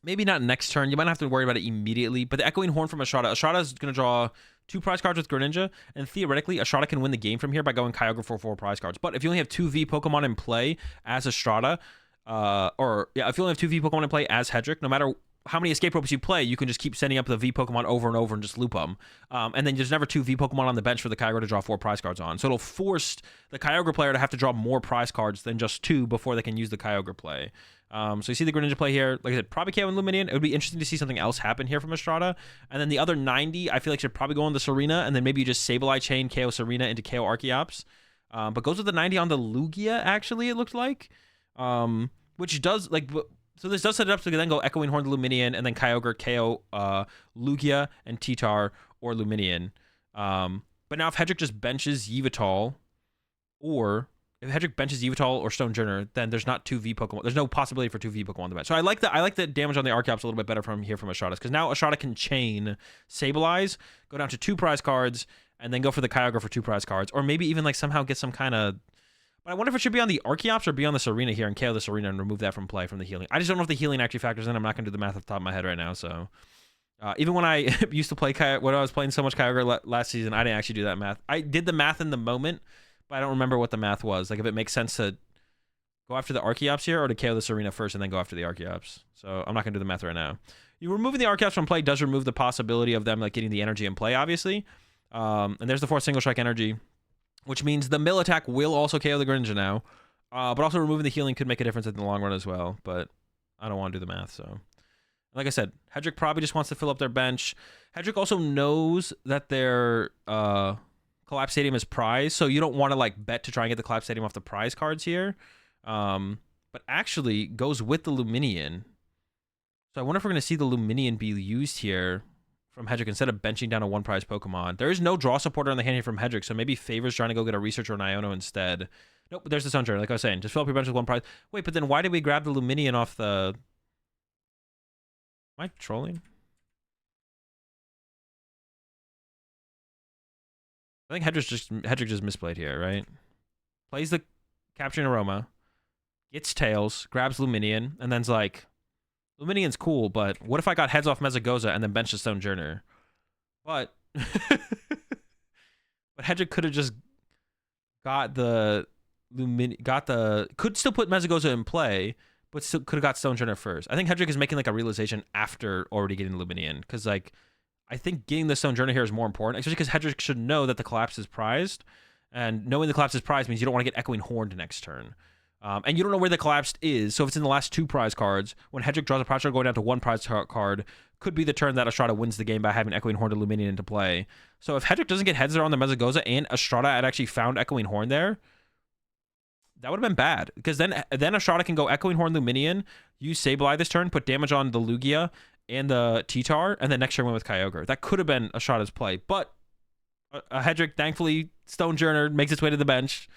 maybe not next turn. You might not have to worry about it immediately. But the Echoing Horn from Ashrada. Ashrada is going to draw 2 prize cards with Greninja. And theoretically, Ashrada can win the game from here by going Kyogre for 4 prize cards. But if you only have 2 V Pokemon in play as Ashrada, if you only have 2 V Pokemon in play as Hedrick, no matter how many escape ropes you play, you can just keep sending up the V Pokemon over and over and just loop them. And then there's never 2 V Pokemon on the bench for the Kyogre to draw 4 prize cards on. So it'll force the Kyogre player to have to draw more prize cards than just 2 before they can use the Kyogre play. So you see the Greninja play here. Like I said, probably KO and Luminion. It would be interesting to see something else happen here from Ashrada. And then the other 90, I feel like should probably go on the Serena, and then maybe you just Sableye chain KO Serena into KO Archeops. But goes with the 90 on the Lugia, actually, it looked like. Which does, like... So this does set it up to then go Echoing Horn to Luminion, and then Kyogre, KO, Lugia, and T-Tar, or Luminion. But now if Hedrick just benches Yveltal, or if Hedrick benches Yveltal or Stonejourner, then there's not 2 V Pokemon. There's no possibility for 2 V Pokemon on the bench. So I like the damage on the Archeops a little bit better from Ashrada, because now Ashrada can chain Sableyes, go down to 2 prize cards, and then go for the Kyogre for 2 prize cards, or maybe even like somehow get some kind of... But I wonder if it should be on the Archeops or be on the Serena here and KO the Serena and remove that from play from the healing. I just don't know if the healing actually factors in. I'm not going to do the math off the top of my head right now. So even when I used to play when I was playing so much Kyogre last season, I didn't actually do that math. I did the math in the moment, but I don't remember what the math was. Like if it makes sense to go after the Archeops here or to KO the Serena first and then go after the Archeops. So I'm not going to do the math right now. You removing the Archeops from play does remove the possibility of them like getting the energy in play, obviously. And there's the 4th single strike energy, which means the mill attack will also KO the Greninja now. But also removing the healing could make a difference in the long run as well. But don't want to do the math. So, like I said, Hedrick probably just wants to fill up their bench. Hedrick also knows that their Collapse Stadium is prize, so you don't want to like bet to try and get the Collapse Stadium off the prize cards here. But actually goes with the Luminion. So I wonder if we're going to see the Luminion be used here from Hedrick instead of benching down a one prize Pokemon. There is no draw supporter on the hand here from Hedrick, so maybe Favors trying to go get a Research or an Iono instead. Nope, there's the Sunjourner, like I was saying. Just fill up your bench with one prize. Wait, but then why did we grab the Luminion off the... Am I trolling? I think Hedrick just misplayed here, right? Plays the Capturing Aroma, gets Tails, grabs Luminion, and then's like, Luminion's cool, but what if I got heads off Mezagoza and then benched the Stonejourner? But but Hedrick could have just got the could still put Mezagoza in play, but still could have got Stonejourner first. I think Hedrick is making like a realization after already getting the Luminion, because like I think getting the Stonejourner here is more important, especially because Hedrick should know that the Collapse is prized, and knowing the Collapse is prized means you don't want to get Echoing Horned next turn. And you don't know where the Collapsed is, so if it's in the last two prize cards, when Hedrick draws a prize card going down to one prize card, could be the turn that Estrada wins the game by having Echoing Horn to Luminion into play. So if Hedrick doesn't get heads there on the Mezagoza and Estrada had actually found Echoing Horn there, that would have been bad. Because then Estrada can go Echoing Horn Luminion, use Sableye this turn, put damage on the Lugia and the T-Tar, and then next turn win with Kyogre. That could have been Estrada's play, but Hedrick, thankfully, Stonejourner makes its way to the bench.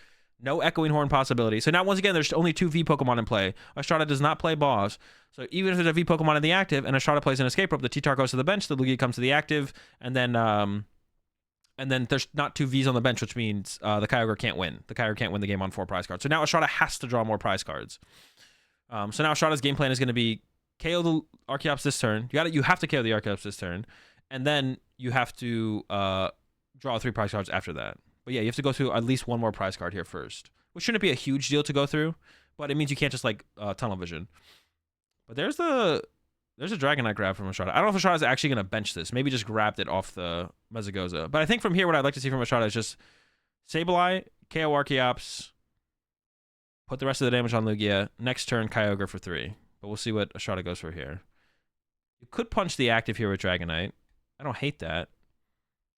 No Echoing Horn possibility. So now, once again, there's only two V Pokemon in play. Estrada does not play Boss. So even if there's a V Pokemon in the active and Estrada plays an Escape Rope, the T-Tar goes to the bench, the Lugia comes to the active, and then there's not two Vs on the bench, which means the Kyogre can't win. The Kyogre can't win the game on 4 prize cards. So now Estrada has to draw more prize cards. So now Estrada's game plan is going to be KO the Archeops this turn. You have to KO the Archeops this turn, and then you have to draw 3 prize cards after that. But yeah, you have to go through at least one more prize card here first, which shouldn't be a huge deal to go through, but it means you can't just like tunnel vision. But there's a Dragonite grab from Estrada. I don't know if Estrada's actually going to bench this. Maybe just grabbed it off the Mezagoza. But I think from here, what I'd like to see from Estrada is just Sableye, KO Archeops, put the rest of the damage on Lugia. Next turn, Kyogre for 3. But we'll see what Estrada goes for here. You could punch the active here with Dragonite. I don't hate that.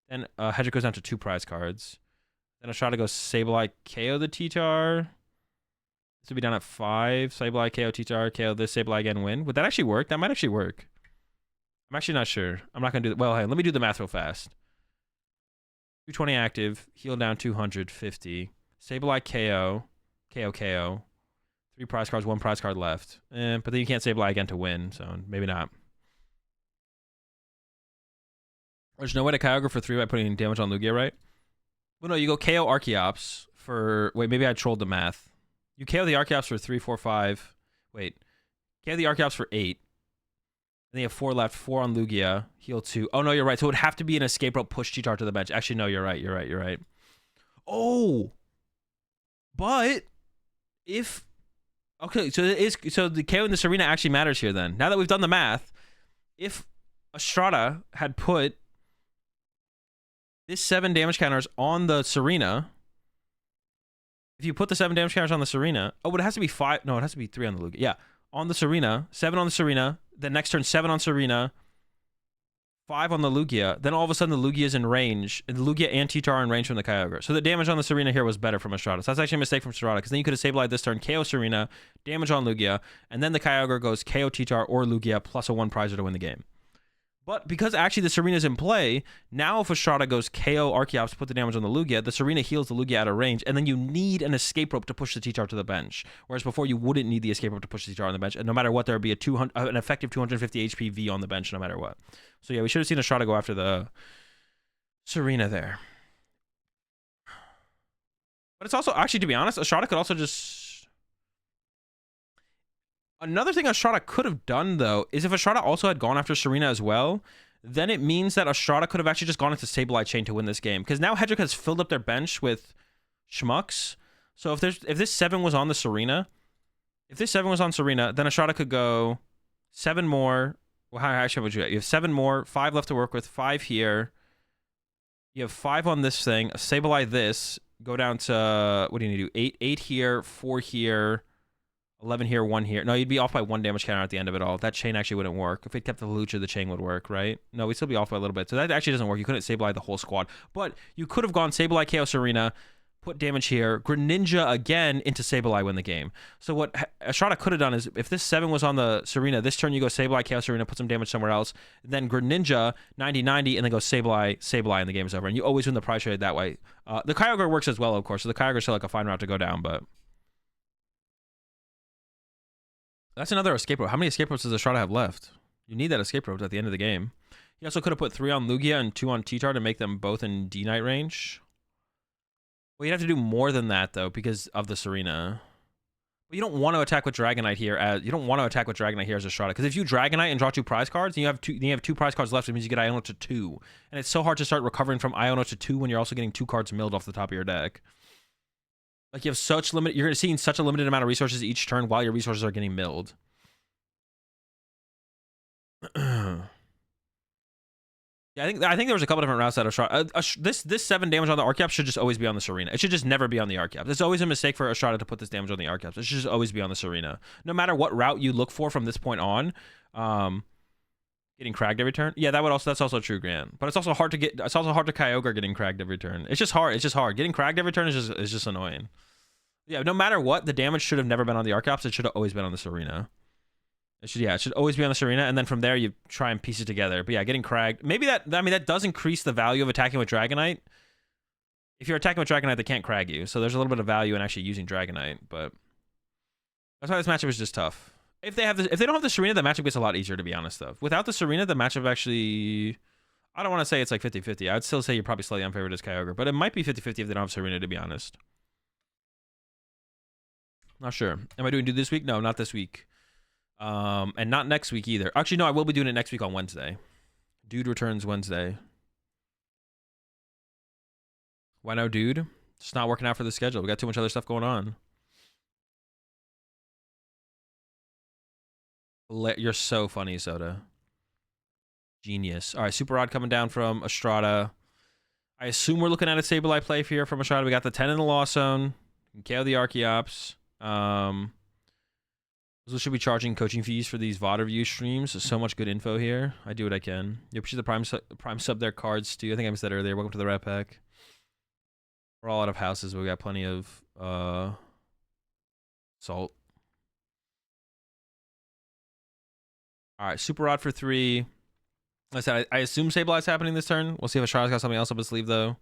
Then Hedrick goes down to 2 prize cards. Then Estrada goes Sableye, KO the T-Tar. This would be down at 5. Sableye, KO T-Tar, KO this, Sableye again, win. Would that actually work? That might actually work. I'm actually not sure. I'm not going to do that. Well, hey, let me do the math real fast. 220 active, heal down 250. Sableye, KO. KO. 3 prize cards, 1 prize card left. But then you can't Sableye again to win, so maybe not. There's no way to Kyogre for 3 by putting damage on Lugia, right? Well, no, you go KO Archeops for... Wait, maybe I trolled the math. You KO the Archeops for 3, 4, 5. Wait. KO the Archeops for 8. And then you have 4 left. 4 on Lugia. Heal 2. Oh, no, you're right. So it would have to be an Escape Rope push T-Tar to the bench. Actually, no, you're right. Oh! But if... Okay, so the KO in this arena actually matters here then. Now that we've done the math, if Estrada had put this 7 damage counters on the Serena. If you put the 7 damage counters on the Serena, oh, but it has to be 5. No, it has to be 3 on the Lugia. Yeah, on the Serena, 7 on the Serena. Then next turn, 7 on Serena, 5 on the Lugia. Then all of a sudden, the Lugia is in range. And the Lugia and T-Tar are in range from the Kyogre. So the damage on the Serena here was better from Estrada. So that's actually a mistake from Estrada, because then you could have Sableye this turn, KO Serena, damage on Lugia, and then the Kyogre goes KO T-Tar or Lugia plus a 1 prizer to win the game. But because actually the Serena's in play, now if Estrada goes KO Archeops, put the damage on the Lugia, the Serena heals the Lugia out of range, and then you need an Escape Rope to push the T-Tar to the bench. Whereas before, you wouldn't need the Escape Rope to push the T-Tar on the bench, and no matter what, there would be an effective 250 HP V on the bench no matter what. So yeah, we should have seen Estrada go after the Serena there. But it's also, actually, to be honest, Estrada could also just... Another thing Estrada could have done, though, is if Estrada also had gone after Serena as well, then it means that Estrada could have actually just gone into Sableye Chain to win this game. Because now Hedrick has filled up their bench with schmucks. So if this 7 was on the Serena, then Estrada could go 7 more. Well, how actually would you get? You have 7 more, 5 left to work with, 5 here. You have 5 on this thing, Sableye this, go down to, what do you need to do? 8 here, 4 here. 11 here, 1 here. No, you'd be off by 1 damage counter at the end of it all. That chain actually wouldn't work. If it kept the Lucha, the chain would work, right? No, we'd still be off by a little bit. So that actually doesn't work. You couldn't Sableye the whole squad. But you could have gone Sableye, Chaos Arena, put damage here, Greninja again into Sableye, win the game. So what Estrada could have done is, if this 7 was on the Serena, this turn you go Sableye, Chaos Arena, put some damage somewhere else, then Greninja, 90-90, and then go Sableye, and the game is over. And you always win the prize trade that way. The Kyogre works as well, of course. So the Kyogre is still like a fine route to go down, but... That's another escape rope. How many escape ropes does Estrada have left? You need that escape rope at the end of the game. He also could have put 3 on Lugia and 2 on T-Tar to make them both in D-Knight range. Well, you'd have to do more than that, though, because of the Serena. But you don't want to attack with Dragonite here as Estrada. Because if you Dragonite and draw 2 prize cards, and you have 2 prize cards left, it means you get Iono to 2. And it's so hard to start recovering from Iono to 2 when you're also getting 2 cards milled off the top of your deck. Like, you have such limit, you're seeing such a limited amount of resources each turn while your resources are getting milled. Yeah, I think there was a couple different routes that Estrada. This 7 damage on the Archeops should just always be on the Serena. It should just never be on the Archeops. It's always a mistake for Estrada to put this damage on the Archeops. It should just always be on the Serena. No matter what route you look for from this point on, getting cragged every turn. Yeah, that's also true, Grant. But it's also hard to get. It's also hard to Kyogre getting cragged every turn. It's just hard. It's just hard. Getting cragged every turn is just annoying. Yeah, no matter what, the damage should have never been on the Archeops. It should have always been on the Serena. It should always be on the Serena, and then from there you try and piece it together. But yeah, getting cragged. Maybe that does increase the value of attacking with Dragonite. If you're attacking with Dragonite, they can't crag you. So there's a little bit of value in actually using Dragonite. But that's why this matchup is just tough. If they don't have the Serena, the matchup gets a lot easier, to be honest, though. Without the Serena, the matchup actually... I don't want to say it's like 50-50. I would still say you're probably slightly unfavored as Kyogre, but it might be 50-50 if they don't have Serena, to be honest. Not sure. Am I doing Dude this week? No, not this week. And not next week either. Actually, no, I will be doing it next week on Wednesday. Dude returns Wednesday. Why no Dude? It's not working out for the schedule. We got too much other stuff going on. You're so funny, Soda. Genius. All right, Super Rod coming down from Estrada. I assume we're looking at a Sableye play here from Estrada. We got the 10 in the Lost Zone. KO the Archeops. So should be charging coaching fees for these VOD review streams. So much good info here. I do what I can. You appreciate the prime sub there, cards too. I think I missed that earlier. Welcome to the Rat Pack. We're all out of houses, but we got plenty of salt. All right, Super Rod for 3. Like I said, I assume Sableye's happening this turn. We'll see if Estrada's got something else up his sleeve, though.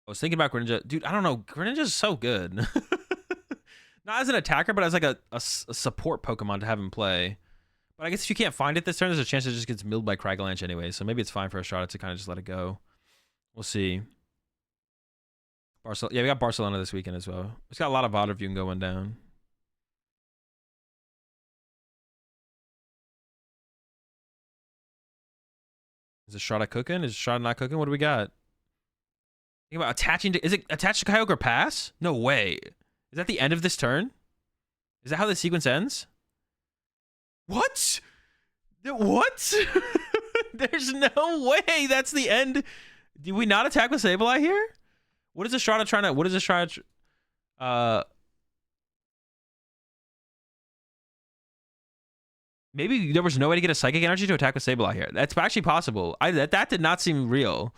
I was thinking about Greninja. Dude, I don't know. Greninja's so good. Not as an attacker, but as like a support Pokemon to have him play. But I guess if you can't find it this turn, there's a chance it just gets milled by Cragalanche anyway. So maybe it's fine for Estrada to kind of just let it go. We'll see. Yeah, we got Barcelona this weekend as well. It's got a lot of VOD reviewing going down. Is Estrada cooking? Is Estrada not cooking? What do we got? Think about attaching to... Is it attached to Kyogre Pass? No way. Is that the end of this turn? Is that how the sequence ends? What? What? There's no way that's the end. Do we not attack with Sableye here? What is Estrada trying to... What is Estrada... Maybe there was no way to get a Psychic Energy to attack with Sableye here. That's actually possible. That did not seem real.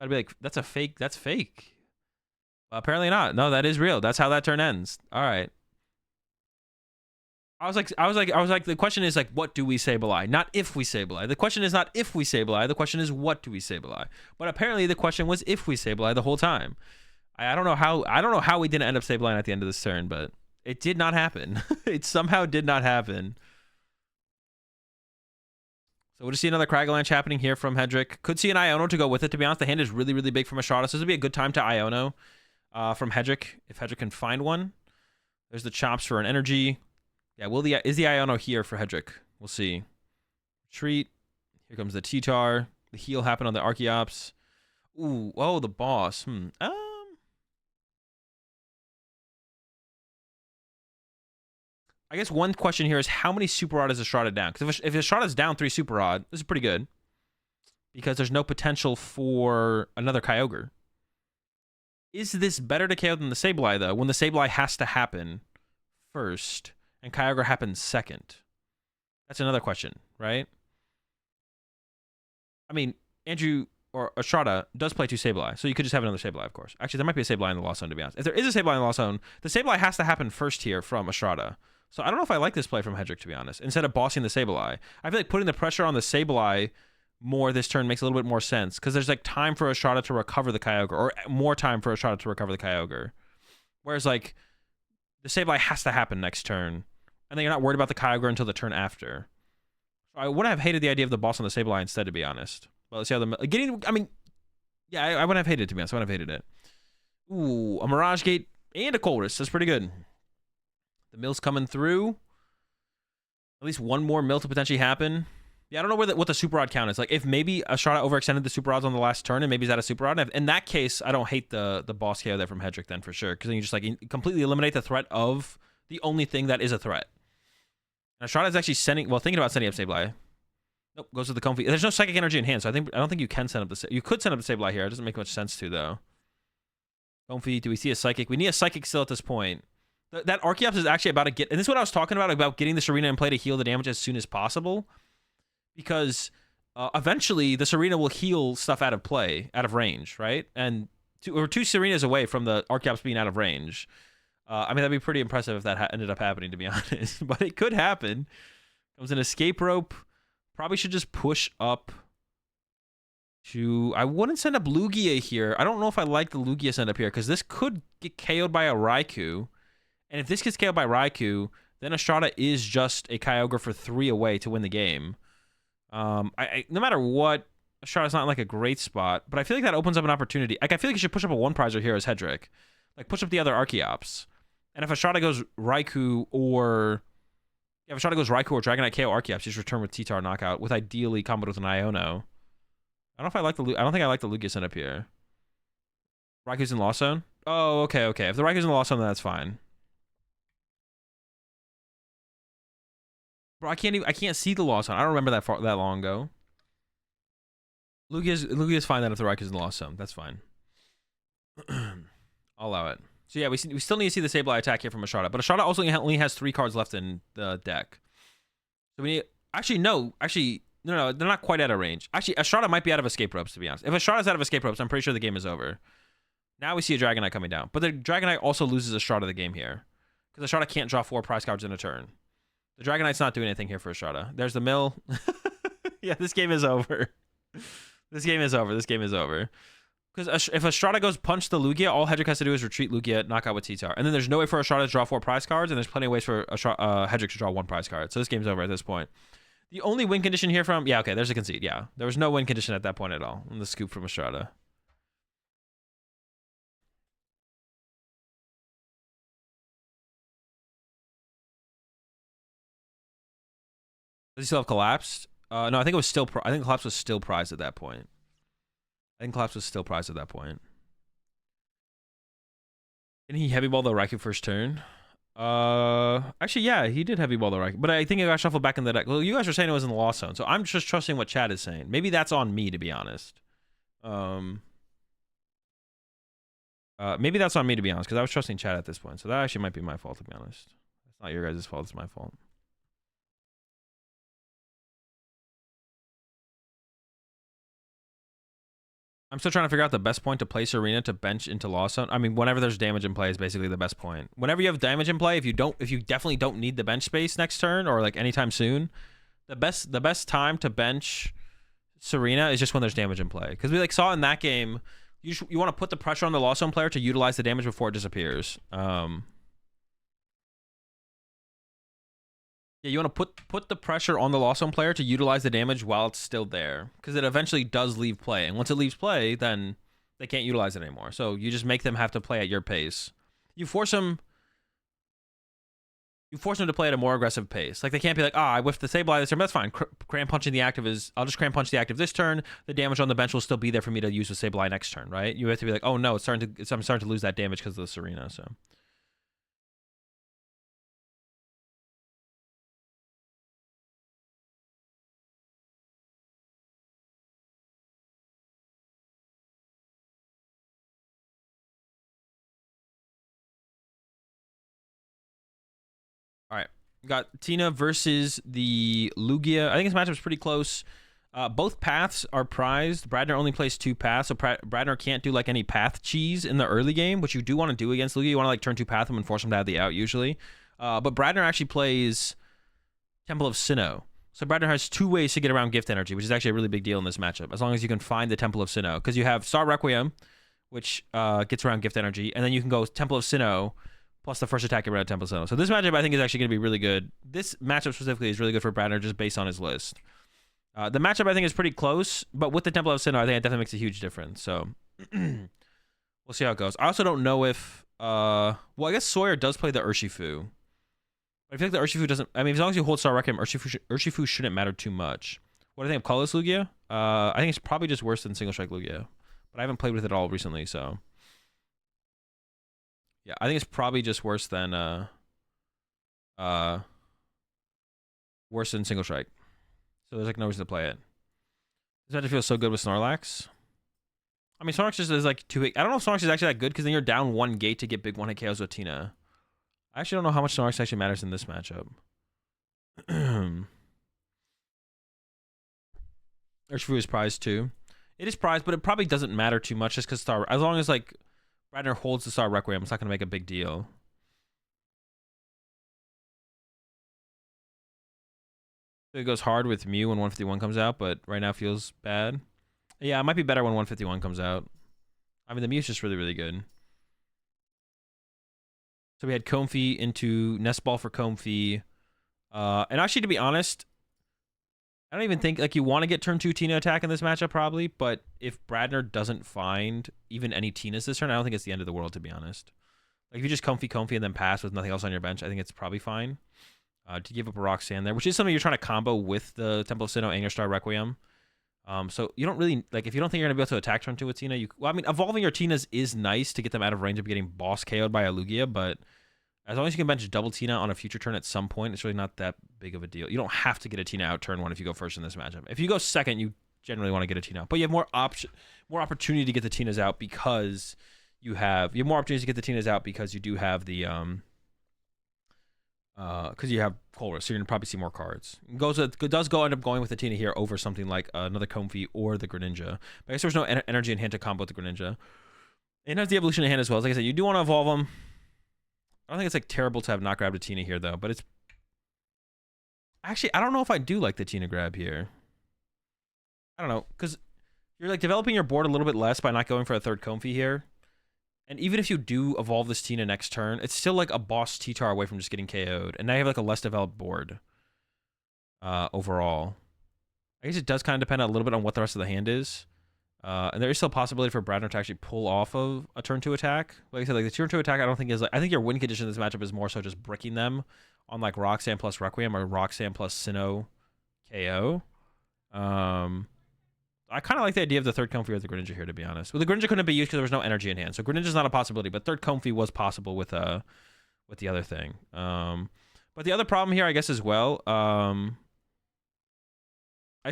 I'd be like, that's a fake. That's fake. Apparently not. No, that is real. That's how that turn ends. All right. I was like, the question is like, what do we Sableye? Not if we Sableye. The question is not if we Sableye. The question is, what do we Sableye? But apparently the question was if we Sableye the whole time. I don't know how we didn't end up Sableyeing at the end of this turn, but it did not happen. It somehow did not happen. So we'll just see another Cragalanche happening here from Hedrick. Could see an Iono to go with it, to be honest. The hand is really, really big from Estrada, so this would be a good time to Iono from Hedrick, if Hedrick can find one. There's the chops for an energy. Yeah, is the Iono here for Hedrick? We'll see. Retreat. Here comes the T-Tar. The heal happened on the Archeops. Ooh, oh, the boss. I guess one question here is how many Super Rod is Estrada down? Because if Estrada's down 3 Super Rod, this is pretty good. Because there's no potential for another Kyogre. Is this better to KO than the Sableye, though, when the Sableye has to happen first and Kyogre happens second? That's another question, right? I mean, Andrew or Estrada does play 2 Sableye, so you could just have another Sableye, of course. Actually, there might be a Sableye in the Lost Zone, to be honest. If there is a Sableye in the Lost Zone, the Sableye has to happen first here from Estrada. So I don't know if I like this play from Hedrick, to be honest, instead of bossing the Sableye. I feel like putting the pressure on the Sableye more this turn makes a little bit more sense, because there's like time for Estrada to recover the Kyogre, or more time for Estrada to recover the Kyogre. Whereas like the Sableye has to happen next turn, and then you're not worried about the Kyogre until the turn after. So I wouldn't have hated the idea of the boss on the Sableye instead, to be honest. But let's see how the getting. I mean, yeah, I wouldn't have hated it, to be honest. I wouldn't have hated it. Ooh, a Mirage Gate and a Coldest. That's pretty good. The mill's coming through. At least one more mill to potentially happen. Yeah, I don't know what the super rod count is. Like, if maybe Estrada overextended the super rods on the last turn, and maybe he's at a super rod. In that case, I don't hate the boss KO there from Hedrick then, for sure. Because then you just like completely eliminate the threat of the only thing that is a threat. And Estrada's actually thinking about sending up Sableye. Nope, goes to the Comfy. There's no psychic energy in hand, so I don't think you can send up you could send up the Sableye here. It doesn't make much sense to, though. Comfy, do we see a psychic? We need a psychic still at this point. That Archeops is actually about to get, and this is what I was talking about getting the Serena in play to heal the damage as soon as possible. Because eventually the Serena will heal stuff out of play, out of range, right? And two Serenas away from the Archeops being out of range. I mean, that'd be pretty impressive if that ended up happening, to be honest. But it could happen. Comes an escape rope. Probably should just push up to... I wouldn't send up Lugia here. I don't know if I like the Lugia send up here, because this could get KO'd by a Raikou. And if this gets KO'd by Raikou, then Estrada is just a Kyogre for 3 away to win the game. No matter what, Estrada's not in like a great spot, but I feel like that opens up an opportunity. Like, I feel like you should push up a 1-prizer here as Hedrick. Like, push up the other Archeops. And if Estrada goes Raikou or... Yeah, if Estrada goes Raikou or Dragonite KO Archeops, just return with T-Tar knockout, with ideally comboed with an Iono. I don't know if I like I don't think I like the Lugia send up here. Raikou's in Lost Zone? Oh, okay. If the Raikou's in Lost Zone, then that's fine. Bro, I can't see the Lost Zone. I don't remember that long ago. Lugia's fine then if the Raikou's in the Lost Zone. That's fine. I'll allow it. So yeah, we still need to see the Sableye attack here from Estrada, but Estrada also only has 3 cards left in the deck. So we need... no, they're not quite out of range. Actually, Estrada might be out of escape ropes, to be honest. If Estrada's out of escape ropes, I'm pretty sure the game is over. Now we see a Dragonite coming down, but the Dragonite also loses Estrada the game here, because Estrada can't draw 4 prize cards in a turn. The Dragonite's not doing anything here for Estrada. There's the mill. Yeah, this game is over. This game is over. Because if Estrada goes punch the Lugia, all Hedrick has to do is retreat Lugia, knock out with T-Tar. And then there's no way for Estrada to draw 4 prize cards, and there's plenty of ways for Hedrick to draw 1 prize card. So this game's over at this point. The only win condition here from... Yeah, okay, there's a concede, yeah. There was no win condition at that point at all. On the scoop from Estrada. Does he still have collapsed? No, I think it was still... I think collapse was still prized at that point. Didn't he heavy ball the Raikou first turn? Actually, yeah, he did heavy ball the Raikou, but I think it got shuffled back in the deck. Well, you guys are saying it was in the Lost Zone, so I'm just trusting what chat is saying. Maybe that's on me, to be honest. Maybe that's on me, to be honest, because I was trusting chat at this point, so that actually might be my fault, to be honest. It's not your guys' fault, it's my fault. I'm still trying to figure out the best point to place Serena to bench into Lost Zone. I mean, whenever there's damage in play is basically the best point. Whenever you have damage in play, if you definitely don't need the bench space next turn or like anytime soon, the best time to bench Serena is just when there's damage in play. Because we like saw in that game, you want to put the pressure on the Lost Zone player to utilize the damage before it disappears. Yeah, you want to put the pressure on the Lost Zone player to utilize the damage while it's still there, because it eventually does leave play, and once it leaves play, then they can't utilize it anymore. So you just make them have to play at your pace. You force them to play at a more aggressive pace. Like, they can't be like, I whiffed the Sableye this turn, but that's fine. Cram punching the active is... I'll just cram punch the active this turn. The damage on the bench will still be there for me to use with Sableye next turn, right? You have to be like, oh no, I'm starting to lose that damage because of the Serena, so... Got Tina versus the Lugia. I think this matchup's pretty close. Both paths are prized. Bradner only plays 2 paths, so Bradner can't do like any path cheese in the early game, which you do want to do against Lugia. You want to like turn 2 path him and force him to have the out usually. But Bradner actually plays Temple of Sinnoh. So Bradner has 2 ways to get around gift energy, which is actually a really big deal in this matchup, as long as you can find the Temple of Sinnoh. Because you have Star Requiem, which gets around gift energy, and then you can go Temple of Sinnoh, plus the first attack around Temple of Sinnoh. So this matchup, I think, is actually going to be really good. This matchup specifically is really good for Bradner just based on his list. The matchup, I think, is pretty close, but with the Temple of Sinnoh, I think it definitely makes a huge difference. So we'll see how it goes. I also don't know if... well, I guess Sawyer does play the Urshifu. But I feel like the Urshifu doesn't... I mean, as long as you hold Star Requiem, Urshifu shouldn't matter too much. What do I think of Colorless Lugia? I think it's probably just worse than Single Strike Lugia. But I haven't played with it all recently, so... Yeah, I think it's probably just worse than Single Strike. So there's like no reason to play it. This matchup feels so good with Snorlax. I mean, Snorlax just is like 2 hit. I don't know if Snorlax is actually that good because then you're down 1 gate to get big 1 hit KOs with Tina. I actually don't know how much Snorlax actually matters in this matchup. Urshifu is prized too. It is prized, but it probably doesn't matter too much just because as long as like Bradner holds the Star Requiem, it's not going to make a big deal. It goes hard with Mew when 151 comes out, but right now feels bad. Yeah, it might be better when 151 comes out. I mean, the Mew's just really, really good. So we had Comfey into Nest Ball for Comfey. And actually, to be honest, I don't even think, like, you want to get turn 2 Tina attack in this matchup, probably. But if Bradner doesn't find even any Tinas this turn, I don't think it's the end of the world, to be honest. Like, if you just Comfey, and then pass with nothing else on your bench, I think it's probably fine. To give up a Roxanne there, which is something you're trying to combo with the Temple of Sinnoh and your Star Requiem. So you don't really, like, if you don't think you're going to be able to attack turn 2 with Tina, well, I mean, evolving your Tinas is nice to get them out of range of getting boss KO'd by a Lugia, but as long as you can bench double Tina on a future turn at some point, it's really not that big of a deal. You don't have to get a Tina out turn 1 if you go first in this matchup. If you go second, you generally want to get a Tina out, but you have more opportunity to get the Tinas out because you have more opportunities to get the Tinas out because you do have the because you have Colress, so you're gonna probably see more cards. It does end up going with the Tina here over something like another Comfey or the Greninja. But I guess there's no energy in hand to combo with the Greninja. It has the evolution in hand as well. Like I said, you do want to evolve them. I don't think it's like terrible to have not grabbed a Tina here though, but it's actually I don't know if I do like the Tina grab here. I don't know, because you're like developing your board a little bit less by not going for a third Comfey here. And even if you do evolve this Tina next turn, it's still like a boss T-Tar away from just getting KO'd. And now you have like a less developed board overall. I guess it does kind of depend a little bit on what the rest of the hand is. And there is still a possibility for Bradner to actually pull off of a turn 2 attack. Like I said, like the turn 2 attack, I don't think is like, I think your win condition in this matchup is more so just bricking them on like Roxanne plus Requiem or Roxanne plus Sinnoh KO. I kind of like the idea of the third Comfey with the Greninja here, to be honest. Well, the Greninja couldn't be used because there was no energy in hand. So Greninja's not a possibility, but third Comfey was possible with the other thing. But the other problem here, I guess, as well, I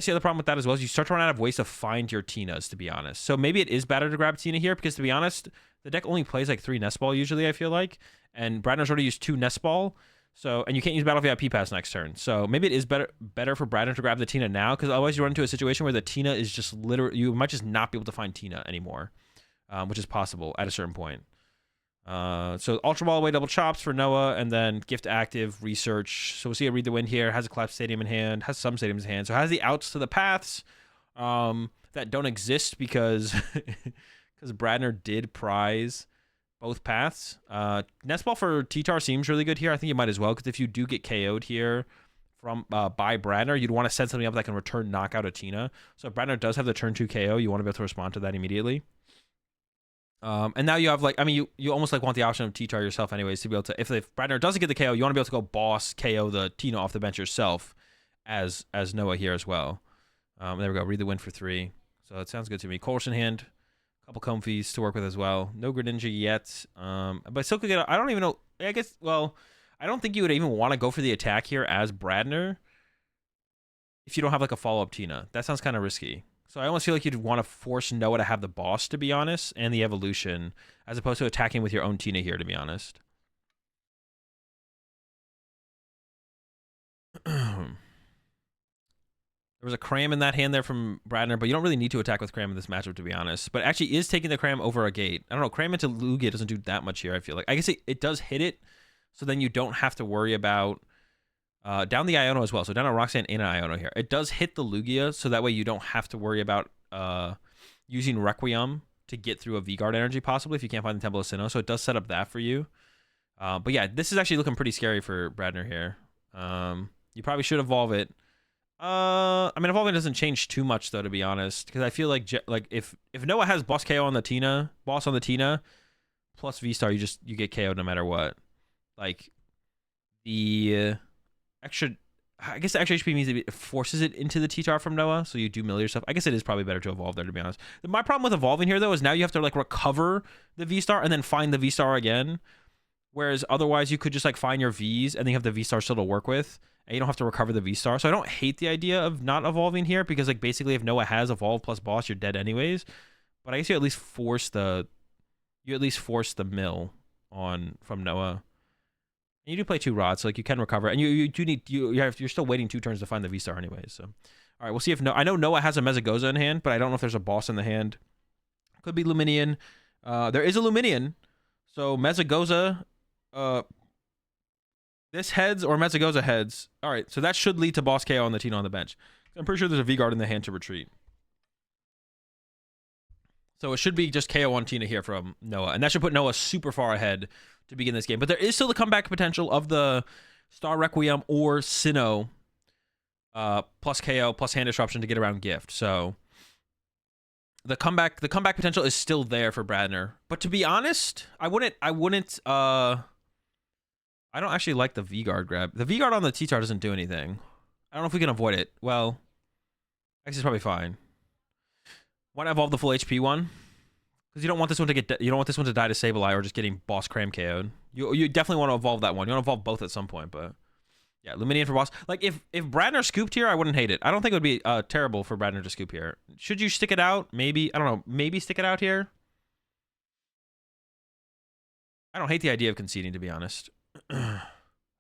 see the problem with that as well is you start to run out of ways to find your Tinas, to be honest. So maybe it is better to grab Tina here because, to be honest, the deck only plays like 3 Nest Ball usually, I feel like. And Bradner's already used 2 Nest Ball. So, and you can't use Battle VIP Pass next turn. So maybe it is better for Bradner to grab the Tina now, because otherwise you run into a situation where the Tina is just literally, you might just not be able to find Tina anymore, which is possible at a certain point. So Ultra Ball away double chops for Noah, and then Gift Active, Research. So we'll see a Read the Wind here. Has a Collapse Stadium in hand, has some stadiums in hand. So has the outs to the paths that don't exist because Bradner did prize both paths. Nest Ball for T-Tar seems really good here. I think you might as well, because if you do get KO'd here from by Bradner, you'd want to set something up that can return knockout a Tina. So if Bradner does have the turn 2 KO, you want to be able to respond to that immediately. And now you have like, I mean, you almost like want the option of T-Tar yourself anyways to be able to, if Bradner doesn't get the KO, you want to be able to go boss KO the Tina off the bench yourself as Noah here as well. There we go. Read the Wind for 3. So it sounds good to me. Colress in hand. Couple Comfeys to work with as well. No Greninja yet. But still could get, I don't even know. I guess, well, I don't think you would even want to go for the attack here as Bradner if you don't have like a follow-up Tina. That sounds kind of risky. So I almost feel like you'd want to force Noah to have the boss, to be honest, and the evolution, as opposed to attacking with your own Tina here, to be honest. was a cram in that hand there from Bradner, but you don't really need to attack with cram in this matchup, to be honest. But actually is taking the cram over a gate. I don't know, cram into Lugia doesn't do that much here, I feel like. I guess it does hit it, so then you don't have to worry about down the Iono as well. So down a Roxanne in an Iono here. It does hit the Lugia, so that way you don't have to worry about using Requiem to get through a V-Guard energy, possibly, if you can't find the Temple of Sinnoh. So it does set up that for you. But yeah, this is actually looking pretty scary for Bradner here. You probably should evolve it. I mean, evolving doesn't change too much, though, to be honest, because I feel like if Noah has boss KO on the Tina, plus V-Star, you get KO'd no matter what. Like, the extra, I guess the extra HP means it forces it into the T-Tar from Noah, so you do melee yourself. I guess it is probably better to evolve there, to be honest. My problem with evolving here, though, is now you have to, like, recover the V-Star and then find the V-Star again, whereas otherwise you could just, like, find your Vs and then you have the V-Star still to work with, and you don't have to recover the V-Star. So I don't hate the idea of not evolving here, because, like, basically if Noah has evolved plus boss, you're dead anyways. But I guess you at least force the mill on from Noah. And you do play 2 rods, so like you can recover, and you're still waiting 2 turns to find the V-Star anyways. So, all right, we'll see if I know Noah has a Mezagoza in hand, but I don't know if there's a boss in the hand. Could be Luminion. There is a Luminion, so Mezagoza. This heads or Mezagoza heads. All right, so that should lead to boss KO on the Tina on the bench. I'm pretty sure there's a V-Guard in the hand to retreat. So it should be just KO on Tina here from Noah, and that should put Noah super far ahead to begin this game. But there is still the comeback potential of the Star Requiem or Sinnoh plus KO plus hand disruption to get around Gift. So the comeback potential is still there for Bradner. But to be honest, I don't actually like the V-Guard grab. The V-Guard on the T-Tar doesn't do anything. I don't know if we can avoid it. Well, actually it's probably fine. Why not evolve the full HP one? Because you don't want this one to die to Sableye or just getting boss cram KO'd. You definitely want to evolve that one. You want to evolve both at some point, but yeah, Luminion for boss. Like if Bradner scooped here, I wouldn't hate it. I don't think it would be terrible for Bradner to scoop here. Should you stick it out? Maybe. I don't know. Maybe stick it out here. I don't hate the idea of conceding, to be honest.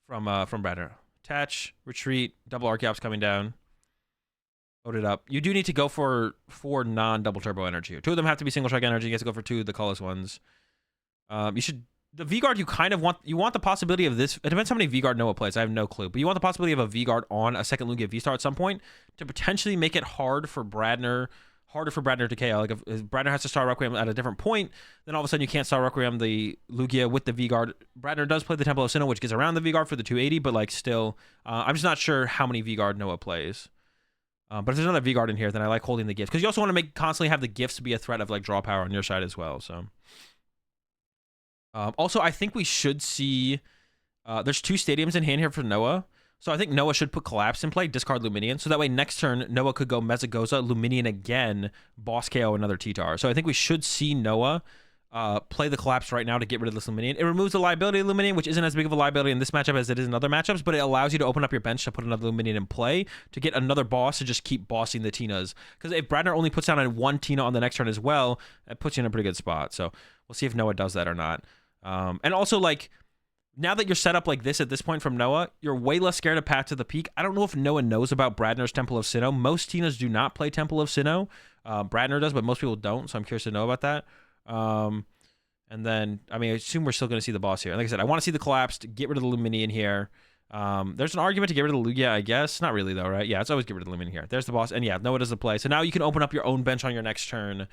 from Bradner. Attach, retreat, double Archeops coming down. Load it up. You do need to go for 4 non-double turbo energy. 2 of them have to be single strike energy. You get to go for 2 of the colorless ones. You should. The V-Guard you kind of want. You want the possibility of this. It depends how many V-Guard Noah plays. I have no clue. But you want the possibility of a V-Guard on a second Lugia V-Star at some point to potentially make it harder for Bradner to KO. Like if Bradner has to start Requiem at a different point, then all of a sudden you can't start Requiem the Lugia with the V-Guard. Bradner does play the Temple of Sinnoh, which gets around the V-Guard for the 280, but like still, I'm just not sure how many V-Guard Noah plays. But if there's another V-Guard in here, then I like holding the gifts, because you also want to constantly have the gifts be a threat of like draw power on your side as well. So also I think we should see there's 2 stadiums in hand here for Noah. So I think Noah should put Collapse in play, discard Luminion, so that way next turn Noah could go Mezagoza, Luminion again, boss KO another T-Tar. So I think we should see Noah play the Collapse right now to get rid of this Luminion. It removes the liability of Luminion, which isn't as big of a liability in this matchup as it is in other matchups, but it allows you to open up your bench to put another Luminion in play to get another boss to just keep bossing the Tinas. Because if Bradner only puts down a 1 Tina on the next turn as well, that puts you in a pretty good spot. So we'll see if Noah does that or not. And also, like, now that you're set up like this at this point from Noah, you're way less scared of Path to the Peak. I don't know if Noah knows about Bradner's Temple of Sinnoh. Most Tinas do not play Temple of Sinnoh. Bradner does, but most people don't, so I'm curious to know about that. And then, I mean, I assume we're still going to see the boss here. And like I said, I want to see the Collapse to get rid of the Luminion here. There's an argument to get rid of the Lugia, I guess. Not really, though, right? Yeah, it's always get rid of the Luminion here. There's the boss. And yeah, Noah does the play. So now you can open up your own bench on your next turn.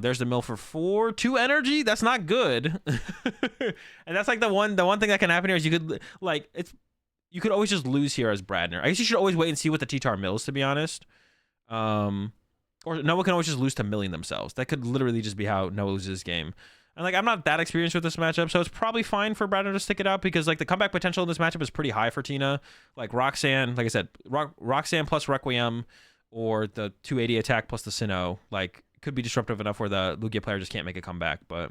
There's the mill for 2 energy. That's not good. And that's like the one thing that can happen here is you could always just lose here as Bradner. I guess you should always wait and see what the T-Tar mills, to be honest. Or Noah can always just lose to milling themselves. That could literally just be how Noah loses his game. And like, I'm not that experienced with this matchup, so it's probably fine for Bradner to stick it out, because like the comeback potential in this matchup is pretty high for Tina. Like Roxanne, like I said, Roxanne plus Requiem, or the 280 attack plus the Sinnoh, like, could be disruptive enough where the Lugia player just can't make a comeback. But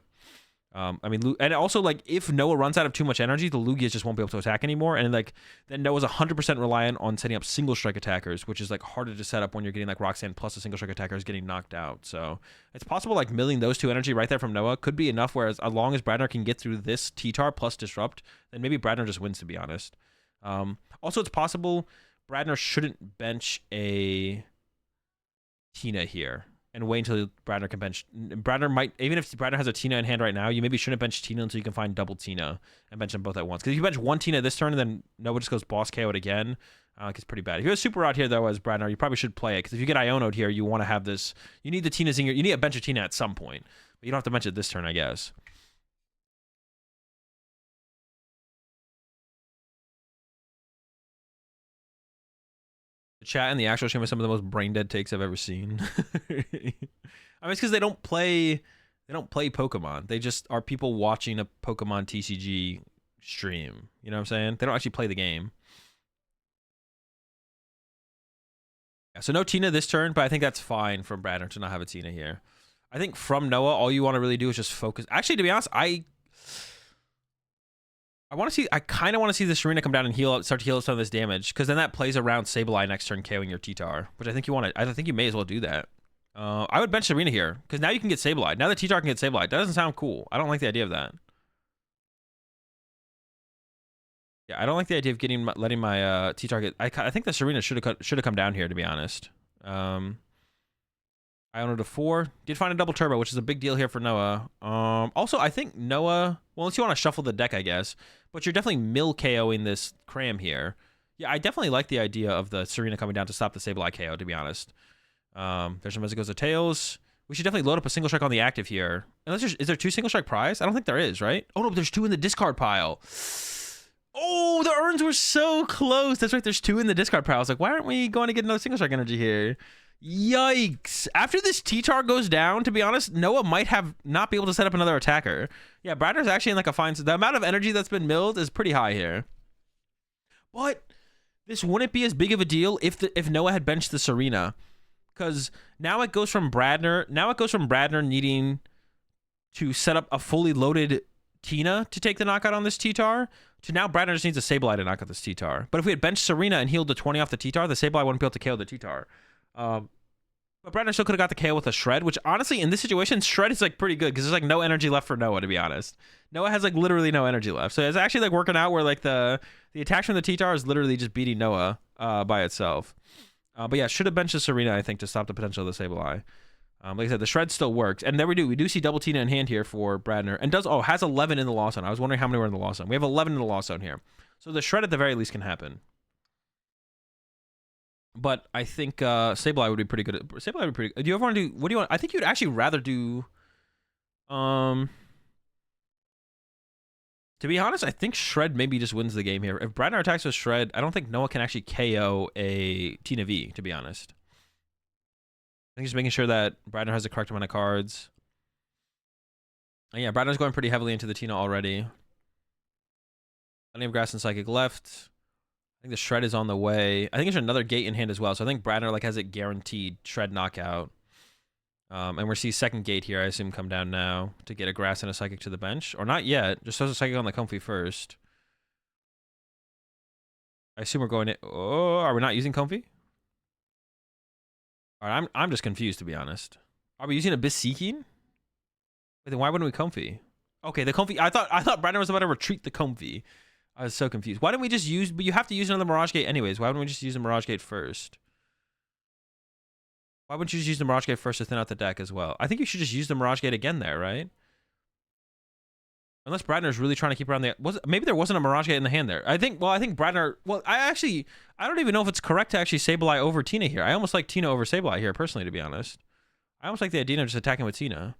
I mean, and also, like, if Noah runs out of too much energy, the Lugias just won't be able to attack anymore, and like then Noah's 100% reliant on setting up single strike attackers, which is like harder to set up when you're getting like Roxanne plus a single strike attacker is getting knocked out. So it's possible like milling those 2 energy right there from Noah could be enough, whereas as long as Bradner can get through this T-Tar plus disrupt, then maybe Bradner just wins, to be honest. Also, it's possible Bradner shouldn't bench a Tina here and wait until Bradner can bench. Bradner might, even if Bradner has a Tina in hand right now, you maybe shouldn't bench Tina until you can find double Tina and bench them both at once. Because if you bench one Tina this turn and then Noah just goes boss KO it again, it's pretty bad. If you have a super rod here though as Bradner, you probably should play it. Because if you get Iono'd here, you want to have this. You need the Tinas in your. You need a bench of Tina at some point, but you don't have to bench it this turn, I guess. The chat and the actual stream are some of the most brain dead takes I've ever seen. I mean, it's because they don't play Pokemon. They just are people watching a PokemonTCG stream. You know what I'm saying? They don't actually play the game. Yeah, so no Tina this turn, but I think that's fine from Bradner to not have a Tina here. I think from Noah, all you want to really do is just focus. Actually, to be honest, I kind of want to see the Serena come down and start to heal some of this damage, because then that plays around Sableye next turn, KOing your T-Tar, which I think you want to. I think you may as well do that. I would bench Serena here, because now you can get Sableye. Now that T-Tar can get Sableye, that doesn't sound cool. I don't like the idea of that. Yeah, I don't like the idea of letting my T-Tar get. I think the Serena should have come down here, to be honest. I owned it a 4. Did find a double turbo, which is a big deal here for Noah. Also, I think Noah, well, unless you want to shuffle the deck, I guess, but you're definitely mill KOing this Cram here. Yeah, I definitely like the idea of the Serena coming down to stop the Sableye KO, to be honest. There's some as it goes to Tails. We should definitely load up a single strike on the active here. Unless is there 2 single strike prize? I don't think there is, right? Oh, no, there's 2 in the discard pile. Oh, the urns were so close. That's right, there's 2 in the discard pile. I was like, why aren't we going to get another single strike energy here? Yikes. After this T-Tar goes down, to be honest, Noah might not be able to set up another attacker. Yeah, Bradner's actually in like a fine... The amount of energy that's been milled is pretty high here. But this wouldn't be as big of a deal if Noah had benched the Serena. Because now it goes from Bradner... Now it goes from Bradner needing to set up a fully loaded Tina to take the knockout on this T-Tar, to now Bradner just needs a Sableye to knock out this T-Tar. But if we had benched Serena and healed the 20 off the T-Tar, the Sableye wouldn't be able to KO the T-Tar. But Bradner still could have got the KO with a Shred, which honestly, in this situation, Shred is like pretty good because there's like no energy left for Noah, to be honest. Noah has like literally no energy left. So it's actually like working out where like the attack from the T-Tar is literally just beating Noah by itself. But yeah, should have benched the Serena, I think, to stop the potential of the Sableye. Like I said, the Shred still works. And there we do. We do see double Tina in hand here for Bradner. And has 11 in the Lost Zone. I was wondering how many were in the Lost Zone. We have 11 in the Lost Zone here. So the Shred at the very least can happen. But I think Sableye would be pretty good. Sableye would be pretty good. Do you ever want to do... What do you want? I think you'd actually rather do... To be honest, I think Shred maybe just wins the game here. If Bradner attacks with Shred, I don't think Noah can actually KO a Tina V, to be honest. I think just making sure that Bradner has the correct amount of cards. And yeah, Bradner's going pretty heavily into the Tina already. Plenty of Grass and Psychic left. I think the Shred is on the way. I think there's another gate in hand as well. So I think Bradner like has it guaranteed Shred knockout. And we're seeing second gate here, I assume, come down now to get a Grass and a Psychic to the bench. Or not yet. Just throws a Psychic on the Comfy first. I assume we're going to... Oh, are we not using Comfy? Alright, I'm just confused, to be honest. Are we using Abyss Seeking? Wait, then why wouldn't we Comfy? Okay, the Comfy... I thought Bradner was about to retreat the Comfy. I was so confused. Why didn't we just use... But you have to use another Mirage Gate anyways. Why wouldn't we just use the Mirage Gate first? Why wouldn't you just use the Mirage Gate first to thin out the deck as well? I think you should just use the Mirage Gate again there, right? Unless Bradner's really trying to keep around the... Maybe there wasn't a Mirage Gate in the hand there. I think Bradner... Well, I don't even know if it's correct to actually Sableye over Tina here. I almost like Tina over Sableye here, personally, to be honest. I almost like the idea of just attacking with Tina.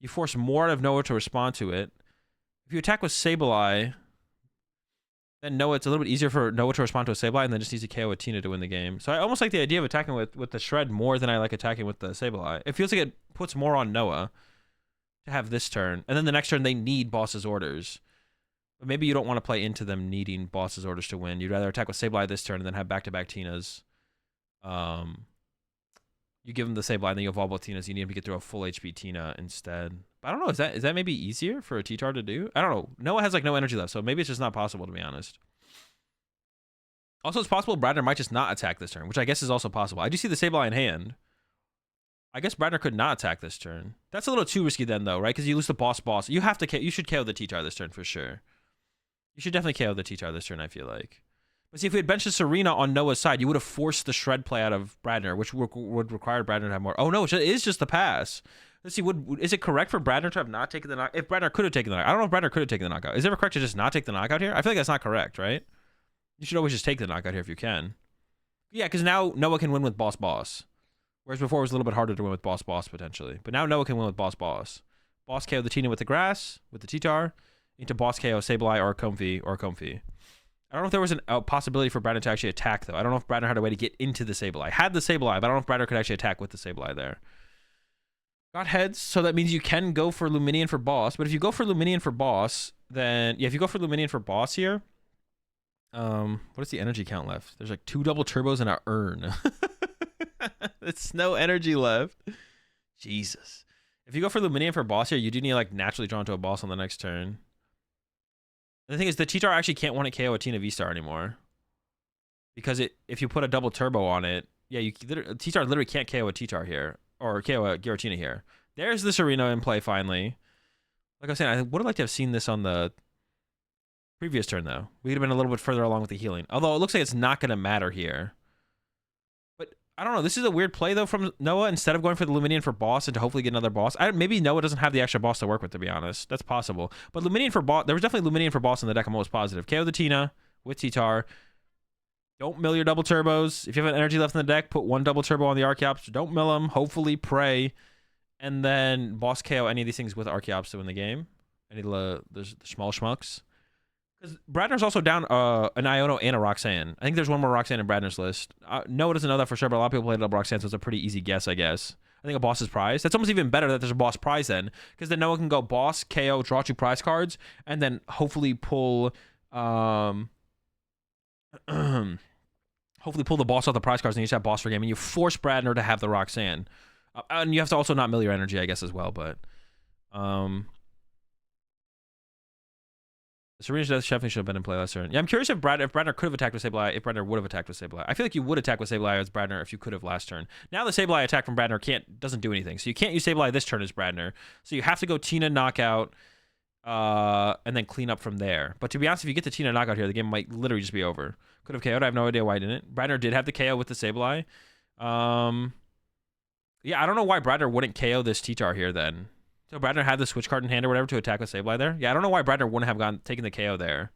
You force more out of Noah to respond to it. If you attack with Sableye... Then Noah, it's a little bit easier for Noah to respond to a Sableye and then just needs to KO a Tina to win the game. So I almost like the idea of attacking with the Shred more than I like attacking with the Sableye. It feels like it puts more on Noah to have this turn. And then the next turn, they need Boss's Orders. But maybe you don't want to play into them needing Boss's Orders to win. You'd rather attack with Sableye this turn and then have back-to-back Tinas. You give him the Sableye and then you evolve both Tinas. You need him to get through a full HP Tina instead. But I don't know. Is that maybe easier for a T-Tar to do? I don't know. Noah has like no energy left, so maybe it's just not possible, to be honest. Also, it's possible Bradner might just not attack this turn, which I guess is also possible. I do see the Sableye in hand. I guess Bradner could not attack this turn. That's a little too risky then, though, right? Because you lose the boss. You have to. You should KO the T-Tar this turn for sure. You should definitely KO the T-Tar this turn, I feel like. But see, if we had benched the Serena on Noah's side, you would have forced the shred play out of Bradner, which would require Bradner to have more. Oh no, it is just the pass. Let's see. Is it correct for Bradner to have not taken the knockout? If Bradner could have taken the knockout, I don't know if Bradner could have taken the knockout. Is it ever correct to just not take the knockout here? I feel like that's not correct, right? You should always just take the knockout here if you can. Yeah, because now Noah can win with boss. Whereas before it was a little bit harder to win with boss potentially. But now Noah can win with boss. Boss KO the Tina with the grass, with the T-Tar, into boss KO Sableye or Comfy. I don't know if there was a possibility for Bradner to actually attack, though. I don't know if Bradner had a way to get into the Sableye. Had the Sableye, but I don't know if Bradner could actually attack with the Sableye there. Got heads, so that means you can go for Luminion for boss. But if you go for Luminion for boss, then... Yeah, if you go for Luminion for boss here... what is the energy count left? There's like 2 double turbos and an urn. It's no energy left. Jesus. If you go for Luminion for boss here, you do need to like naturally draw into a boss on the next turn. And the thing is, the T-Tar actually can't want to KO a Tina V-Star anymore. Because if you put a double turbo on it, yeah, T-Tar literally can't KO a T-Tar here. Or KO a Giratina here. There's the Serena in play finally. Like I was saying, I would have liked to have seen this on the previous turn, though. We would have been a little bit further along with the healing. Although it looks like it's not going to matter here. But I don't know. This is a weird play, though, from Noah. Instead of going for the Luminion for boss and to hopefully get another boss. Maybe Noah doesn't have the extra boss to work with, to be honest. That's possible. But Luminion for boss... There was definitely Luminion for boss in the deck. I'm almost positive. KO the Tina with T-Tar. Don't mill your double turbos. If you have an energy left in the deck, put 1 double turbo on the Archeops. Don't mill them. Hopefully pray. And then boss KO any of these things with Archeops to win the game. Any of the small schmucks. Because Bradner's also down an Iono and a Roxanne. I think there's one more Roxanne in Bradner's list. Noah doesn't know that for sure, but a lot of people play double Roxanne, so it's a pretty easy guess, I guess. I think a boss's prize. That's almost even better that there's a boss prize then. Because then Noah can go boss, KO, draw 2 prize cards, and then hopefully pull... hopefully pull the boss off the prize cards and you just have boss for game. And you force Bradner to have the Roxanne. And you have to also not mill your energy, I guess, as well. But... Serena's Death definitely should have been in play last turn. Yeah, I'm curious if Bradner could have attacked with Sableye, if Bradner would have attacked with Sableye. I feel like you would attack with Sableye as Bradner if you could have last turn. Now the Sableye attack from Bradner doesn't do anything. So you can't use Sableye this turn as Bradner. So you have to go Tina knockout and then clean up from there. But to be honest, if you get the Tina knockout here, the game might literally just be over. Could have KO'd. I have no idea why I didn't. Bradner did have the KO with the Sableye. Yeah, I don't know why Bradner wouldn't KO this T-Tar here then. So Bradner had the switch card in hand or whatever to attack with Sableye there. Yeah, I don't know why Bradner wouldn't have taken the KO there.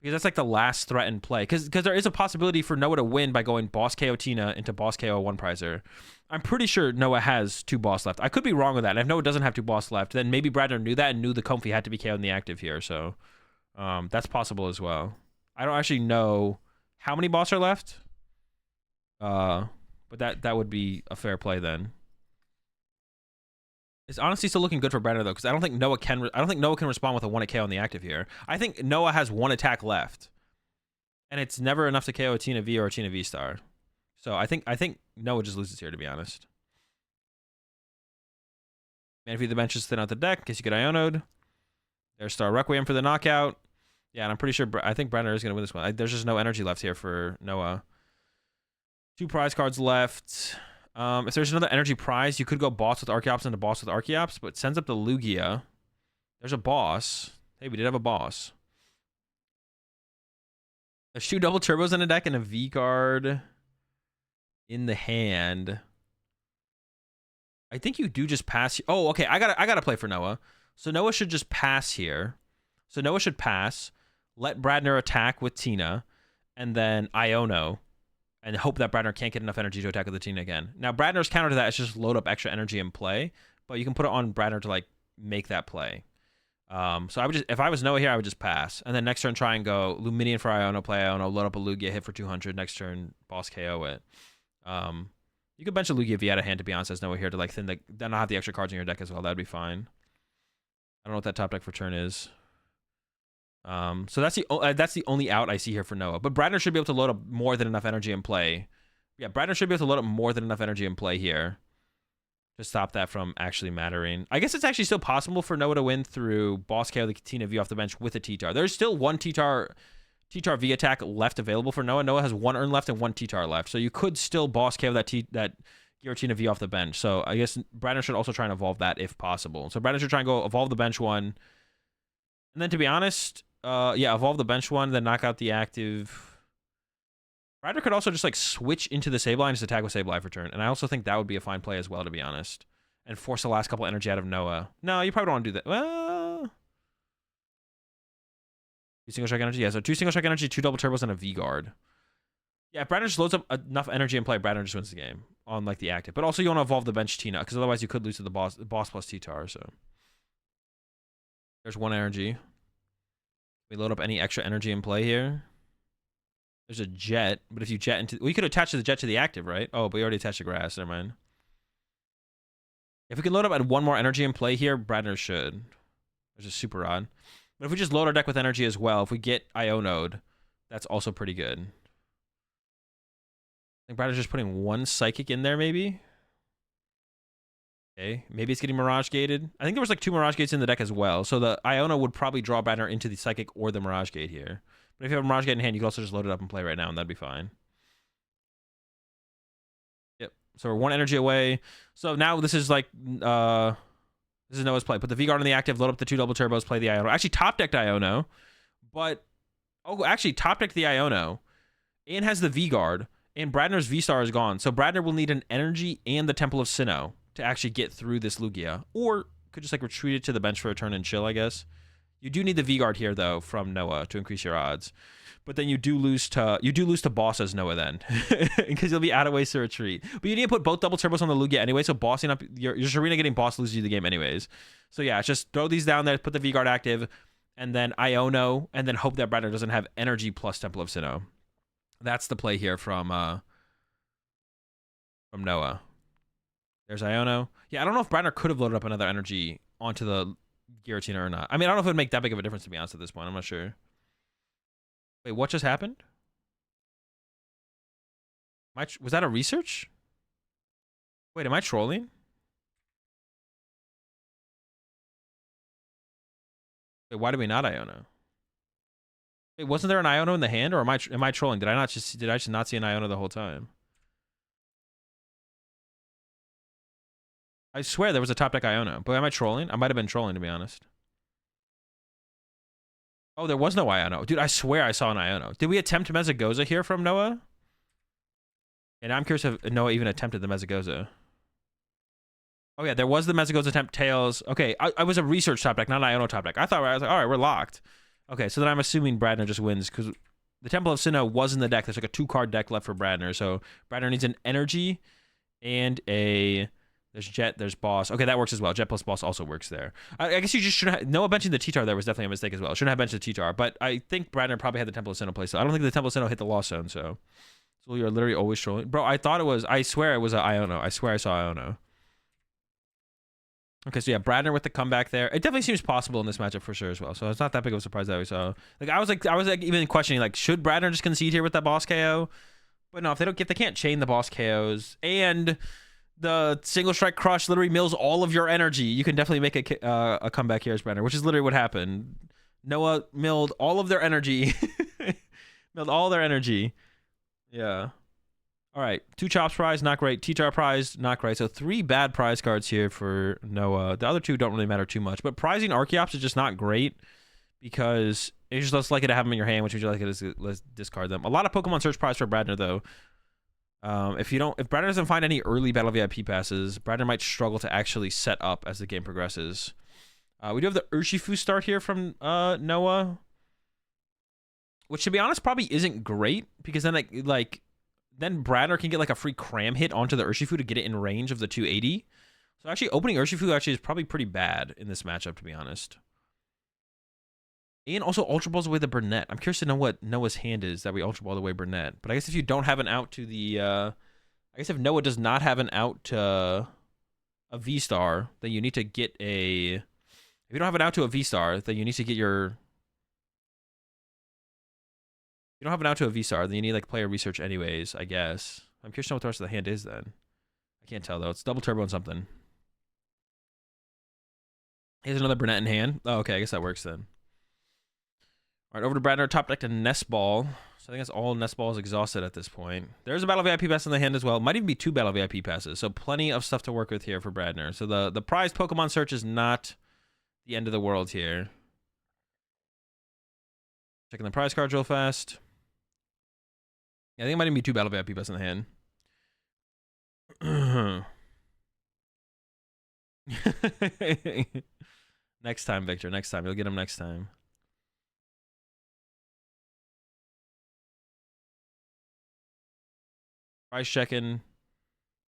Because that's like the last threat in play. Because there is a possibility for Noah to win by going boss KO Tina into boss KO 1 prizer. I'm pretty sure Noah has 2 boss left. I could be wrong with that. And if Noah doesn't have 2 boss left, then maybe Bradner knew that and knew the Comfy had to be KO'd in the active here. So that's possible as well. I don't actually know how many boss are left. But that would be a fair play then. It's honestly still looking good for Bradner though, because I don't think Noah can respond with a 1 KO on the active here. I think Noah has 1 attack left, and it's never enough to KO a Tina V or a Tina V star. So I think Noah just loses here, to be honest. Man, if you the bench is thin out the deck, in case you get Iono'd. There's Star Requiem for the knockout. Yeah, and I'm pretty sure I think Bradner is going to win this one. There's just no energy left here for Noah. 2 prize cards left. If there's another energy prize, you could go boss with Archeops into boss with Archeops, but it sends up the Lugia. There's a boss. Hey, we did have a boss. There's 2 double turbos in the deck and a V card in the hand. I think you do just pass. Oh, okay. I gotta play for Noah. So Noah should just pass here. So Noah should pass, let Bradner attack with Tina, and then Iono. And hope that Bradner can't get enough energy to attack with the Tina again. Now, Bradner's counter to that is just load up extra energy and play, but you can put it on Bradner to like make that play. So I would just, if I was Noah here, I would just pass, and then next turn try and go Luminion for Iono, play Iono, load up a Lugia, hit for 200. Next turn, boss KO it. You could bench a Lugia if you had a hand, to be honest, as Noah here to like then not have the extra cards in your deck as well. That'd be fine. I don't know what that top deck for turn is. So that's the only out I see here for Noah. But Bradner should be able to load up more than enough energy in play. Yeah, Bradner should be able to load up more than enough energy in play here to stop that from actually mattering. I guess it's actually still possible for Noah to win through boss KO the Tina V off the bench with a T-Tar. There's still 1 T-Tar V attack left available for Noah. Noah has 1 urn left and 1 T-Tar left. So you could still boss KO that Giratina V off the bench. So I guess Bradner should also try and evolve that if possible. So Bradner should try and go evolve the bench one. And then to be honest, yeah, evolve the bench one, then knock out the active. Ryder could also just like switch into the Sableye and just attack with Sableye for turn. And I also think that would be a fine play as well, to be honest. And force the last couple energy out of Noah. No, you probably don't want to do that. Well, 2 single strike energy. Yeah, so 2 single strike energy, 2 double turbos, and a V guard. Yeah, if Bradner just loads up enough energy in play, Bradner just wins the game on like the active. But also you want to evolve the bench Tina, because otherwise you could lose to the boss plus T-Tar. So there's 1 energy. We load up any extra energy in play here. There's a jet, but if you jet into... We could attach the jet to the active, right? Oh, but we already attached the grass. Never mind. If we can load up at 1 more energy in play here, Bradner should. Which is super odd. But if we just load our deck with energy as well, if we get Iono'd, that's also pretty good. I think Bradner's just putting 1 Psychic in there, maybe? Okay, maybe it's getting Mirage Gated. I think there was like 2 Mirage Gates in the deck as well, so the Iono would probably draw Bradner into the Psychic or the Mirage Gate here. But if you have a Mirage Gate in hand, you can also just load it up and play right now, and that'd be fine. Yep. So we're 1 energy away. So now this is like this is Noah's play. Put the V-Guard on the active, load up the 2 double turbos, play the Iono. Actually, top decked Iono, but actually top decked the Iono, and has the V-Guard, and Bradner's V-Star is gone. So Bradner will need an energy and the Temple of Sinnoh to actually get through this Lugia, or could just like retreat it to the bench for a turn and chill, I guess. You do need the V-Guard here, though, from Noah to increase your odds. But then you do lose to boss as Noah then, because you'll be out of ways to retreat. But you need to put both double turbos on the Lugia anyway, so bossing up your Serena getting boss loses you the game anyways. So yeah, just throw these down there, put the V-Guard active, and then Iono, and then hope that Bradner doesn't have energy plus Temple of Sinnoh. That's the play here from Noah. There's Iono. Yeah, I don't know if Bradner could have loaded up another energy onto the Giratina or not. I mean, I don't know if it would make that big of a difference, to be honest, at this point. I'm not sure. Wait, what just happened? Was that a research? Wait, am I trolling? Wait, why did we not Iono? Wait, wasn't there an Iono in the hand, or am I trolling? Did I just not see an Iono the whole time? I swear there was a top deck Iono, but am I trolling? I might have been trolling, to be honest. Oh, there was no Iono. Dude, I swear I saw an Iono. Did we attempt Mezagoza here from Noah? And I'm curious if Noah even attempted the Mezagoza. Oh, yeah, there was the Mezagoza attempt, Tails. Okay, I was a research top deck, not an Iono top deck. I was like, all right, we're locked. Okay, so then I'm assuming Bradner just wins, because the Temple of Sinnoh was in the deck. There's like a 2-card deck left for Bradner, so Bradner needs an energy and a... There's Jet, there's Boss. Okay, that works as well. Jet plus Boss also works there. I guess you just shouldn't have... Noah benching the T-Tar there was definitely a mistake as well. Shouldn't have benched the T-Tar, but I think Bradner probably had the Temple of Sinnoh play, so I don't think the Temple of Sinnoh hit the Lost Zone, so you're literally always trolling. Bro, I thought it was... I swear it was an Iono. I swear I saw Iono. Okay, so yeah, Bradner with the comeback there. It definitely seems possible in this matchup for sure as well, so it's not that big of a surprise that we saw. I was even questioning, like, should Bradner just concede here with that Boss KO? But no, if they can't chain the Boss KOs, and... the single strike crush literally mills all of your energy. You can definitely make a comeback here as Bradner, which is literally what happened. Noah milled all of their energy. Milled all their energy. Yeah. All right. 2 Chops prize, not great. T-Tar prize, not great. So 3 bad prize cards here for Noah. The other 2 don't really matter too much. But prizing Archeops is just not great because it's just less likely to have them in your hand, which would you like to let's discard them. A lot of Pokemon Search prize for Bradner, though. If Bradner doesn't find any early Battle VIP passes, Bradner might struggle to actually set up as the game progresses. We do have the Urshifu start here from Noah, which, to be honest, probably isn't great because then then Bradner can get like a free cram hit onto the Urshifu to get it in range of the 280. So actually, opening Urshifu actually is probably pretty bad in this matchup, to be honest. And also Ultra Balls away the Burnett. I'm curious to know what Noah's hand is that we Ultra Ball away Burnett. But I guess if you don't have an out to the... I guess if Noah does not have an out to a V-Star, then you need to get a... If you don't have an out to a V-Star, then you need to get your... If you don't have an out to a V-Star, then you need like player research anyways, I guess. I'm curious to know what the rest of the hand is then. I can't tell though. It's double turbo and something. Here's another Burnett in hand. Oh, okay. I guess that works then. All right, over to Bradner, top deck to Nest Ball. So I think that's all Nest Ball is exhausted at this point. There's a Battle VIP pass in the hand as well. Might even be 2 Battle VIP passes. So plenty of stuff to work with here for Bradner. So the prized Pokemon search is not the end of the world here. Checking the prize cards real fast. Yeah, I think it might even be 2 Battle VIP best in the hand. Next time, Victor. Next time. You'll get him next time. Price checking.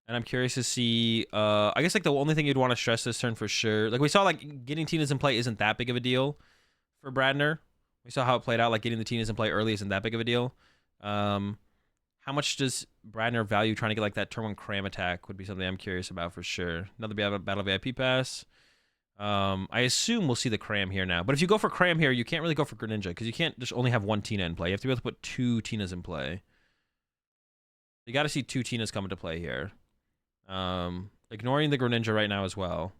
And I'm curious to see, I guess like the only thing you'd want to stress this turn for sure. Like we saw like getting Tina's in play isn't that big of a deal for Bradner. We saw how it played out, like getting the Tina's in play early isn't that big of a deal. How much does Bradner value trying to get like that turn 1 cram attack would be something I'm curious about for sure. Another Battle VIP pass. I assume we'll see the cram here now. But if you go for cram here, you can't really go for Greninja because you can't just only have 1 Tina in play. You have to be able to put 2 Tinas in play. You got to see 2 Tinas come into play here. Ignoring the Greninja right now as well.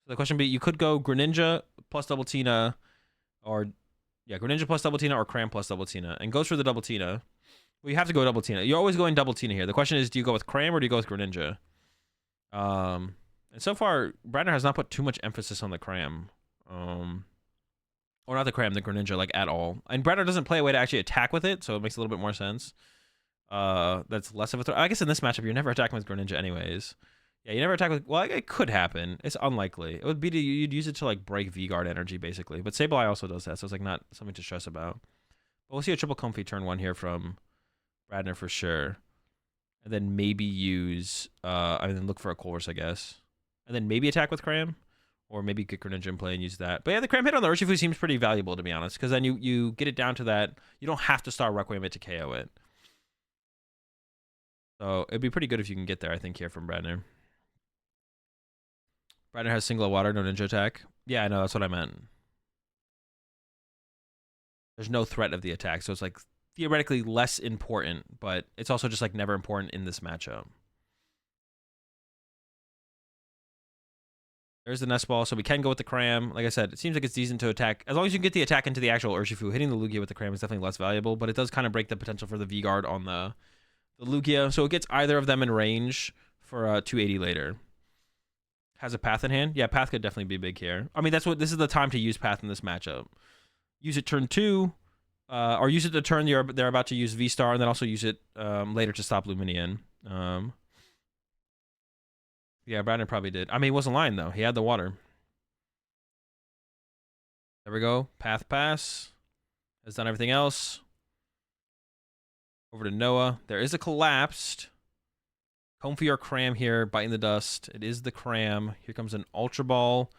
So the question would be, you could go Greninja plus double Tina, or yeah, Greninja plus double Tina or Cram plus double Tina, and goes for the double Tina. Well, you have to go double Tina. You're always going double Tina here. The question is, do you go with Cram or do you go with Greninja? And so far, Bradner has not put too much emphasis on the Cram. Or not the Cram, the Greninja, like at all. And Bradner doesn't play a way to actually attack with it, so it makes a little bit more sense. That's less of a threat. I guess in this matchup, you're never attacking with Greninja anyways. Yeah, you never attack with... Well, it could happen. It's unlikely. It would be you'd use it to, like, break V-Guard energy, basically. But Sableye also does that, so it's, like, not something to stress about. But we'll see a triple comfy turn 1 here from Bradner for sure. And then maybe use... I mean, look for a Colress, I guess. And then maybe attack with Cram. Or maybe get Greninja in play and use that. But yeah, the Cram hit on the Urshifu seems pretty valuable, to be honest. Because then you get it down to that... You don't have to start Requiem it to KO it. So it'd be pretty good if you can get there, I think, here from Bradner. Bradner has single water, no ninja attack. Yeah, I know, that's what I meant. There's no threat of the attack, so it's like theoretically less important, but it's also just like never important in this matchup. There's the nest ball, so we can go with the Cram. Like I said, it seems like it's decent to attack. As long as you can get the attack into the actual Urshifu, hitting the Lugia with the Cram is definitely less valuable, but it does kind of break the potential for the V-Guard on the Lugia, so it gets either of them in range for 280 later. Has a Path in hand? Yeah, Path could definitely be big here. I mean, this is the time to use Path in this matchup. Use it turn 2, or use it the turn they're about to use V-Star, and then also use it later to stop Luminian. Yeah, Brandon probably did. I mean, he wasn't lying, though. He had the water. There we go. Path pass. Has done everything else. Over to Noah. There is a collapsed. Comfy or Cram here, biting the dust. It is the Cram. Here comes an Ultra Ball.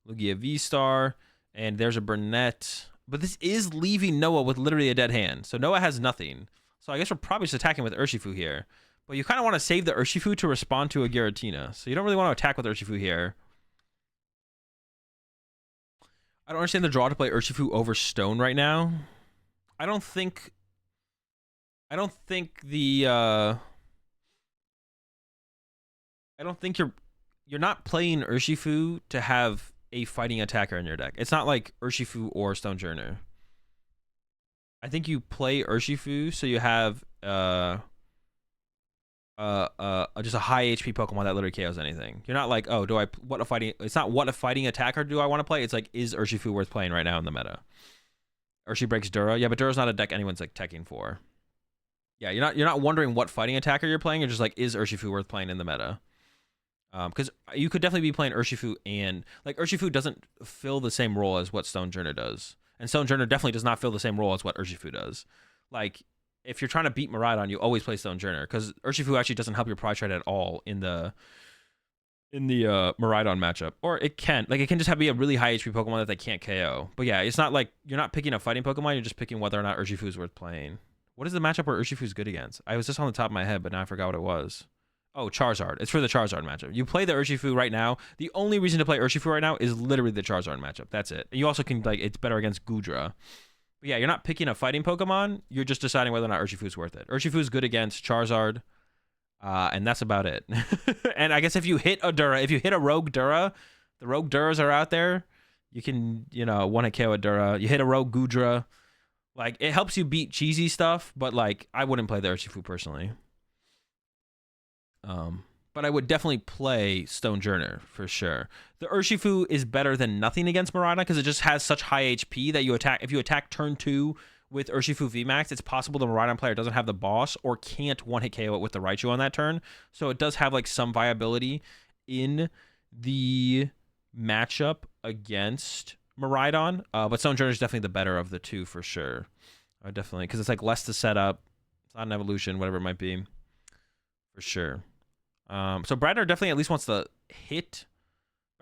Lugia V-Star. And there's a Burnett. But this is leaving Noah with literally a dead hand. So Noah has nothing. So I guess we're probably just attacking with Urshifu here. But you kind of want to save the Urshifu to respond to a Giratina. So you don't really want to attack with Urshifu here. I don't understand the draw to play Urshifu over Stone right now. I don't think you're not playing Urshifu to have a fighting attacker in your deck. It's not like Urshifu or Stonejourner. I think you play Urshifu so you have just a high HP Pokemon that literally KOs anything. You're not like, oh, it's not what a fighting attacker do I want to play? It's like, is Urshifu worth playing right now in the meta? Urshi breaks Dura. Yeah, but Dura's not a deck anyone's like teching for. Yeah, you're not wondering what fighting attacker you're playing. You're just like, is Urshifu worth playing in the meta? Because you could definitely be playing Urshifu, and like Urshifu doesn't fill the same role as what Stonejourner does, and Stonejourner definitely does not fill the same role as what Urshifu does. Like, if you're trying to beat Miraidon, you always play Stonejourner, because Urshifu actually doesn't help your Pride Trade at all in the Miraidon matchup. Or it can just be a really high HP Pokemon that they can't KO. But yeah, it's not like you're not picking a fighting Pokemon, you're just picking whether or not Urshifu is worth playing. What is the matchup where Urshifu is good against? I was just on the top of my head, but now I forgot what it was. Oh, Charizard. It's for the Charizard matchup. You play the Urshifu right now. The only reason to play Urshifu right now is literally the Charizard matchup. That's it. And you also can, like, it's better against Goodra. But yeah, you're not picking a fighting Pokemon. You're just deciding whether or not Urshifu is worth it. Urshifu is good against Charizard, and that's about it. And I guess if you hit a Dura, if you hit a Rogue Dura, the Rogue Duras are out there. You can, one-hit KO a Dura. You hit a Rogue Goodra. Like, it helps you beat cheesy stuff, but, like, I wouldn't play the Urshifu personally. But I would definitely play Stonejourner for sure. The Urshifu is better than nothing against Miraidon because it just has such high HP that if you attack turn 2 with Urshifu VMAX, it's possible the Miraidon player doesn't have the boss or can't one-hit KO it with the Raichu on that turn. So it does have like some viability in the matchup against Miraidon. But Sojourner is definitely the better of the two for sure. Definitely, because it's like less to set up. It's not an evolution, whatever it might be, for sure. So Bradner definitely at least wants to hit.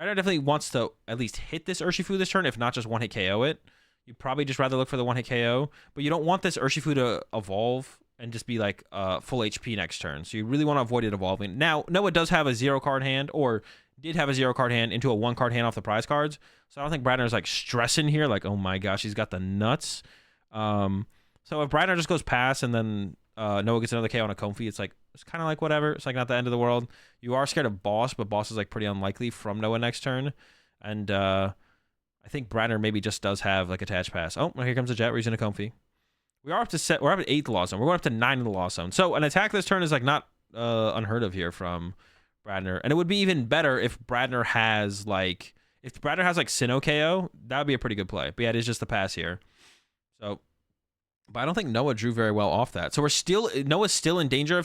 Bradner definitely wants to at least hit this Urshifu this turn, if not just one-hit KO it. You'd probably just rather look for the one-hit KO, but you don't want this Urshifu to evolve and just be like full HP next turn. So you really want to avoid it evolving. Now, Noah does have a 0-card hand, or did have a 0-card hand into a 1-card hand off the prize cards. So I don't think Bradner's like stressing here, like, oh my gosh, he's got the nuts. So if Bradner just goes past and then Noah gets another KO on a Comfy, it's kind of like whatever. It's like not the end of the world. You are scared of Boss, but Boss is like pretty unlikely from Noah next turn. And I think Bradner maybe just does have like attached pass. Oh, here comes a Jet. We're using a Comfy. We're up at 8th the Lost Zone. We're going up to 9 in the Lost Zone. So an attack this turn is like not unheard of here from Bradner. And it would be even better if Bradner has like Sinnoh KO. That would be a pretty good play. But yeah, it is just the pass here. So, but I don't think Noah drew very well off that. So Noah's still in danger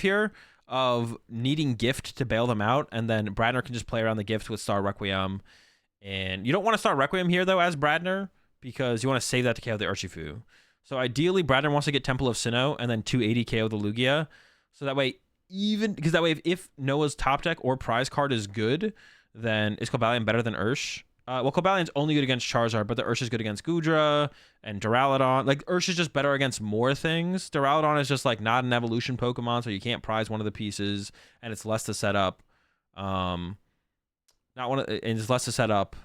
of needing Gift to bail them out, and then Bradner can just play around the Gift with Star Requiem. And you don't want to Star Requiem here though as Bradner, because you want to save that to KO the Urshifu. So ideally Bradner wants to get Temple of Sinnoh and then 280 KO the Lugia. So that way, if Noah's top deck or prize card is good, then is Cobalion better than Ursh? Well, Cobalion's only good against Charizard, but the Ursh is good against Gudra and Duraludon. Like, Ursh is just better against more things. Duraludon is just, like, not an evolution Pokemon, so you can't prize one of the pieces, and it's less to set up. And it's less to set up,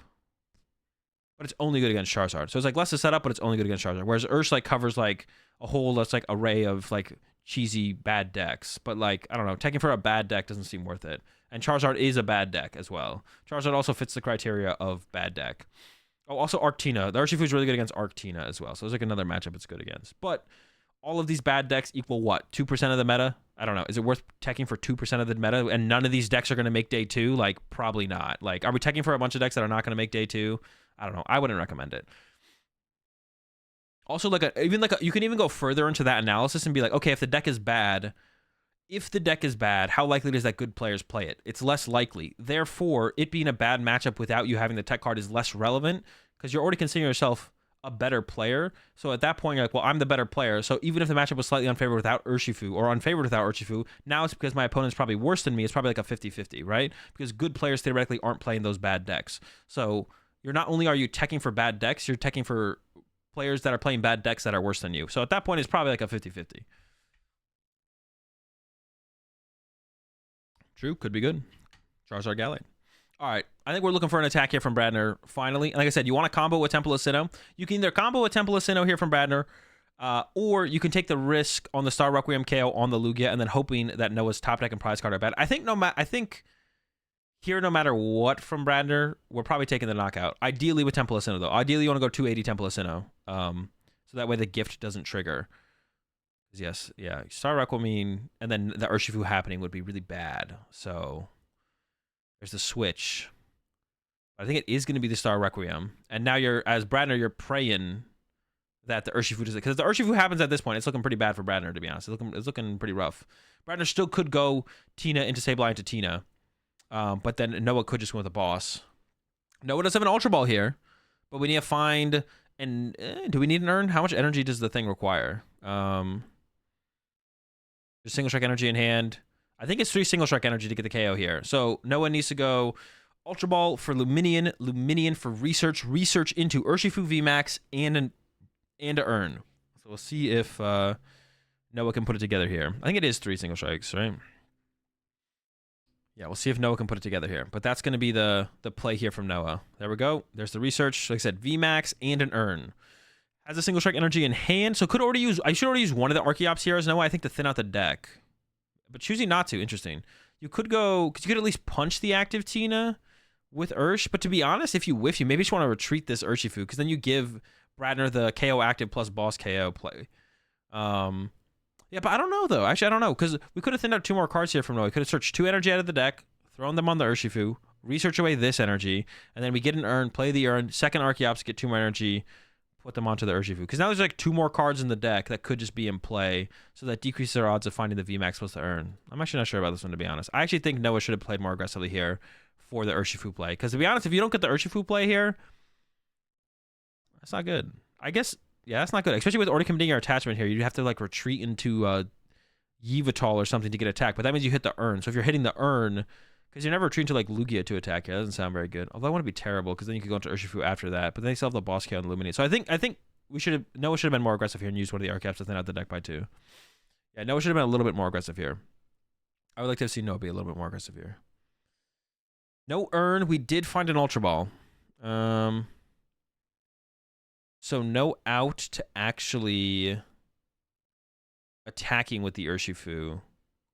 but it's only good against Charizard. So it's, like, less to set up, but it's only good against Charizard. Whereas Ursh, like, covers, like, a whole, like, array of, like, cheesy bad decks. But, like, I don't know, taking for a bad deck doesn't seem worth it. And Charizard is a bad deck as well. Charizard also fits the criteria of bad deck. Oh, also Arctina. The Urshifu is really good against Arctina as well. So there's like another matchup it's good against. But all of these bad decks equal what? 2% of the meta? I don't know. Is it worth teching for 2% of the meta? And none of these decks are going to make day 2? Like, probably not. Like, are we teching for a bunch of decks that are not going to make day 2? I don't know. I wouldn't recommend it. Also, you can even go further into that analysis and be like, okay, if the deck is bad, how likely does that good players play it? It's less likely. Therefore, it being a bad matchup without you having the tech card is less relevant because you're already considering yourself a better player. So at that point, you're like, well, I'm the better player. So even if the matchup was slightly unfavored without Urshifu or unfavored without Urshifu, now it's because my opponent's probably worse than me. It's probably like a 50-50, right? Because good players theoretically aren't playing those bad decks. So you're not only are you teching for bad decks, you're teching for players that are playing bad decks that are worse than you. So at that point, it's probably like a 50-50. True, could be good. Charizard Gallade. All right, I think we're looking for an attack here from Bradner, finally. And like I said, you want to combo with Temple of Sinnoh. You can either combo with Temple of Sinnoh here from Bradner, or you can take the risk on the Star Requiem KO on the Lugia and then hoping that Noah's top deck and prize card are bad. I think here, no matter what from Bradner, we're probably taking the knockout. Ideally with Temple of Sinnoh, though. Ideally, you want to go 280 Temple of Sinnoh, so that way the gift doesn't trigger. Yes, yeah. Star Requiem, and then the Urshifu happening would be really bad. So there's the switch. I think it is going to be the Star Requiem. And now as Bradner, you're praying that the Urshifu does it. Because the Urshifu happens at this point, it's looking pretty bad for Bradner, to be honest. It's looking pretty rough. Bradner still could go Tina into Sableye into Tina. But then Noah could just win with a boss. Noah does have an Ultra Ball here. But we need to find... And do we need an urn? How much energy does the thing require? There's single strike energy in hand. I think it's 3 single strike energy to get the KO here. So Noah needs to go Ultra Ball for Luminion, Luminion for research into Urshifu VMAX and an urn. So we'll see if Noah can put it together here. I think it is 3 single strikes, right? Yeah, we'll see if Noah can put it together here. But that's going to be the play here from Noah. There we go. There's the research. Like I said, VMAX and an urn. Has a single strike energy in hand, so I should already use one of the Archeops here as Noah, I think, to thin out the deck. But choosing not to, interesting. You could go, because you could at least punch the active Tina with Ursh, but to be honest, if you whiff, you maybe just want to retreat this Urshifu, because then you give Bradner the KO active plus boss KO play. Yeah, but I don't know, though. Actually, I don't know, because we could have thinned out 2 more cards here from Noah. We could have searched 2 energy out of the deck, thrown them on the Urshifu, research away this energy, and then we get an urn, play the urn, second Archeops, get 2 more energy, put them onto the Urshifu. Because now there's like 2 more cards in the deck that could just be in play, so that decreases our odds of finding the VMAX plus the Urn. I'm actually not sure about this one, to be honest. I actually think Noah should have played more aggressively here for the Urshifu play. Because to be honest, if you don't get the Urshifu play here, that's not good. I guess, yeah, that's not good. Especially with already committing your attachment here. You have to like retreat into Yveltal or something to get attacked. But that means you hit the Urn. So if you're hitting the Urn, because you're never retreating to like Lugia to attack you. That doesn't sound very good. Although I want to be terrible, because then you could go into Urshifu after that. But then they still have the boss KO and Illuminate. So I think Noah should have been more aggressive here and used one of the Arcaps to thin out the deck by 2. Yeah, Noah should have been a little bit more aggressive here. I would like to have seen Noah be a little bit more aggressive here. No Urn. We did find an Ultra Ball. So no out to actually attacking with the Urshifu.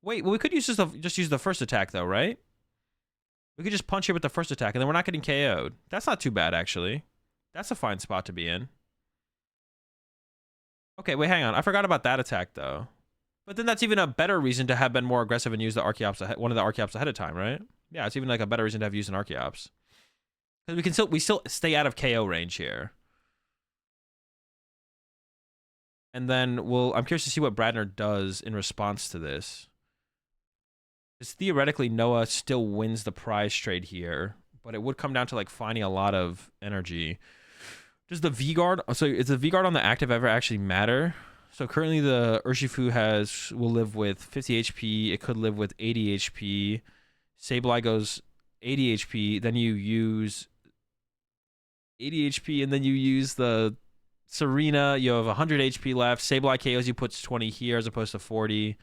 Wait, well, we could use just use the first attack though, right? We could just punch here with the first attack, and then we're not getting KO'd. That's not too bad, actually. That's a fine spot to be in. Okay, wait, hang on. I forgot about that attack, though. But then that's even a better reason to have been more aggressive and use the Archeops, one of the Archeops ahead of time, right? Yeah, it's even like a better reason to have used an Archeops. Because we still stay out of KO range here. And then I'm curious to see what Bradner does in response to this. Because theoretically, Noah still wins the prize trade here, but it would come down to like finding a lot of energy. Does the V-Guard, so is the V-Guard on the active ever actually matter? So currently the Urshifu will live with 50 HP. It could live with 80 HP. Sableye goes 80 HP. Then you use 80 HP, and then you use the Serena. You have 100 HP left. Sableye KOs you, puts 20 here as opposed to 40.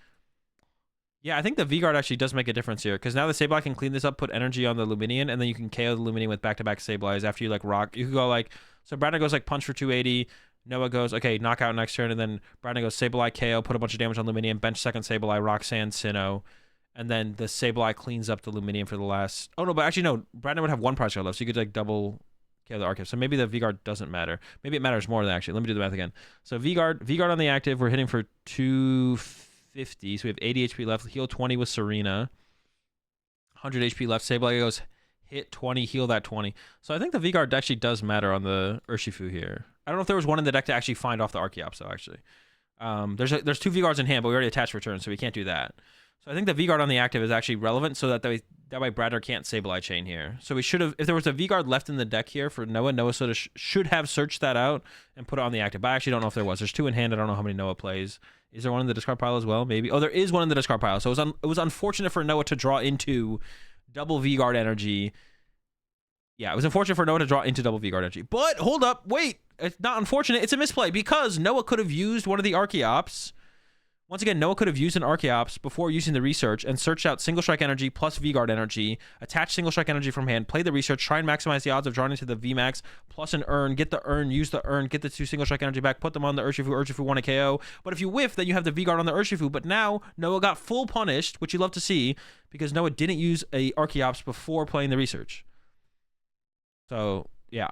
Yeah, I think the V-Guard actually does make a difference here, because now the Sableye can clean this up, put energy on the Luminion, and then you can KO the Luminion with back-to-back Sableyes after you, like, rock. You could go, like, so Bradner goes, like, punch for 280, Noah goes, okay, knockout next turn, and then Bradner goes Sableye KO, put a bunch of damage on Luminion, bench second Sableye, Roxanne, Sinnoh, and then the Sableye cleans up the Luminion for the last... Oh, no, but actually, no, Bradner would have 1 prize card left, so you could, like, double KO the Archive. So maybe the V-Guard doesn't matter. Maybe it matters more than actually. Let me do the math again. So V-Guard on the active, we're hitting for 250, so we have 80 HP left. Heal 20 with Serena. 100 HP left. Sableye goes hit 20, heal that 20. So I think the V-Guard actually does matter on the Urshifu here. I don't know if there was one in the deck to actually find off the Archeops, though, actually. There's 2 V-Guards in hand, but we already attached return, so we can't do that. So I think the V-Guard on the active is actually relevant, so that way Bradner can't Sableye chain here. So we should have, if there was a V-Guard left in the deck here for Noah sort of should have searched that out and put it on the active. But I actually don't know if there was. There's 2 in hand. I don't know how many Noah plays. Is there one in the discard pile as well? Maybe. Oh, there is one in the discard pile. So it was unfortunate for Noah to draw into double V-Guard energy. Yeah, it was unfortunate for Noah to draw into double V-Guard energy. But hold up, wait. It's not unfortunate. It's a misplay, because Noah could have used one of the Archeops. Once again, Noah could have used an Archeops before using the research and searched out Single Strike energy plus V-Guard energy, attach Single Strike energy from hand, play the research, try and maximize the odds of drawing into the VMAX plus an Urn, get the Urn, use the Urn, get the 2 Single Strike energy back, put them on the Urshifu won a KO. But if you whiff, then you have the V-Guard on the Urshifu. But now Noah got full punished, which you love to see, because Noah didn't use a Archeops before playing the research. So, yeah.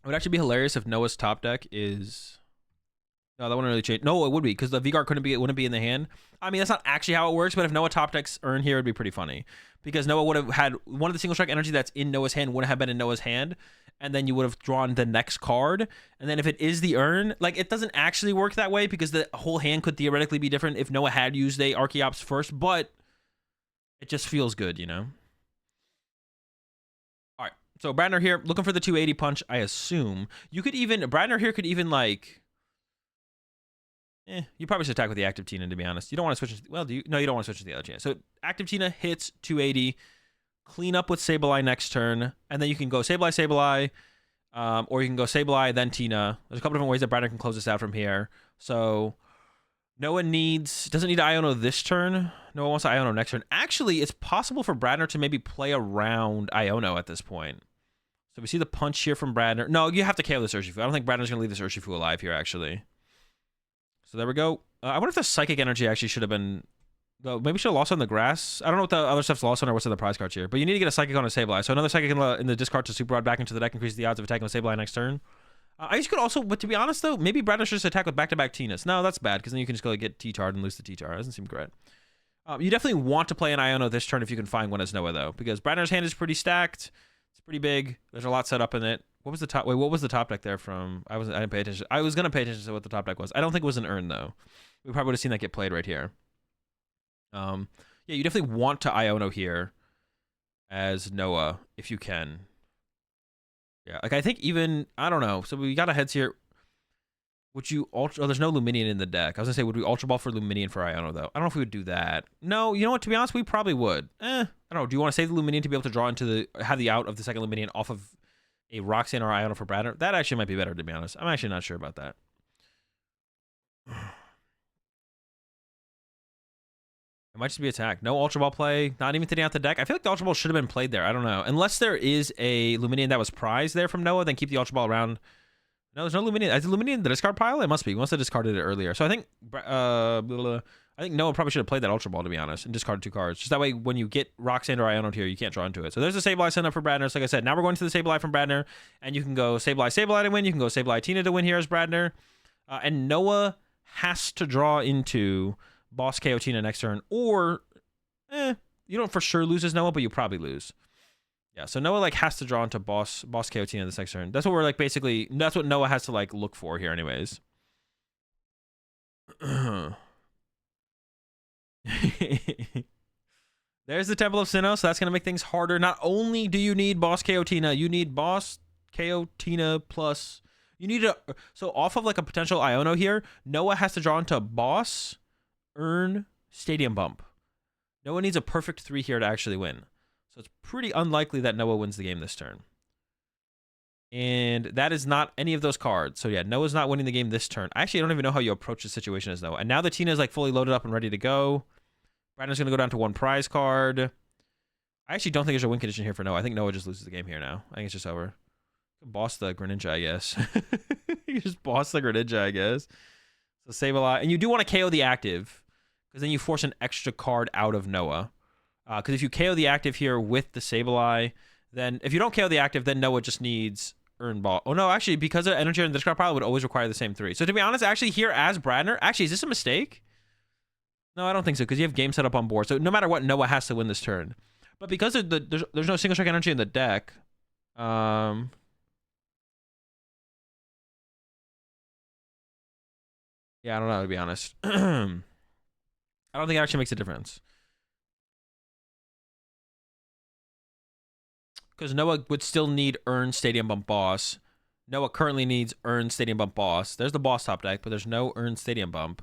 It would actually be hilarious if Noah's top deck is... No, that wouldn't really change. No, it would be, because the V-Guard wouldn't be in the hand. I mean, that's not actually how it works, but if Noah top decks Urn here, it'd be pretty funny. Because Noah would have had one of the Single Strike energy that's in Noah's hand would have been in Noah's hand, and then you would have drawn the next card. And then if it is the Urn, like, it doesn't actually work that way, because the whole hand could theoretically be different if Noah had used a Archeops first, but it just feels good, you know? Alright, so Bradner here, looking for the 280 punch, I assume. Bradner here could even, like... you probably should attack with the active Tina, to be honest. You don't want to switch. Well, No, you don't want to switch to the other Tina. So active Tina hits 280. Clean up with Sableye next turn, and then you can go Sableye, or you can go Sableye then Tina. There's a couple different ways that Bradner can close this out from here. So Noah doesn't need to Iono this turn. Noah wants to Iono next turn. Actually, it's possible for Bradner to maybe play around Iono at this point. So we see the punch here from Bradner. No, you have to KO this Urshifu. I don't think Bradner's going to leave this Urshifu alive here, actually. So there we go. I wonder if the Psychic Energy actually should have been... Maybe we should have lost on the grass. I don't know what the other stuff's lost on or what's in the prize cards here. But you need to get a Psychic on a Sableye. So another Psychic in the discard to Super Rod back into the deck increases the odds of attacking with Sableye next turn. I guess you could also... But to be honest, though, maybe Bradner should just attack with back-to-back Tinas. No, that's bad, because then you can just go get T-Tard and lose the T-Tard. That doesn't seem great. You definitely want to play an Iono this turn if you can find one as Noah, though. Because Bradner's hand is pretty stacked. It's pretty big. There's a lot set up in it. What was the top? Wait, what was the top deck there from? I didn't pay attention. I was gonna pay attention to what the top deck was. I don't think it was an Urn though. We probably would have seen that get played right here. Yeah, you definitely want to Iono here as Noah if you can. Yeah, like I think even I don't know. So we got a heads here. Would you ultra? Oh, there's no Luminion in the deck. I was gonna say, would we ultra ball for Luminion for Iono though? I don't know if we would do that. No, you know what? To be honest, we probably would. I don't know. Do you want to save the Luminion to be able to draw into the have the out of the second Luminion off of a Roxanne or Iono for Bradner? That actually might be better, to be honest. I'm actually not sure about that. It might just be attack. No Ultra Ball play. Not even thinning out the deck. I feel like the Ultra Ball should have been played there. I don't know. Unless there is a Luminion that was prized there from Noah, then keep the Ultra Ball around. No, there's no Luminion. Is it Luminion in the discard pile? It must be. We must have discarded it earlier. So I think Noah probably should have played that Ultra Ball, to be honest, and discarded 2 cards. Just that way, when you get Roxanne or Iono here, you can't draw into it. So there's a Sableye sent up for Bradner. So like I said, now we're going to the Sableye from Bradner, and you can go Sableye to win. You can go Sableye Tina to win here as Bradner. And Noah has to draw into Boss KO Tina next turn, or you don't for sure lose as Noah, but you probably lose. Yeah, so Noah like has to draw into Boss KO Tina this next turn. That's what we're like basically. That's what Noah has to like look for here, anyways. There's the Temple of Sinnoh, so that's gonna make things harder. Not only do you need Boss KO Tina, you need Boss KO Tina plus. You need a so off of like a potential Iono here. Noah has to draw into Boss, Urn, Stadium Bump. Noah needs a perfect 3 here to actually win. So it's pretty unlikely that Noah wins the game this turn. And that is not any of those cards. So yeah, Noah's not winning the game this turn. Actually, I don't even know how you approach the situation as Noah. And now the Tina is like fully loaded up and ready to go. Brandon's going to go down to 1 prize card. I actually don't think there's a win condition here for Noah. I think Noah just loses the game here now. I think it's just over. Boss the Greninja, I guess. You just boss the Greninja, I guess. So save a lot. And you do want to KO the active, because then you force an extra card out of Noah. Because if you KO the active here with the Sableye, then if you don't KO the active, then Noah just needs Urn Ball. Oh no, actually, because of energy in the discard pile, it would always require the same 3. So to be honest, actually here as Bradner, actually, is this a mistake? No, I don't think so, because you have game set up on board. So no matter what, Noah has to win this turn. But because of there's no single strike energy in the deck, yeah, I don't know, to be honest. I don't think it actually makes a difference. Because Noah would still need Urn Stadium Bump Boss. Noah currently needs Urn Stadium Bump Boss. There's the Boss top deck, but there's no Urn Stadium Bump.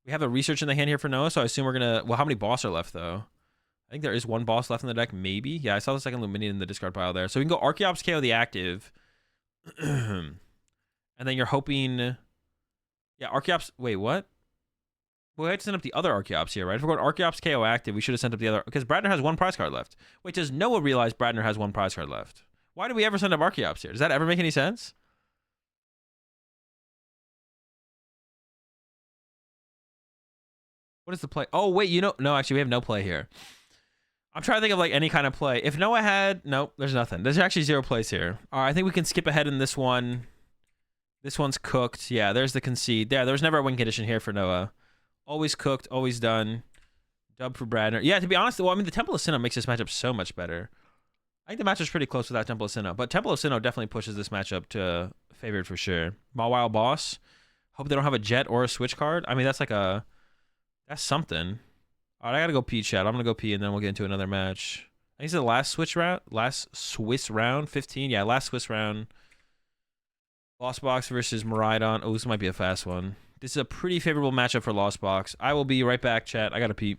We have a Research in the hand here for Noah, so I assume we're going to... Well, how many boss are left, though? I think there is 1 boss left in the deck, maybe. Yeah, I saw the second Luminion in the discard pile there. So we can go Archeops KO the active. And then you're hoping... Yeah, Archeops... Wait, what? Well, we had to send up the other Archeops here, right? If we're going Archeops KO active, we should have sent up the other... Because Bradner has 1 prize card left. Wait, does Noah realize Bradner has 1 prize card left? Why do we ever send up Archeops here? Does that ever make any sense? What is the play? Oh, wait, you know... No, actually, we have no play here. I'm trying to think of, like, any kind of play. If Noah had... Nope, there's nothing. There's actually 0 plays here. All right, I think we can skip ahead in this one. This one's cooked. Yeah, there's the concede. Yeah, there's never a win condition here for Noah. Always cooked, always done. Dub for Bradner. Yeah, to be honest, well, I mean, the Temple of Sinnoh makes this matchup so much better. I think the matchup's pretty close without Temple of Sinnoh, but Temple of Sinnoh definitely pushes this matchup to favored for sure. Mawile Boss. Hope they don't have a Jet or a Switch card. I mean, that's like a... That's something. All right, I gotta go pee, chat. I'm gonna go pee, and then we'll get into another match. I think it's the last Switch round? Last Swiss round? 15? Yeah, last Swiss round. Lost Box versus Miraidon. Oh, this might be a fast one. This is a pretty favorable matchup for Lost Box. I will be right back, chat. I gotta pee.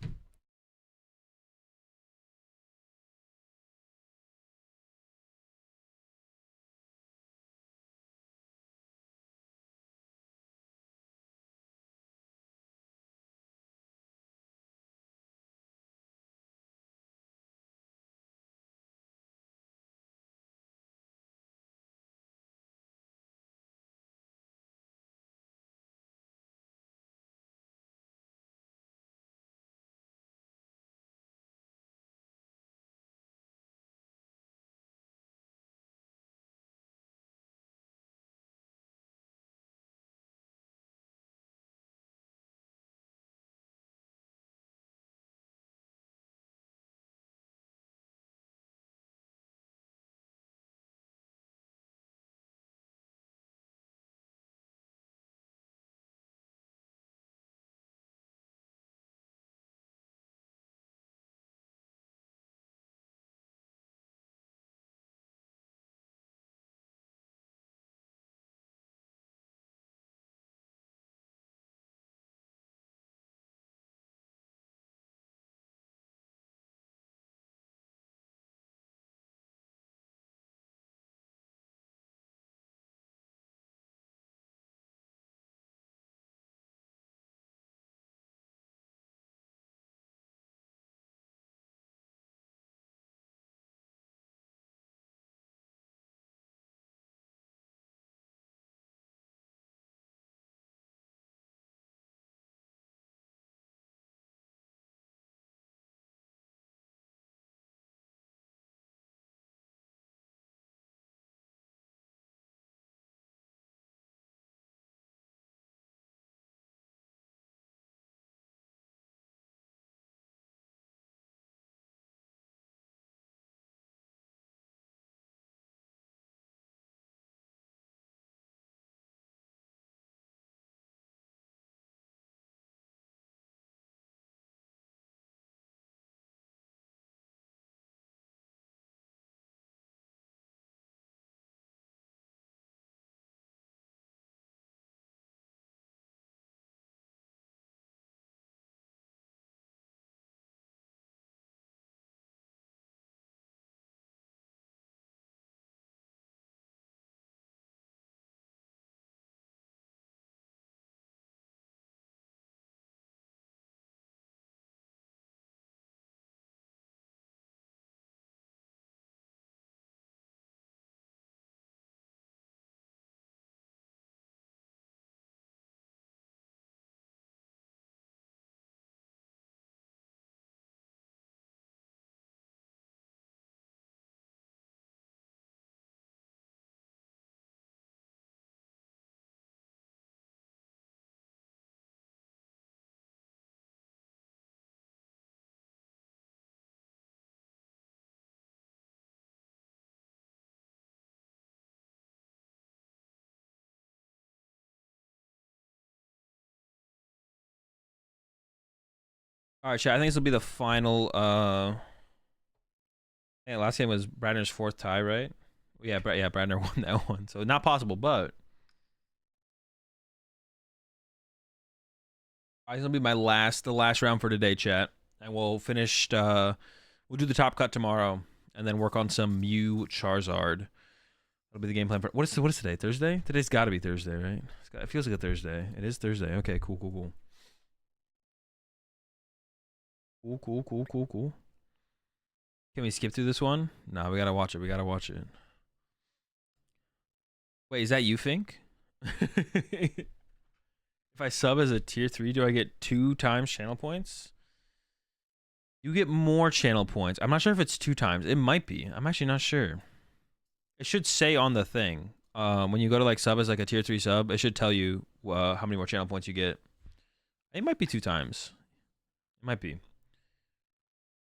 All right, chat. I think this will be the final. Yeah, last game was Bradner's 4th tie, right? Yeah, Bradner won that one, so not possible. But I think it'll be the last round for today, chat, and we'll finish. We'll do the top cut tomorrow, and then work on some Mew Charizard. That'll be the game plan for what is today? Thursday? Today's got to be Thursday, right? It feels like a Thursday. It is Thursday. Okay, cool. Cool. Can we skip through this one? No, we gotta watch it. Wait, is that you, Fink? If I sub as a tier 3, do I get 2 times channel points? You get more channel points. I'm not sure if it's 2 times. It might be. I'm actually not sure. It should say on the thing. When you go to like sub as like a tier 3 sub, it should tell you how many more channel points you get. It might be 2 times. It might be.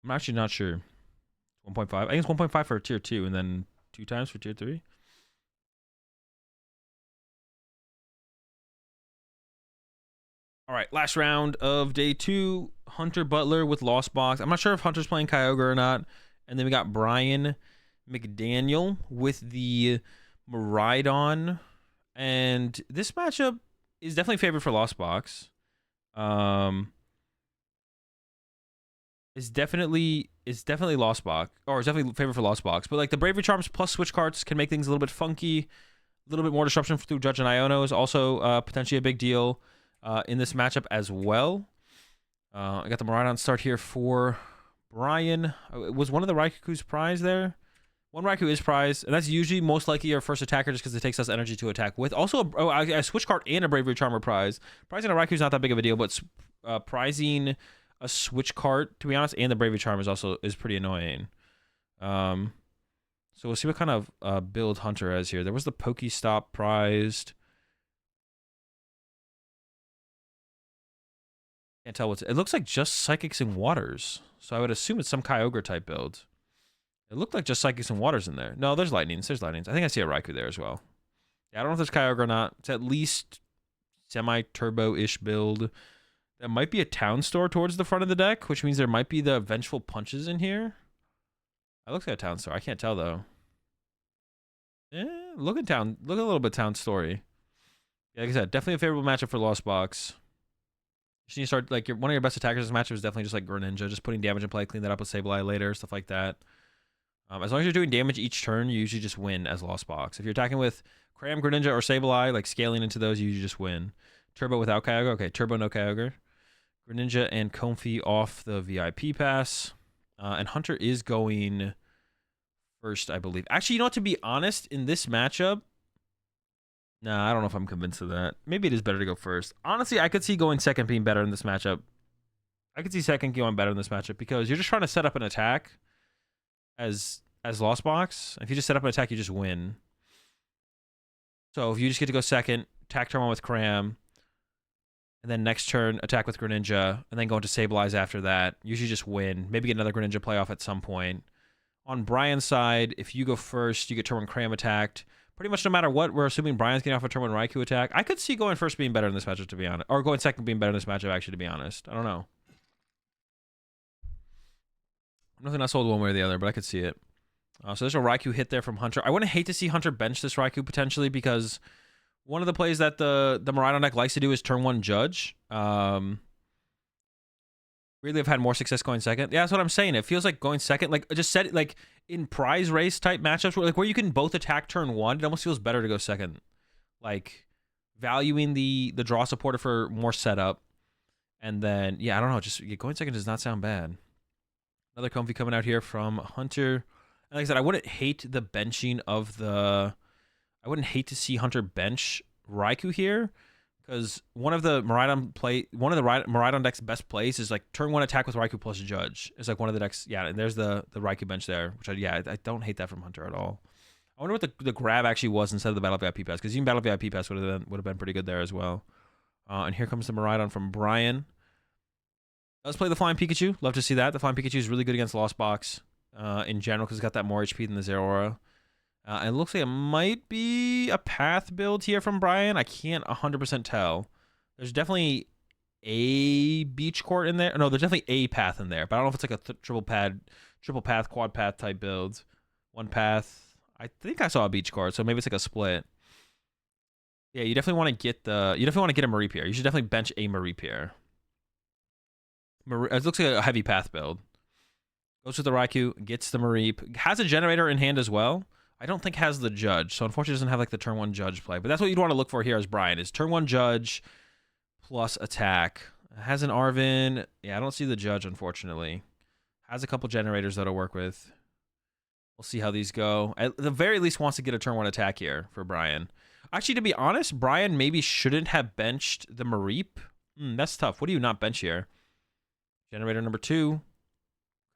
I'm actually not sure. 1.5. I think it's 1.5 for tier 2 and then 2 times for tier 3. All right, last round of day 2. Hunter Butler with Lost Box. I'm not sure if Hunter's playing Kyogre or not. And then we got Brian McDaniel with the Miraidon. And this matchup is definitely favored for Lost Box. It's definitely Lost Box, or it's definitely favored for Lost Box. But like the Bravery Charms plus Switch Cards can make things a little bit funky. A little bit more disruption through Judge and Iono is also potentially a big deal in this matchup as well. I got the Miraidon start here for Brian. Was one of the Raiku's prize there? One Raikou is prized, and that's usually most likely your first attacker just because it takes less energy to attack with. Also, a Switch Card and a Bravery Charmer prize. Prizing a Raikou is not that big of a deal, but prizing a Switch Card, to be honest, and the Bravery Charm is pretty annoying. So we'll see what kind of build Hunter has here. There was the Pokestop prized. Can't tell what's. It looks like just Psychics and Waters, so I would assume it's some Kyogre type build. It looked like just Psychics and Waters in there. No, there's Lightnings. I think I see a Raikou there as well. Yeah, I don't know if there's Kyogre or not. It's at least semi-turbo-ish build. That might be a Town Store towards the front of the deck, which means there might be the Vengeful Punches in here. It looks like a Town Store. I can't tell, though. Look a little bit Town Story. Yeah, like I said, definitely a favorable matchup for Lost Box. You need to start, like, one of your best attackers in this matchup is definitely just like Greninja, just putting damage in play, clean that up with Sableye later, stuff like that. As long as you're doing damage each turn, you usually just win as Lost Box. If you're attacking with Cram, Greninja, or Sableye, like scaling into those, you usually just win. Turbo without Kyogre. Okay, Turbo no Kyogre. Greninja and Comfey off the VIP pass. And Hunter is going first, I believe. Actually, you know what? To be honest, in this matchup, nah, I don't know if I'm convinced of that. Maybe it is better to go first. Honestly, I could see going second being better in this matchup. I could see second going better in this matchup because you're just trying to set up an attack as Lost Box. If you just set up an attack, you just win. So if you just get to go second, attack turn 1 with Cram, and then next turn attack with Greninja, and then go into Sableye after that, usually just win. Maybe get another Greninja playoff at some point. On Brian's side, if you go first, you get turn 1 Cram attacked. Pretty much no matter what, we're assuming Brian's getting off a turn 1 Raikou attack. I could see going first being better in this matchup, to be honest. Or going second being better in this matchup, actually, to be honest. I don't know. I'm definitely not sold one way or the other, but I could see it. So there's a Raikou hit there from Hunter. I wouldn't hate to see Hunter bench this Raikou potentially because one of the plays that the Miraidon deck likes to do is turn 1 Judge. Really have had more success going second. Yeah, that's what I'm saying. It feels like going second, like just set it like in prize race type matchups where you can both attack turn 1. It almost feels better to go second, like valuing the draw supporter for more setup. And then yeah, I don't know, just going second does not sound bad. Another Comfey coming out here from Hunter. And like I said, I wouldn't hate the benching of the. I wouldn't hate to see Hunter bench Raikou here, because one of the Miraidon deck's best plays is like turn 1 attack with Raikou plus Judge. It's like one of the decks. Yeah, and there's the Raikou bench there, which I don't hate that from Hunter at all. I wonder what the grab actually was instead of the Battle VIP pass, because even Battle VIP pass would have been pretty good there as well. And here comes the Miraidon from Brian. Let's play the Flying Pikachu. Love to see that. The Flying Pikachu is really good against Lost Box in general because it's got that more HP than the Zeraora. And it looks like it might be a path build here from Brian. I can't 100% tell. There's definitely a beach court in there. No, there's definitely a path in there, but I don't know if it's like a triple path, quad path type build. One path. I think I saw a beach court, so maybe it's like a split. Yeah, you definitely want to get a Mareep here. You should definitely bench a Mareep here. It looks like a heavy path build. Goes to the Raikou, gets the Mareep, has a generator in hand as well. I don't think has the Judge, so unfortunately doesn't have like the turn 1 Judge play. But that's what you'd want to look for here as Brian, is turn 1 Judge plus attack. Has an Arven. Yeah, I don't see the Judge, unfortunately. Has a couple generators that'll work with. We'll see how these go. At the very least wants to get a turn 1 attack here for Brian. Actually, to be honest, Brian maybe shouldn't have benched the Mareep. That's tough. What do you not bench here? Generator number 2.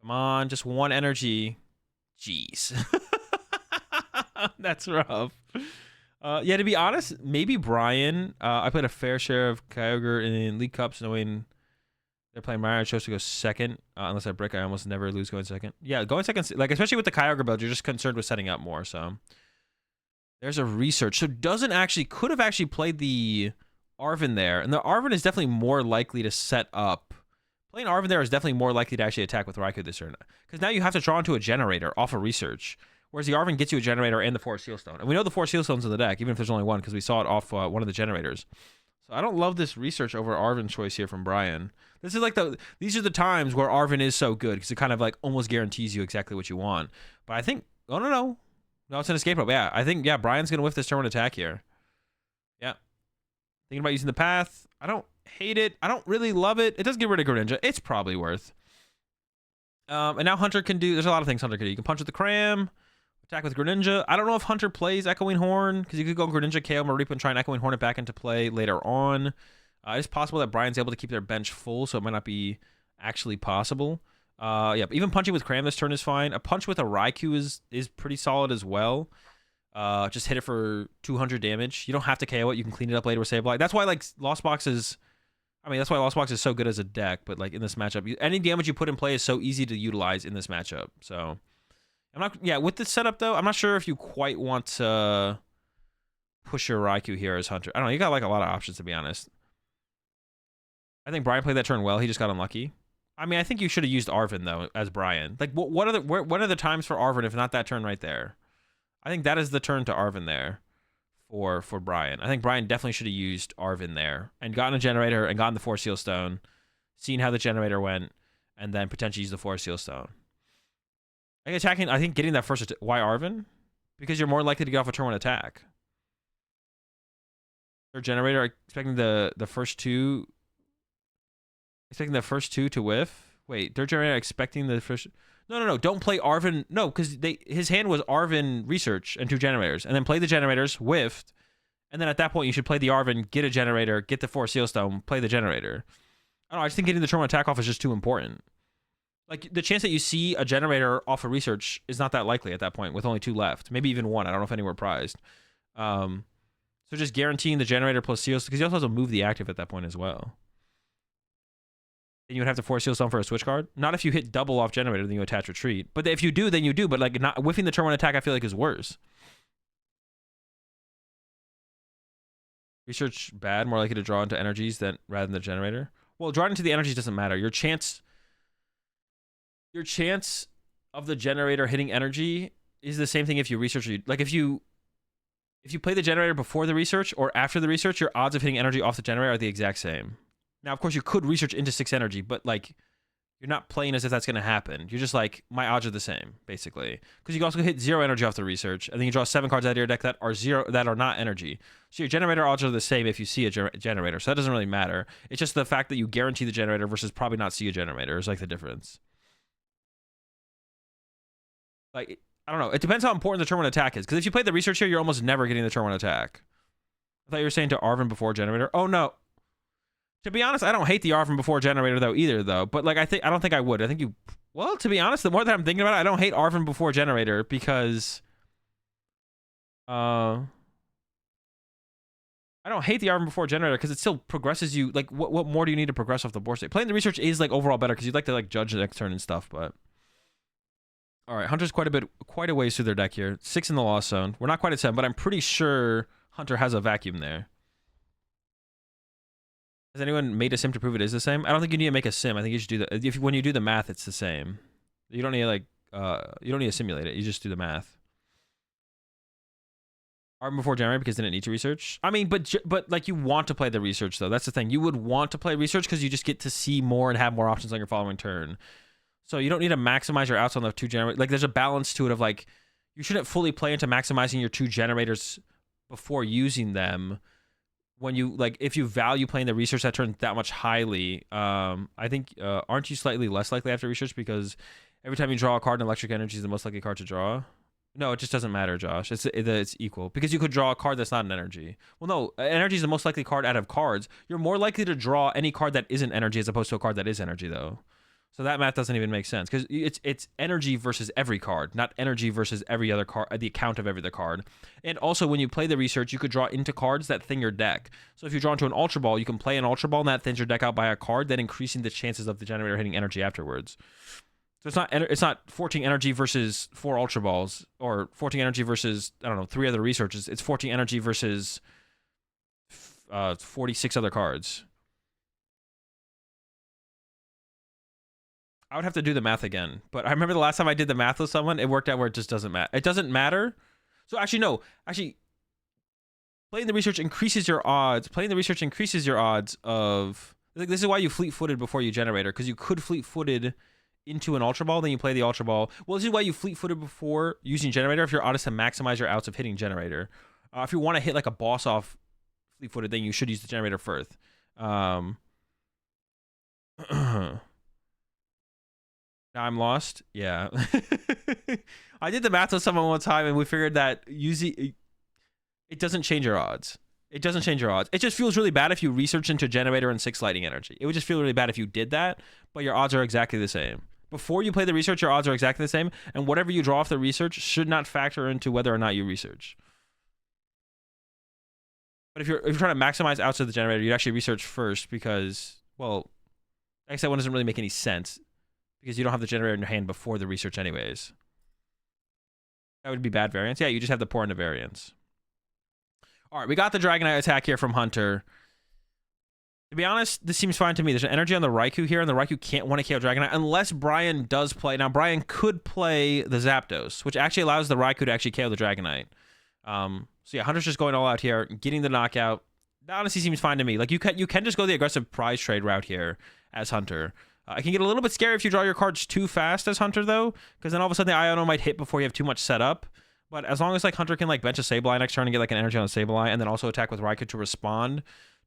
Come on, just 1 energy. Jeez. That's rough. Yeah, to be honest, maybe Brian. I played a fair share of Kyogre in League Cups, knowing they're playing Mario. I chose to go second. Unless I brick, I almost never lose going second. Yeah, going second, like especially with the Kyogre build, you're just concerned with setting up more. So there's a research. So could have actually played the Arven there, and the Arven is definitely more likely to set up. Playing Arven there is definitely more likely to actually attack with Raikou this turn, because now you have to draw into a generator off a research, whereas the Arven gets you a generator and the 4 Seal Stone. And we know the 4 Seal Stones in the deck, even if there's only one, because we saw it off one of the generators. So I don't love this research over Arven choice here from Brian. This is like these are the times where Arven is so good, because it kind of like almost guarantees you exactly what you want. But I think, oh no, it's an escape rope. Yeah, I think, yeah, Brian's going to whiff this turn 1 attack here. Yeah. Thinking about using the path. I don't hate it. I don't really love it. It does get rid of Greninja. It's probably worth. And now Hunter can do, there's a lot of things Hunter can do. You can punch with the Cram, attack with Greninja. I don't know if Hunter plays Echoing Horn, because you could go Greninja, KO, Mareep, and try and Echoing Horn it back into play later on. It's possible that Brian's able to keep their bench full, so it might not be actually possible. Yeah, but even punching with Cram this turn is fine. A punch with a Raikou is pretty solid as well. Just hit it for 200 damage. You don't have to KO it. You can clean it up later with Sableye. That's why like Lost Box is, that's why Lost Box is so good as a deck. But like in this matchup, any damage you put in play is so easy to utilize in this matchup. So I'm not, yeah, with this setup though, I'm not sure if you quite want to push your Raikou here as Hunter. I don't know. You got like a lot of options, to be honest. I think Brian played that turn well. He just got unlucky. I think you should have used Arven though as Brian. Like what are the times for Arven if not that turn right there? I think that is the turn to Arven there for Brian. I think Brian definitely should have used Arven there and gotten a generator and gotten the 4 Seal Stone, seen how the generator went, and then potentially use the 4 Seal Stone. I think getting that first, why Arven? Because you're more likely to get off a turn 1 attack. Third generator, expecting the first two to whiff. Wait, third generator expecting the first. No. Don't play Arven. No, because his hand was Arven Research and 2 generators, and then play the generators, whiffed, and then at that point you should play the Arven, get a generator, get the 4 Seal Stone, play the generator. I don't know. I just think getting the turn 1 attack off is just too important. Like the chance that you see a generator off a research is not that likely at that point with only 2 left, maybe even 1. I don't know if any were prized. So just guaranteeing the generator plus seals, because he also has to move the active at that point as well. Then you would have to 4 Seal Stone for a switch card. Not if you hit double off generator, then you attach retreat. But if you do, then you do. But like not whiffing the turn 1 attack, I feel like is worse. Research bad, more likely to draw into energies rather than the generator. Well, drawing into the energies doesn't matter. Your chance of the generator hitting energy is the same thing if you research. Like if you play the generator before the research or after the research, your odds of hitting energy off the generator are the exact same. Now, of course, you could research into 6 energy, but like you're not playing as if that's going to happen. You're just like, my odds are the same, basically. Because you can also hit 0 energy off the research, and then you draw 7 cards out of your deck that are not energy. So your generator odds are the same if you see a generator. So that doesn't really matter. It's just the fact that you guarantee the generator versus probably not see a generator is like the difference. Like, I don't know. It depends how important the turn 1 attack is. Because if you play the research here, you're almost never getting the turn 1 attack. I thought you were saying to Arven before generator. Oh, no. To be honest, I don't hate the Arven before generator though either though. But like I don't think I would. I think you, well, to be honest, the more that I'm thinking about it, I don't hate Arven before generator because I don't hate the Arven before generator because it still progresses you. Like what more do you need to progress off the board state? Playing the research is like overall better because you'd like to like judge the next turn and stuff, but all right, Hunter's quite a ways through their deck here. 6 in the Lost Zone. We're not quite at 7, but I'm pretty sure Hunter has a vacuum there. Has anyone made a sim to prove it is the same? I don't think you need to make a sim. I think you should do the when you do the math, it's the same. You don't need to like you don't need to simulate it. You just do the math. Art before January because they didn't need to research. I mean, but like you want to play the research though. That's the thing. You would want to play research because you just get to see more and have more options on your following turn. So you don't need to maximize your outs on the 2 generators. Like there's a balance to it of like you shouldn't fully play into maximizing your 2 generators before using them. When you like, if you value playing the research that turn that much highly, I think aren't you slightly less likely after research because every time you draw a card, an electric energy is the most likely card to draw. No, it just doesn't matter, Josh. It's equal because you could draw a card that's not an energy. Well, no, energy is the most likely card out of cards. You're more likely to draw any card that isn't energy as opposed to a card that is energy, though. So that math doesn't even make sense because it's energy versus every card, not energy versus every other card, the account of every other card. And also, when you play the research, you could draw into cards that thin your deck. So if you draw into an Ultra Ball, you can play an Ultra Ball and that thins your deck out by a card, then increasing the chances of the generator hitting energy afterwards. So it's not 14 energy versus 4 Ultra Balls or 14 energy versus, I don't know, 3 other researches. It's 14 energy versus 46 other cards. I would have to do the math again, but I remember the last time I did the math with someone, it worked out where it just doesn't matter. It doesn't matter. So actually, no. Actually, playing the research increases your odds. Playing the research increases your odds of... This is why you fleet-footed before you generator, because you could fleet-footed into an Ultra Ball, then you play the Ultra Ball. Well, this is why you fleet-footed before using generator, if you're honest to maximize your outs of hitting generator. If you want to hit like a boss off fleet-footed, then you should use the generator first. Now I'm lost. Yeah. I did the math with someone one time and we figured that using it doesn't change your odds. It doesn't change your odds. It just feels really bad if you research into generator and 6 lightning energy. It would just feel really bad if you did that, but your odds are exactly the same. Before you play the research, your odds are exactly the same, and whatever you draw off the research should not factor into whether or not you research. But if you're trying to maximize outs of the generator, you'd actually research first because, well, I guess that one doesn't really make any sense. Because you don't have the generator in your hand before the research anyways. That would be bad variance. Yeah, you just have to pour into variance. All right, we got the Dragonite attack here from Hunter. To be honest, this seems fine to me. There's an energy on the Raikou here, and the Raikou can't want to KO Dragonite unless Brian does play. Now, Brian could play the Zapdos, which actually allows the Raikou to actually KO the Dragonite. So yeah, Hunter's just going all out here, getting the knockout. That honestly seems fine to me. Like, you can just go the aggressive prize trade route here as Hunter. It can get a little bit scary if you draw your cards too fast as Hunter, though, because then all of a sudden the Iono might hit before you have too much set up. But as long as like Hunter can like bench a Sableye next turn and get like an energy on a Sableye, and then also attack with Raikou to respond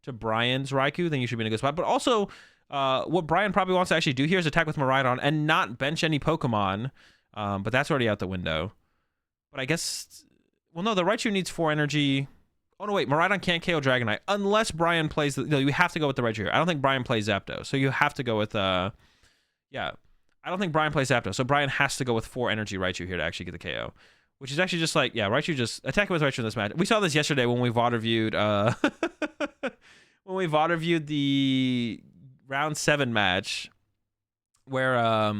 to Brian's Raikou, then you should be in a good spot. But also, what Brian probably wants to actually do here is attack with Miraidon and not bench any Pokemon. But that's already out the window. But I guess, well, no, the Raichu needs 4 energy. Oh, no, wait. Miraidon can't KO Dragonite unless Brian plays... No, you have to go with the Raichu here. I don't think Brian plays Zapdos. So you have to go with... Yeah. I don't think Brian plays Zapdos. So Brian has to go with 4 energy Raichu here to actually get the KO. Which is actually just like... Yeah, Raichu just... Attack with Raichu in this match. We saw this yesterday when we VOD reviewed... when we VOD reviewed the round 7 match. Where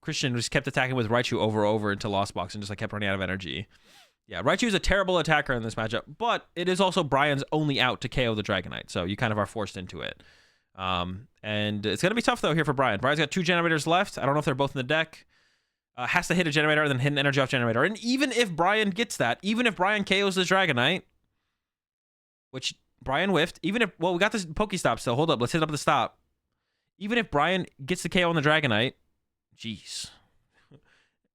Christian just kept attacking with Raichu over into Lost Box and just like kept running out of energy. Yeah, Raichu is a terrible attacker in this matchup, but it is also Brian's only out to KO the Dragonite, so you kind of are forced into it. And it's going to be tough, though, here for Brian. Brian's got 2 generators left. I don't know if they're both in the deck. Has to hit a generator and then hit an energy off generator. And even if Brian gets that, even if Brian KOs the Dragonite, which Brian whiffed, even if... Well, we got this Pokestop still. Hold up, let's hit up the stop. Even if Brian gets the KO on the Dragonite... Jeez.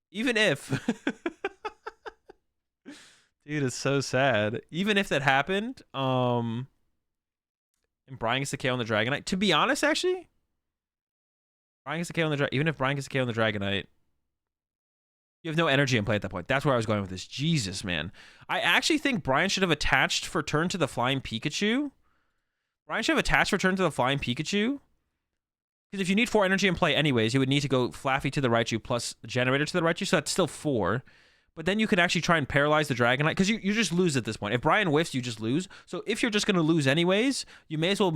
Even if... Dude, it's so sad. Even if that happened, and Brian gets the KO on the Dragonite. To be honest, actually, Brian gets the KO on the even if Brian gets the KO on the Dragonite, you have no energy in play at that point. That's where I was going with this. Jesus, man. I actually think Brian should have attached for turn to the Flying Pikachu. Brian should have attached for turn to the Flying Pikachu. Because if you need 4 energy in play anyways, you would need to go Flaffy to the Raichu plus Generator to the Raichu, so that's still 4. But then you could actually try and paralyze the Dragonite, because you just lose at this point. If Brian whiffs, you just lose. So if you're just going to lose anyways, you may as well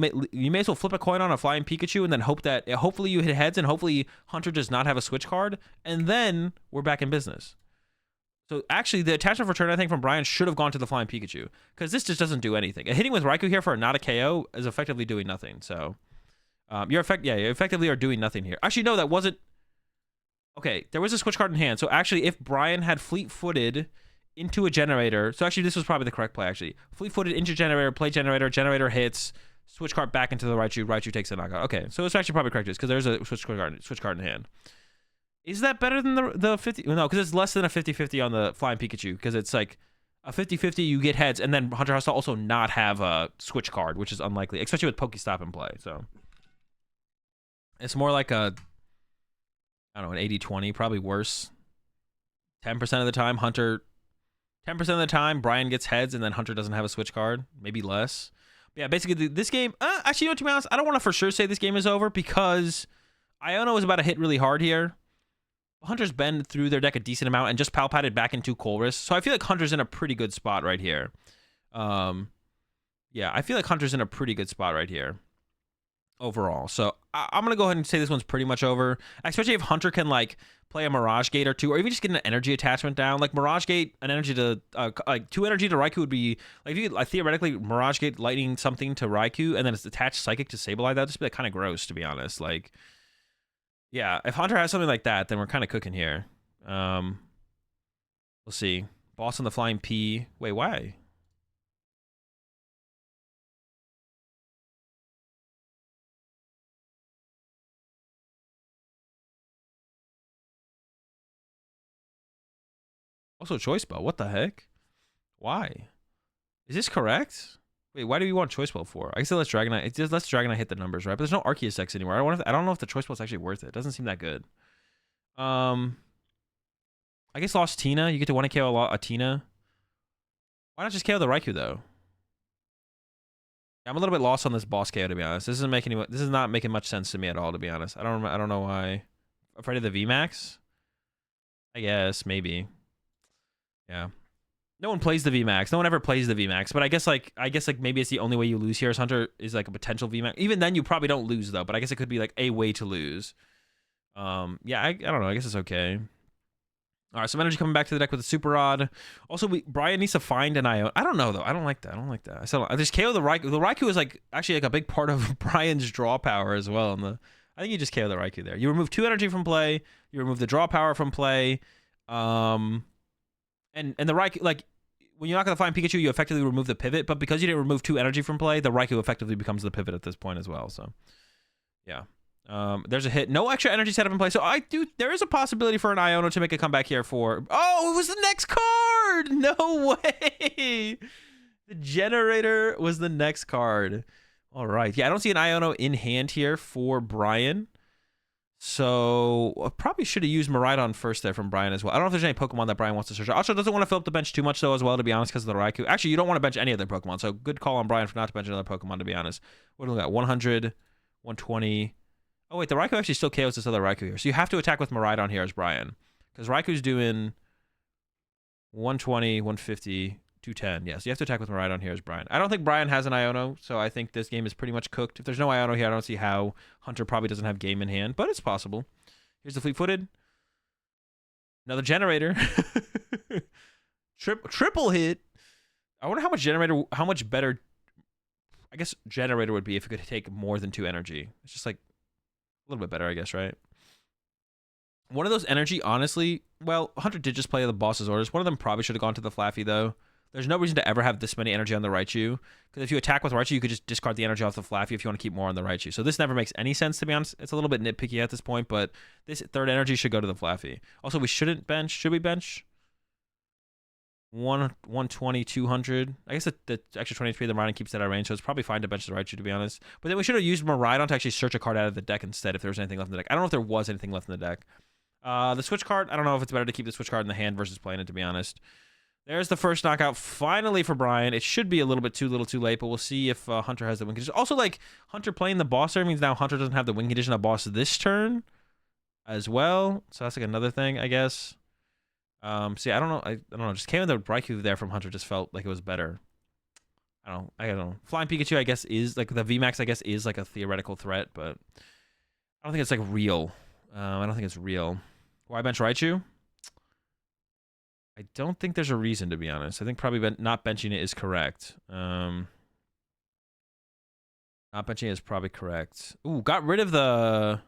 flip a coin on a Flying Pikachu and then hope that hopefully you hit heads and hopefully Hunter does not have a switch card, and then we're back in business. So actually, the attachment return, I think, from Brian should have gone to the Flying Pikachu, because this just doesn't do anything. Hitting with Raikou here for not a KO is effectively doing nothing. So you effectively are doing nothing here. Actually, no, that wasn't. Okay, there was a switch card in hand. So actually, if Brian had fleet-footed into a generator, so actually this was probably the correct play. Actually, fleet-footed into generator, play generator, generator hits, switch card back into the Raichu, Raichu takes a knockout. Okay, so it's actually probably correct because there's a switch card in hand. Is that better than the 50? No, because it's less than a 50-50 on the Flying Pikachu, because it's like a 50-50 you get heads, and then Hunter has to also not have a switch card, which is unlikely, especially with Pokestop in play. So it's more like a, I don't know, an 80-20, probably worse. 10% of the time, Hunter, 10% of the time, Brian gets heads, and then Hunter doesn't have a switch card, maybe less. But yeah, basically this game, actually, you know, to be honest, I don't want to for sure say this game is over, because Iono is about to hit really hard here. Hunter's been through their deck a decent amount and just palpated back into Colress. So I feel like Hunter's in a pretty good spot right here. Yeah, I feel like Hunter's in a pretty good spot right here overall. So I'm going to go ahead and say this one's pretty much over, especially if Hunter can like play a Mirage Gate or two, or even just get an energy attachment down. Like Mirage Gate, an energy to, like 2 energy to Raikou would be, like if you theoretically Mirage Gate lightning something to Raikou and then it's attached Psychic to Sableye, that'd just be like kind of gross, to be honest. Like, yeah, if Hunter has something like that, then we're kind of cooking here. We'll see. Boss on the Flying P. Wait, why? Also Choice Bell. What the heck? Why? Is this correct? Wait, why do we want Choice Bell for? I guess it lets Dragonite. It just lets Dragonite hit the numbers, right? But there's no Arceus X anymore. I don't know if the Choice Bell is actually worth it. It doesn't seem that good. I guess Lost Tina. You get to 1 KO a Tina. Why not just KO the Raikou though? I'm a little bit lost on this boss KO, to be honest. This is not making much sense to me at all, to be honest. I don't know why. Afraid of the VMAX? I guess maybe. Yeah. No one plays the VMAX. No one ever plays the VMAX. But I guess like maybe it's the only way you lose here as Hunter is like a potential VMAX. Even then you probably don't lose though, but I guess it could be like a way to lose. Yeah, I don't know. I guess it's okay. All right, some energy coming back to the deck with a Super Rod. Also, Brian needs to find an Iono. I don't know though. I don't like that. I just KO the Raikou. The Raikou is like actually like a big part of Brian's draw power as well. I think you just KO the Raikou there. You remove 2 energy from play. You remove the draw power from play. And the Raikou, like when you knock out the Flying Pikachu, you effectively remove the pivot. But because you didn't remove 2 energy from play, the Raikou effectively becomes the pivot at this point as well. So yeah. There's a hit. No extra energy setup in play. So there is a possibility for an Iono to make a comeback here for... Oh, it was the next card! No way! The generator was the next card. All right. Yeah, I don't see an Iono in hand here for Brian. So I probably should have used Miraidon first there from Brian as well. I don't know if there's any Pokemon that Brian wants to search. Also doesn't want to fill up the bench too much though as well, to be honest, because of the Raikou. Actually, you don't want to bench any other Pokemon. So good call on Brian for not to bench another Pokemon, to be honest. What do we got? 100, 120... Oh, wait, the Raikou actually still KOs this other Raikou here. So you have to attack with Miraidon here as Brian. Because Raikou's doing 120, 150, 210. Yeah, so you have to attack with Miraidon here as Brian. I don't think Brian has an Iono, so I think this game is pretty much cooked. If there's no Iono here, I don't see how Hunter probably doesn't have game in hand, but it's possible. Here's the Fleet-Footed. Another generator. Triple hit. I wonder how much better, I guess, generator would be if it could take more than 2 energy. It's just like a little bit better, I guess, right? One of those energy, honestly, well, Hunter did just play the boss's orders. One of them probably should have gone to the Flaffy, though. There's no reason to ever have this many energy on the Raichu, because if you attack with Raichu, you could just discard the energy off the Flaffy if you want to keep more on the Raichu. So this never makes any sense, to be honest. It's a little bit nitpicky at this point, but this 3rd energy should go to the Flaffy. Also, we shouldn't bench. Should we bench? 120, 200. I guess the extra 20 HP of the Miraidon keeps that at range, so it's probably fine to bench the Raichu, to be honest. But then we should have used Miraidon to actually search a card out of the deck instead if there was anything left in the deck. I don't know if there was anything left in the deck. The switch card, I don't know if it's better to keep the switch card in the hand versus playing it, to be honest. There's the first knockout finally for Brian. It should be a little bit too late, but we'll see if Hunter has the win condition. Also, like, Hunter playing the boss there means now Hunter doesn't have the win condition of boss this turn as well. So that's like another thing, I guess. See, I don't know. I don't know. Just came in the Raikou there from Hunter just felt like it was better. I don't know. Flying Pikachu, I guess, is like the VMAX, I guess, is like a theoretical threat, but I don't think it's like real. I don't think it's real. Why bench Raichu? I don't think there's a reason, to be honest. I think probably not benching it is correct. Not benching it is probably correct. Ooh, got rid of the...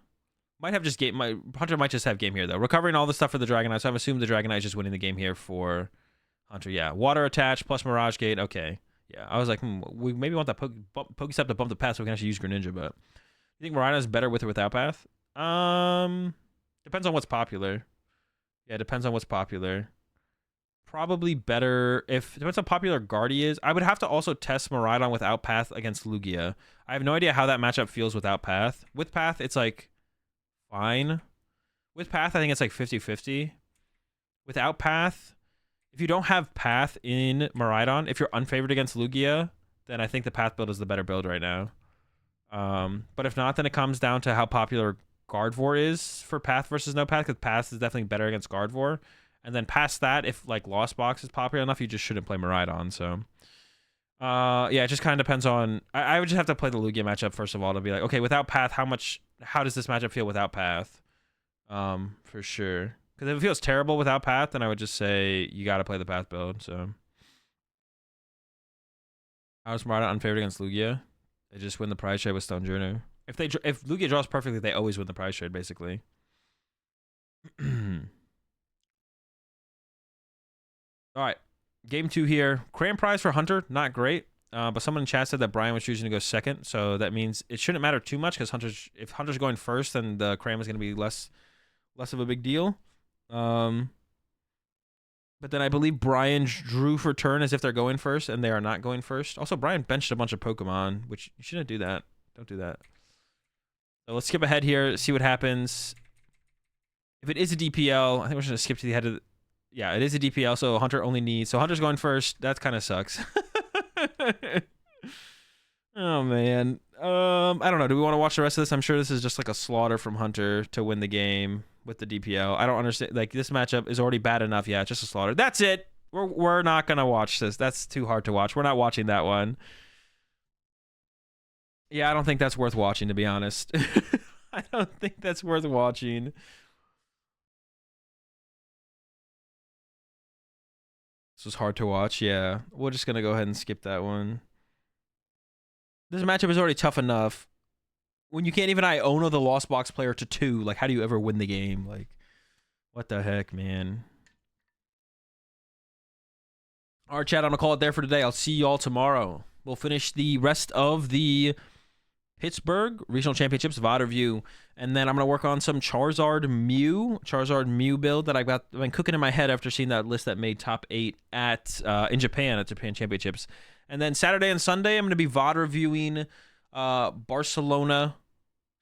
Might have just game... Hunter might just have game here, though. Recovering all the stuff for the Dragonite, so I've assumed the Dragonite is just winning the game here for Hunter. Yeah, water attached plus Mirage Gate. Okay. Yeah, I was like, we maybe want that Pokestep to bump the path so we can actually use Greninja, but... You think Marina is better with or without path? Depends on what's popular. Yeah, depends on what's popular. Probably better if depends how popular Guardy is. I would have to also test Miraidon without path against Lugia. I have no idea how that matchup feels without path. With path, it's like fine. With path, I think it's like 50-50. Without path, if you don't have path in Miraidon, if you're unfavored against Lugia, then I think the path build is the better build right now. But if not, then it comes down to how popular Gardevoir is for path versus no path, because path is definitely better against Gardevoir. And then past that, if like Lost Box is popular enough, you just shouldn't play Miraidon. So, yeah, it just kind of depends on. I would just have to play the Lugia matchup first of all to be like, okay, without path, how does this matchup feel without path? For sure. Because if it feels terrible without path, then I would just say you got to play the path build. So, how is Miraidon unfavored against Lugia? They just win the prize trade with Stone Journey. If Lugia draws perfectly, they always win the prize trade, basically. All right, game 2 here. Cram prize for Hunter, not great. But someone in chat said that Brian was choosing to go second, so that means it shouldn't matter too much because if Hunter's going first, then the Cram is going to be less of a big deal. But then I believe Brian drew for turn as if they're going first, and they are not going first. Also, Brian benched a bunch of Pokemon, which you shouldn't do that. Don't do that. So let's skip ahead here, see what happens. If it is a DPL, I think we're just going to skip to the head of the... Yeah, it is a DPL, so Hunter only needs... So Hunter's going first. That kind of sucks. Oh, man. I don't know. Do we want to watch the rest of this? I'm sure this is just like a slaughter from Hunter to win the game with the DPL. I don't understand. Like, this matchup is already bad enough. Yeah, it's just a slaughter. That's it. We're not going to watch this. That's too hard to watch. We're not watching that one. Yeah, I don't think that's worth watching, to be honest. I don't think that's worth watching. This was hard to watch. Yeah, we're just going to go ahead and skip that one. This matchup is already tough enough. When you can't even Iono the Lost Box player to 2, like, how do you ever win the game? Like, what the heck, man? All right, chat, I'm going to call it there for today. I'll see y'all tomorrow. We'll finish the rest of the Pittsburgh Regional Championships VOD review, and then I'm going to work on some Charizard Mew build that I've been cooking in my head after seeing that list that made top 8 at in Japan at Japan Championships. And then Saturday and Sunday, I'm going to be VOD reviewing Barcelona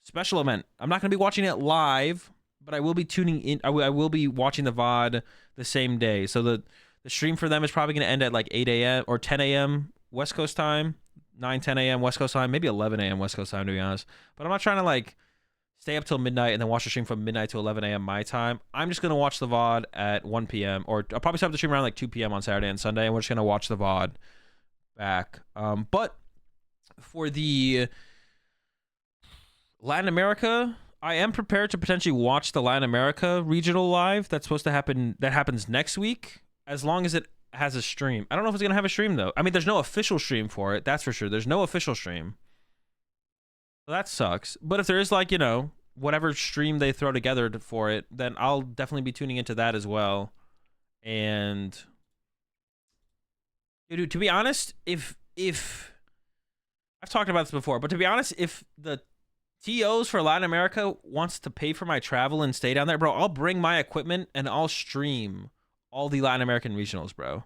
special event. I'm not going to be watching it live, but I will be tuning in. I will be watching the VOD the same day. So the stream for them is probably going to end at like 8 a.m. or 10 a.m. West Coast time, 10 a.m. West Coast time, maybe 11 a.m. West Coast time, to be honest. But I'm not trying to like stay up till midnight and then watch the stream from midnight to 11 a.m. my time. I'm just going to watch the VOD at 1 p.m. or I'll probably start the stream around like 2 p.m. on Saturday and Sunday, and we're just going to watch the VOD back. But for the Latin America, I am prepared to potentially watch the Latin America regional live. That's supposed to happen. That happens next week, as long as it has a stream. I don't know if it's gonna have a stream though. I mean, there's no official stream for it. That's for sure. There's no official stream. So that sucks. But if there is, like, you know, whatever stream they throw together for it, then I'll definitely be tuning into that as well. And dude, to be honest, if I've talked about this before, but to be honest, if the TOs for Latin America wants to pay for my travel and stay down there, bro, I'll bring my equipment and I'll stream all the Latin American regionals, bro.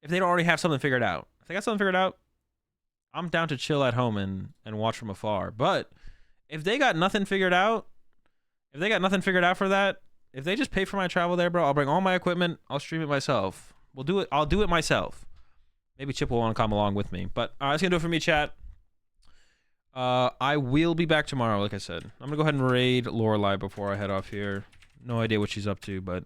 If they don't already have something figured out. If they got something figured out, I'm down to chill at home and watch from afar. But if they got nothing figured out, for that, if they just pay for my travel there, bro, I'll bring all my equipment, I'll stream it myself. I'll do it myself. Maybe Chip will want to come along with me. But that's going to do it for me, chat. I will be back tomorrow, like I said. I'm going to go ahead and raid Lorelei before I head off here. No idea what she's up to, but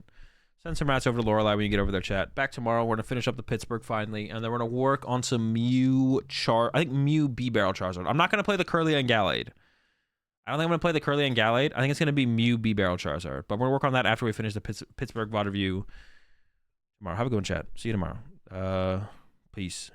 send some rats over to Lorelei when you get over there, chat. Back tomorrow, we're going to finish up the Pittsburgh finally, and then we're going to work on some Mew B-Barrel Charizard. I'm not going to play the Curly and Gallade. I don't think I'm going to play the Curly and Gallade. I think it's going to be Mew B-Barrel Charizard, but we're going to work on that after we finish the Pittsburgh VOD review tomorrow. Have a good one, chat. See you tomorrow. Peace.